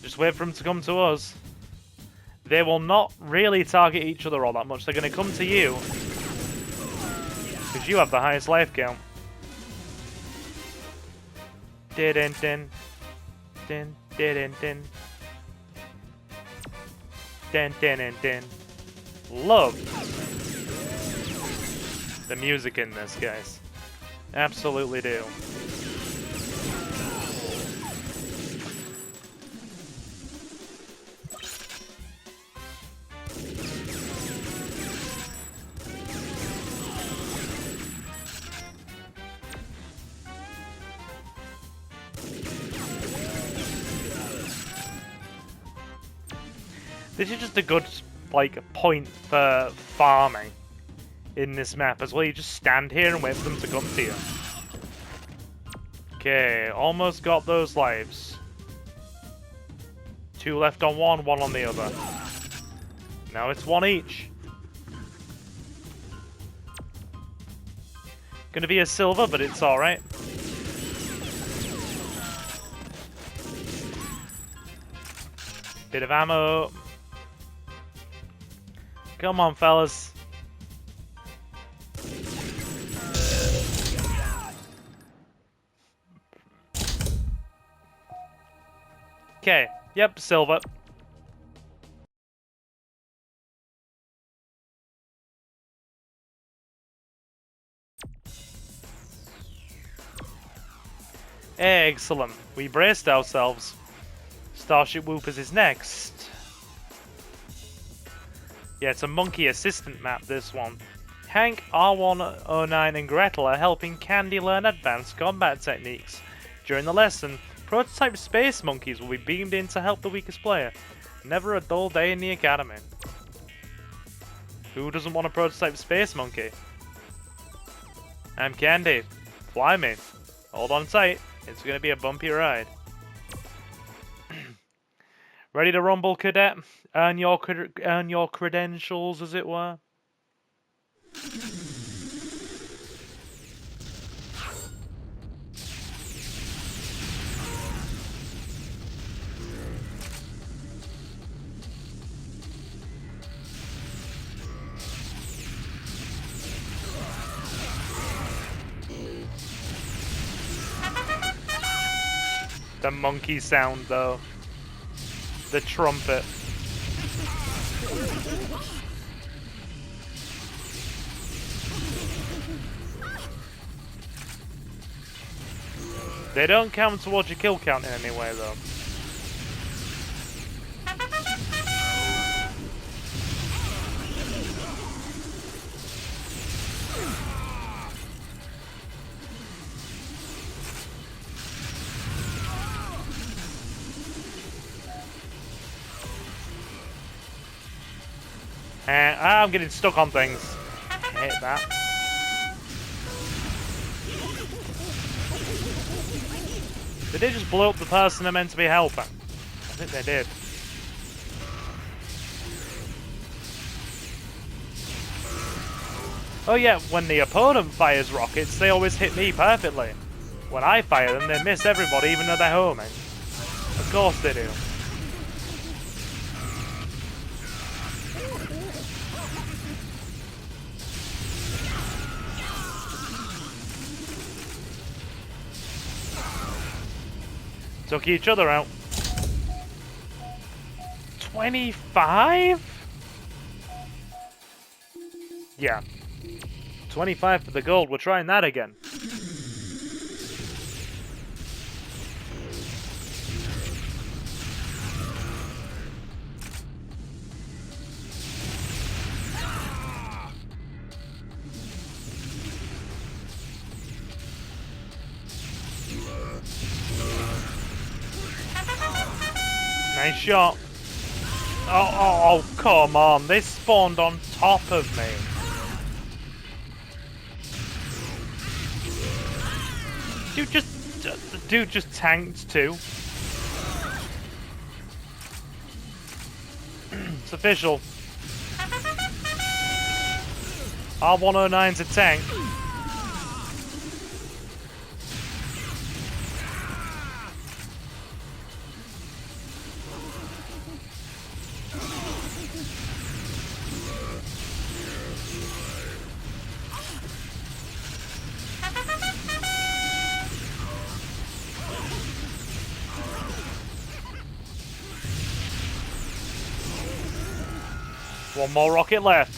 S1: Just wait for them to come to us. They will not really target each other all that much. They're going to come to you. Because you have the highest life count. Din din din. Din din din. Din din din din. Love the music in this, guys. Absolutely do. This is just a good, like, point for farming in this map as well. You just stand here and wait for them to come to you. Okay, almost got those lives. 2 left on one, 1 on the other. Now it's 1 each. Gonna be a silver, but it's alright. Bit of ammo. Come on, fellas. Okay, yep, silver. Excellent. We braced ourselves. Starship Whoopers is next. Yeah, it's a monkey assistant map, this one. Hank, R109 and Gretel are helping Candy learn advanced combat techniques. During the lesson, prototype space monkeys will be beamed in to help the weakest player. Never a dull day in the academy. Who doesn't want a prototype space monkey? I'm Candy. Fly me. Hold on tight. It's gonna be a bumpy ride. Ready to rumble, cadet? Earn your credentials, as it were. The monkey sound, though. The trumpet. They don't count towards your kill count in any way, though. I'm getting stuck on things. I hate that. Did they just blow up the person they're meant to be helping? I think they did. Oh yeah, when the opponent fires rockets, they always hit me perfectly. When I fire them, they miss everybody even though they're homing. Of course they do. Took each other out. 25? Yeah. 25 for the gold. We're trying that again. Nice shot. Oh, come on. They spawned on top of me. The dude just tanked too. It's official. R109's a tank. One more rocket left.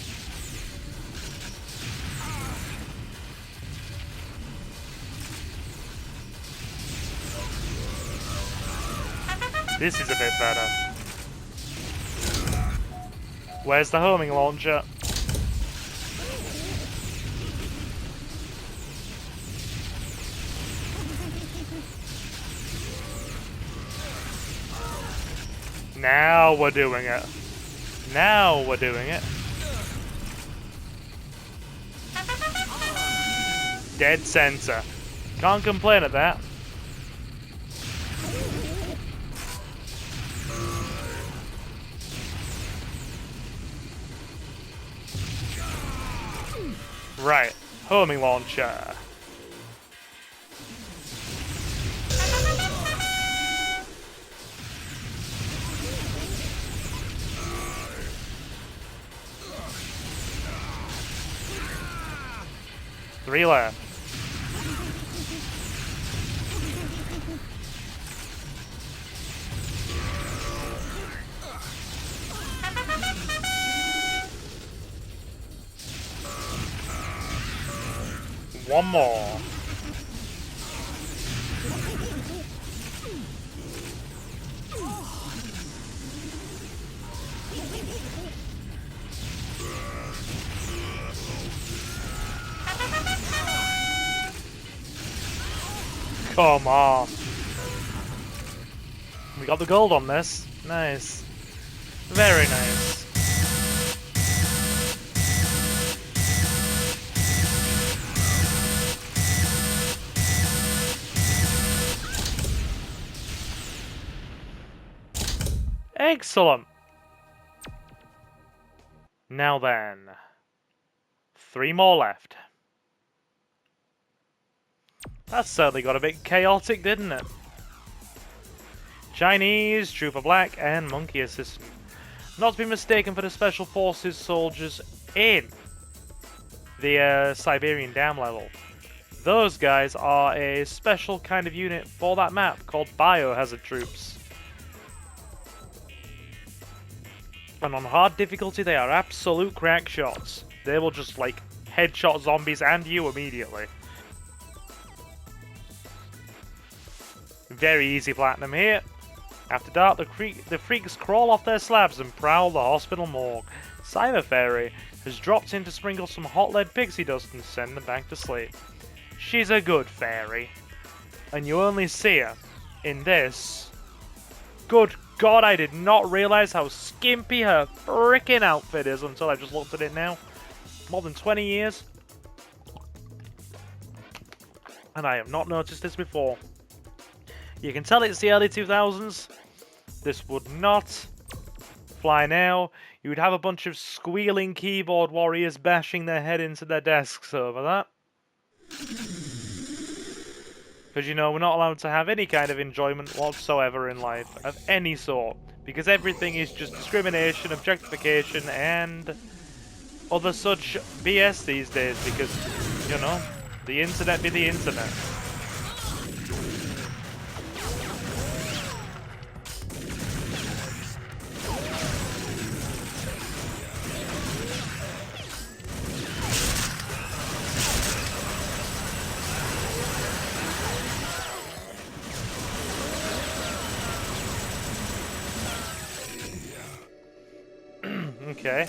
S1: This is a bit better. Where's the homing launcher? Now we're doing it. Now we're doing it. Dead center. Can't complain at that. Right. Homing launcher. Three left. One more. Come on. We got the gold on this. Nice. Very nice. Excellent. Now then. 3 more left. That certainly got a bit chaotic, didn't it? Chinese, Trooper Black, and Monkey Assistant. Not to be mistaken for the Special Forces soldiers in the Siberian Dam level. Those guys are a special kind of unit for that map called Biohazard Troops. And on hard difficulty, they are absolute crack shots. They will just, like, headshot zombies and you immediately. Very easy platinum here. After dark, the freaks crawl off their slabs and prowl the hospital morgue. Cyber Fairy has dropped in to sprinkle some hot lead pixie dust and send them back to sleep. She's a good fairy. And you only see her in this. Good God, I did not realize how skimpy her freaking outfit is until I just looked at it now. More than 20 years. And I have not noticed this before. You can tell it's the early 2000s. This would not fly now. You would have a bunch of squealing keyboard warriors bashing their head into their desks over that. Because, you know, we're not allowed to have any kind of enjoyment whatsoever in life, of any sort. Because everything is just discrimination, objectification, and other such BS these days. Because, you know, the internet be the internet. Okay.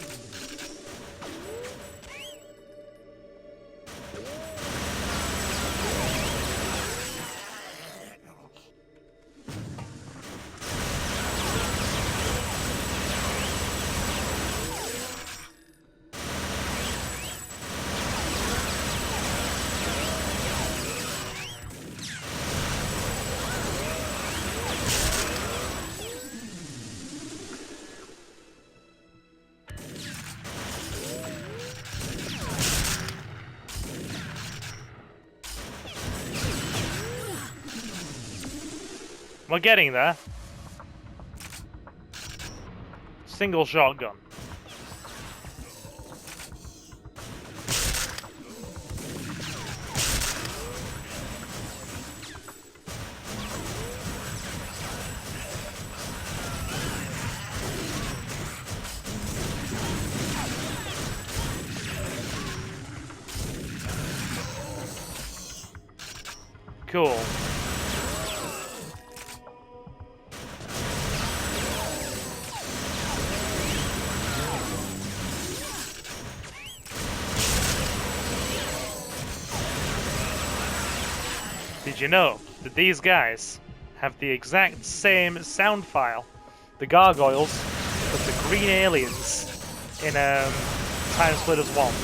S1: We're getting there. Single shotgun. Cool. Did you know that these guys have the exact same sound file, the gargoyles, as the green aliens in TimeSplitters 1?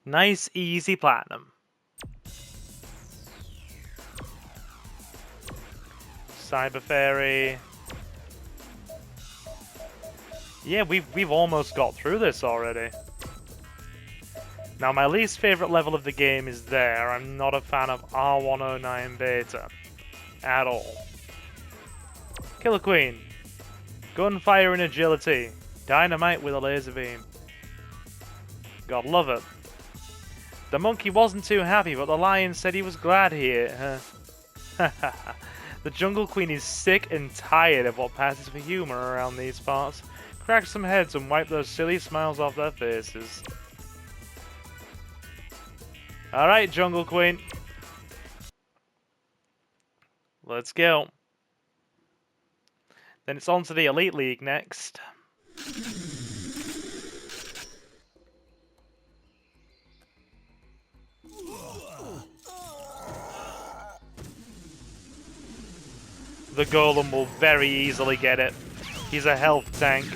S1: Nice, easy platinum. Cyber Fairy. Yeah, we've almost got through this already. Now, my least favorite level of the game is there. I'm not a fan of R109 Beta at all. Killer Queen. Gunfire and agility. Dynamite with a laser beam. God love it. The monkey wasn't too happy, but the lion said he was glad here. The Jungle Queen is sick and tired of what passes for humor around these parts. Crack some heads and wipe those silly smiles off their faces. Alright, Jungle Queen. Let's go. Then it's on to the Elite League next. The Golem will very easily get it. He's a health tank.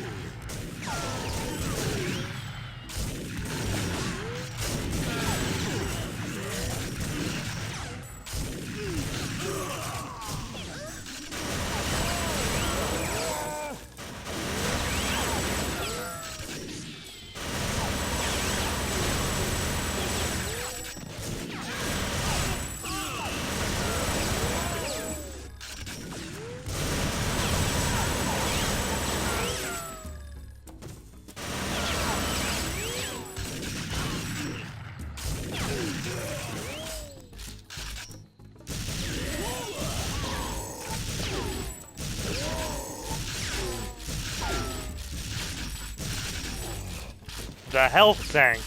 S1: a health tank.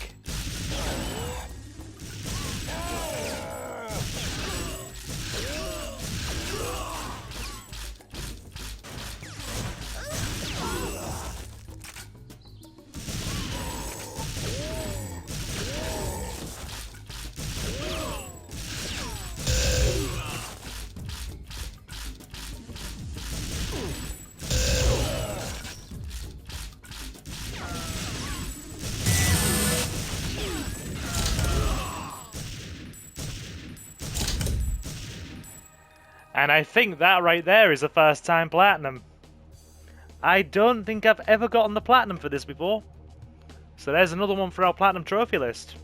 S1: And I think that right there is a first time platinum. I don't think I've ever gotten the platinum for this before. So there's another one for our platinum trophy list.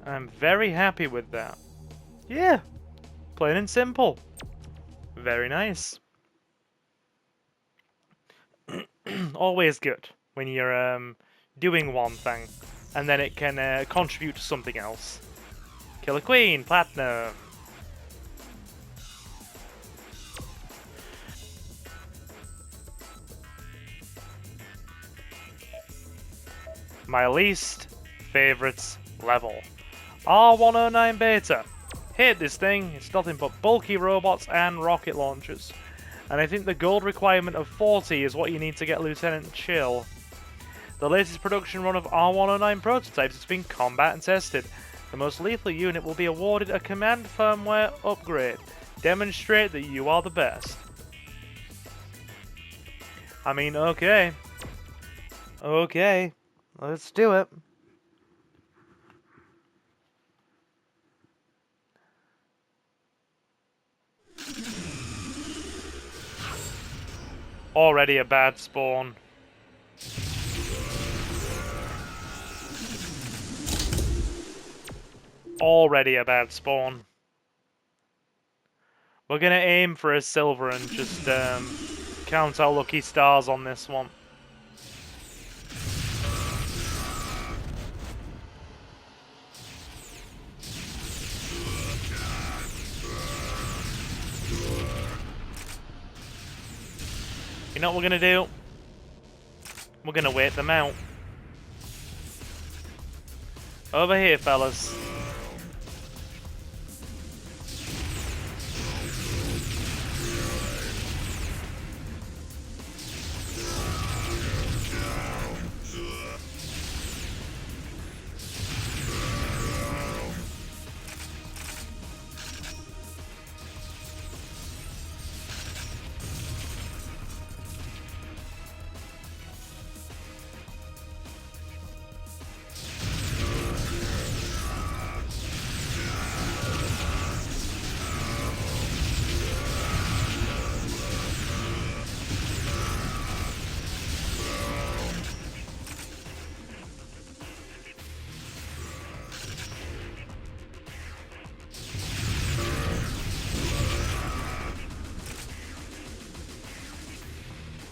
S1: I'm very happy with that. Yeah, plain and simple. Very nice. Always good when you're doing one thing and then it can contribute to something else. Killer Queen, platinum. My least favorites level. R109 Beta. Hate this thing, it's nothing but bulky robots and rocket launchers. And I think the gold requirement of 40 is what you need to get Lieutenant Chill. The latest production run of R109 prototypes has been combat and tested. The most lethal unit will be awarded a command firmware upgrade. Demonstrate that you are the best. I mean, okay. Okay. Let's do it. Already a bad spawn. Already a bad spawn. We're gonna aim for a silver and just count our lucky stars on this one. You know what we're gonna do? We're gonna wait them out. Over here, fellas.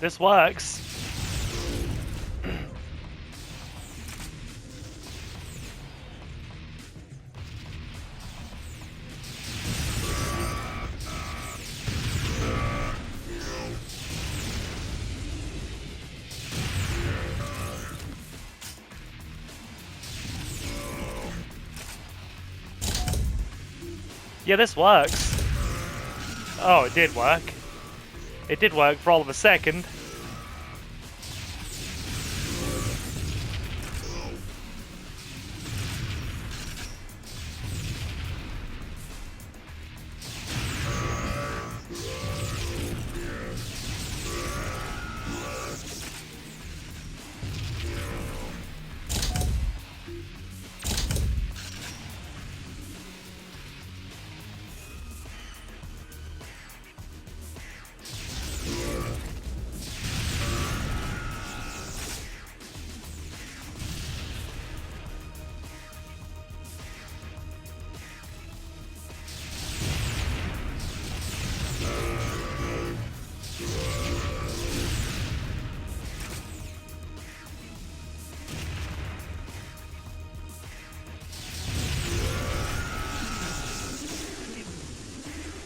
S1: This works. Yeah, this works. Oh, it did work. It did work for all of a second.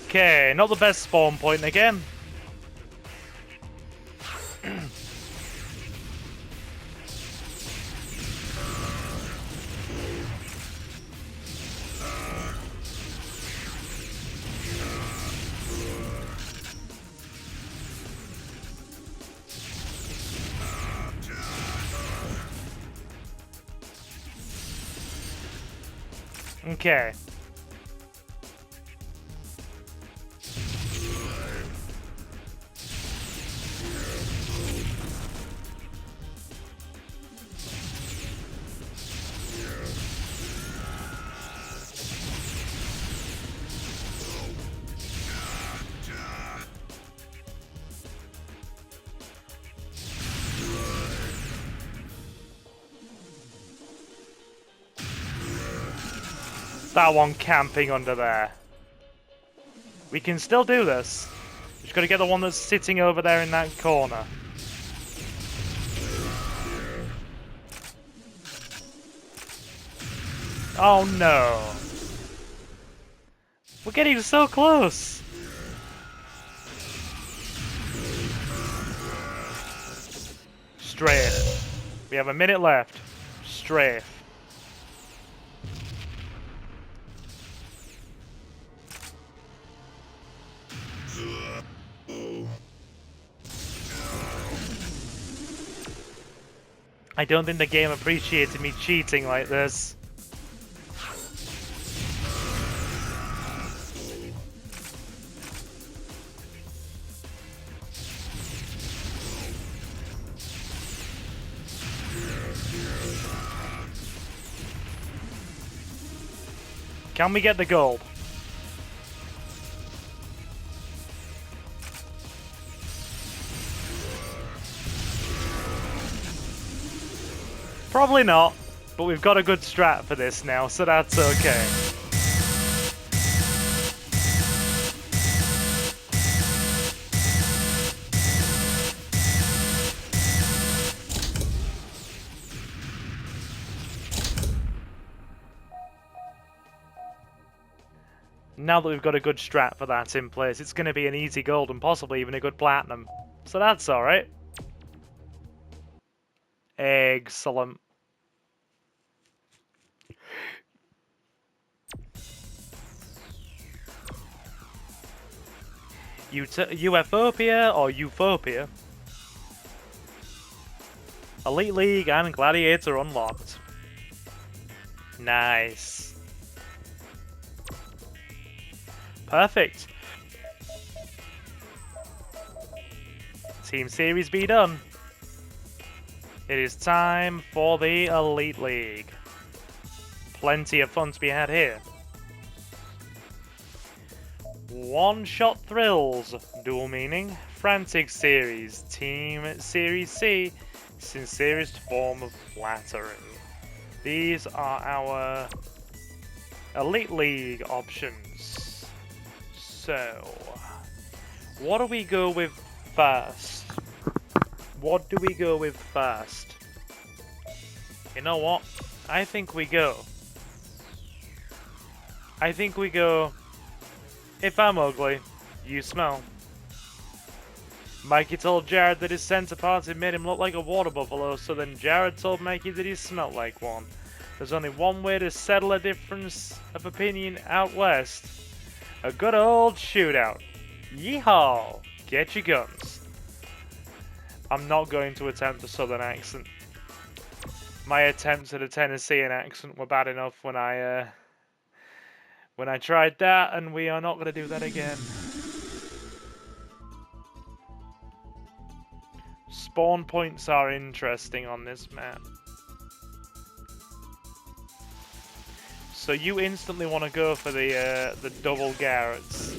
S1: Okay, not the best spawn point again. Okay. That one camping under there. We can still do this. Just gotta get the one that's sitting over there in that corner. Oh no. We're getting so close. Strafe. We have a minute left. Strafe. I don't think the game appreciated me cheating like this. Can we get the gold? Probably not, but we've got a good strat for this now, so that's okay. Now that we've got a good strat for that in place, it's going to be an easy gold and possibly even a good platinum. So that's alright. Excellent. UFOpia or Euphopia? Elite League and Gladiator unlocked. Nice. Perfect. Team Series B done. It is time for the Elite League. Plenty of fun to be had here. One-shot thrills, dual meaning, frantic series, team series C, sincerest form of flattery. These are our Elite League options. So, what do we go with first? What do we go with first? You know what? I think we go. If I'm ugly, you smell. Mikey told Jared that his center party made him look like a water buffalo, so then Jared told Mikey that he smelled like one. There's only one way to settle a difference of opinion out west. A good old shootout. Yeehaw! Get your guns. I'm not going to attempt a southern accent. My attempts at a Tennessean accent were bad enough when I tried that, and we are not going to do that again. Spawn points are interesting on this map. So you instantly want to go for the double Garrets.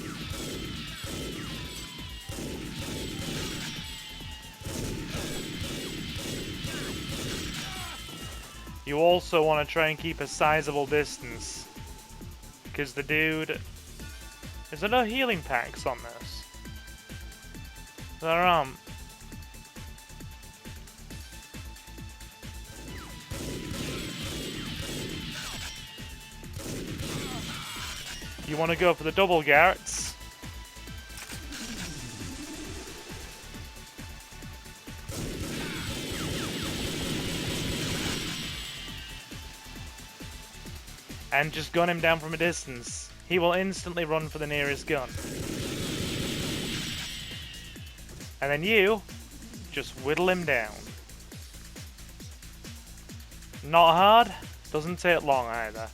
S1: You also want to try and keep a sizable distance, because the dude... Is there no healing packs on this? There aren't. You want to go for the double Garrets. And just gun him down from a distance. He will instantly run for the nearest gun. And then you just whittle him down. Not hard, doesn't take long either.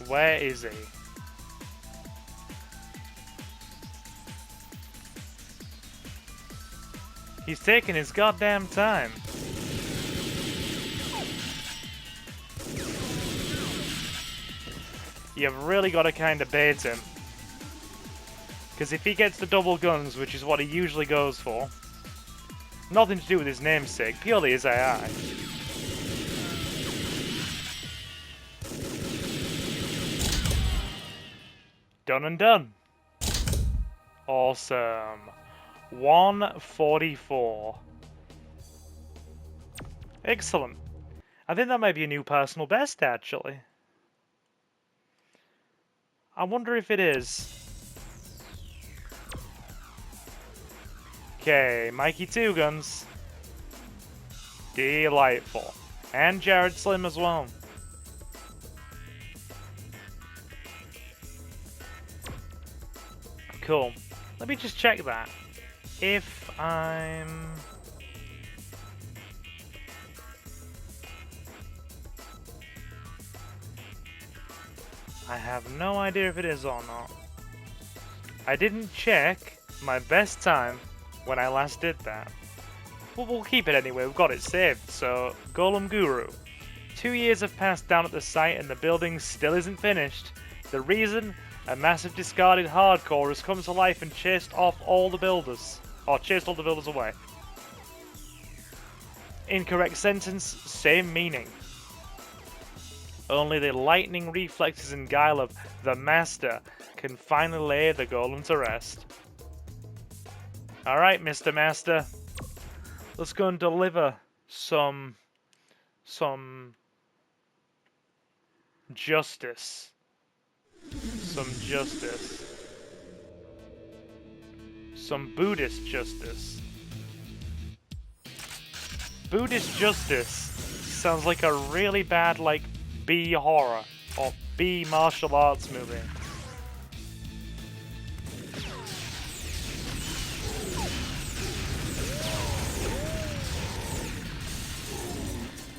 S1: Where is he? He's taking his goddamn time. You've really got to kind of bait him. Because if he gets the double guns, which is what he usually goes for, nothing to do with his namesake, purely his AI. Done and done. Awesome. 144. Excellent. I think that might be a new personal best, actually. I wonder if it is. Okay, Mikey 2 guns. Delightful. And Jared Slim as well. Cool. Let me just check that. If I'm... I have no idea if it is or not. I didn't check my best time when I last did that. But we'll keep it anyway, we've got it saved. So, Golem Guru. 2 years have passed down at the site and the building still isn't finished. The reason? A massive discarded hardcore has come to life and chased off all the builders. Or chased all the builders away. Incorrect sentence, same meaning. Only the lightning reflexes and guile of the Master can finally lay the golem to rest. Alright, Mr. Master. Let's go and deliver some justice. Some justice. Some Buddhist justice. Buddhist justice sounds like a really bad, like, B horror or B martial arts movie.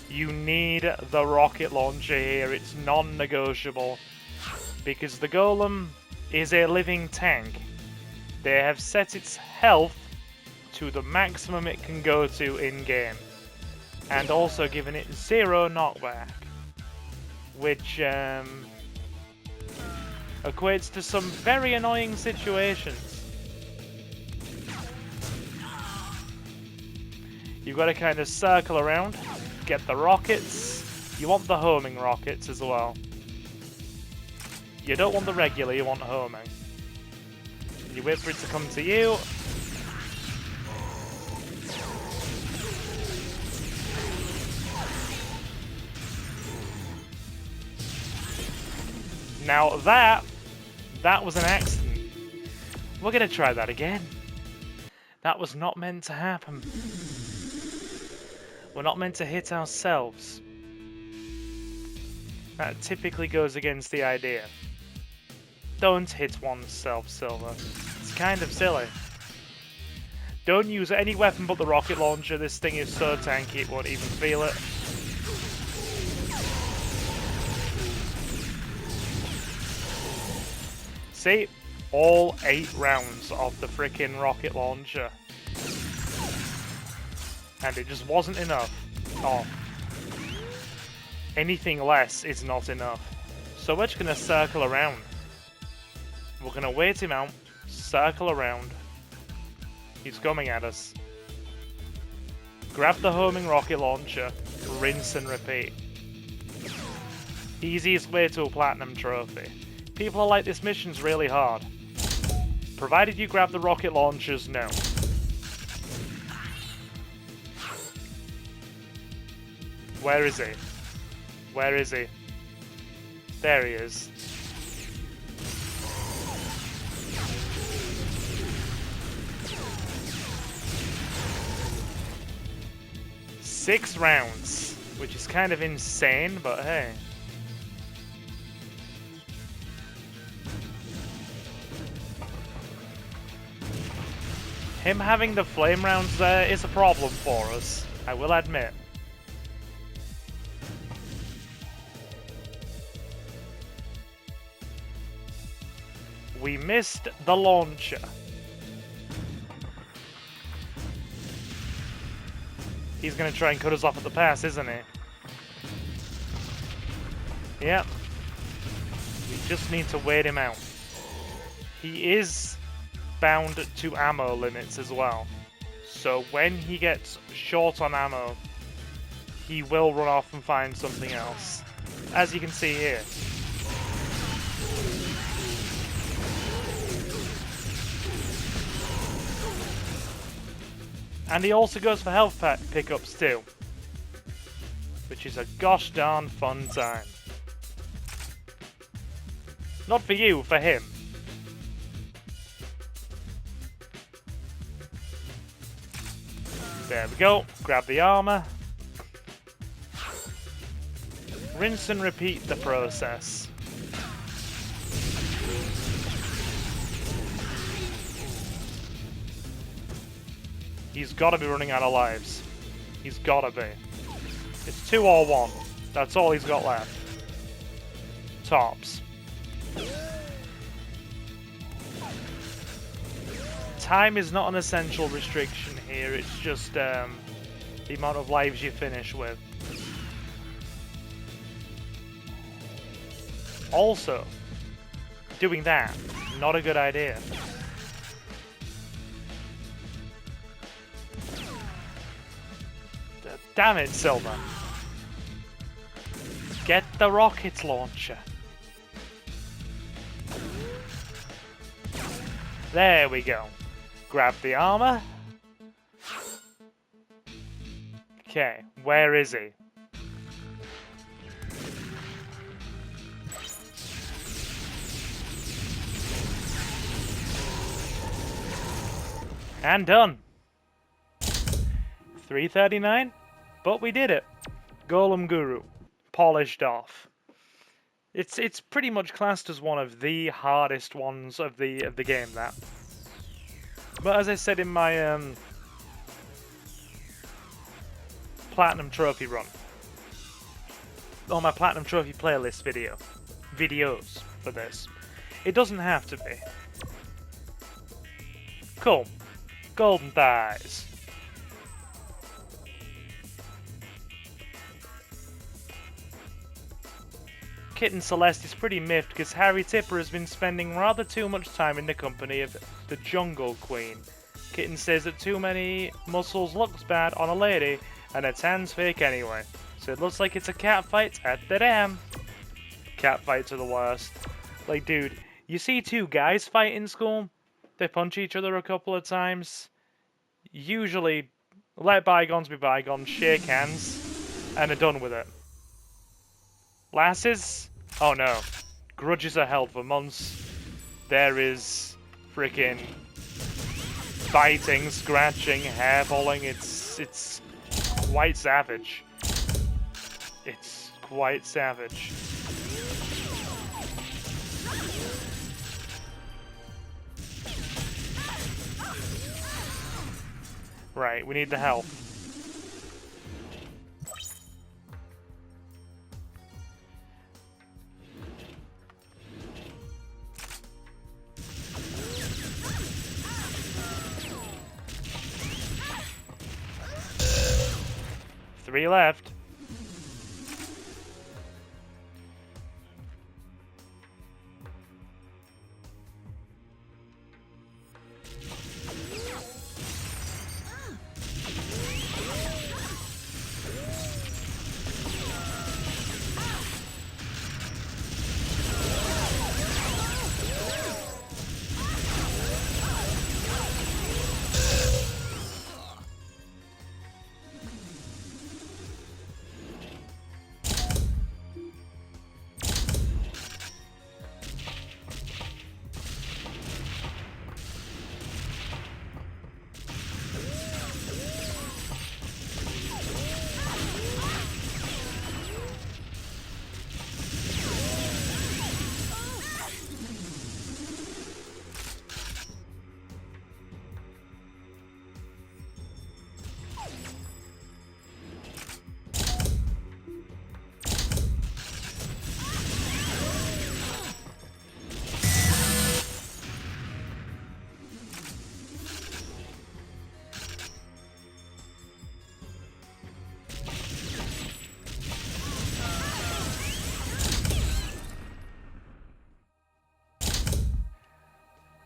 S1: You need the rocket launcher here, it's non-negotiable. Because the golem is a living tank. They have set its health to the maximum it can go to in-game. And also given it 0 knockback. Which equates to some very annoying situations. You've got to kind of circle around, get the rockets. You want the homing rockets as well. You don't want the regular, you want homing. You wait for it to come to you. Now that was an accident. We're gonna try that again. That was not meant to happen. We're not meant to hit ourselves. That typically goes against the idea. Don't hit oneself, Silver. It's kind of silly. Don't use any weapon but the rocket launcher. This thing is so tanky it won't even feel it. See? All 8 rounds of the frickin' rocket launcher. And it just wasn't enough. Oh. Anything less is not enough. So we're just gonna circle around. We're gonna wait him out, circle around. He's coming at us. Grab the homing rocket launcher, rinse and repeat. Easiest way to a platinum trophy. People are like, this mission's really hard. Provided you grab the rocket launchers, no. Where is he? Where is he? There he is. Six rounds, which is kind of insane, but hey. Him having the flame rounds there is a problem for us, I will admit. We missed the launcher. He's gonna try and cut us off at the pass, isn't he? Yep. We just need to wait him out. He is bound to ammo limits as well. So when he gets short on ammo, he will run off and find something else. As you can see here. And he also goes for health pack pickups too. Which is a gosh darn fun time. Not for you, for him. There we go. Grab the armor. Rinse and repeat the process. He's gotta be running out of lives. He's gotta be. It's 2 or 1. That's all he's got left. Tops. Time is not an essential restriction here, it's just the amount of lives you finish with. Also, doing that, not a good idea. Damn it, Silver. Get the rocket launcher. There we go. Grab the armor. Okay, where is he? And done. 339, but we did it. Golem Guru, polished off. It's pretty much classed as one of the hardest ones of the game, that. But as I said in my Platinum Trophy run, or my Platinum Trophy playlist videos for this, it doesn't have to be. Cool. Golden thighs. Kitten Celeste is pretty miffed because Harry Tipper has been spending rather too much time in the company of the Jungle Queen. Kitten says that too many muscles looks bad on a lady and her tan's fake anyway. So it looks like it's a cat fight at the dam. Cat fights are the worst. Like, dude, you see two guys fight in school? They punch each other a couple of times. Usually, let bygones be bygones, shake hands, and are done with it. Lasses? Oh no. Grudges are held for months. There is freaking biting, scratching, hair pulling. It's quite savage. It's quite savage. Right, we need the health. Three left.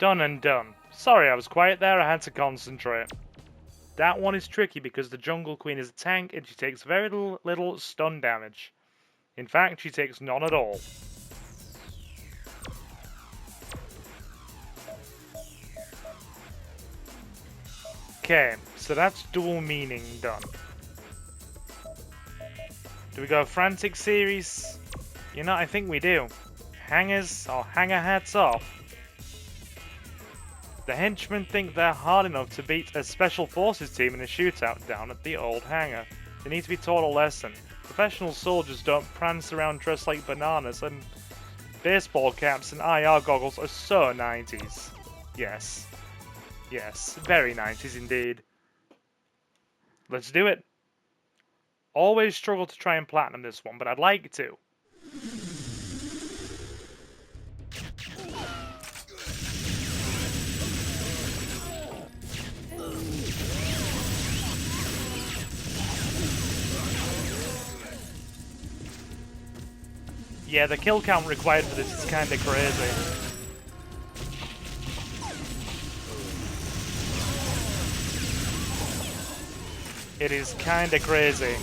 S1: Done and done. Sorry, I was quiet there, I had to concentrate. That one is tricky because the Jungle Queen is a tank and she takes very little stun damage. In fact, she takes none at all. Okay, so that's dual meaning done. Do we go Frantic Series? You know, I think we do. Hangers or hanger hats off. The henchmen think they're hard enough to beat a special forces team in a shootout down at the old hangar. They need to be taught a lesson. Professional soldiers don't prance around dressed like bananas, and baseball caps and IR goggles are so 90s. Yes. Yes, very 90s indeed. Let's do it. Always struggle to try and platinum this one, but I'd like to. Yeah, the kill count required for this is kinda crazy. It is kinda crazy.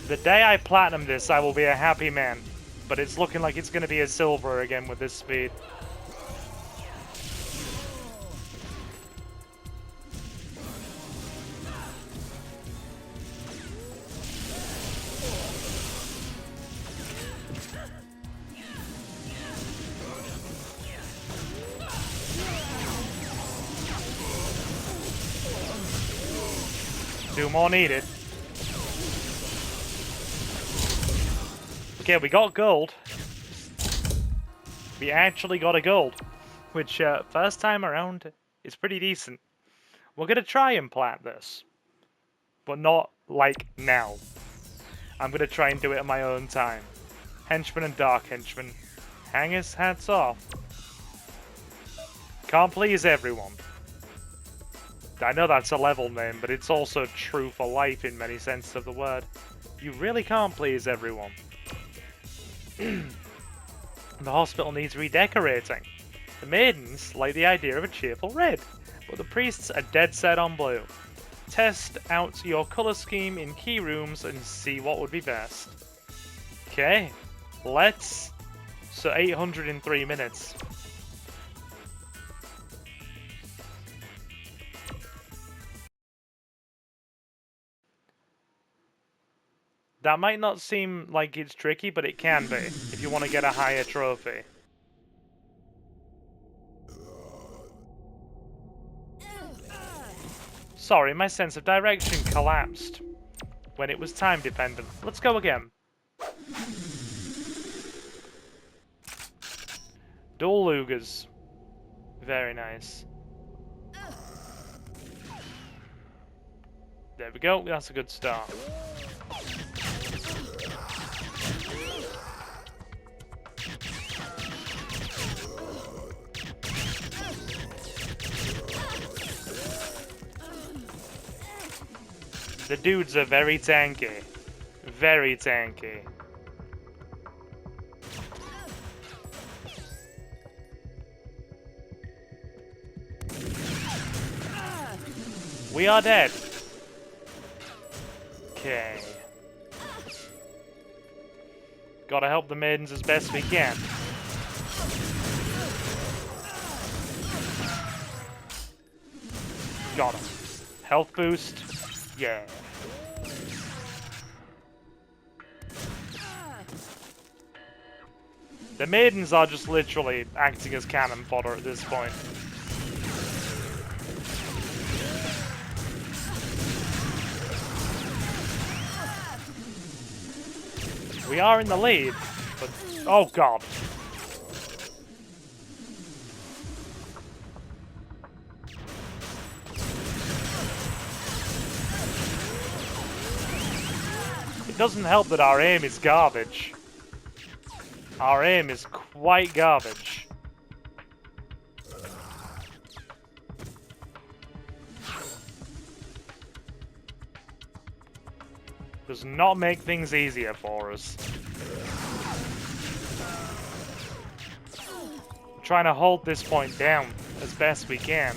S1: The day I platinum this, I will be a happy man. But it's looking like it's going to be a silver again with this speed. Two more needed. Okay, we got gold. We actually got a gold, which first time around is pretty decent. We're gonna try and plat this, but not like now. I'm gonna try and do it at my own time. Henchman and Dark Henchman. Hangers, hats off. Can't please everyone. I know that's a level name, but it's also true for life in many senses of the word. You really can't please everyone. The hospital needs redecorating. The maidens like the idea of a cheerful red, but the priests are dead set on blue. Test out your colour scheme in key rooms and see what would be best. Okay, let's... So 803 minutes. That might not seem like it's tricky, but it can be, if you want to get a higher trophy. Sorry, my sense of direction collapsed when it was time dependent. Let's go again. Dual Lugers. Very nice. There we go, that's a good start. The dudes are very tanky. Very tanky. We are dead. Okay. Gotta help the maidens as best we can. Got him. Health boost. Yeah. The maidens are just literally acting as cannon fodder at this point. We are in the lead, but oh god. doesn't help that our aim is garbage. Our aim is quite garbage. Does not make things easier for us. I'm trying to hold this point down as best we can.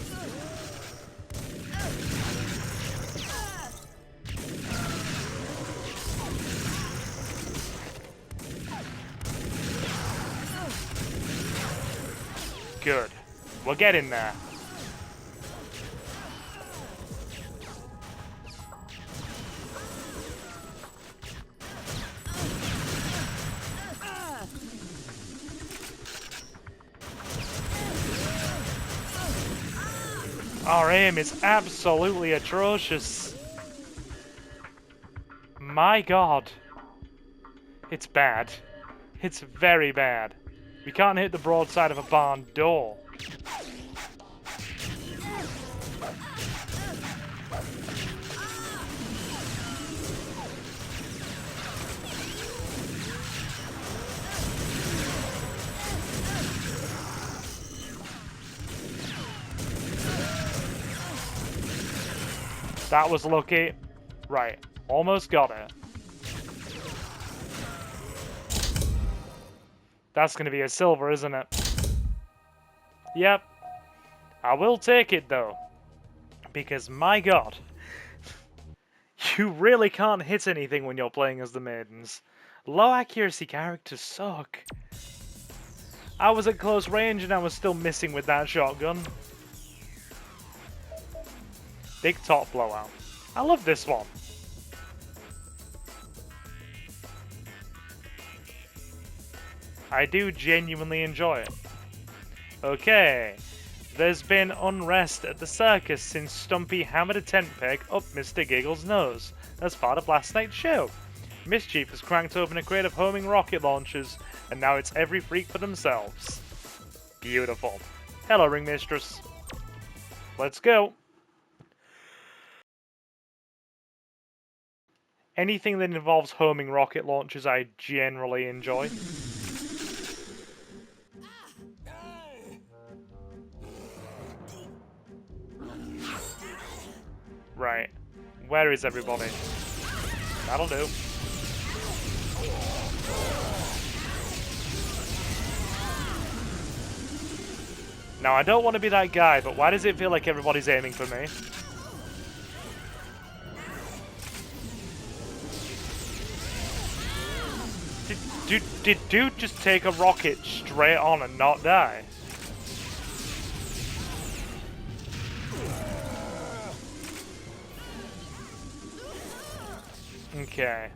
S1: Good. We're getting there. Our aim is absolutely atrocious. My god. It's bad. It's very bad. We can't hit the broadside of a barn door. That was lucky. Right, almost got it. That's going to be a silver, isn't it? Yep. I will take it, though. Because, my god. You really can't hit anything when you're playing as the maidens. Low accuracy characters suck. I was at close range and I was still missing with that shotgun. Big top blowout. I love this one. I do genuinely enjoy it. Okay. There's been unrest at the circus since Stumpy hammered a tent peg up Mr. Giggle's nose as part of last night's show. Mischief has cranked open a crate of homing rocket launchers, and now it's every freak for themselves. Beautiful. Hello, Ring Mistress. Let's go. Anything that involves homing rocket launchers I generally enjoy. Right. Where is everybody? That'll do. Now, I don't want to be that guy, but why does it feel like everybody's aiming for me? Did dude just take a rocket straight on and not die? Okay.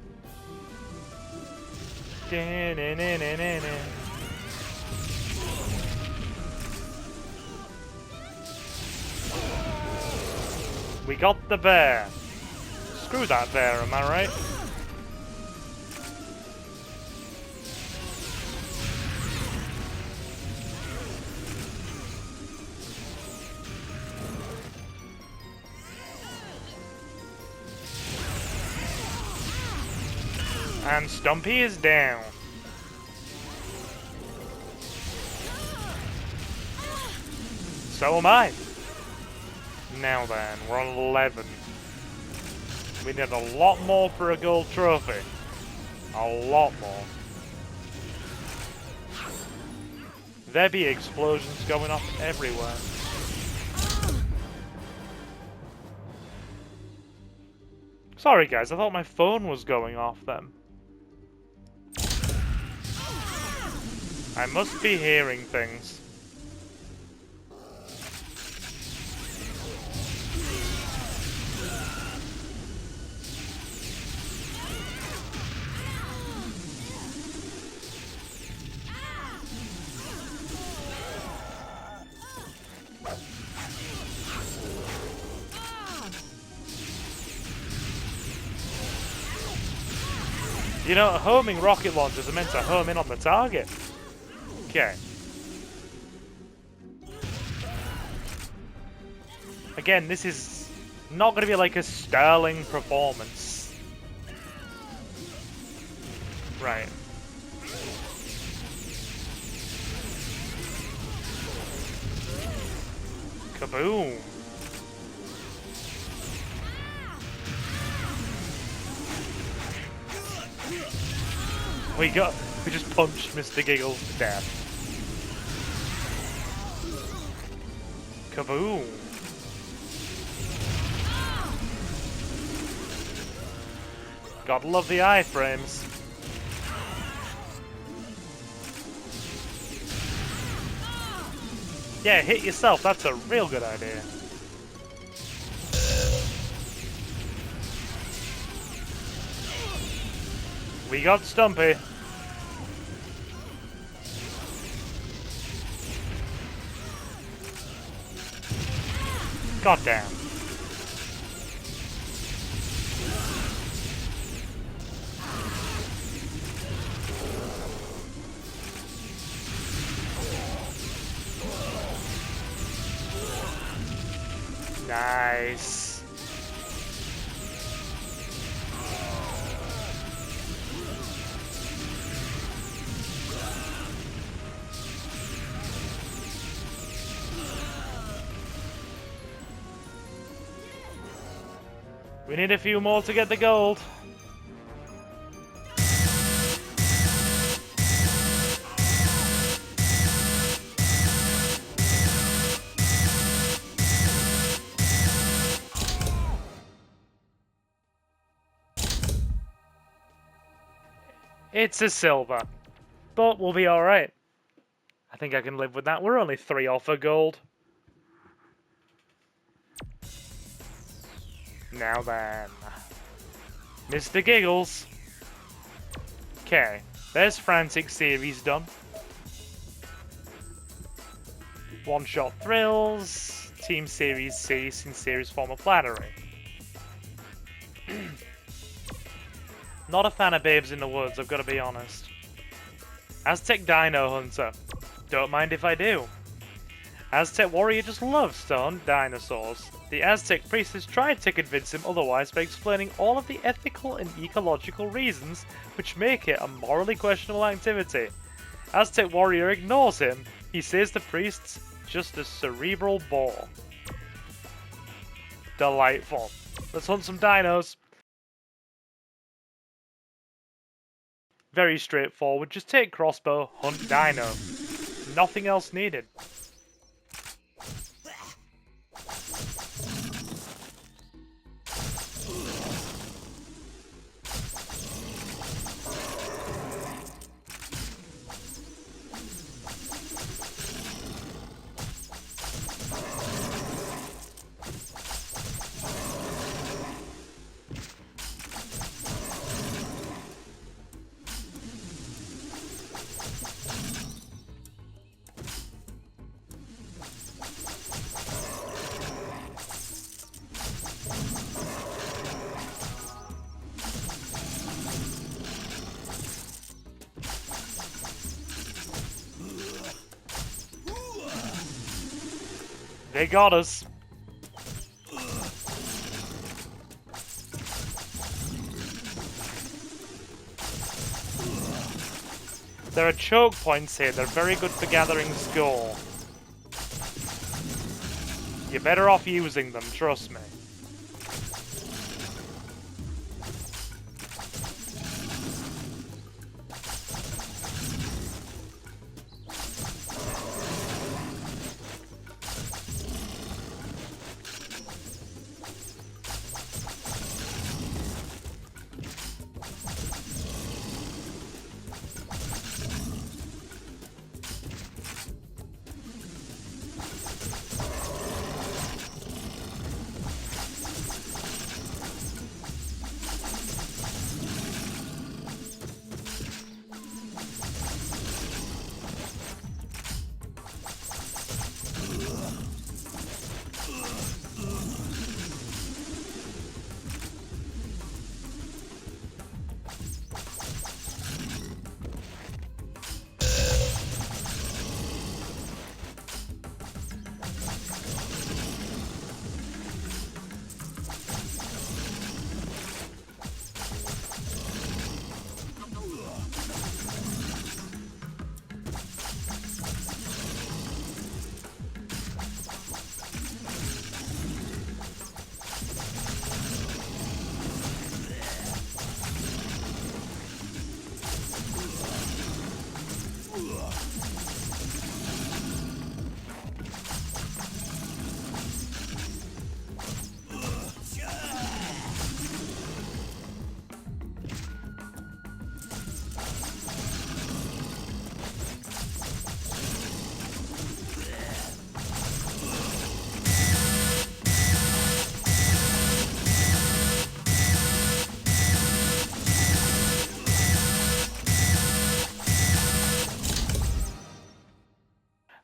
S1: We got the bear. Screw that bear, am I right? And Stumpy is down. So am I. Now then, we're on 11. We need a lot more for a gold trophy. A lot more. There be explosions going off everywhere. Sorry guys, I thought my phone was going off then. I must be hearing things. You know, homing rocket launchers are meant to home in on the target. Okay. Again, this is not going to be like a sterling performance. Right. Kaboom! We just punched Mr. Giggles to death. Kaboom! Gotta love the iframes. Yeah, hit yourself, that's a real good idea. We got Stumpy. God damn. Nice. We need a few more to get the gold. It's a silver, but we'll be alright. I think I can live with that. We're only 3 off a gold. Now then, Mr. Giggles. Okay, there's Frantic Series done. One-shot thrills, Team Series C, in Series form of flattery. Not a fan of Babes in the Woods, I've got to be honest. Aztec Dino Hunter. Don't mind if I do. Aztec Warrior just loves to hunt dinosaurs. The Aztec Priestess tried to convince him otherwise by explaining all of the ethical and ecological reasons which make it a morally questionable activity. Aztec Warrior ignores him. He says the priest's just a cerebral bore. Delightful. Let's hunt some dinos. Very straightforward, just take crossbow, hunt dino. Nothing else needed. They got us. There are choke points here. They're very good for gathering score. You're better off using them, trust me.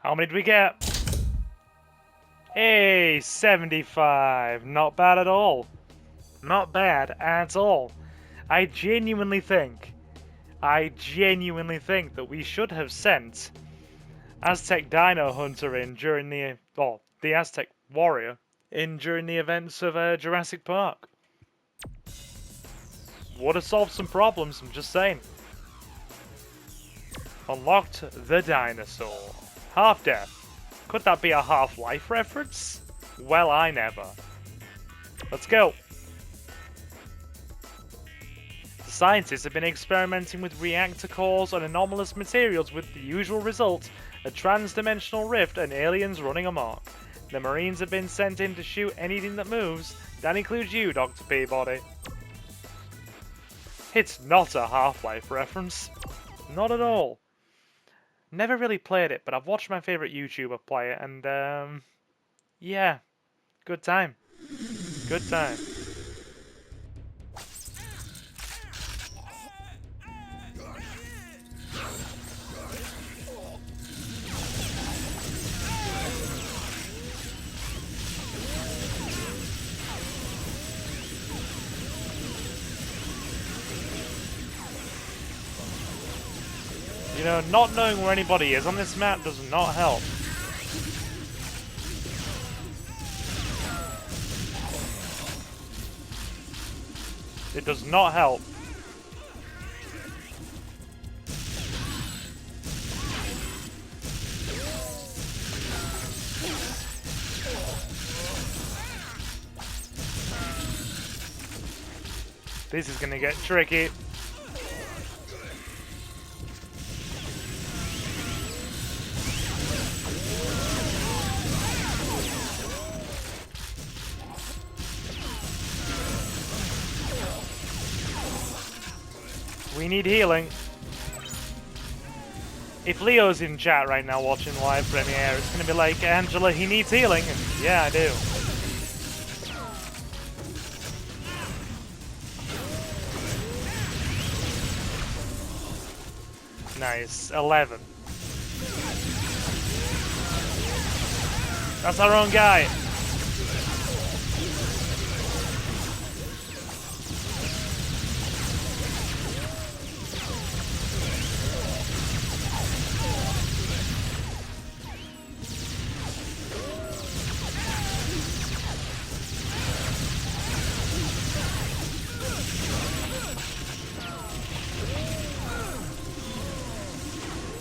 S1: How many did we get? Hey, 75. Not bad at all. Not bad at all. I genuinely think that we should have sent Aztec Dino Hunter in during the Aztec Warrior in during the events of Jurassic Park. Would have solved some problems, I'm just saying. Unlocked the dinosaur. Half-Death. Could that be a Half-Life reference? Well, I never. Let's go. The scientists have been experimenting with reactor cores and anomalous materials with the usual result, a trans-dimensional rift and aliens running amok. The Marines have been sent in to shoot anything that moves. That includes you, Dr. Peabody. It's not a Half-Life reference. Not at all. Never really played it, but I've watched my favourite YouTuber play it, and, yeah. Good time. Good time. You know, not knowing where anybody is on this map does not help. It does not help. This is gonna get tricky. We need healing. If Leo's in chat right now watching live premiere, it's gonna be like, Angela, he needs healing. And yeah, I do. Nice. 11. That's our own guy.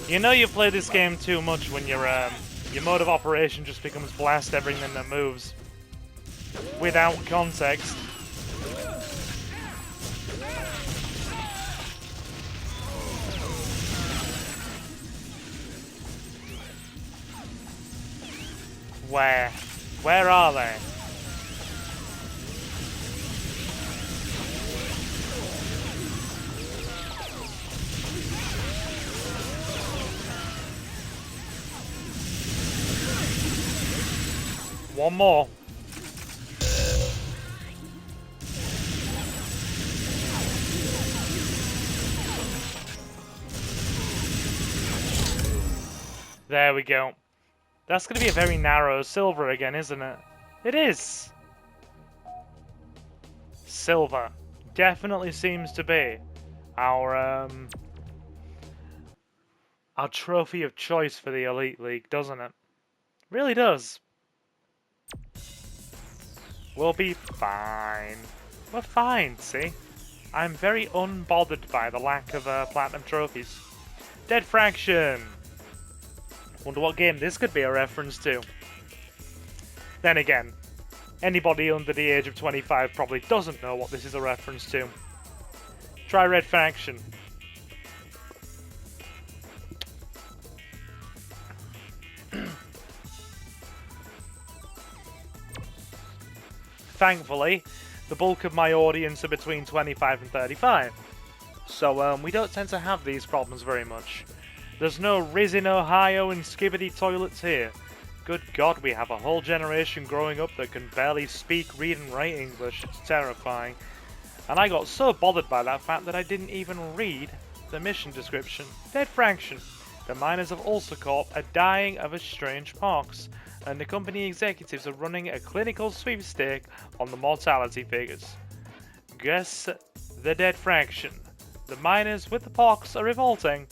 S1: You know you play this game too much when your mode of operation just becomes blast everything that moves without context. Where? Where are they? One more. There we go. That's going to be a very narrow silver again, isn't it? It is. Silver. Definitely seems to be our trophy of choice for the Elite League, doesn't it? Really does. We'll be fine. We're fine, see? I'm very unbothered by the lack of platinum trophies. Dead Fraction! Wonder what game this could be a reference to. Then again, anybody under the age of 25 probably doesn't know what this is a reference to. Try Red Faction. Thankfully, the bulk of my audience are between 25 and 35. So we don't tend to have these problems very much. There's no Riz in Ohio and skibbity toilets here. Good God, we have a whole generation growing up that can barely speak, read and write English. It's terrifying. And I got so bothered by that fact that I didn't even read the mission description. Dead Fraction. The miners of Ulcercorp are dying of a strange pox, and the company executives are running a clinical sweepstake on the mortality figures. Guess the dead fraction. The miners with the pox are revolting,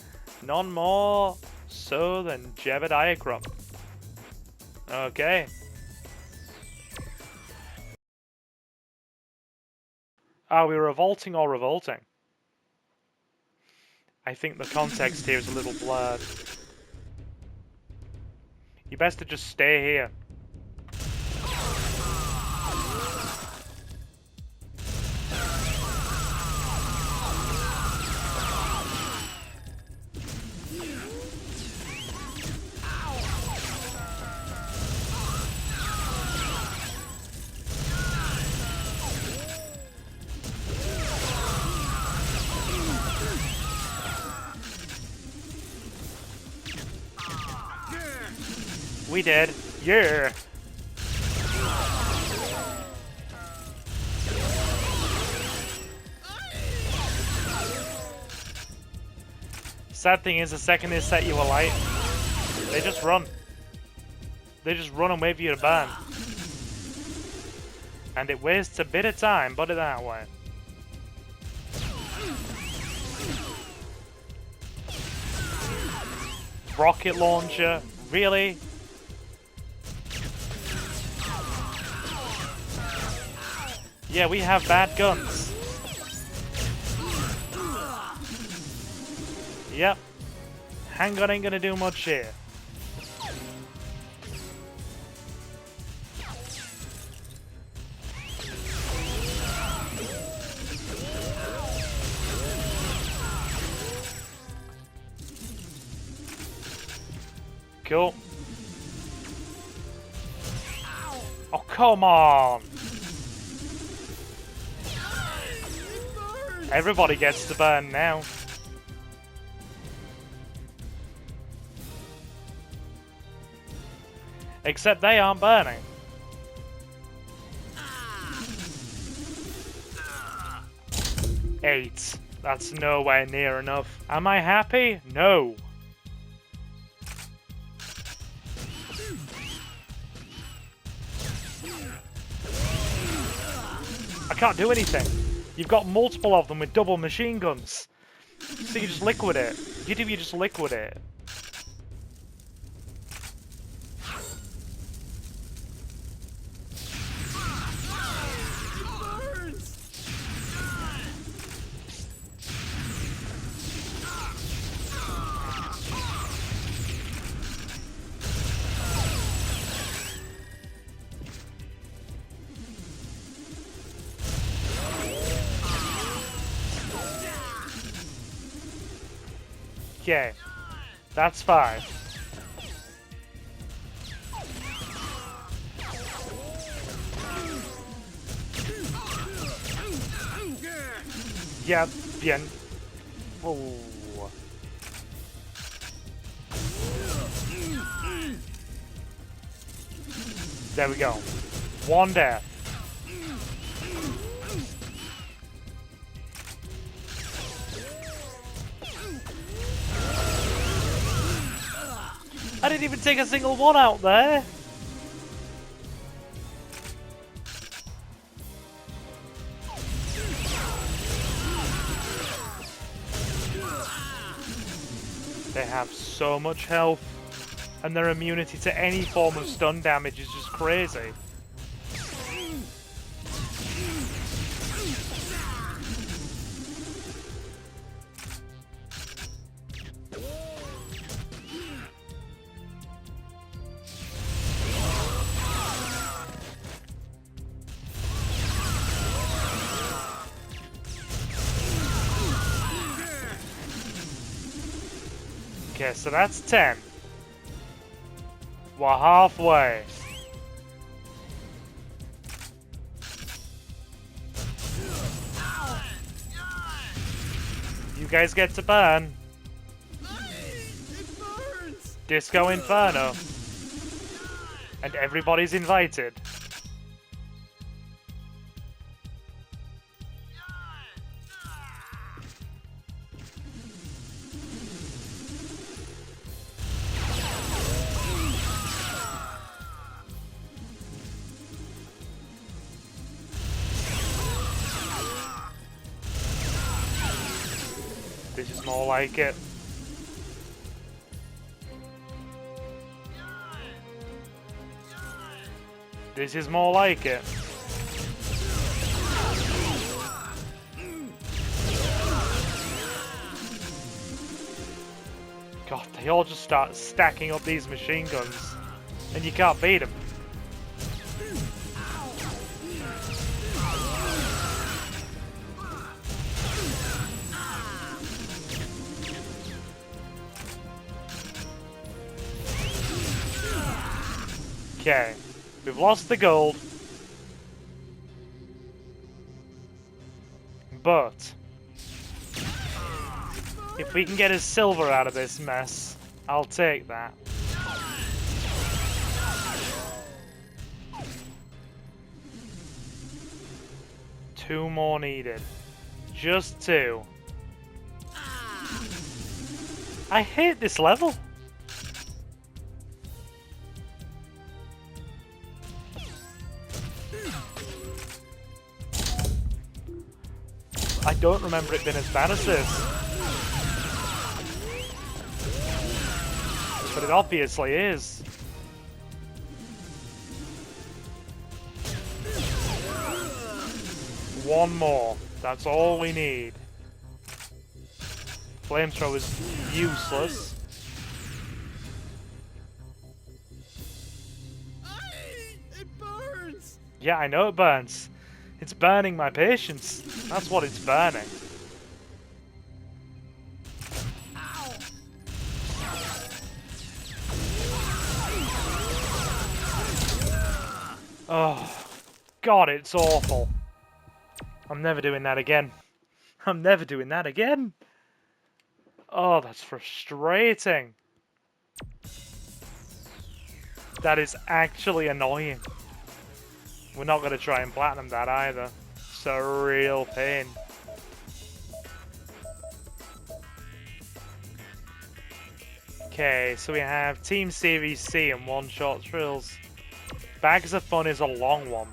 S1: none more so than Jebediah Crump. Okay. Are we revolting or revolting? I think the context here is a little blurred. You best to just stay here. We did. Yeah. Sad thing is, the second they set you alight, they just run. They just run and wait for you to burn. And it wastes a bit of time, put it that way. Rocket launcher, really? Yeah, we have bad guns. Yep. Handgun ain't gonna do much here. Cool. Oh, come on! Everybody gets to burn now. Except they aren't burning. Eight. That's nowhere near enough. Am I happy? No. I can't do anything. You've got multiple of them with double machine guns. So you just liquidate. You just liquidate. Okay, that's 5. Yeah, bien. Oh. There we go. 1 death. I didn't even take a single one out there. They have so much health, and their immunity to any form of stun damage is just crazy. Okay, so that's 10. We're halfway. You guys get to burn. Disco Inferno. And everybody's invited. more like it. This is more like it. God, they all just start stacking up these machine guns, and you can't beat them. Okay, we've lost the gold, but if we can get his silver out of this mess, I'll take that. Two more needed. Just two. I hate this level. I don't remember it being as bad as this. But it obviously is. One more. That's all we need. Flamethrower is useless.
S12: It burns!
S1: Yeah, I know it burns. It's burning my patience. That's what it's burning. Oh, God, it's awful. I'm never doing that again. I'm never doing that again. Oh, that's frustrating. That is actually annoying. We're not going to try and platinum that either. It's a real pain. Okay, so we have Team Series C and one-shot thrills. Bags of Fun is a long one.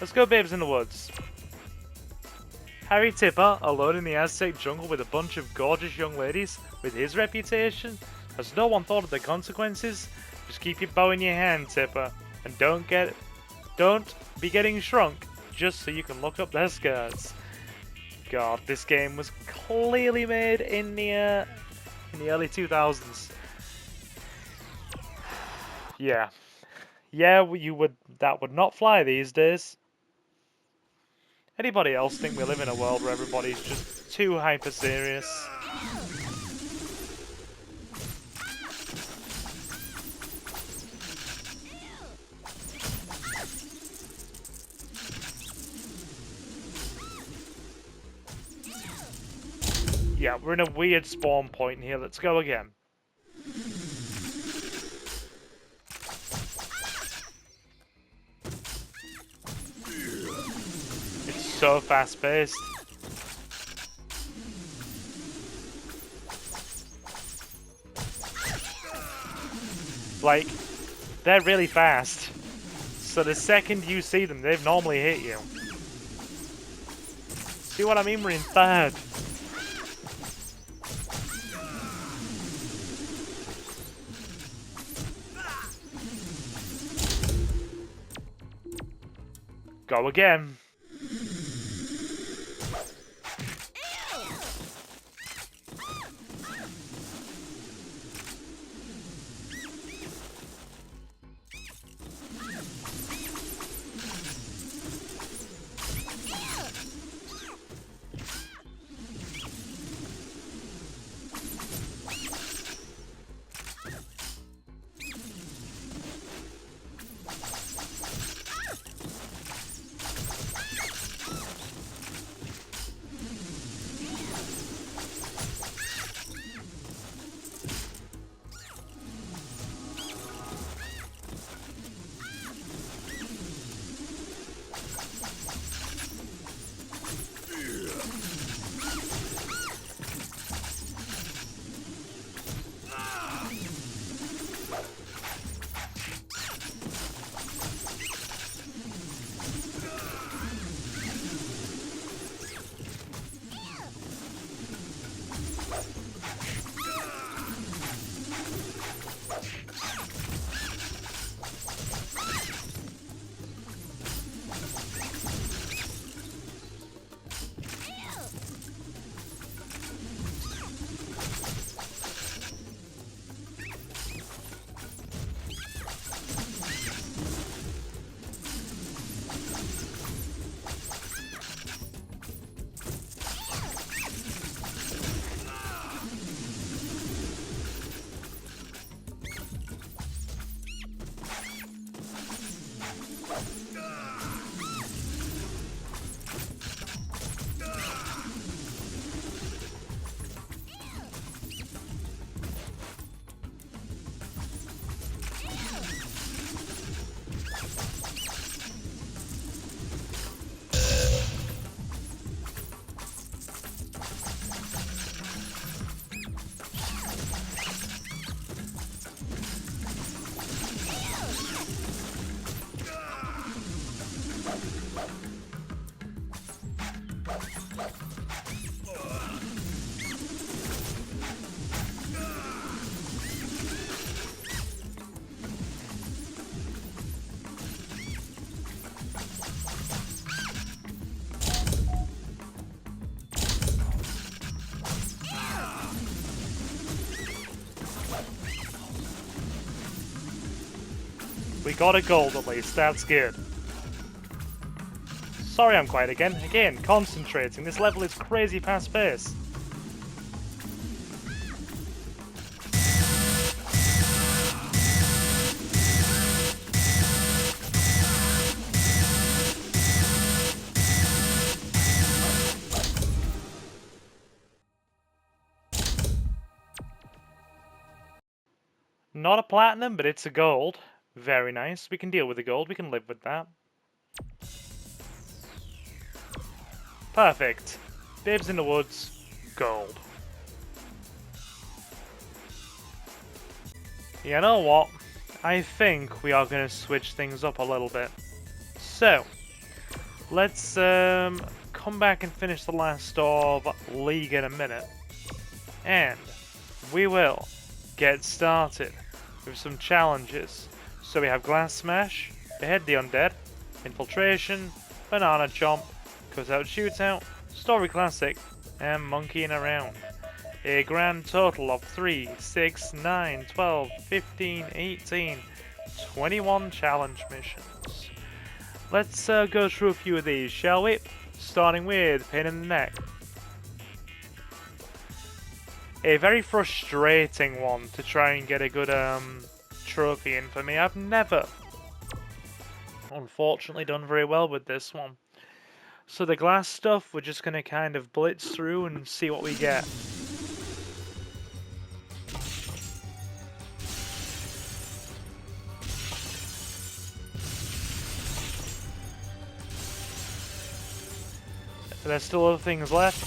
S1: Let's go Babes in the Woods. Harry Tipper, alone in the Aztec jungle with a bunch of gorgeous young ladies with his reputation? Has no one thought of the consequences? Just keep your bow in your hand, Tipper, and don't be getting shrunk just so you can look up their skirts. God, this game was clearly made in the early 2000s. Yeah, that would not fly these days. Anybody else think we live in a world where everybody's just too hyper serious? Yeah, we're in a weird spawn point here. Let's go again. It's so fast-paced. Like, they're really fast. So the second you see them, they've normally hit you. See what I mean? We're in third. Go again. We got a gold at least, that's good. Sorry I'm quiet again. Again, concentrating. This level is crazy fast paced. Not a platinum, but it's a gold. Very nice. We can deal with the gold. We can live with that. Perfect. Babes in the Woods. Gold. You know what? I think we are going to switch things up a little bit. So, let's come back and finish the last of League in a minute. And we will get started with some challenges. So we have Glass Smash, Behead the Undead, Infiltration, Banana Chomp, Cutout Shootout, Story Classic, and Monkeying Around. A grand total of 3, 6, 9, 12, 15, 18, 21 challenge missions. Let's go through a few of these, shall we? Starting with Pain in the Neck. A very frustrating one to try and get a good trophy in for me. I've never, unfortunately, done very well with this one. So the glass stuff, we're just going to kind of blitz through and see what we get. There's still other things left.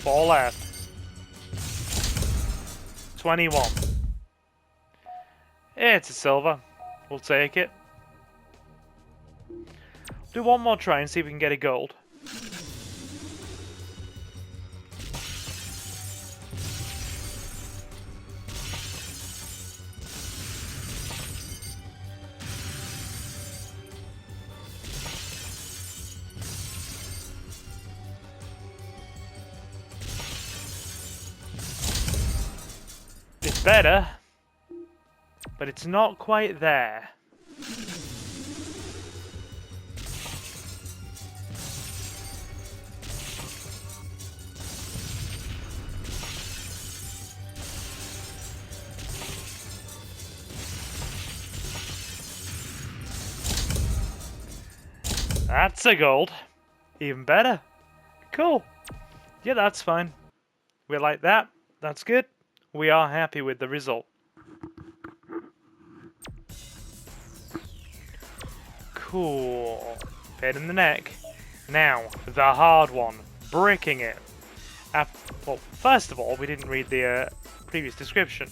S1: 4 left. 21. It's a silver. We'll take it. Do one more try and see if we can get a gold. It's better, but it's not quite there. That's a gold. Even better. Cool. Yeah, that's fine. We like that. That's good. We are happy with the result. Cool. Pain in the neck. Now, the hard one. Breaking it. Well, first of all, we didn't read the previous description.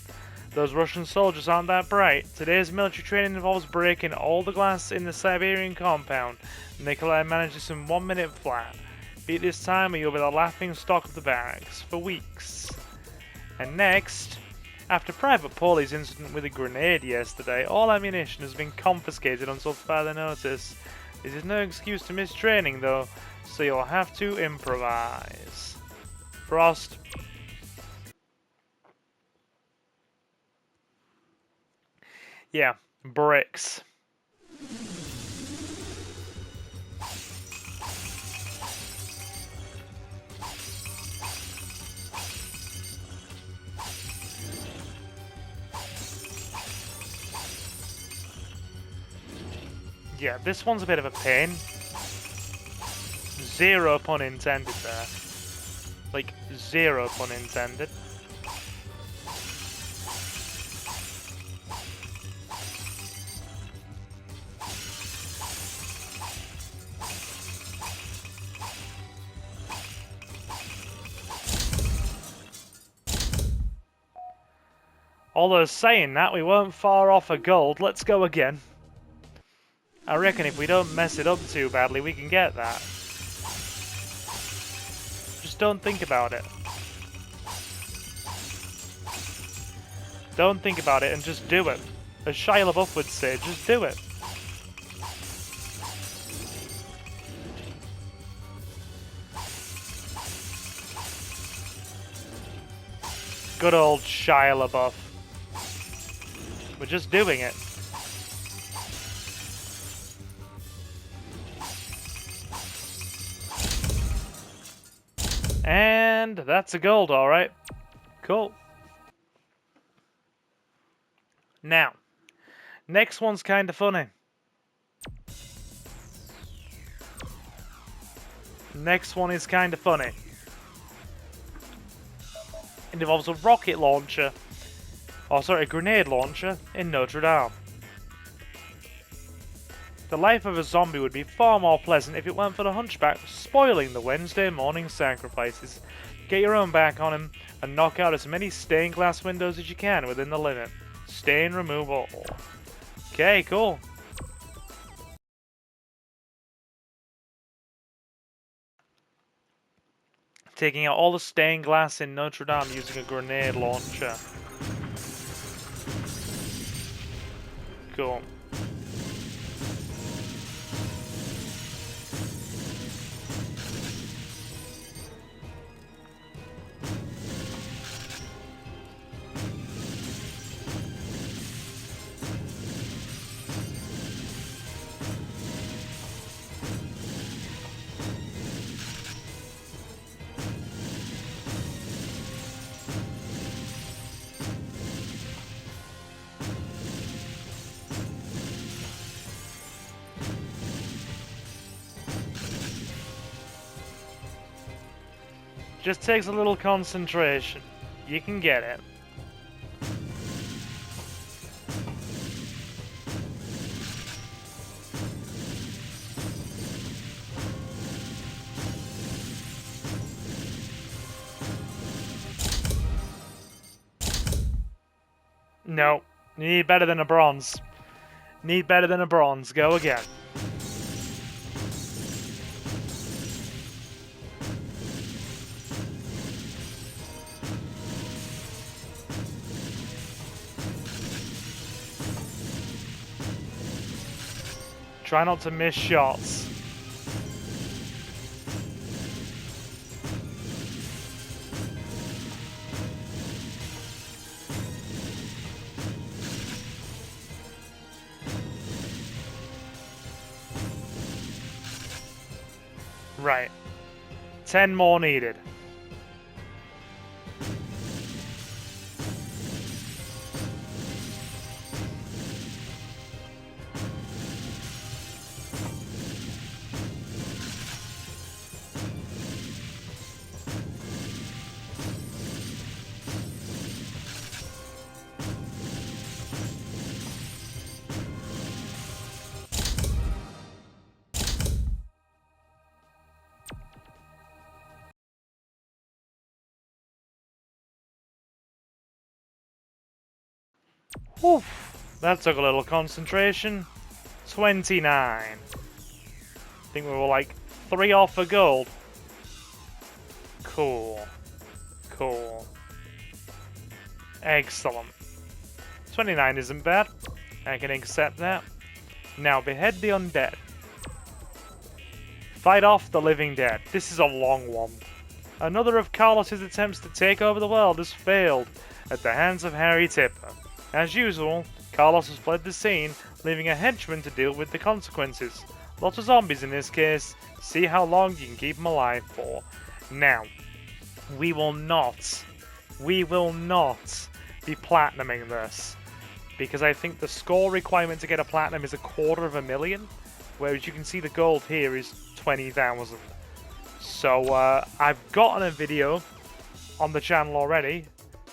S1: Those Russian soldiers aren't that bright. Today's military training involves breaking all the glass in the Siberian compound. Nikolai managed this in 1 minute flat. Beat this time or you'll be the laughing stock of the barracks for weeks. And next, after Private Paulie's incident with a grenade yesterday, all ammunition has been confiscated until further notice. This is no excuse to miss training though, so you'll have to improvise. Frost. Yeah, bricks. Yeah, this one's a bit of a pain. Zero pun intended there. Like, zero pun intended. Although saying that, we weren't far off a gold. Let's go again. I reckon if we don't mess it up too badly, we can get that. Just don't think about it. Don't think about it and just do it. As Shia LaBeouf would say, just do it. Good old Shia LaBeouf. We're just doing it. And that's a gold, alright. Cool. Now, next one's kind of funny. Next one is kind of funny. It involves a rocket launcher, or sorry, a grenade launcher in Notre Dame. The life of a zombie would be far more pleasant if it weren't for the hunchback spoiling the Wednesday morning sacrifices. Get your own back on him and knock out as many stained glass windows as you can within the limit. Stain removal. Okay, cool. Taking out all the stained glass in Notre Dame using a grenade launcher. Cool. Just takes a little concentration. You can get it. No. Need better than a bronze. Need better than a bronze. Go again. Try not to miss shots. Right. 10 more needed. Whew, that took a little concentration. 29. I think we were like 3 off for gold. Cool. Cool. Excellent. 29 isn't bad. I can accept that. Now behead the undead. Fight off the living dead. This is a long one. Another of Carlos's attempts to take over the world has failed at the hands of Harry Tipper. As usual, Carlos has fled the scene, leaving a henchman to deal with the consequences. Lots of zombies in this case. See how long you can keep them alive for. Now, we will not be platinuming this. Because I think the score requirement to get a platinum is 250,000. Whereas you can see the gold here is 20,000. So, I've gotten a video on the channel already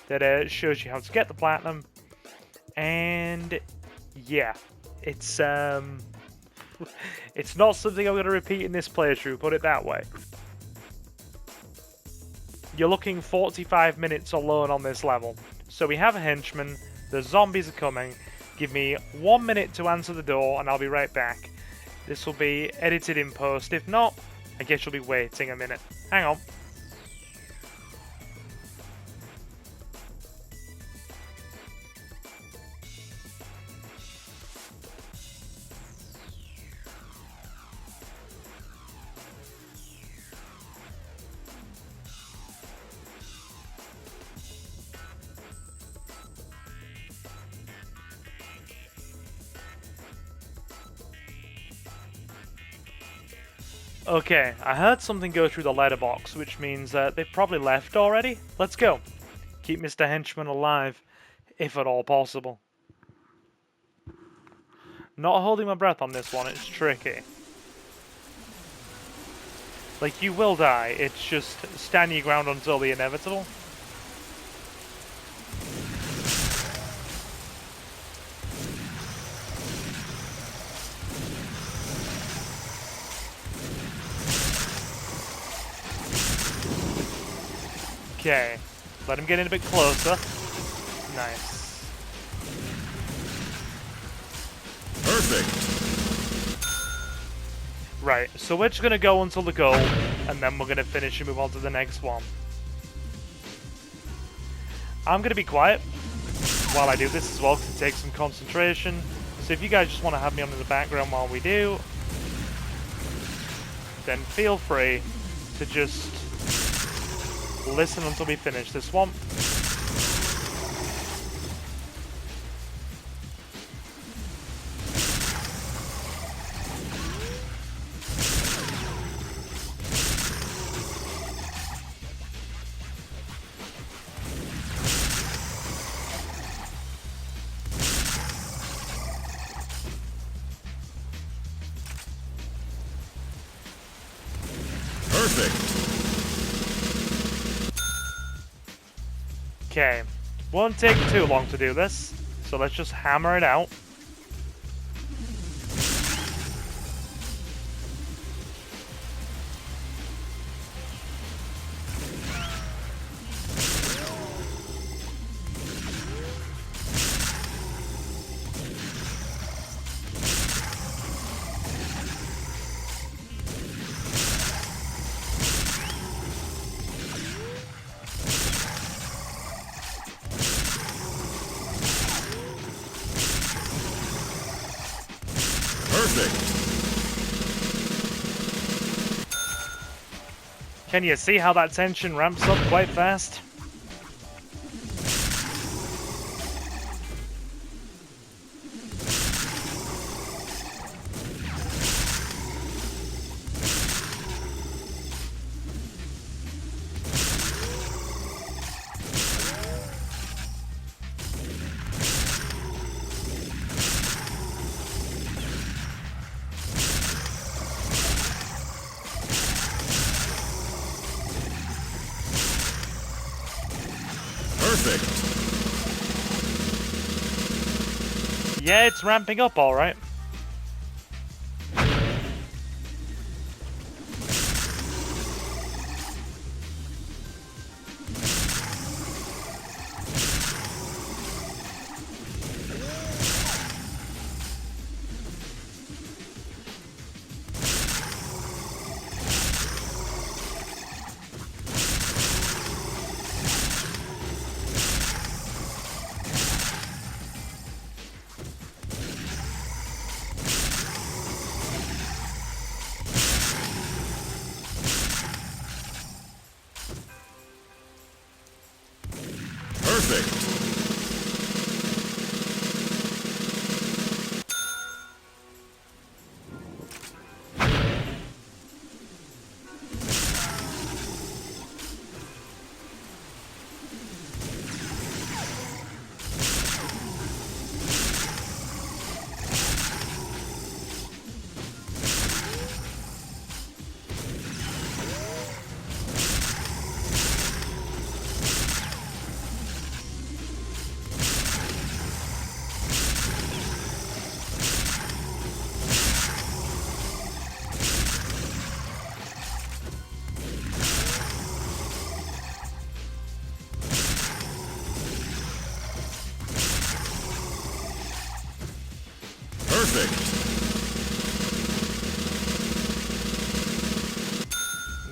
S1: that shows you how to get the platinum. And yeah, it's not something I'm going to repeat in this playthrough, put it that way. You're looking 45 minutes alone on this level. So we have a henchman, the zombies are coming. Give me 1 minute to answer the door and I'll be right back. This will be edited in post. If not, I guess you'll be waiting a minute. Hang on. Okay, I heard something go through the letterbox, which means they've probably left already. Let's go. Keep Mr. Henchman alive, if at all possible. Not holding my breath on this one, it's tricky. Like, you will die, it's just stand your ground until the inevitable. Okay, let him get in a bit closer. Nice.
S7: Perfect.
S1: Right, so we're just gonna go until the goal, and then we're gonna finish and move on to the next one. I'm gonna be quiet while I do this as well, because it takes some concentration. So if you guys just want to have me on in the background while we do, then feel free to just listen until we finish this one. Okay, won't take too long to do this, so let's just hammer it out. Can you see how that tension ramps up quite fast? Yeah, it's ramping up all right.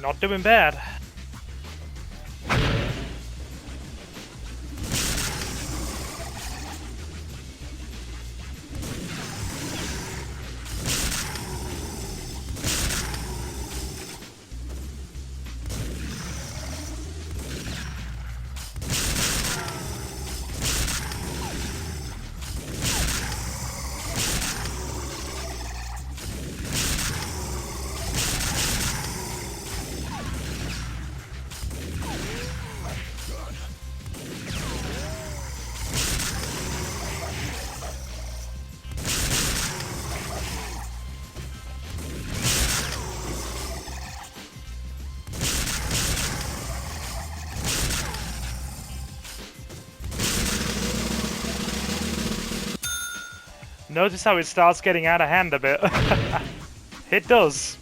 S1: Not doing bad. Notice how it starts getting out of hand a bit. It does.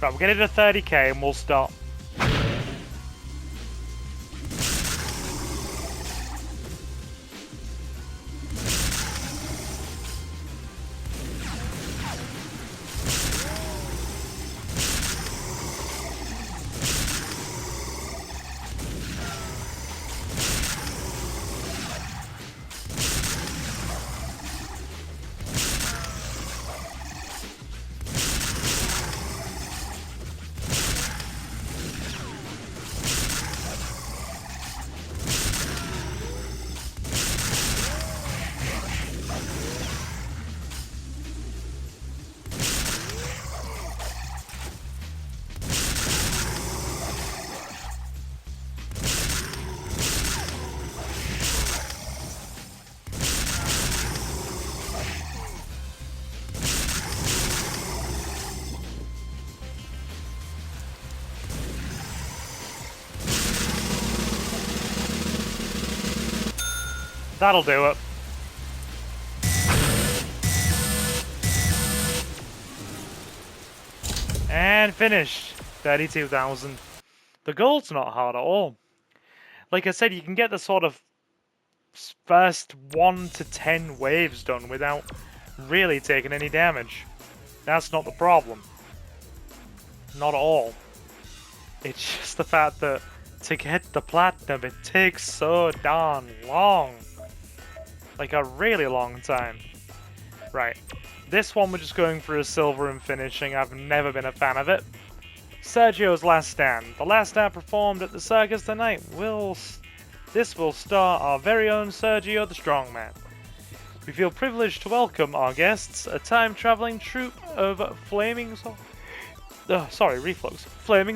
S1: Right, we'll get it to 30k and we'll stop. That'll do it. And finished. 32,000. The gold's not hard at all. Like I said, you can get the sort of first 1 to 10 waves done without really taking any damage. That's not the problem. Not at all. It's just the fact that to get the platinum, it takes so darn long. Like a really long time. Right. This one we're just going for a silver and finishing. I've never been a fan of it. Sergio's Last Stand. The last stand performed at the circus tonight. This will star our very own Sergio the Strongman. We feel privileged to welcome our guests, a time-traveling troupe of flaming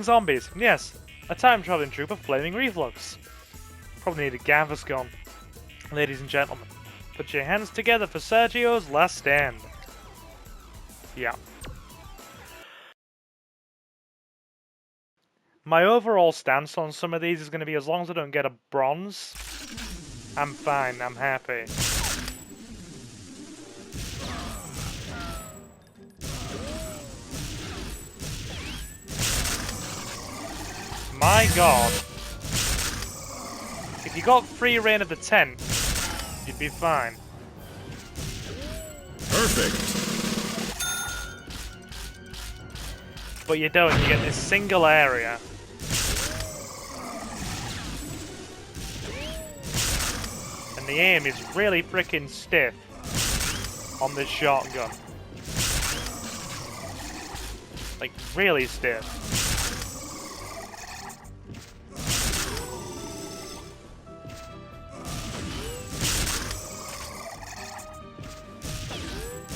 S1: zombies. Yes, a time-traveling troupe of flaming reflux. Probably need a Gaviscon. Ladies and gentlemen, put your hands together for Sergio's Last Stand. Yeah. My overall stance on some of these is going to be as long as I don't get a bronze, I'm fine, I'm happy. My god. If you got free reign of the tent, you'd be fine.
S7: Perfect.
S1: But you don't, you get this single area. And the aim is really freaking stiff on this shotgun. Like, really stiff.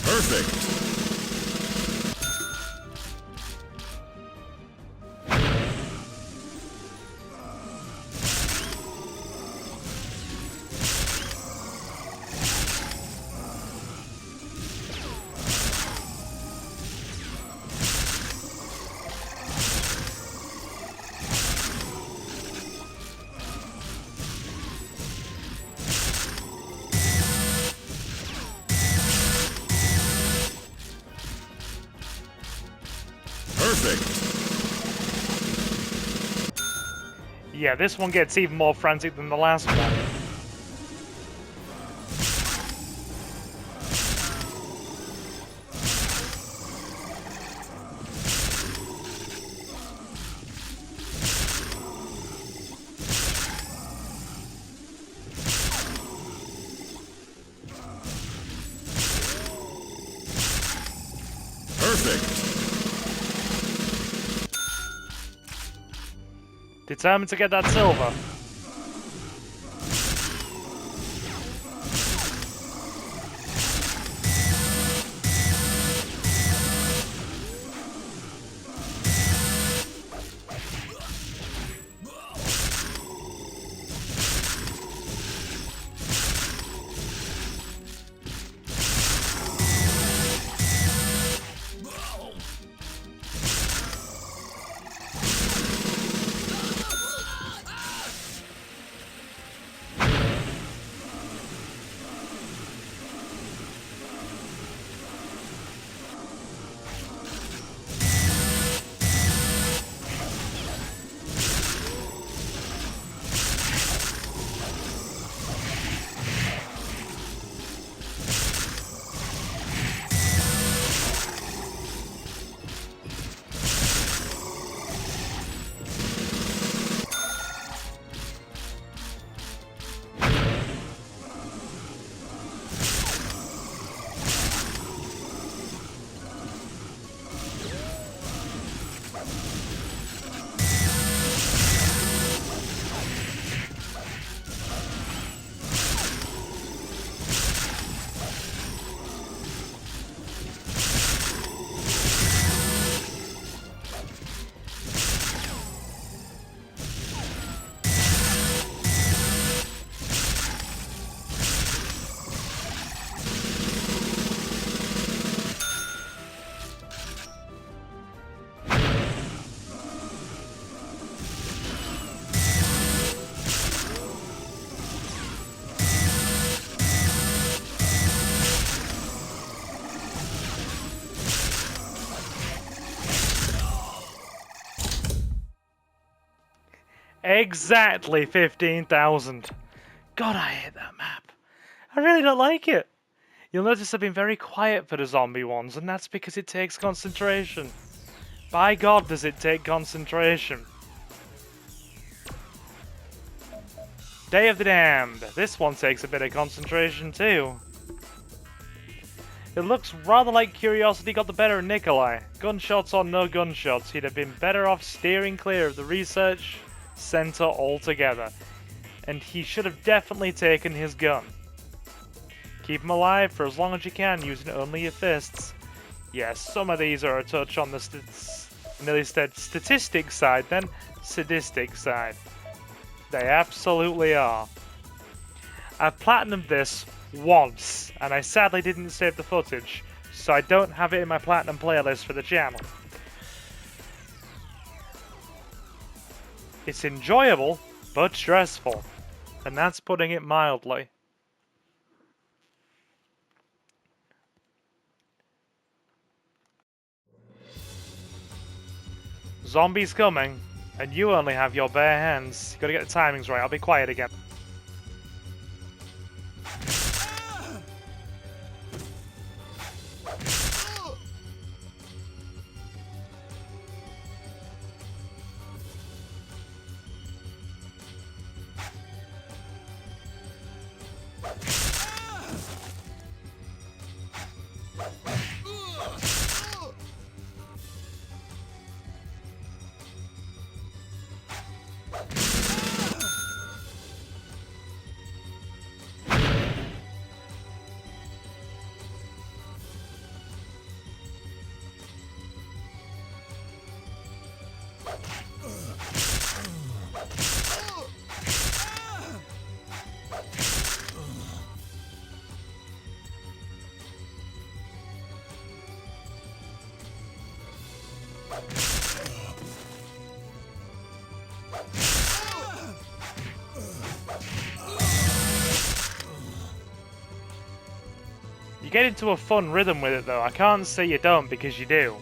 S2: Perfect.
S1: Yeah, this one gets even more frantic than the last one. Determined to get that silver. Exactly 15,000. God, I hate that map. I really don't like it. You'll notice I've been very quiet for the zombie ones, and that's because it takes concentration. By God, does it take concentration. Day of the Damned. This one takes a bit of concentration too. It looks rather like curiosity got the better of Nikolai. Gunshots or no gunshots, he'd have been better off steering clear of the research center altogether. And he should have definitely taken his gun. Keep him alive for as long as you can using only your fists. Yes, some of these are a touch on the statistic side, then sadistic side. They absolutely are. I've platinumed this once, and I sadly didn't save the footage, so I don't have it in my platinum playlist for the channel. It's enjoyable, but stressful, and that's putting it mildly. Zombies coming, and you only have your bare hands. You gotta get the timings right. I'll be quiet again. You get into a fun rhythm with it though. I can't say you don't, because you do.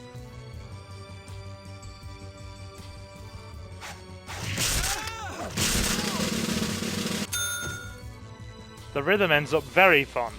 S1: The rhythm ends up very fun.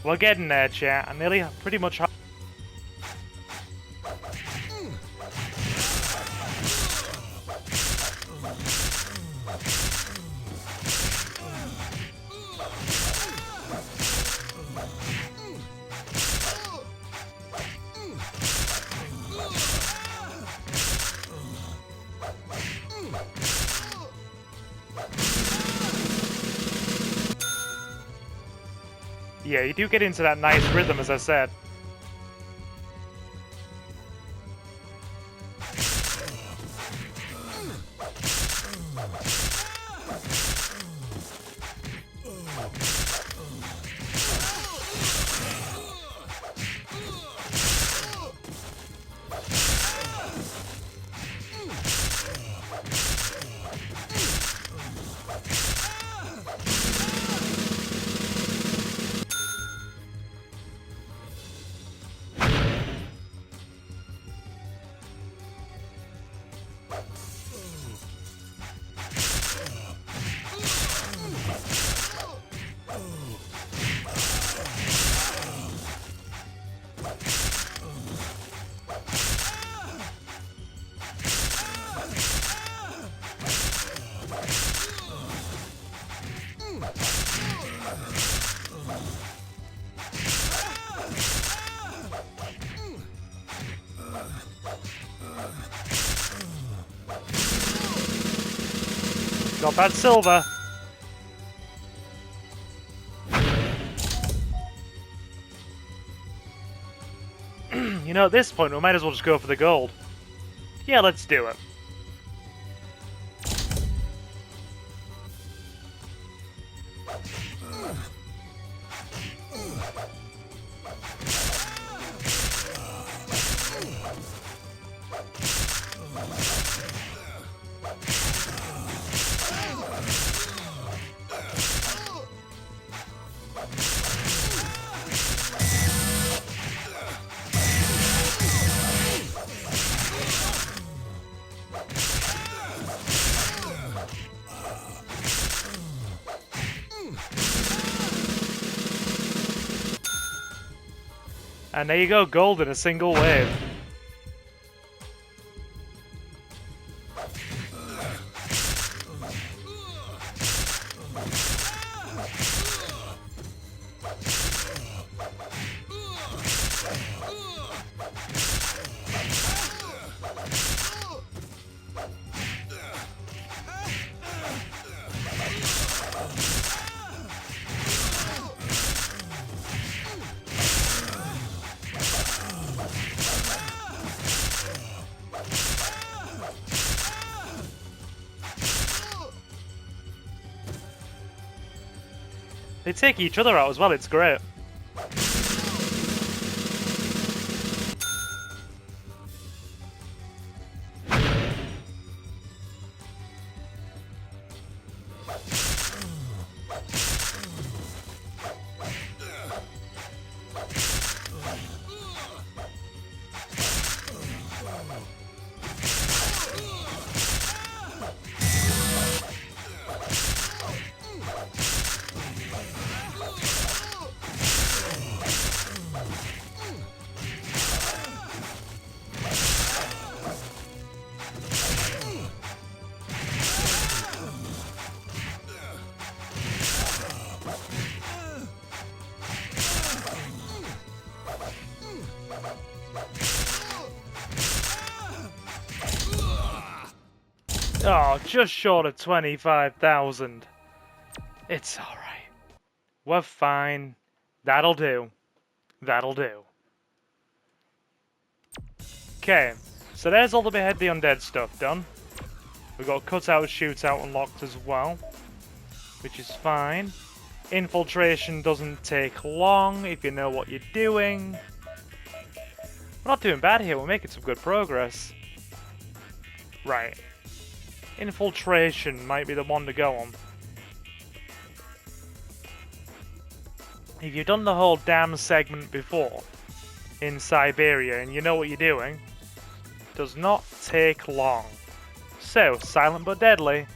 S1: We're getting there, chat. I'm nearly pretty much. Yeah, you do get into that nice rhythm, as I said. Got that silver. You know, at this point, we might as well just go for the gold. Yeah, let's do it. And there you go, gold in a single wave. They take each other out as well, it's great. Oh, just short of 25,000. It's alright. We're fine. That'll do. That'll do. Okay, so there's all the Behead the Undead stuff done. We've got Cutout Shootout unlocked as well, which is fine. Infiltration doesn't take long if you know what you're doing. We're not doing bad here, we're making some good progress. Right. Infiltration might be the one to go on. If you've done the whole dam segment before in Siberia and you know what you're doing, it does not take long. So, silent but deadly.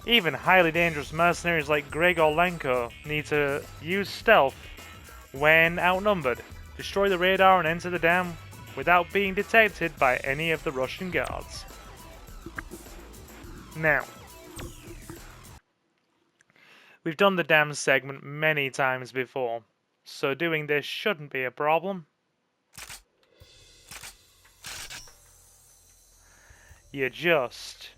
S1: Even highly dangerous mercenaries like Grigorenko need to use stealth when outnumbered. Destroy the radar and enter the dam without being detected by any of the Russian guards. Now, we've done the dam segment many times before, so doing this shouldn't be a problem. You just...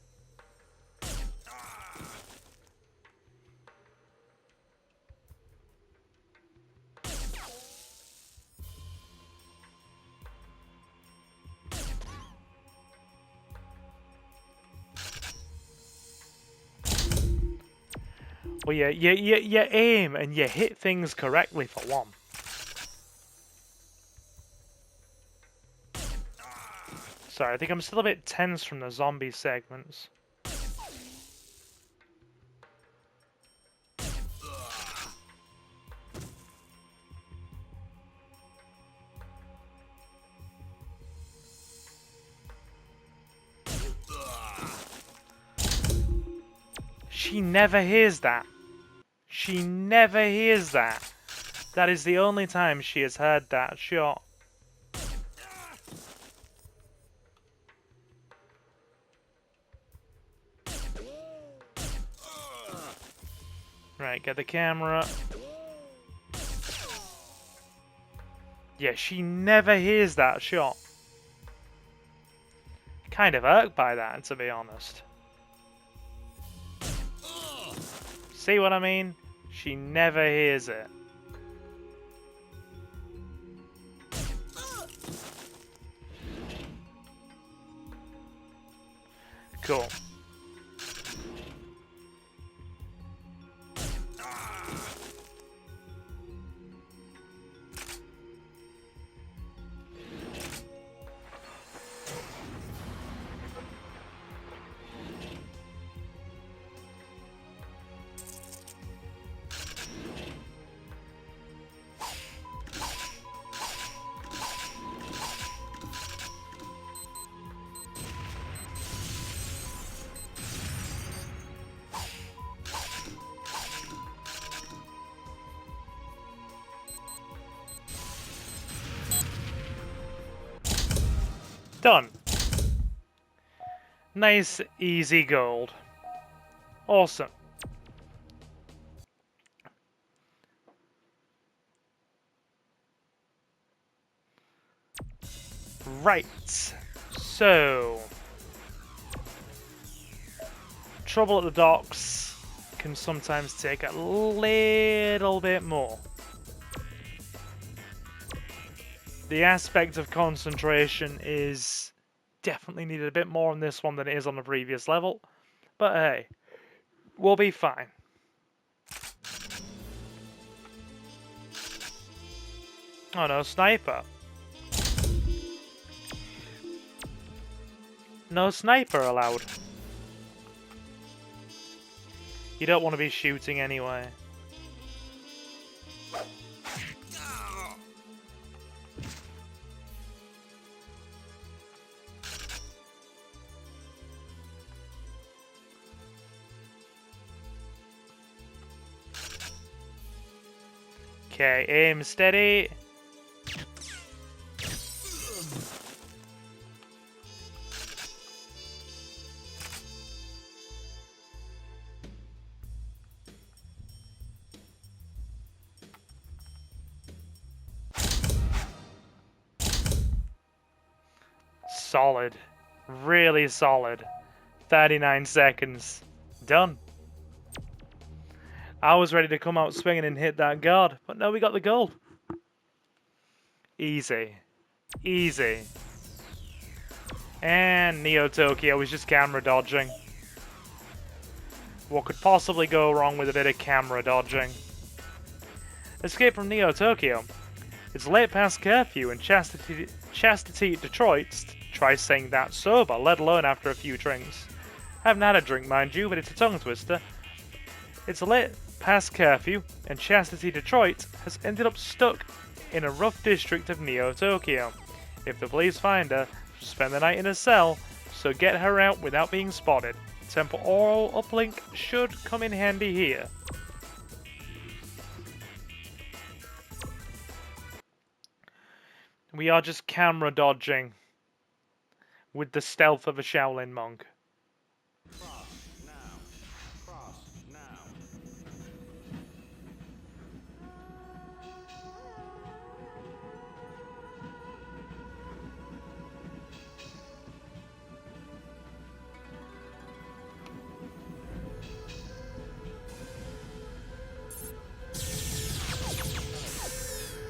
S1: Well, you aim and you hit things correctly for one. Sorry, I think I'm still a bit tense from the zombie segments. She never hears that. She never hears that. That is the only time she has heard that shot. Right, get the camera. Yeah, she never hears that shot. Kind of irked by that, to be honest. See what I mean? She never hears it. Cool. Done. Nice, easy gold. Awesome. Right. So, trouble at the docks can sometimes take a little bit more. The aspect of concentration is definitely needed a bit more on this one than it is on the previous level. But hey, we'll be fine. Oh no, sniper. No sniper allowed. You don't want to be shooting anyway. Okay, aim steady. Solid. Really solid. 39 seconds. Done. I was ready to come out swinging and hit that guard, but no, we got the gold. Easy. Easy. And Neotokyo is just camera dodging. What could possibly go wrong with a bit of camera dodging? Escape from Neotokyo. It's late past curfew and Chastity Detroit. Try saying that sober, let alone after a few drinks. Haven't had a drink, mind you, but it's a tongue twister. It's late past curfew, and Chastity Detroit has ended up stuck in a rough district of Neotokyo. If the police find her, she'll spend the night in a cell, so get her out without being spotted. Temporal uplink should come in handy here. We are just camera dodging with the stealth of a Shaolin monk.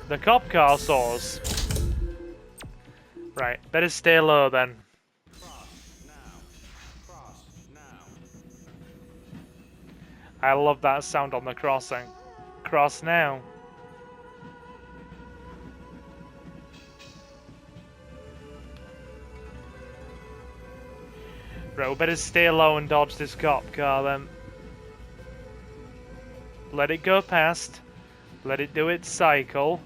S1: The cop car saws. Right, better stay low then. I love that sound on the crossing. Cross now. Right, we better stay low and dodge this cop car then. Let it go past. Let it do its cycle.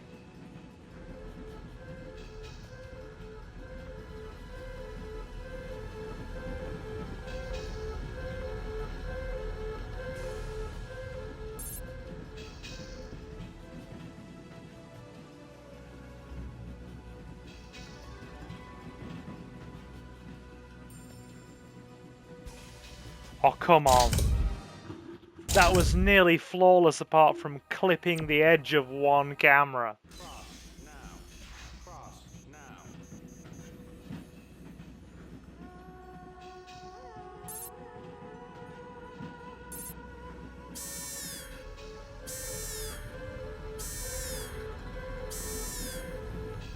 S1: Oh, come on. That was nearly flawless apart from clipping the edge of one camera.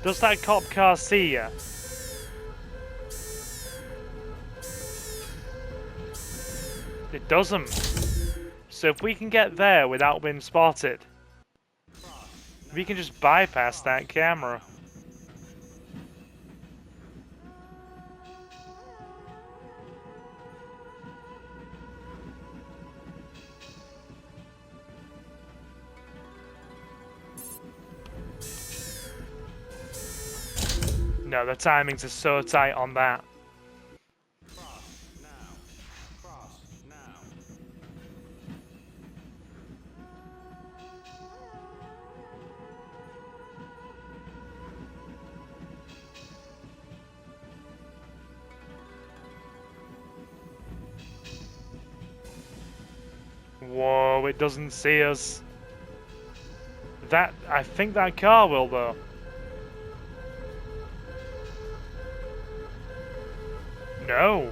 S1: Does that cop car see ya? It doesn't. So if we can get there without being spotted, we can just bypass that camera. No, the timings are so tight on that. Whoa, it doesn't see us. I think that car will though. No.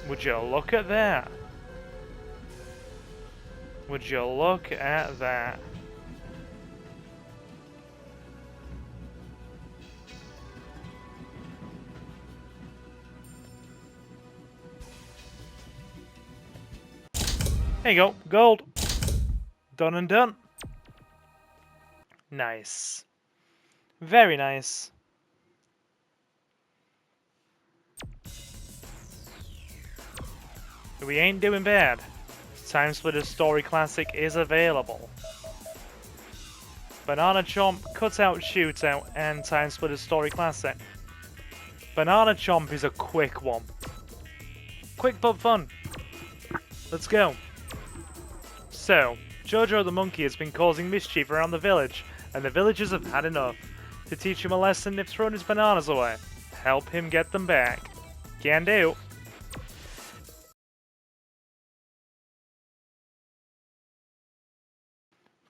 S1: Would you look at that? Would you look at that? There you go, gold. Done and done. Nice. Very nice. We ain't doing bad. TimeSplitters Story Classic is available. Banana Chomp, Cutout Shootout, and TimeSplitters Story Classic. Banana Chomp is a quick one. Quick but fun. Let's go. So, Jojo the monkey has been causing mischief around the village, and the villagers have had enough. To teach him a lesson, they've thrown his bananas away. Help him get them back. Can do.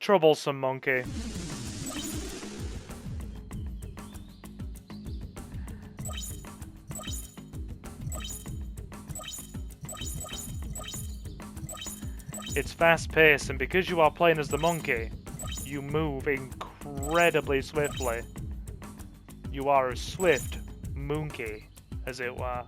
S1: Troublesome monkey. It's fast-paced, and because you are playing as the monkey, you move incredibly swiftly. You are a swift monkey, as it were.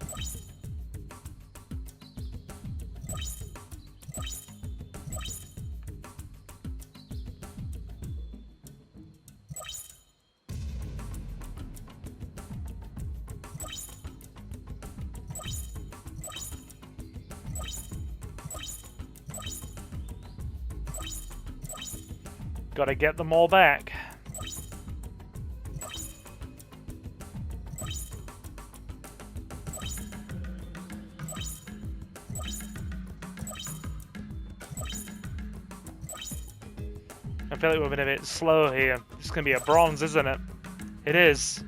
S1: Gotta get them all back. I feel like we've been a bit slow here. It's gonna be a bronze, isn't it? It is.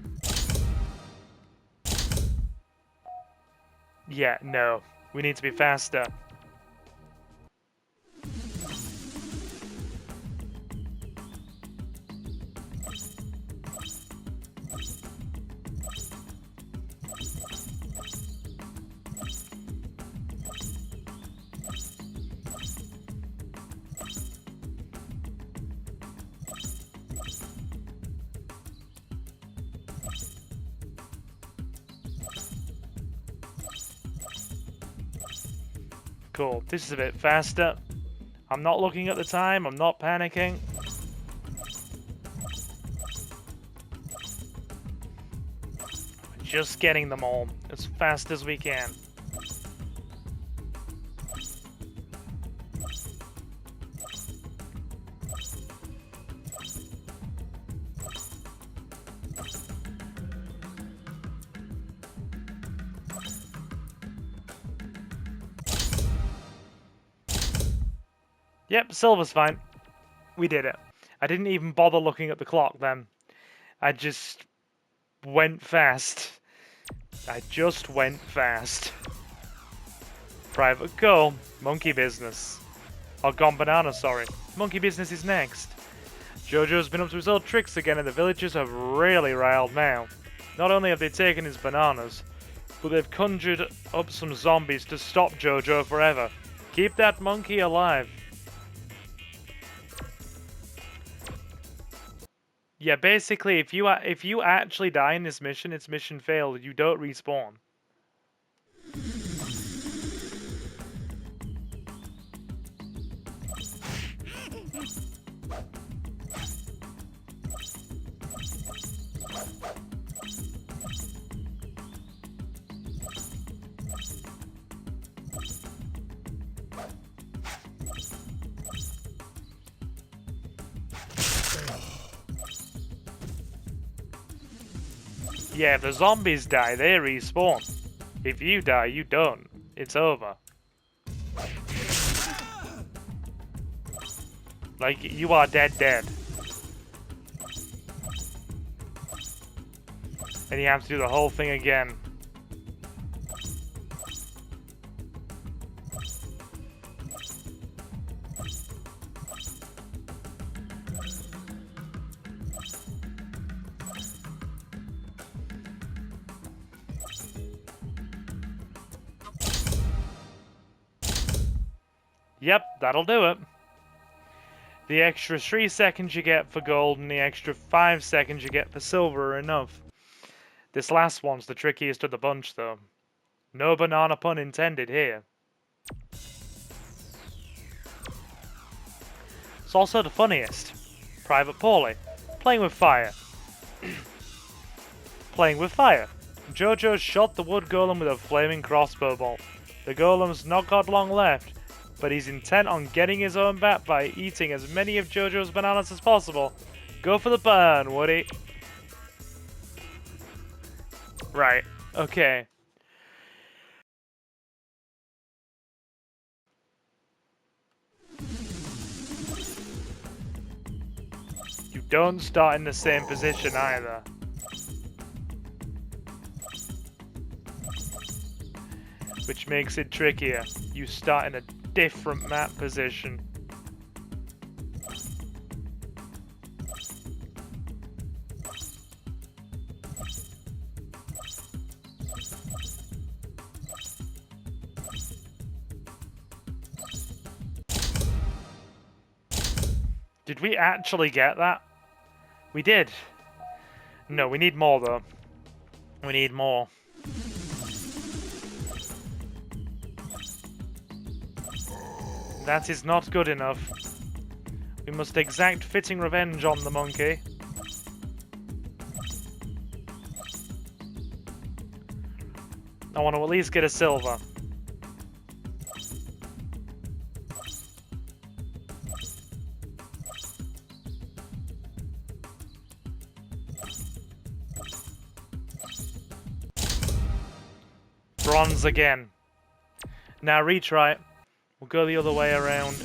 S1: Yeah, no. We need to be faster. Cool. This is a bit faster. I'm not looking at the time. I'm not panicking. Just getting them all as fast as we can. Yep, silver's fine. We did it. I didn't even bother looking at the clock then. I just went fast. I just went fast. Private goal. Monkey business. Oh, gone banana, sorry. Monkey business is next. Jojo's been up to his old tricks again and the villagers have really riled now. Not only have they taken his bananas, but they've conjured up some zombies to stop Jojo forever. Keep that monkey alive. Yeah, basically, if you actually die in this mission, it's mission failed. You don't respawn. Yeah, if the zombies die, they respawn. If you die, you don't. It's over. Like, you are dead. And you have to do the whole thing again. Yep, that'll do it. The extra 3 seconds you get for gold and the extra 5 seconds you get for silver are enough. This last one's the trickiest of the bunch, though. No banana pun intended here. It's also the funniest. Private Paulie. Playing with fire. Playing with fire. Jojo shot the wood golem with a flaming crossbow bolt. The golem's not got long left, but he's intent on getting his own back by eating as many of Jojo's bananas as possible. Go for the burn, Woody. Right, okay. You don't start in the same position either. Which makes it trickier. You start in a different map position. Did we actually get that? We did. No, we need more though. We need more. That is not good enough. We must exact fitting revenge on the monkey. I want to at least get a silver. Bronze again. Now retry it. We'll go the other way around.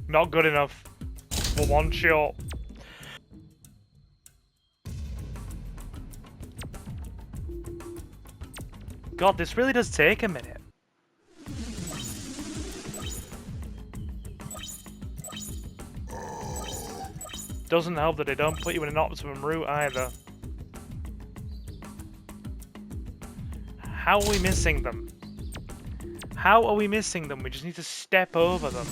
S1: Not good enough. For one shot. God, this really does take a minute. Doesn't help that they don't put you in an optimum route either. How are we missing them? How are we missing them? We just need to step over them.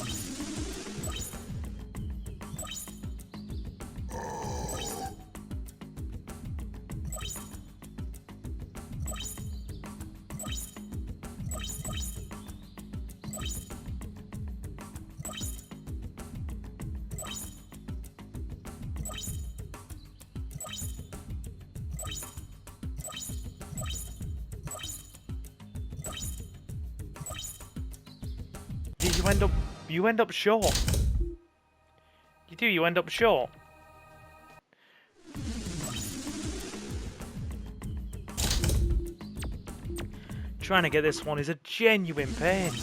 S1: You end up short. You do, you end up short. Trying to get this one is a genuine pain.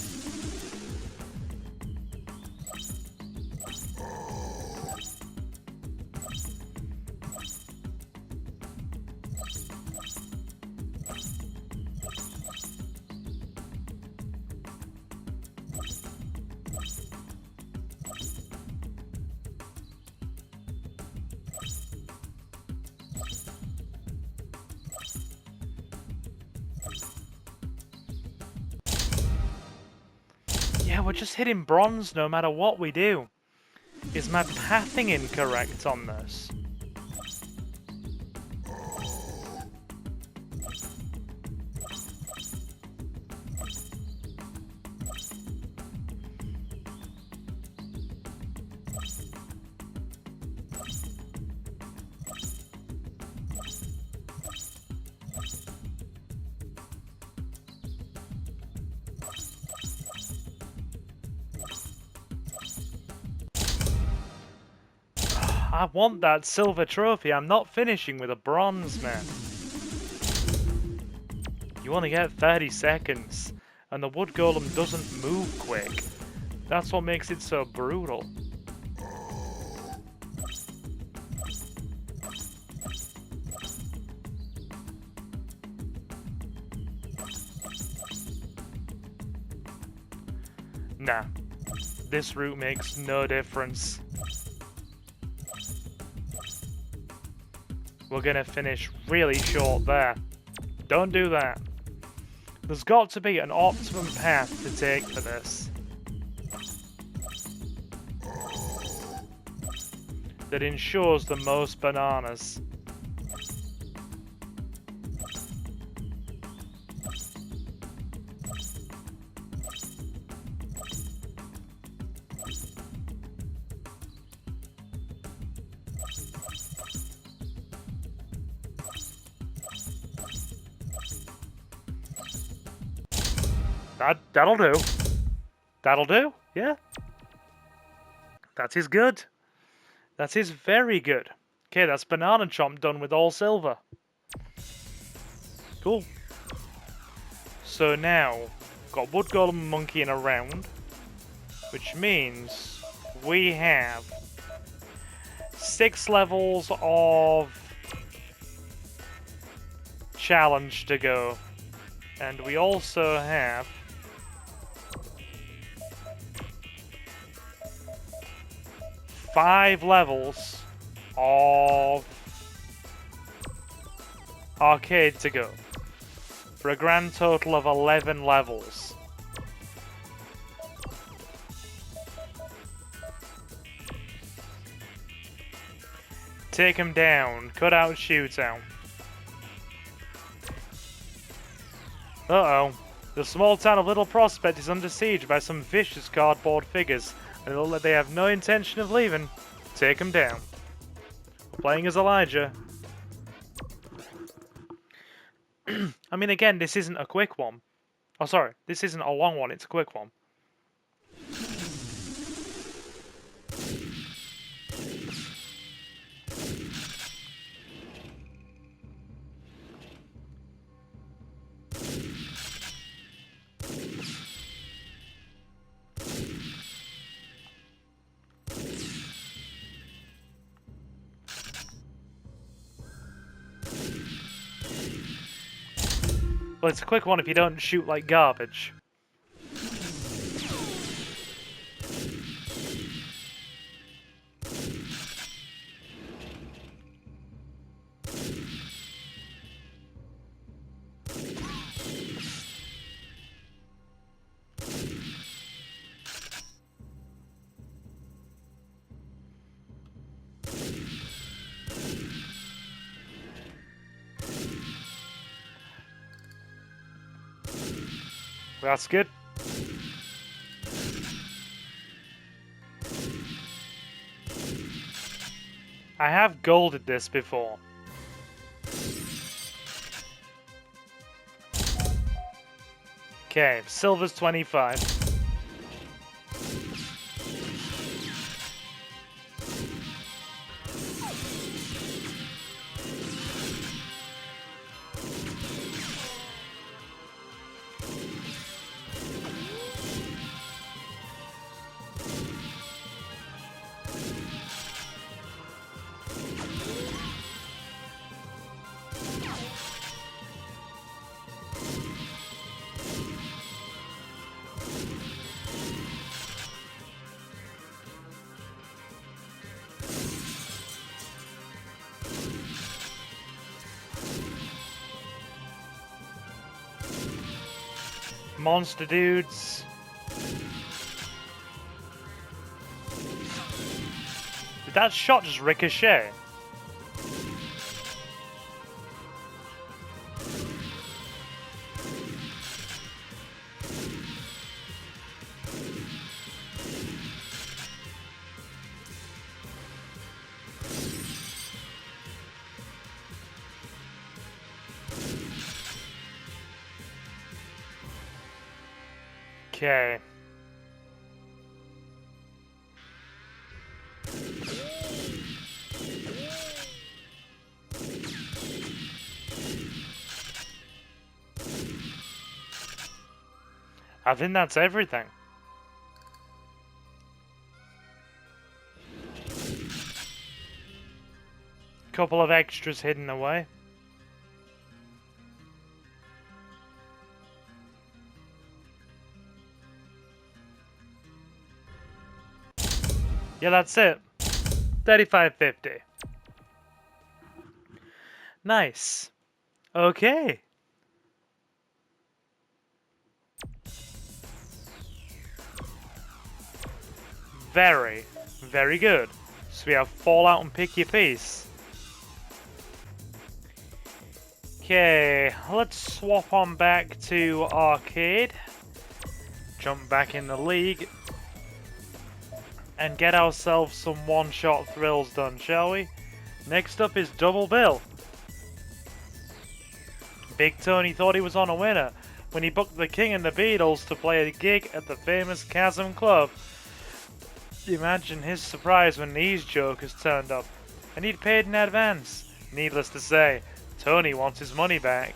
S1: Yeah, we're just hitting bronze no matter what we do. Is my pathing incorrect on this? I want that silver trophy. I'm not finishing with a bronze, man. You only get 30 seconds, and the wood golem doesn't move quick. That's what makes it so brutal. Nah, this route makes no difference. We're gonna finish really short there. Don't do that. There's got to be an optimum path to take for this. That ensures the most bananas. That'll do. That'll do, yeah. That is good. That is very good. Okay, that's Banana Chomp done with all silver. Cool. So now, got Wood Golem and Monkey in a round, which means we have 6 levels of challenge to go. And we also have five levels of arcade to go, for a grand total of 11 levels. Take him down, cut out shootout. Uh-oh. The small town of Little Prospect is under siege by some vicious cardboard figures, and it looks like they have no intention of leaving. Take him down. We're playing as Elijah. I mean, again, this isn't a quick one. Oh, sorry. This isn't a long one, it's a quick one. Well, it's a quick one if you don't shoot like garbage. That's good. I have golded this before. Okay, silver's 25. Monster dudes. Did that shot just ricochet? Okay. I think that's everything. Couple of extras hidden away. Yeah, that's it. 35.50. Nice. Okay. Very, very good. So we have Fallout and Pick Your Piece. Okay, let's swap on back to arcade. Jump back in the league. And get ourselves some one-shot thrills done, shall we? Next up is Double Bill. Big Tony thought he was on a winner when he booked the King and the Beatles to play a gig at the famous Chasm Club. Imagine his surprise when these jokers turned up, and he'd paid in advance. Needless to say, Tony wants his money back.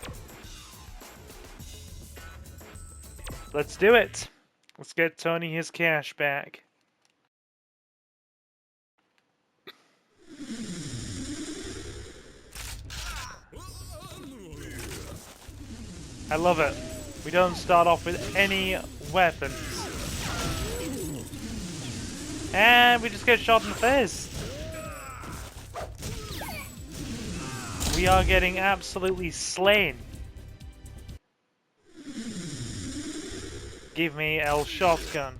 S1: Let's do it. Let's get Tony his cash back. I love it. We don't start off with any weapons. And we just get shot in the face. We are getting absolutely slain. Give me El shotgun.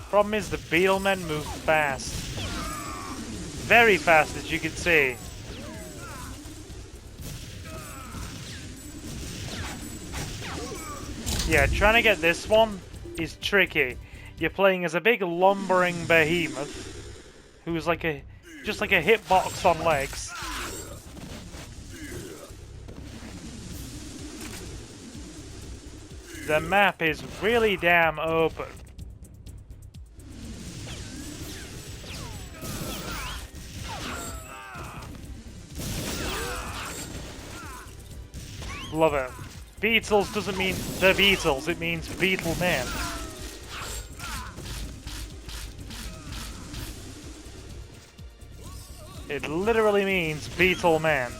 S1: Problem is the Beetlemen move fast. Very fast, as you can see. Yeah, trying to get this one is tricky. You're playing as a big lumbering behemoth who's like just like a hitbox on legs. The map is really damn open. Love it. Beatles doesn't mean the Beatles, it means Beetle Man. It literally means Beetle Man.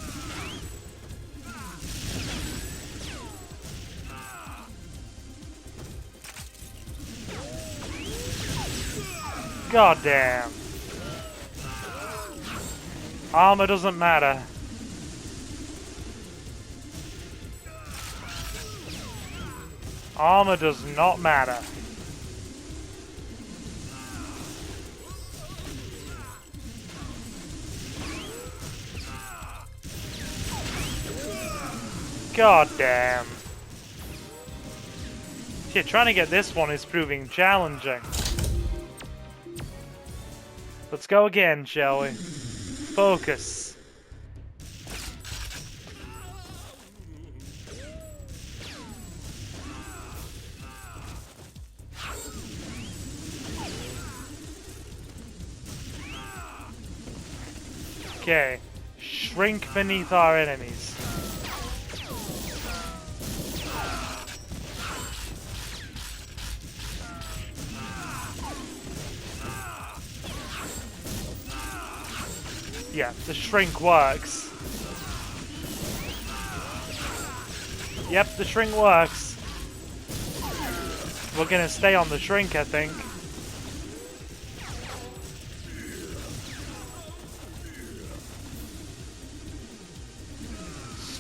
S1: God damn. Armor doesn't matter. Armor does not matter. God damn. Shit, trying to get this one is proving challenging. Let's go again, shall we? Focus. Okay, shrink beneath our enemies. Yeah, the shrink works. Yep, the shrink works. We're gonna stay on the shrink, I think.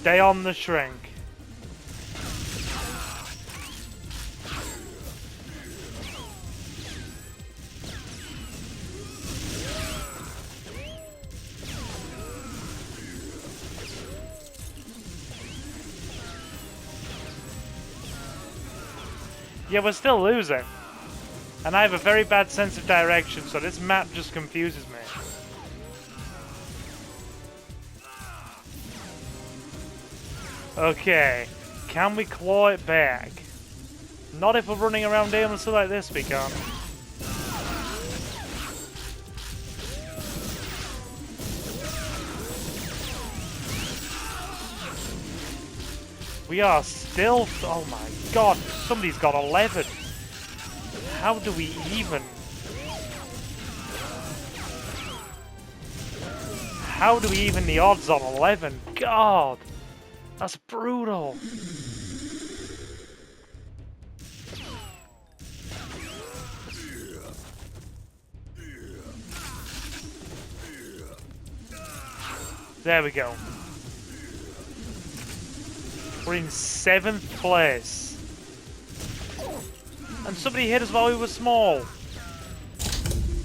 S1: Stay on the shrink. Yeah, we're still losing. And I have a very bad sense of direction, so this map just confuses me. Okay, can we claw it back? Not if we're running around aimlessly like this, we can't. We are still... Oh my god, somebody's got 11. How do we even... How do we even the odds on 11? God! That's brutal. There we go. We're in 7th place. And somebody hit us while we were small.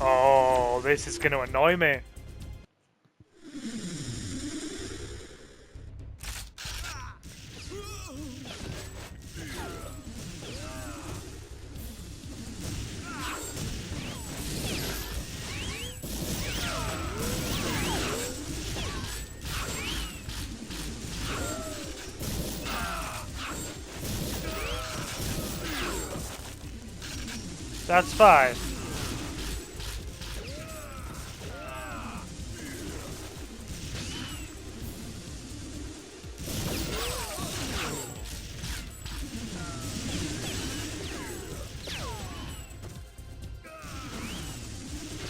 S1: Oh, this is going to annoy me. That's 5.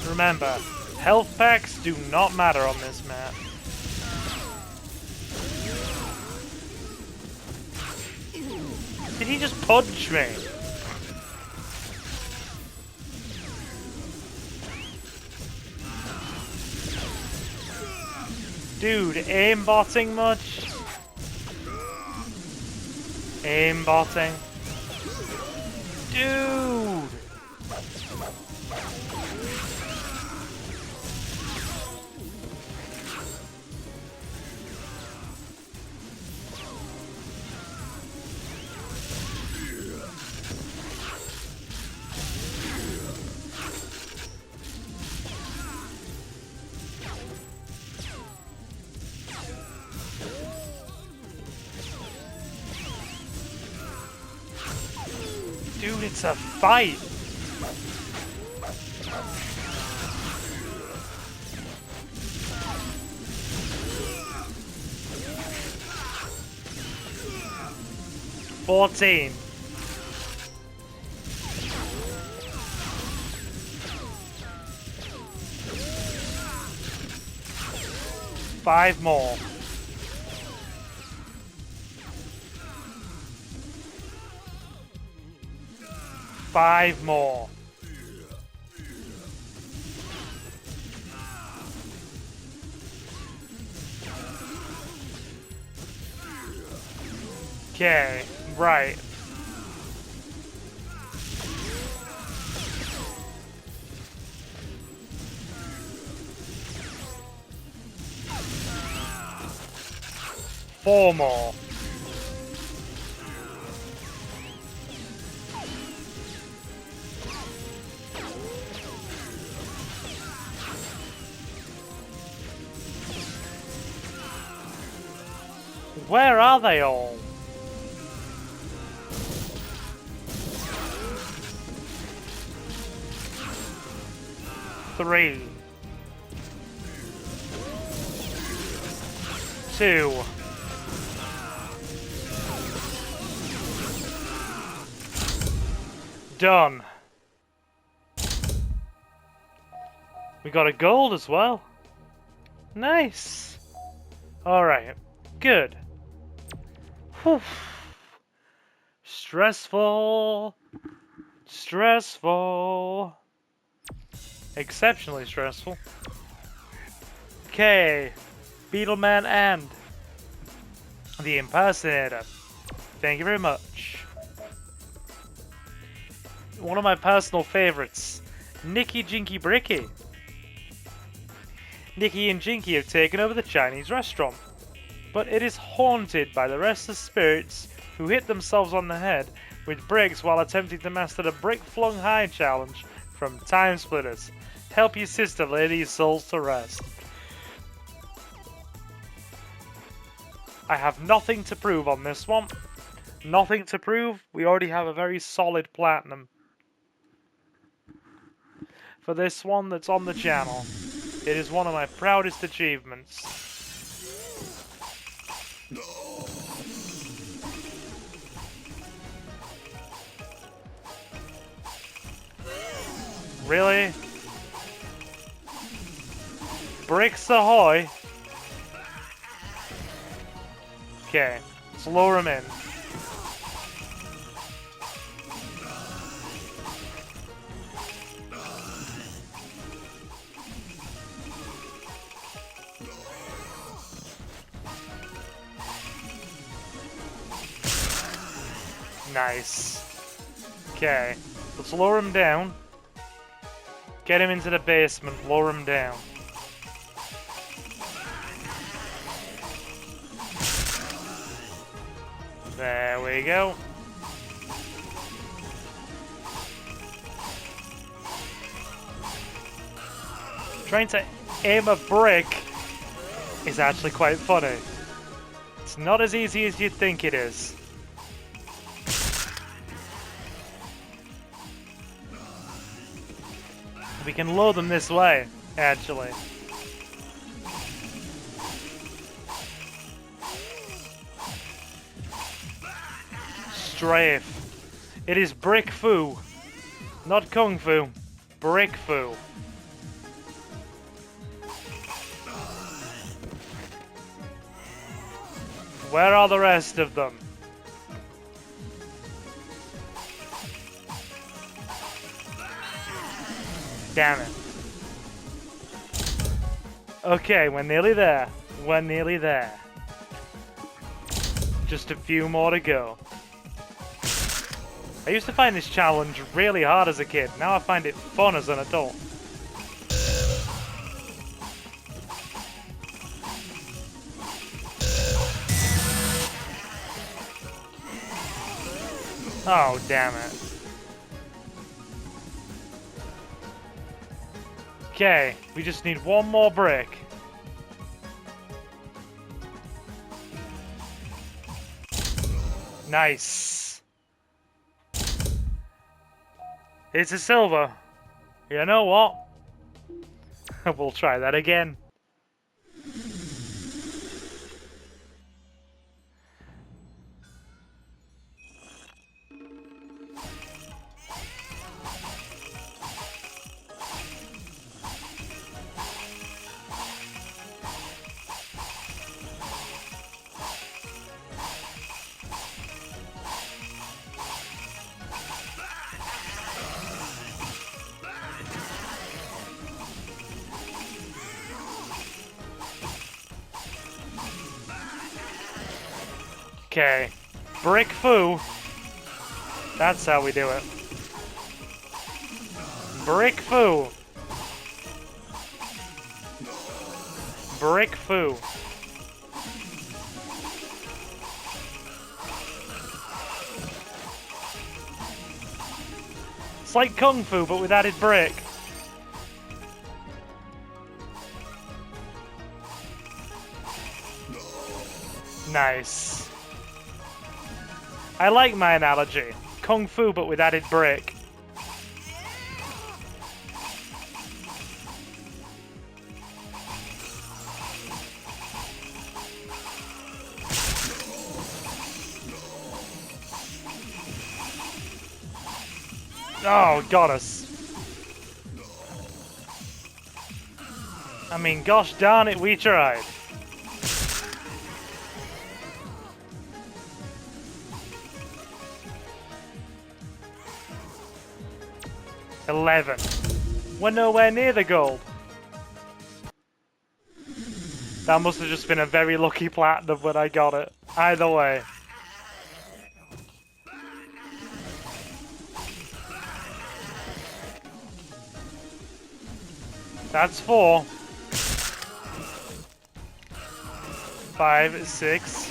S1: Remember, health packs do not matter on this map. Did he just punch me? Dude, aimbotting much? Aimbotting? Dude! Dude, it's a fight! $14. Five more. Five more. Okay, right. Four more. Where are they all? Three. Two. Done. We got a gold as well. Nice. Alright. Good. Whew. Stressful. Stressful. Exceptionally stressful. Okay. Beetleman and the Impersonator. Thank you very much. One of my personal favorites, Nicky Jinky Bricky. Nicky and Jinky have taken over the Chinese restaurant, but it is haunted by the restless spirits who hit themselves on the head with bricks while attempting to master the brick flung high challenge from TimeSplitters. Help your sister lay these souls to rest. I have nothing to prove on this one. Nothing to prove. We already have a very solid platinum for this one that's on the channel. It is one of my proudest achievements. Really? Bricks ahoy! Okay, let's lure him in. Nice. Okay, let's lower him down. Get him into the basement, lower him down. There we go. Trying to aim a brick is actually quite funny. It's not as easy as you'd think it is. We can load them this way, actually. Strafe. It is brick fu. Not kung fu. Brick fu. Where are the rest of them? Damn it. Okay, we're nearly there. We're nearly there. Just a few more to go. I used to find this challenge really hard as a kid. Now I find it fun as an adult. Oh, damn it. Okay, we just need one more brick. Nice. It's a silver. You know what? We'll try that again. Okay. Brick foo. That's how we do it. Brick foo. Brick foo. It's like Kung Fu, but with added brick. Nice. I like my analogy. Kung Fu, but with added brick. Oh, got us. I mean, gosh darn it, we tried. We're nowhere near the gold. That must have just been a very lucky platinum when I got it. Either way. That's 4. 5, 6.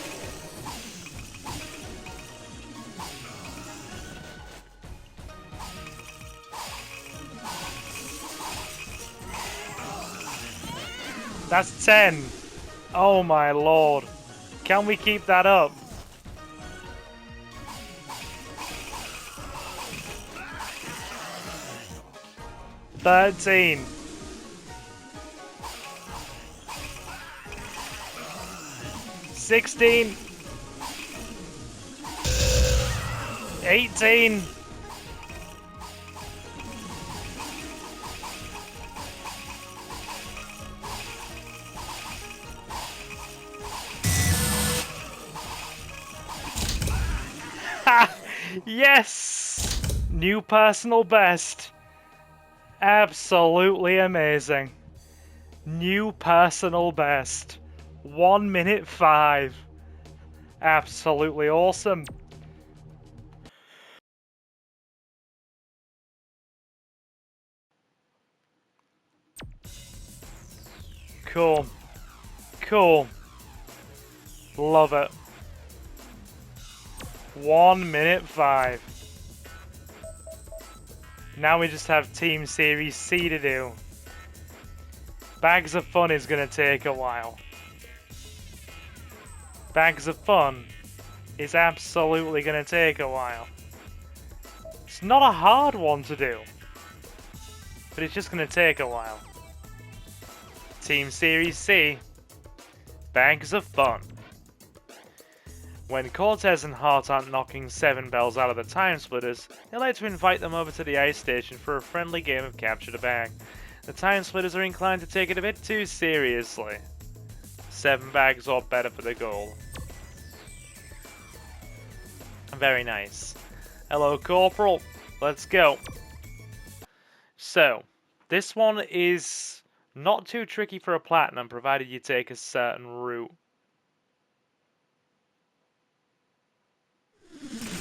S1: That's 10. Oh my lord. Can we keep that up? $13. 16. 18. Yes! New personal best. Absolutely amazing. New personal best. 1 minute 5. Absolutely awesome. Cool. Cool. Love it. 1 minute 5. Now we just have Team Series C to do. Bags of Fun is going to take a while. Bags of Fun is absolutely going to take a while. It's not a hard one to do, but it's just going to take a while. Team Series C, Bags of Fun. When Cortez and Hart aren't knocking 7 bells out of the TimeSplitters, they like to invite them over to the ice station for a friendly game of capture the bag. The TimeSplitters are inclined to take it a bit too seriously. 7 bags or better for the goal. Very nice. Hello, Corporal. Let's go. So, This one is not too tricky for a platinum, provided you take a certain route.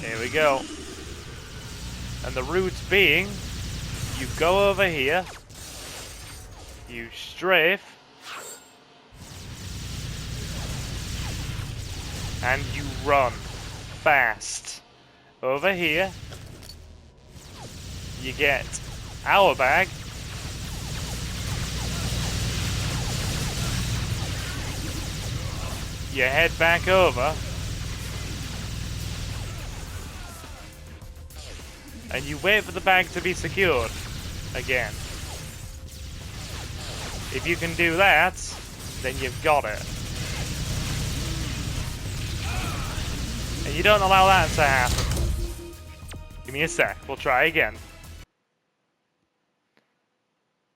S1: Here we go. And the route being, you go over here, you strafe, and you run fast. Over here, you get our bag. You head back over. And you wait for the bag to be secured again. If you can do that, then you've got it. And you don't allow that to happen. Give me a sec, we'll try again.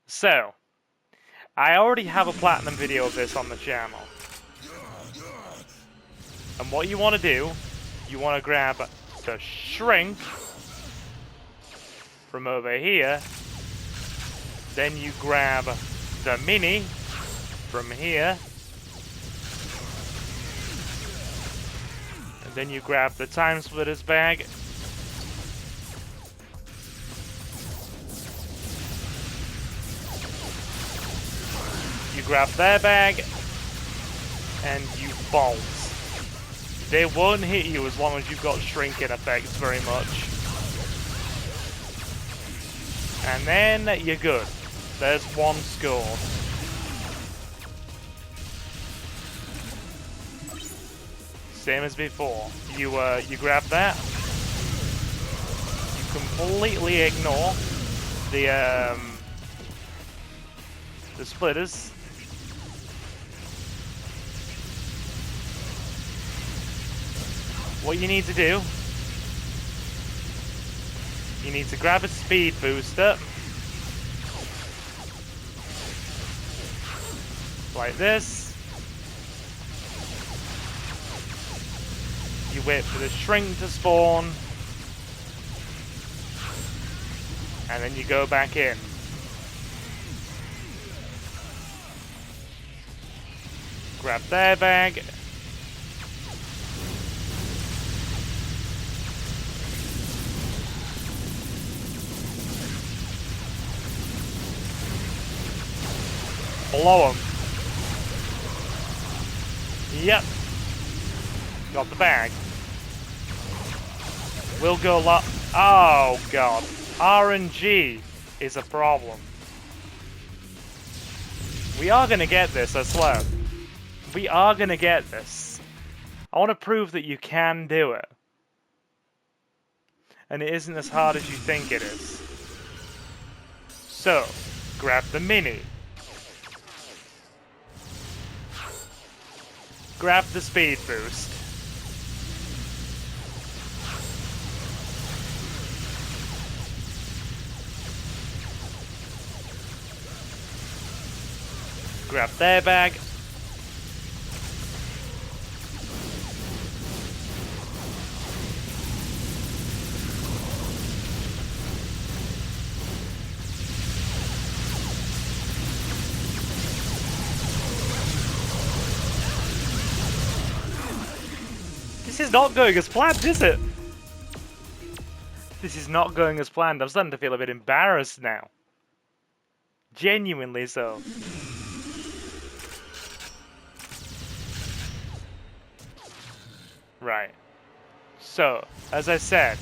S1: So, I already have a platinum video of this on the channel. And what you want to do, you want to grab the shrink from over here, then you grab the mini from here, and then you grab the TimeSplitters bag, you grab their bag, and you bolt. They won't hit you as long as you've got shrinking effects very much. And then you're good. There's one score. Same as before. You grab that. You completely ignore the splitters. What you need to do, you need to grab a speed booster, like this. You wait for the shrink to spawn, and then you go back in. Grab their bag. Blow him. Yep. Got the bag. We'll go oh god. RNG is a problem. We are gonna get this, I swear. We are gonna get this. I want to prove that you can do it. And it isn't as hard as you think it is. So, grab the mini. Grab the speed boost. Grab their bag. This is not going as planned, is it? This is not going as planned. I'm starting to feel a bit embarrassed now. Genuinely so. Right. So, as I said,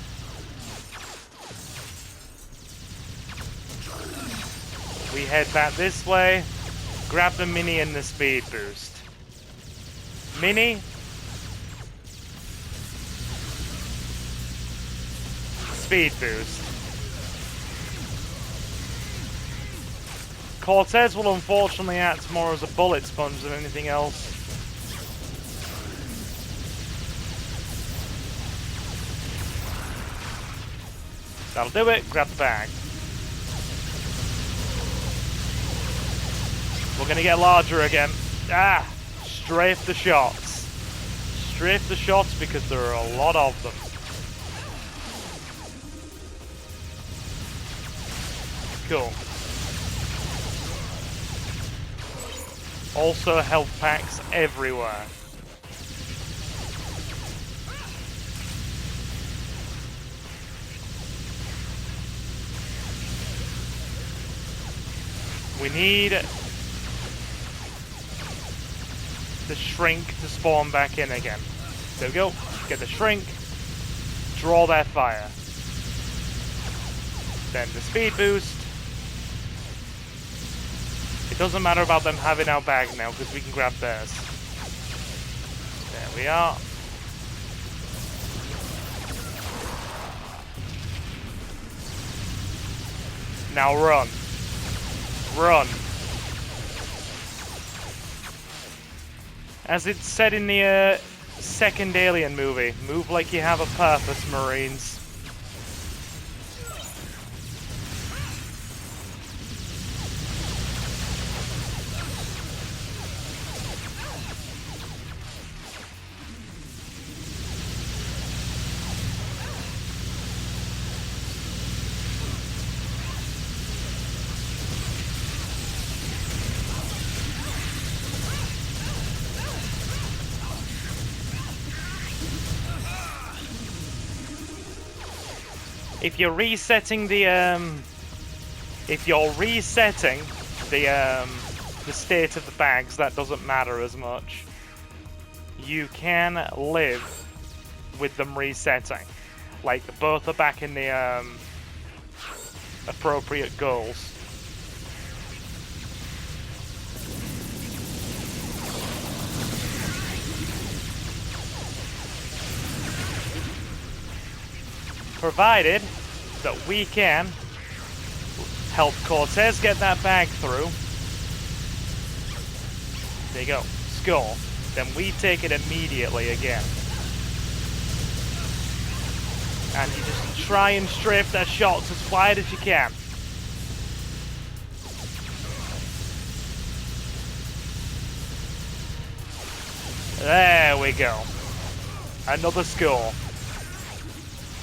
S1: we head back this way, grab the mini and the speed boost. Mini. Speed boost. Cortez will unfortunately act more as a bullet sponge than anything else. That'll do it. Grab the bag. We're gonna get larger again. Ah! Strafe the shots. Strafe the shots because there are a lot of them. Cool. Also health packs everywhere. We need the shrink to spawn back in again. There we go. Get the shrink. Draw their fire. Then the speed boost. It doesn't matter about them having our bag now because we can grab theirs. There we are. Now run. Run. As it's said in the second Alien movie, move like you have a purpose, Marines. If you're resetting the state of the bags, that doesn't matter as much. You can live with them resetting. Like, both are back in the appropriate goals. Provided that we can help Cortez get that bag through. There you go. Score. Then we take it immediately again. And you just try and strafe their shots as wide as you can. There we go. Another score.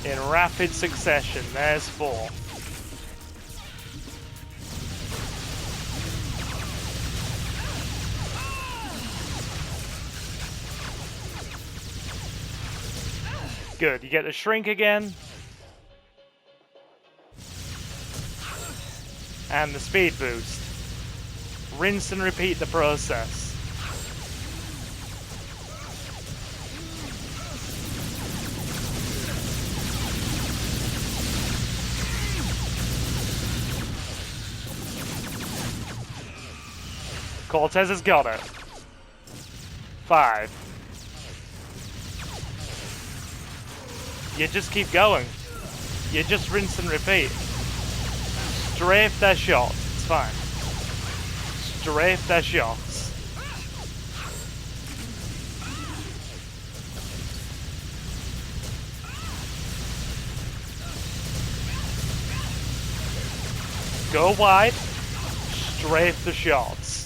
S1: In rapid succession. There's 4. Good. You get the shrink again. And the speed boost. Rinse and repeat the process. Cortez has got it. 5. You just keep going. You just rinse and repeat. Strafe their shots. It's fine. Strafe their shots. Go wide. Strafe the shots.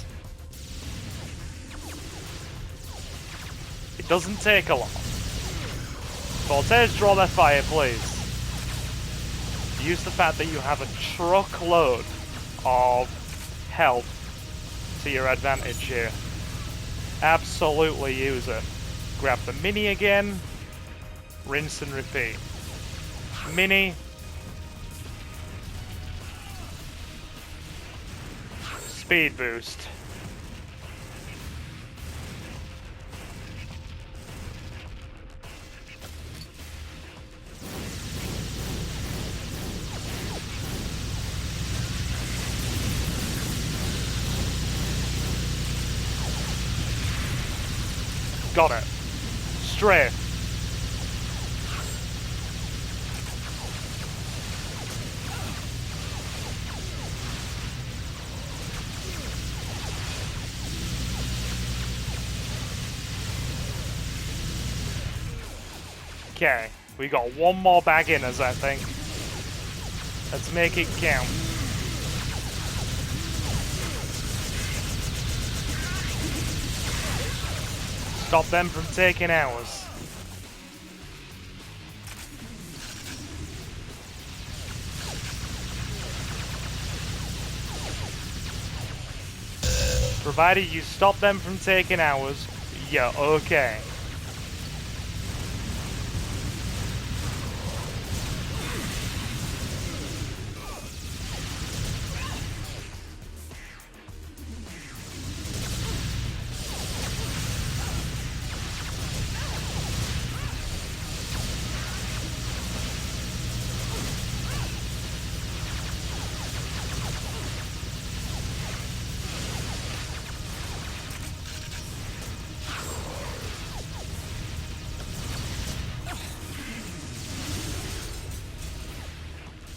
S1: It doesn't take a lot. Cortez, draw their fire, please. Use the fact that you have a truckload of health to your advantage here. Absolutely use it. Grab the mini again. Rinse and repeat. Mini. Speed boost. Got it. Strafe. Okay, we got one more bag in us, I think. Let's make it count. Stop them from taking ours. Provided you stop them from taking ours, you're okay.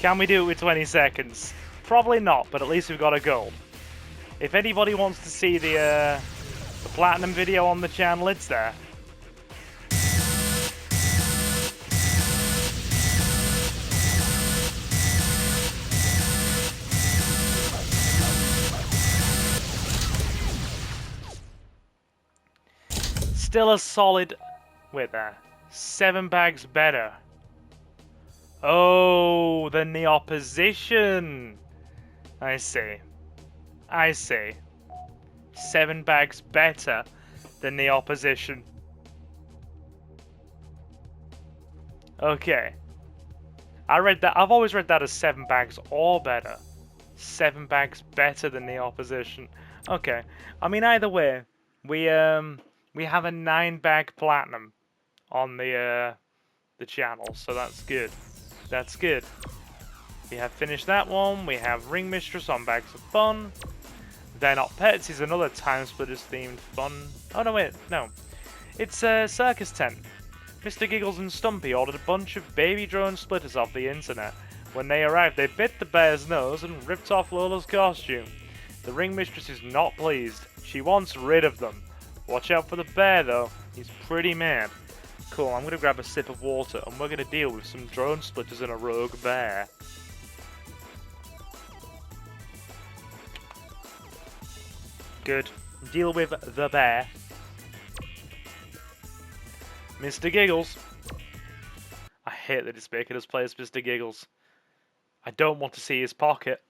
S1: Can we do it with 20 seconds? Probably not, but at least we've got a goal. If anybody wants to see the platinum video on the channel, it's there. Still a solid... Wait there. 7 bags better. Oh, than the opposition. I see. I see. 7 bags better than the opposition. Okay. I read that. I've always read that as 7 bags or better. 7 bags better than the opposition. Okay. I mean, either way, we have a 9-bag platinum on the channel, so that's good. That's good. We have finished that one. We have Ring Mistress on Bags of Fun. They're Not Pets is another TimeSplitters themed fun. Oh no, wait, no. It's a circus tent. Mr. Giggles and Stumpy ordered a bunch of baby drone splitters off the internet. When they arrived, they bit the bear's nose and ripped off Lola's costume. The Ring Mistress is not pleased. She wants rid of them. Watch out for the bear though. He's pretty mad. Cool, I'm gonna grab a sip of water and we're gonna deal with some drone splitters and a rogue bear. Good. Deal with the bear. Mr. Giggles. I hate that it's making us play as Mr. Giggles. I don't want to see his pocket.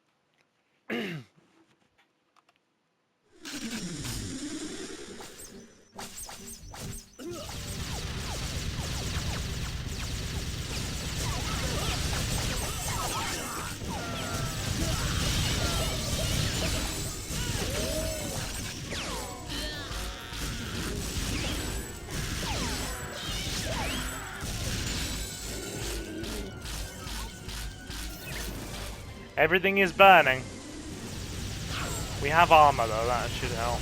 S1: Everything is burning. We have armor though, that should help.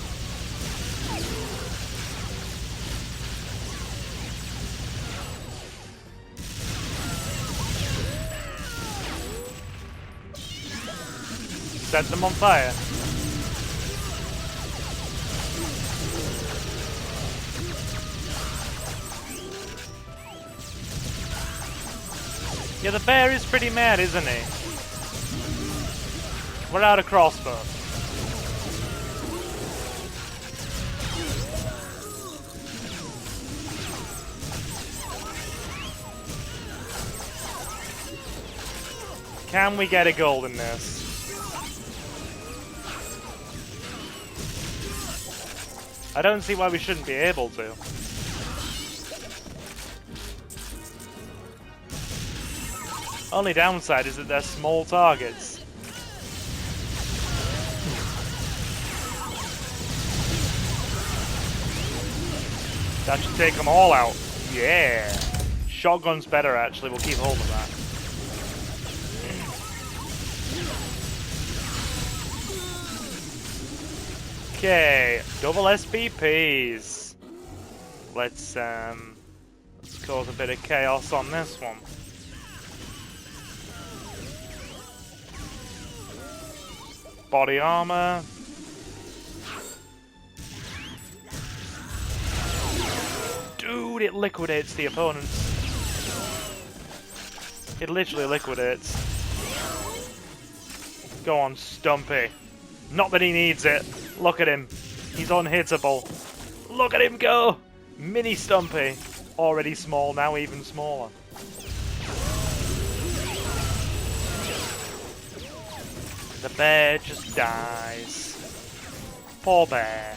S1: Set them on fire. Yeah, the bear is pretty mad, isn't he? We're out of crossbow. Can we get a gold in this? I don't see why we shouldn't be able to. Only downside is that they're small targets. That should take them all out. Yeah. Shotgun's better, actually. We'll keep hold of that. Okay. Double SPPs. Let's cause a bit of chaos on this one. Body armor. Dude, it liquidates the opponents. It literally liquidates. Go on, Stumpy. Not that he needs it. Look at him. He's unhittable. Look at him go! Mini Stumpy. Already small, now even smaller. The bear just dies. Poor bear.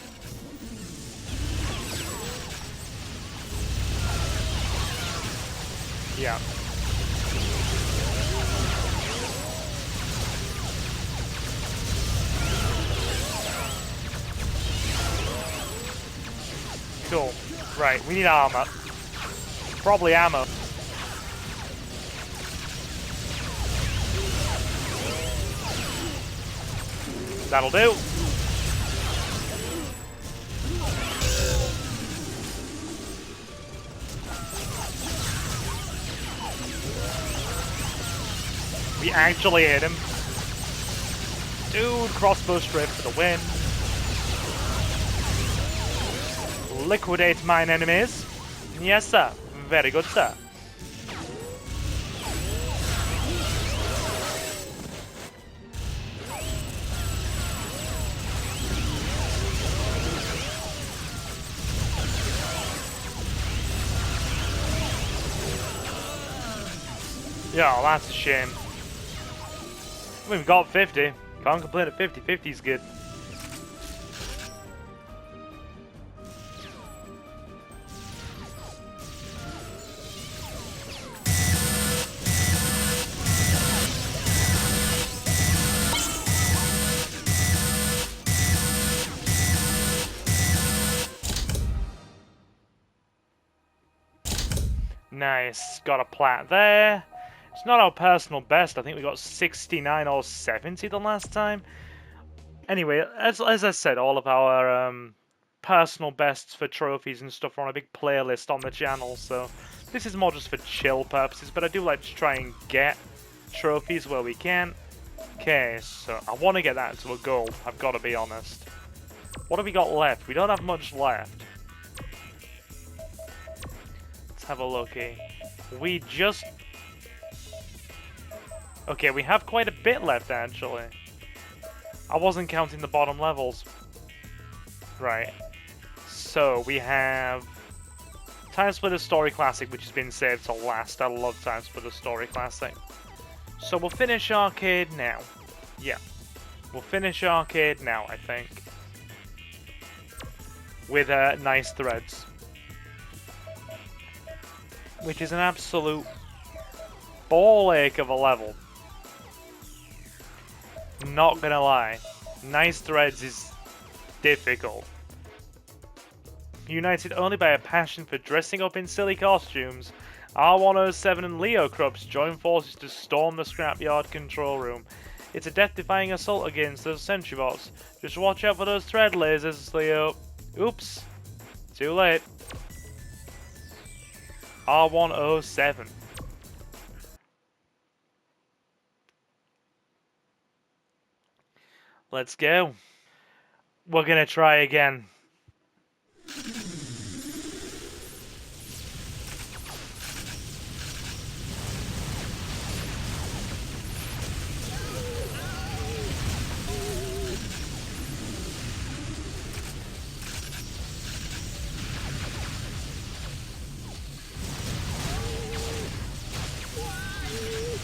S1: Yeah. Cool. Right, we need armor. Probably ammo. That'll do. We actually hit him. Dude, crossbow straight for the win. Liquidate mine enemies. Yes, sir. Very good, sir. Yeah, that's a shame. We've got 50. Can't complain at 50. 50 is good. Nice. Got a plat there. It's not our personal best. I think we got 69 or 70 the last time. Anyway, as I said, all of our personal bests for trophies and stuff are on a big playlist on the channel, so this is more just for chill purposes, but I do like to try and get trophies where we can. Okay, so I want to get that to a gold, I've got to be honest. What have we got left? We don't have much left. Let's have a looky. We just... Okay, we have quite a bit left, actually. I wasn't counting the bottom levels. Right. So, we have... TimeSplitters Story Classic, which has been saved to last. I love TimeSplitters Story Classic. So, we'll finish Arcade now. Yeah. We'll finish Arcade now, I think. With nice threads. Which is an absolute ball ache of a level. Not gonna lie. Nice threads is difficult. United only by a passion for dressing up in silly costumes, R107 and Leo Krupps join forces to storm the scrapyard control room. It's a death-defying assault against those sentry bots. Just watch out for those thread lasers, Leo. Oops. Too late. R107. Let's go. We're gonna try again.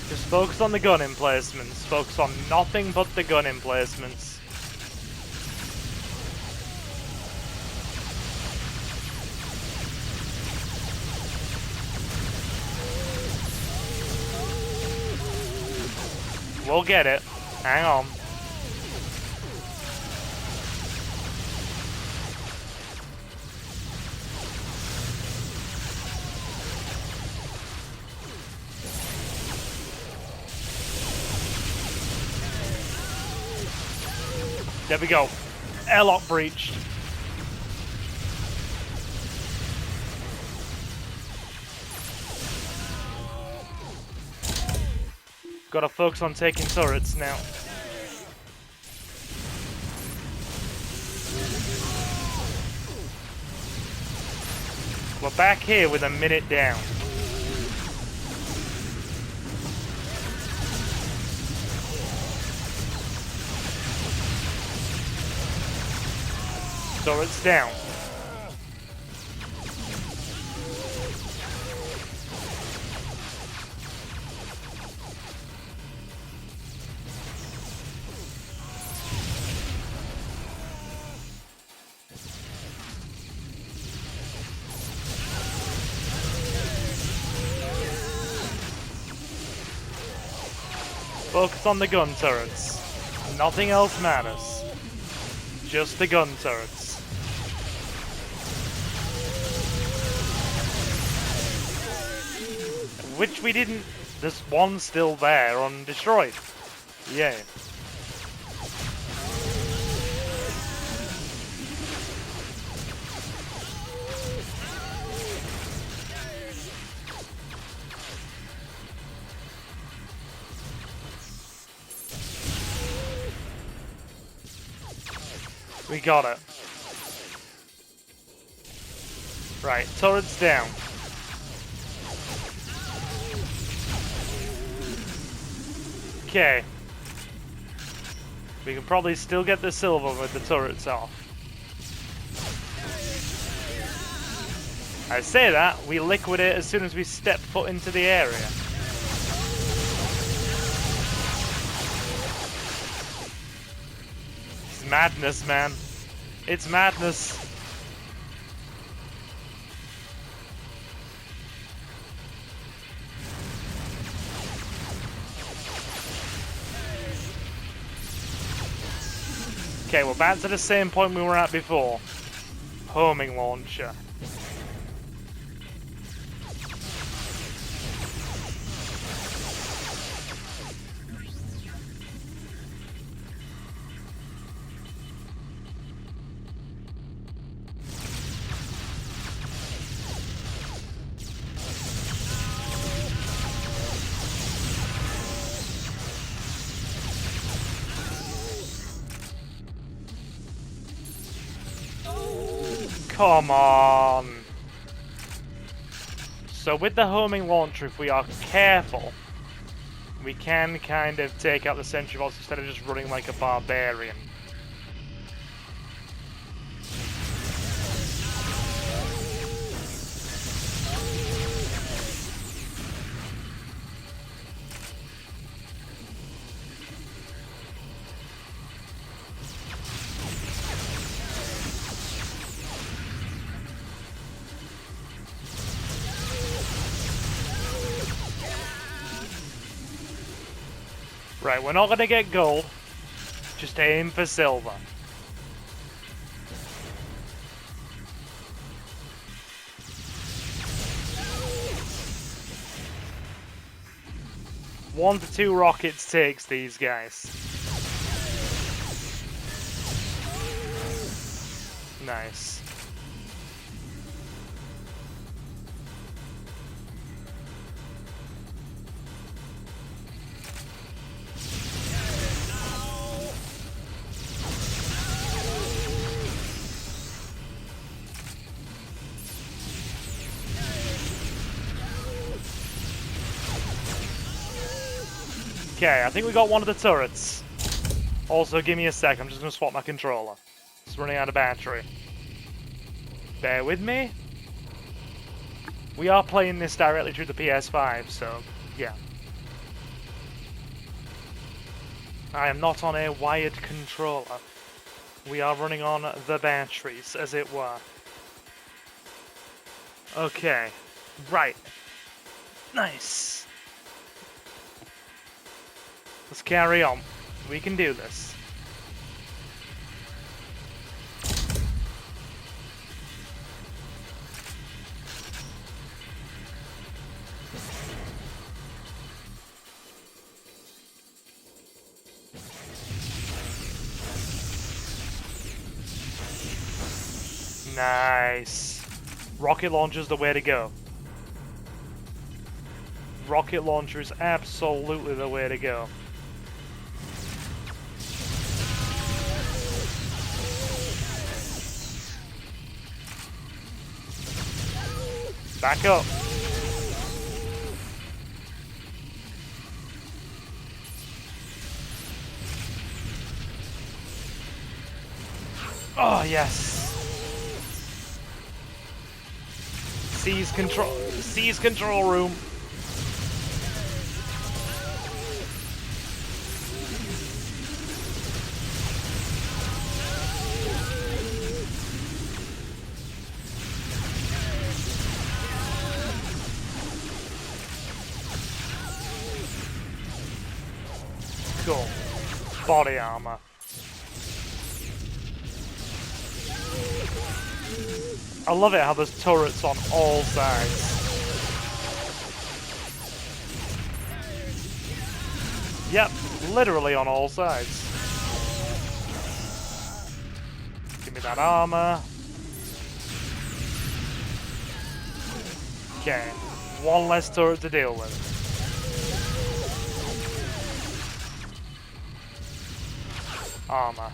S1: Just focus on the gun emplacements. Focus on nothing but the gun emplacements. We'll get it. Hang on. There we go. Airlock breached. Gotta focus on taking turrets now. We're back here with a minute down. Turrets down. Focus on the gun turrets. Nothing else matters. Just the gun turrets. Which we didn't... There's one still there, undestroyed. Yay. We got it. Right, turret's down. Okay. We can probably still get the silver with the turrets off. I say that, we liquidate as soon as we step foot into the area. It's madness, man. It's madness. Okay, we're back to the same point we were at before. Homing launcher. Come on! So with the homing launcher, if we are careful, we can kind of take out the sentry bots instead of just running like a barbarian. Right, we're not gonna get gold, just aim for silver. One to two rockets takes these guys. Nice. Okay, I think we got one of the turrets. Also, give me a sec, I'm just going to swap my controller. It's running out of battery. Bear with me. We are playing this directly through the PS5, so yeah. I am not on a wired controller. We are running on the batteries, as it were. Okay, right. Nice. Let's carry on. We can do this. Nice. Rocket launcher is the way to go. Rocket launcher is absolutely the way to go. Back up. Oh, yes. Seize control room. Cool. Body armor. I love it how there's turrets on all sides. Yep, literally on all sides. Give me that armor. Okay, one less turret to deal with. Armor.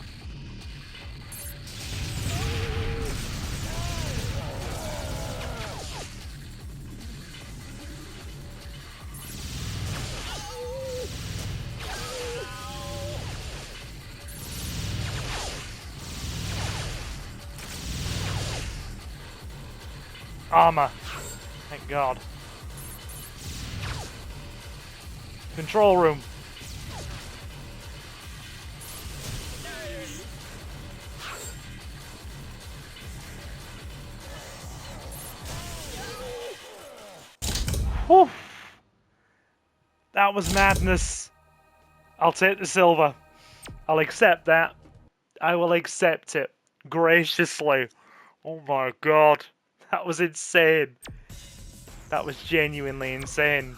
S1: Armor. Thank God. Control room. Whew. That was madness. I'll take the silver. I'll accept that. I will accept it. Graciously. Oh my God. That was insane. That was genuinely insane.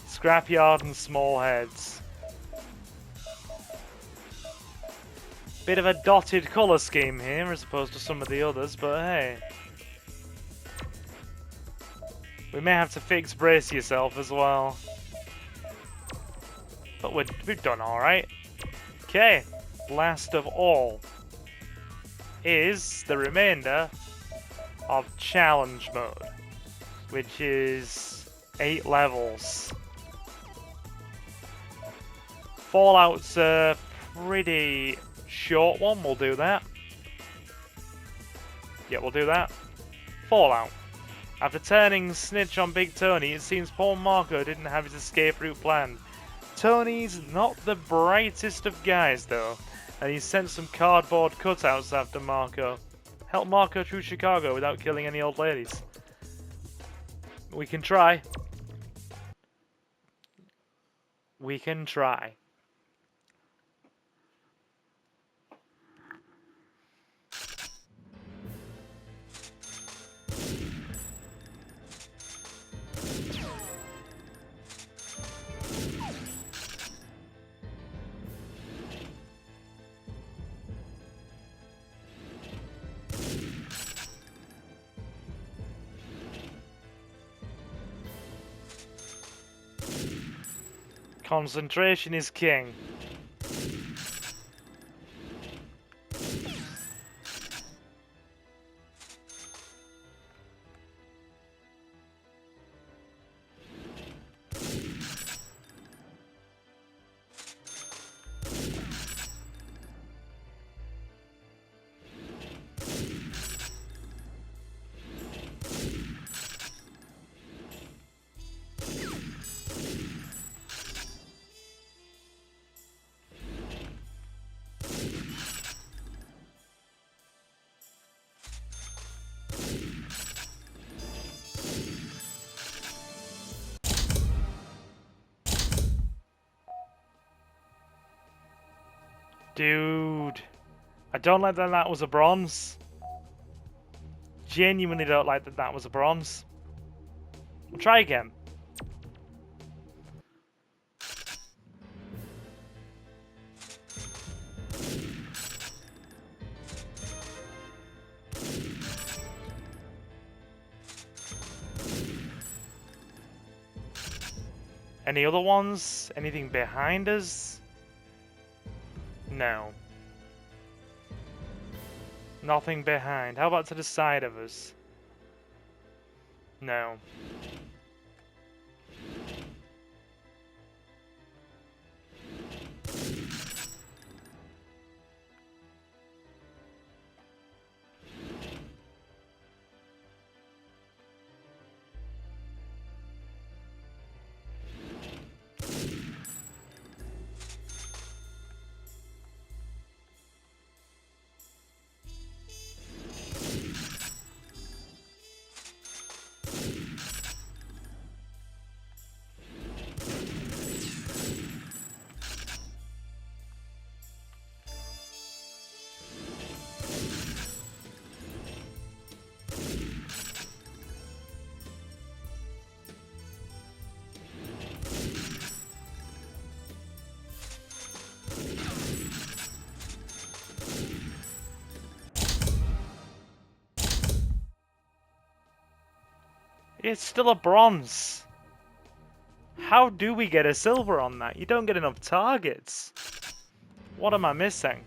S1: Scrapyard and small heads. Bit of a dotted colour scheme here as opposed to some of the others, but hey. We may have to fix brace yourself as well. But we've done alright. Okay, last of all is the remainder of challenge mode, which is 8 levels. Fallout's a pretty short one, we'll do that. Yeah, we'll do that. Fallout. After turning snitch on Big Tony, it seems poor Marco didn't have his escape route planned. Tony's not the brightest of guys though, and he sent some cardboard cutouts after Marco. Help Marco through Chicago without killing any old ladies. We can try. We can try. Concentration is king. Dude, I don't like that that was a bronze. Genuinely don't like that that was a bronze. We'll try again. Any other ones? Anything behind us? No. Nothing behind. How about to the side of us? No. It's still a bronze. How do we get a silver on that? You don't get enough targets. What am I missing?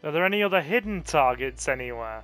S1: Are there any other hidden targets anywhere?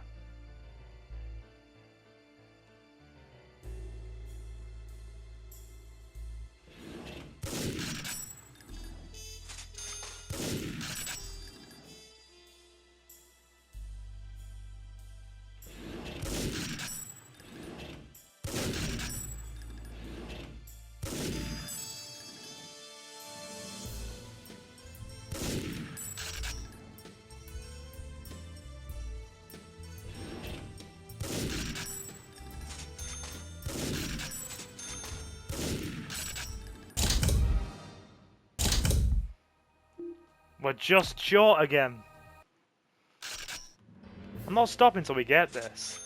S1: We're just short again. I'm not stopping till we get this.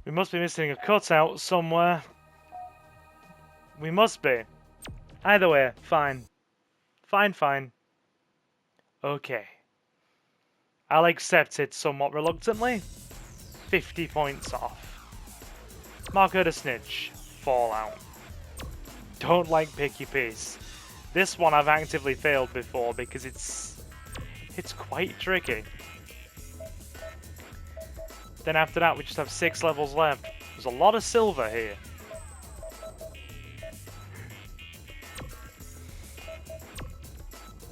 S1: We must be missing a cutout somewhere. We must be. Either way, fine. Fine. Okay. I'll accept it somewhat reluctantly. 50 points off. Marco the Snitch. Fallout. Don't like Picky Piece. This one I've actively failed before because it's quite tricky. Then after that we just have 6 levels left. There's a lot of silver here.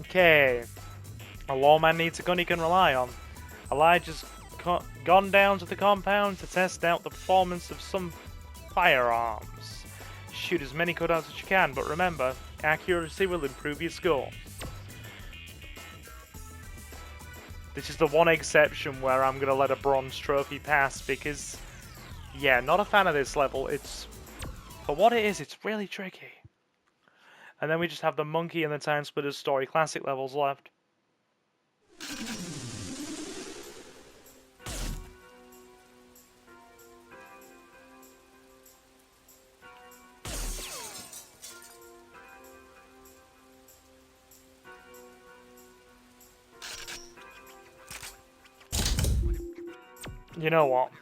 S1: Okay. A lawman needs a gun he can rely on. Elijah's gone down to the compound to test out the performance of some firearms. Shoot as many cutouts as you can, but remember, accuracy will improve your score. This is the one exception where I'm going to let a bronze trophy pass because, yeah, not a fan of this level. It's, for what it is, it's really tricky. And then we just have the Monkey and the TimeSplitters Story Classic levels left. You know what?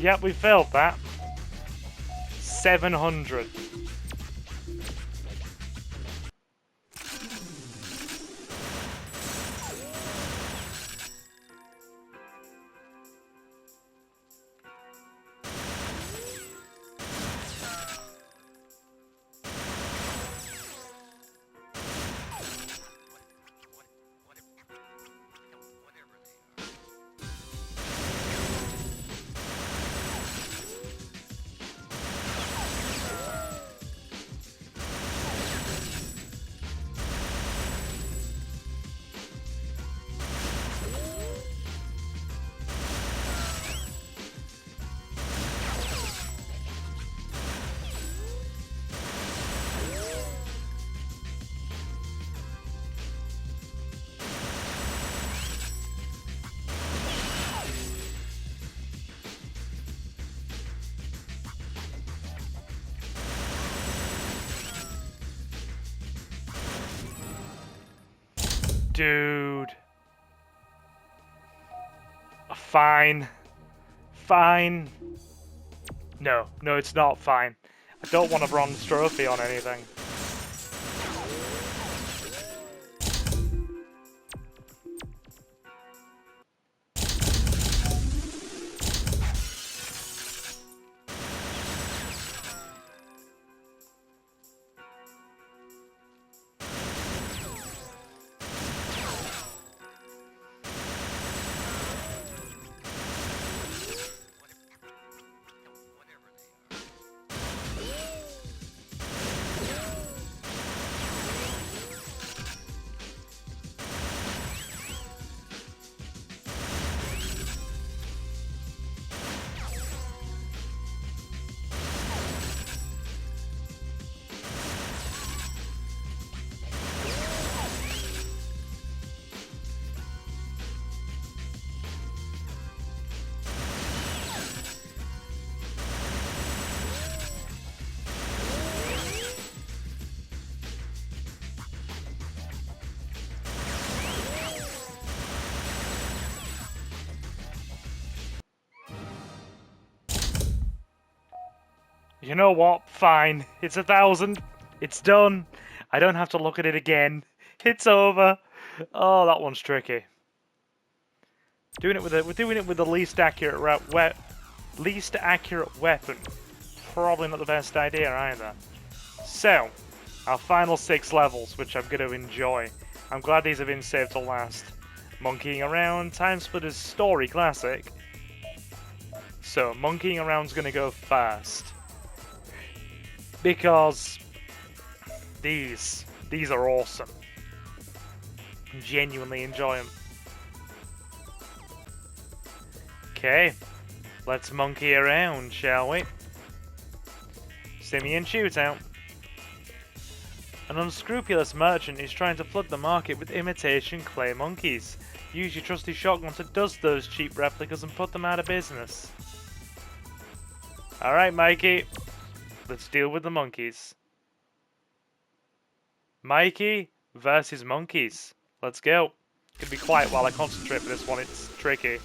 S1: Yep, we failed that. 700. Dude. Fine. Fine. No, it's not fine. I don't want a bronze trophy on anything. You know what? Fine. It's 1,000. It's done. I don't have to look at it again. It's over. Oh, that one's tricky. We're doing it with the least accurate weapon. Probably not the best idea either. So, our final 6 levels, which I'm going to enjoy. I'm glad these have been saved to last. Monkeying Around, TimeSplitters Story Classic. So, Monkeying Around's going to go first. Because these are awesome. Genuinely enjoy them. Okay, let's monkey around, shall we? Simian shootout. An unscrupulous merchant is trying to flood the market with imitation clay monkeys. Use your trusty shotgun to dust those cheap replicas and put them out of business. Alright, Mikey. Let's deal with the monkeys. Mikey versus monkeys. Let's go. Can be quiet while I concentrate for this one, it's tricky.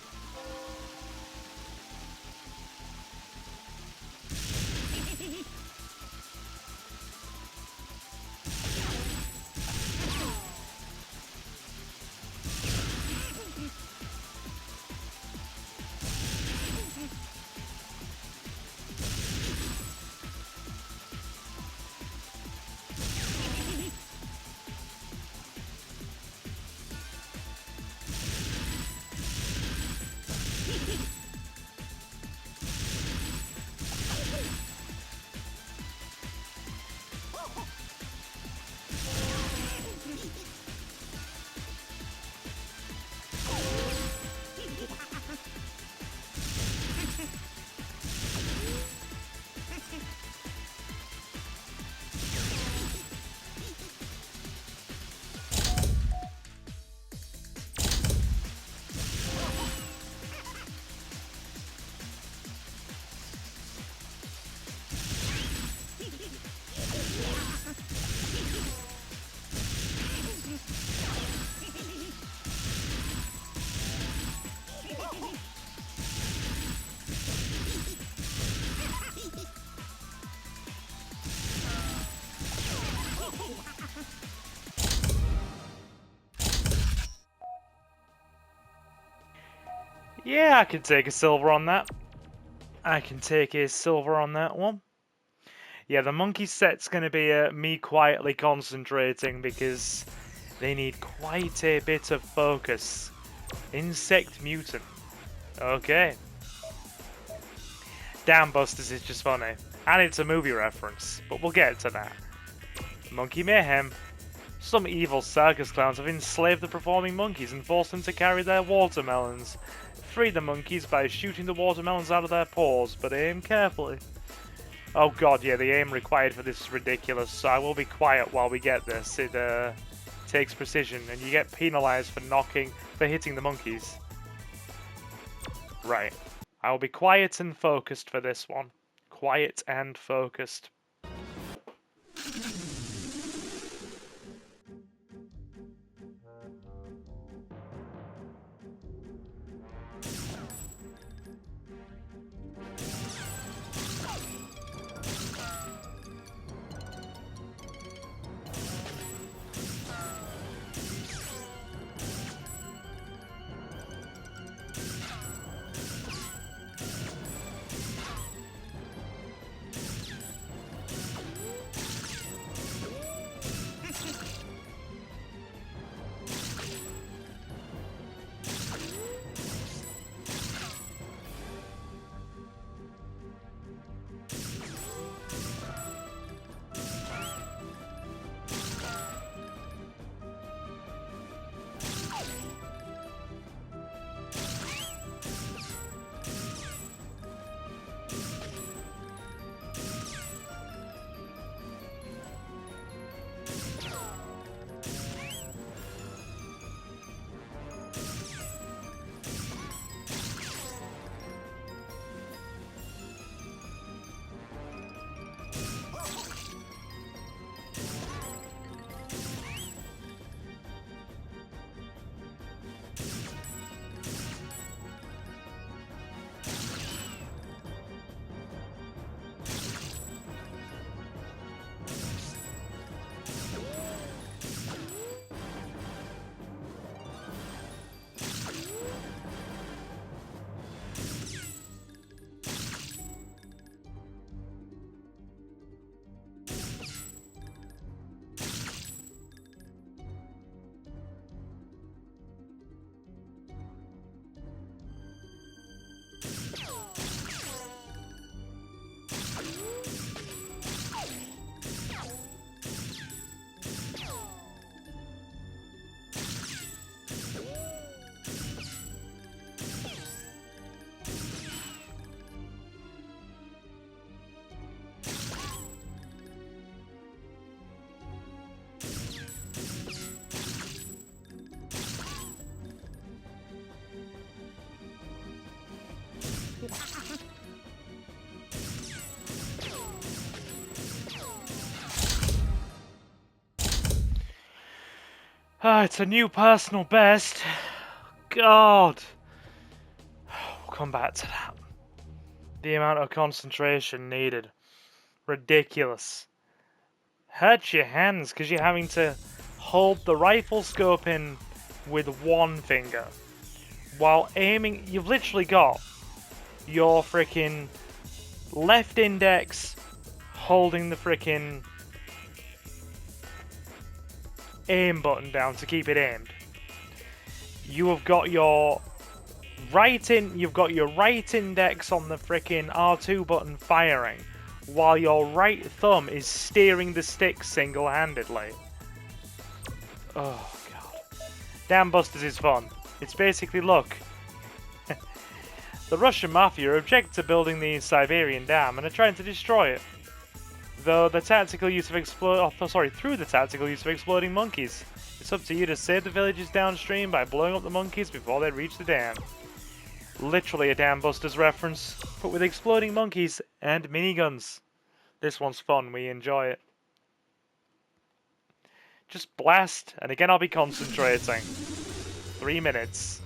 S1: Yeah, I can take a silver on that. I can take a silver on that one. Yeah, the monkey set's going to be me quietly concentrating because they need quite a bit of focus. Insect mutant. Okay. Dam Busters is just funny. And it's a movie reference, but we'll get to that. Monkey Mayhem. Some evil circus clowns have enslaved the performing monkeys and forced them to carry their watermelons. Free the monkeys by shooting the watermelons out of their paws, but aim carefully. Oh god, yeah, the aim required for this is ridiculous, so I will be quiet while we get this. It takes precision, and you get penalized for hitting the monkeys. Right. I will be quiet and focused for this one. Quiet and focused. It's a new personal best. God. We'll come back to that. The amount of concentration needed. Ridiculous. Hurts your hands because you're having to hold the rifle scope in with one finger. While aiming, you've literally got your freaking left index holding the freaking aim button down to keep it aimed. You have got your right index on the freaking R2 button firing, while your right thumb is steering the stick single-handedly. Oh god. Dam Busters is fun. It's basically, look, the Russian Mafia object to building the Siberian Dam and are trying to destroy it. Through the tactical use of exploding monkeys. It's up to you to save the villages downstream by blowing up the monkeys before they reach the dam. Literally a Dam Busters reference, but with exploding monkeys and miniguns. This one's fun, we enjoy it. Just blast, and again I'll be concentrating. 3 minutes.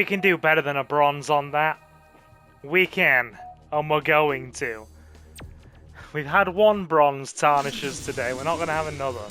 S1: We can do better than a bronze on that. We can, and we're going to. We've had one bronze tarnishes today, we're not going to have another.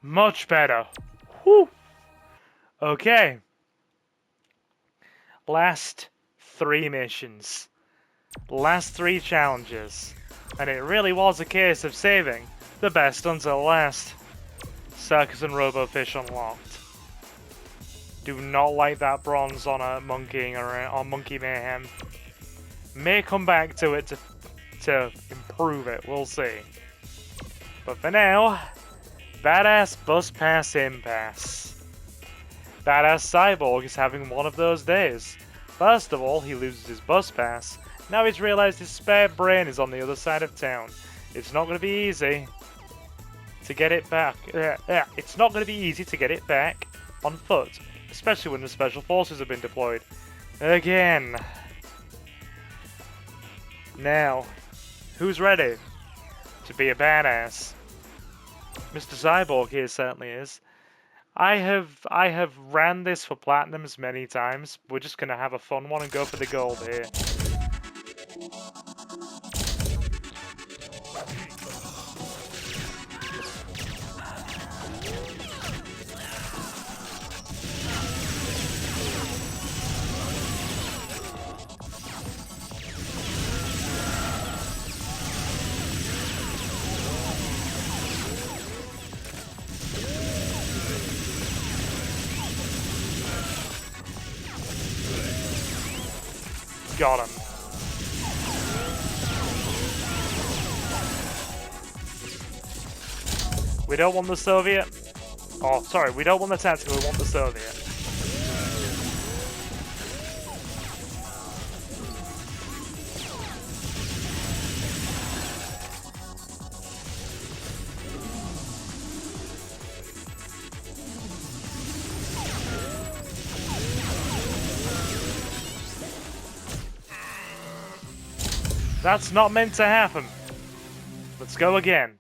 S1: Much better. Whew. Okay. Last 3 missions. Last 3 challenges. And it really was a case of saving the best until last. Circus and Robofish unlocked. Do not like that bronze on a monkey or on Monkey Mayhem. May come back to it to improve it, we'll see. But for now, Badass Bus Pass Impasse. Badass Cyborg is having one of those days. First of all, he loses his bus pass. Now he's realized his spare brain is on the other side of town. It's not going to be easy to get it back. It's not going to be easy to get it back on foot, especially when the special forces have been deployed. Again. Now, who's ready to be a badass? Mr. Cyborg here certainly is. I have ran this for platinums many times. We're just gonna have a fun one and go for the gold here. Got him. We don't want the Soviet. Oh, sorry, we don't want the tactical, we want the Soviet. That's not meant to happen. Let's go again.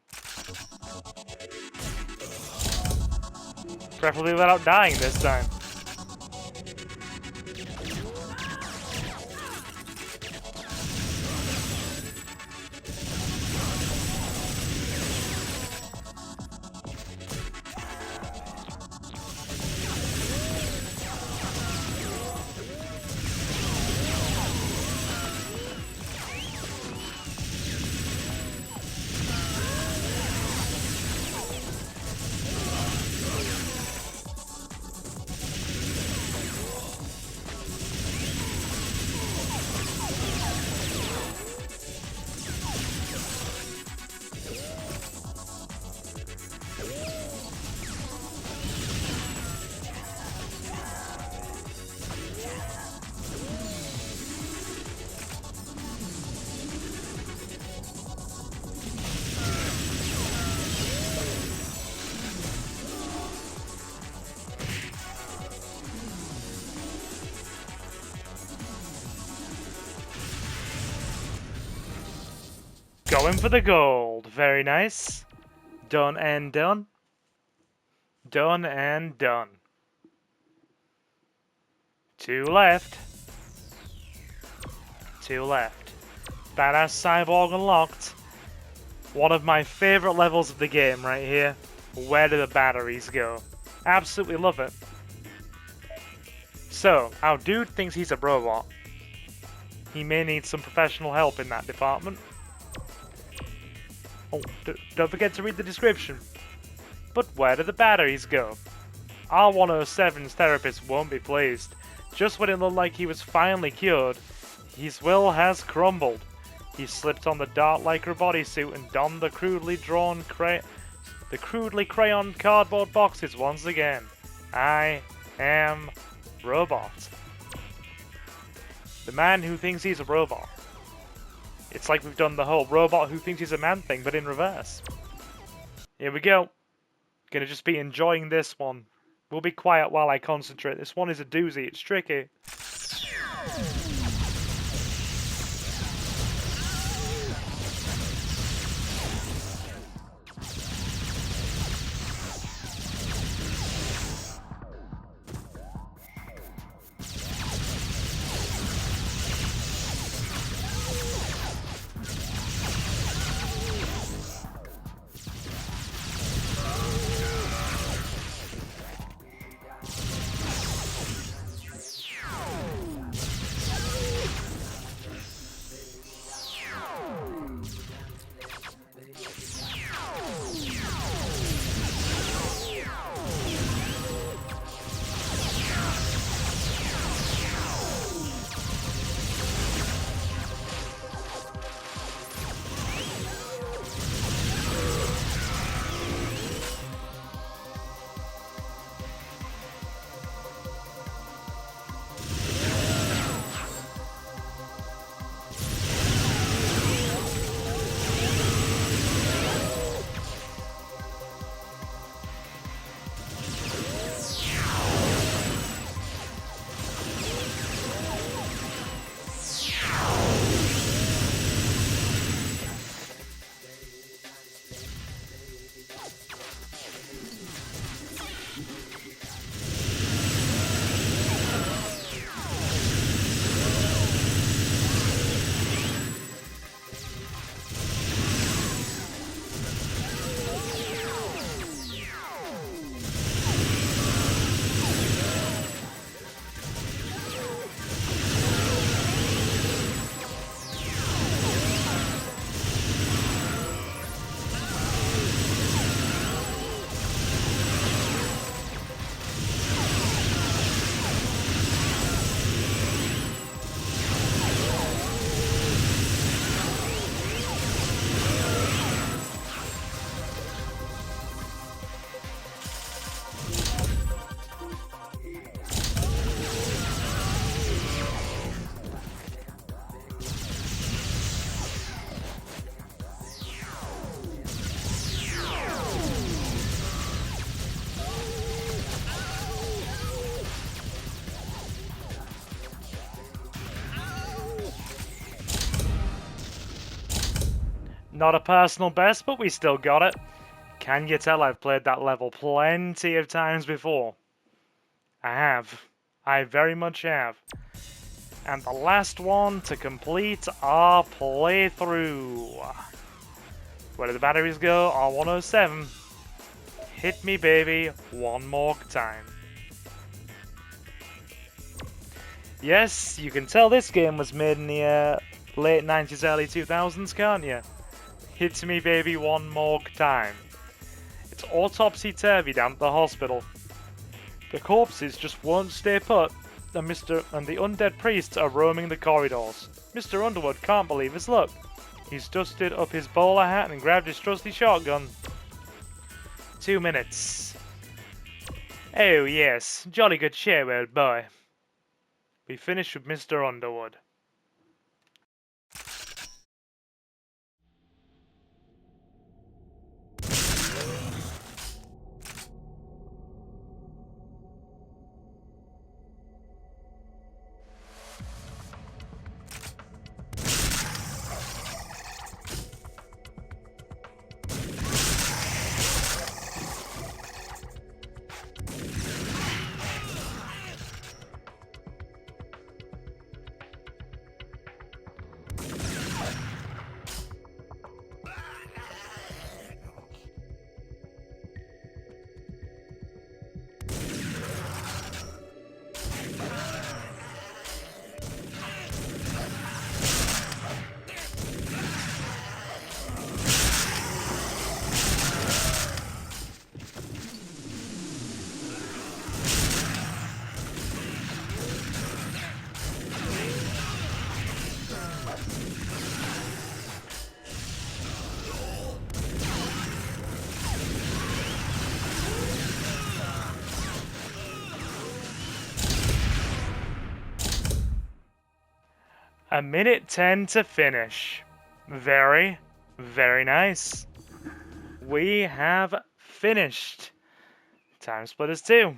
S1: Preferably without dying this time. Going for the gold. Very nice. Done and done. Done and done. 2 left. 2 left. Badass cyborg unlocked. One of my favorite levels of the game right here. Where do the batteries go? Absolutely love it. So, our dude thinks he's a robot. He may need some professional help in that department. Oh, don't forget to read the description. But where do the batteries go? R107's therapist won't be pleased. Just when it looked like he was finally cured, his will has crumbled. He slipped on the dart lycra bodysuit and donned the crudely crayoned cardboard boxes once again. I am Robot. The man who thinks he's a robot. It's like we've done the whole robot who thinks he's a man thing, but in reverse. Here we go. Gonna just be enjoying this one. We'll be quiet while I concentrate. This one is a doozy. It's tricky. Not a personal best, but we still got it. Can you tell I've played that level plenty of times before? I have. I very much have. And the last one to complete our playthrough. Where do the batteries go? R107. Hit me, baby, one more time. Yes, you can tell this game was made in the late 90s, early 2000s, can't you? Hit me, baby, one more time. It's autopsy-turvy down at the hospital. The corpses just won't stay put, and the undead priests are roaming the corridors. Mr. Underwood can't believe his luck. He's dusted up his bowler hat and grabbed his trusty shotgun. 2 minutes. Oh yes, jolly good show, old boy. We finished with Mr. Underwood. A minute 10 to finish. Very, very nice. We have finished TimeSplitters 2.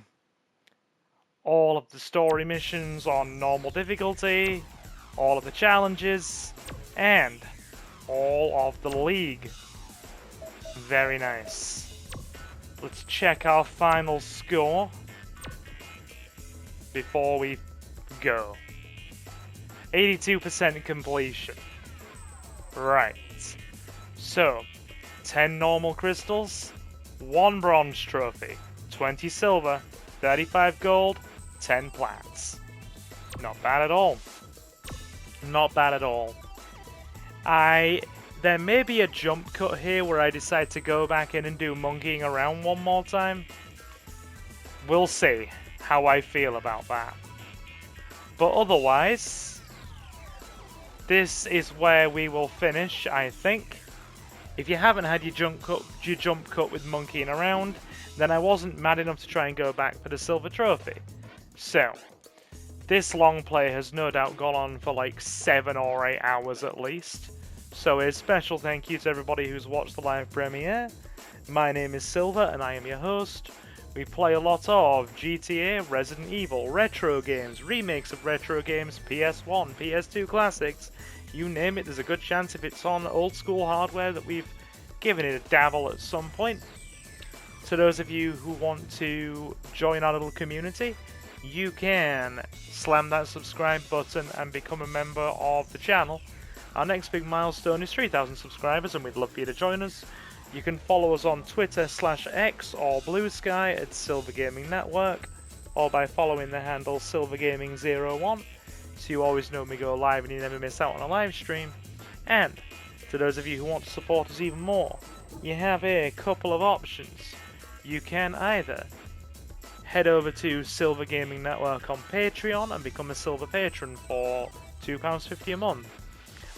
S1: All of the story missions on normal difficulty, all of the challenges, and all of the league. Very nice. Let's check our final score before we go. 82% completion. Right. So, 10 normal crystals, 1 bronze trophy, 20 silver, 35 gold, 10 plats. Not bad at all. Not bad at all. There may be a jump cut here where I decide to go back in and do monkeying around one more time. We'll see how I feel about that. But otherwise, this is where we will finish, I think. If you haven't had your jump cut with monkeying around, then I wasn't mad enough to try and go back for the silver trophy. So, this long play has no doubt gone on for like 7 or 8 hours at least. So a special thank you to everybody who's watched the live premiere. My name is Silver and I am your host. We play a lot of GTA, Resident Evil, retro games, remakes of retro games, PS1, PS2 classics, you name it, there's a good chance if it's on old school hardware that we've given it a dabble at some point. To those of you who want to join our little community, you can slam that subscribe button and become a member of the channel. Our next big milestone is 3,000 subscribers and we'd love for you to join us. You can follow us on Twitter/X or Blue Sky at Silver Gaming Network, or by following the handle SilverGaming01, so you always know when we go live and you never miss out on a live stream. And to those of you who want to support us even more, you have a couple of options. You can either head over to Silver Gaming Network on Patreon and become a Silver Patron for £2.50 a month.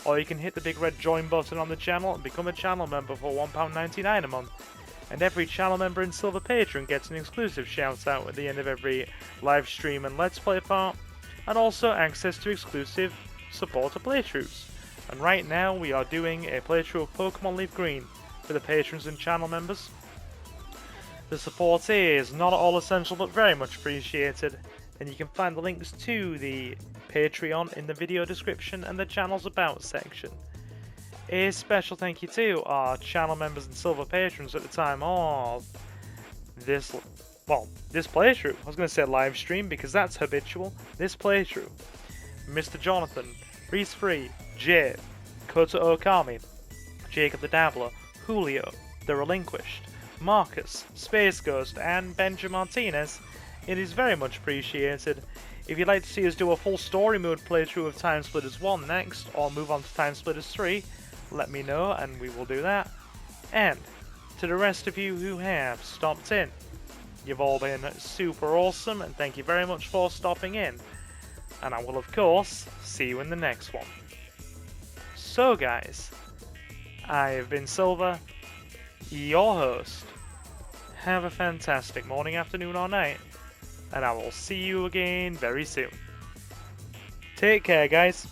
S1: Or you can hit the big red join button on the channel and become a channel member for £1.99 a month. And every channel member and Silver Patron gets an exclusive shout out at the end of every live stream and Let's Play part, and also access to exclusive supporter playthroughs. And right now we are doing a playthrough of Pokemon Leaf Green for the patrons and channel members. The support is not at all essential but very much appreciated, and you can find the links to the Patreon in the video description and the channel's about section. A special thank you to our channel members and silver patrons at the time of this, well, this playthrough. I was going to say live stream because that's habitual. This playthrough. Mr. Jonathan, Reese Free, Jay, Kota Okami, Jacob the Dabbler, Julio, The Relinquished, Marcus, Space Ghost, and Benjamin Martinez. It is very much appreciated. If you'd like to see us do a full story mode playthrough of TimeSplitters 1 next, or move on to TimeSplitters 3, let me know and we will do that. And to the rest of you who have stopped in, you've all been super awesome, and thank you very much for stopping in. And I will of course see you in the next one. So guys, I have been Silver, your host. Have a fantastic morning, afternoon, or night, and I will see you again very soon. Take care, guys.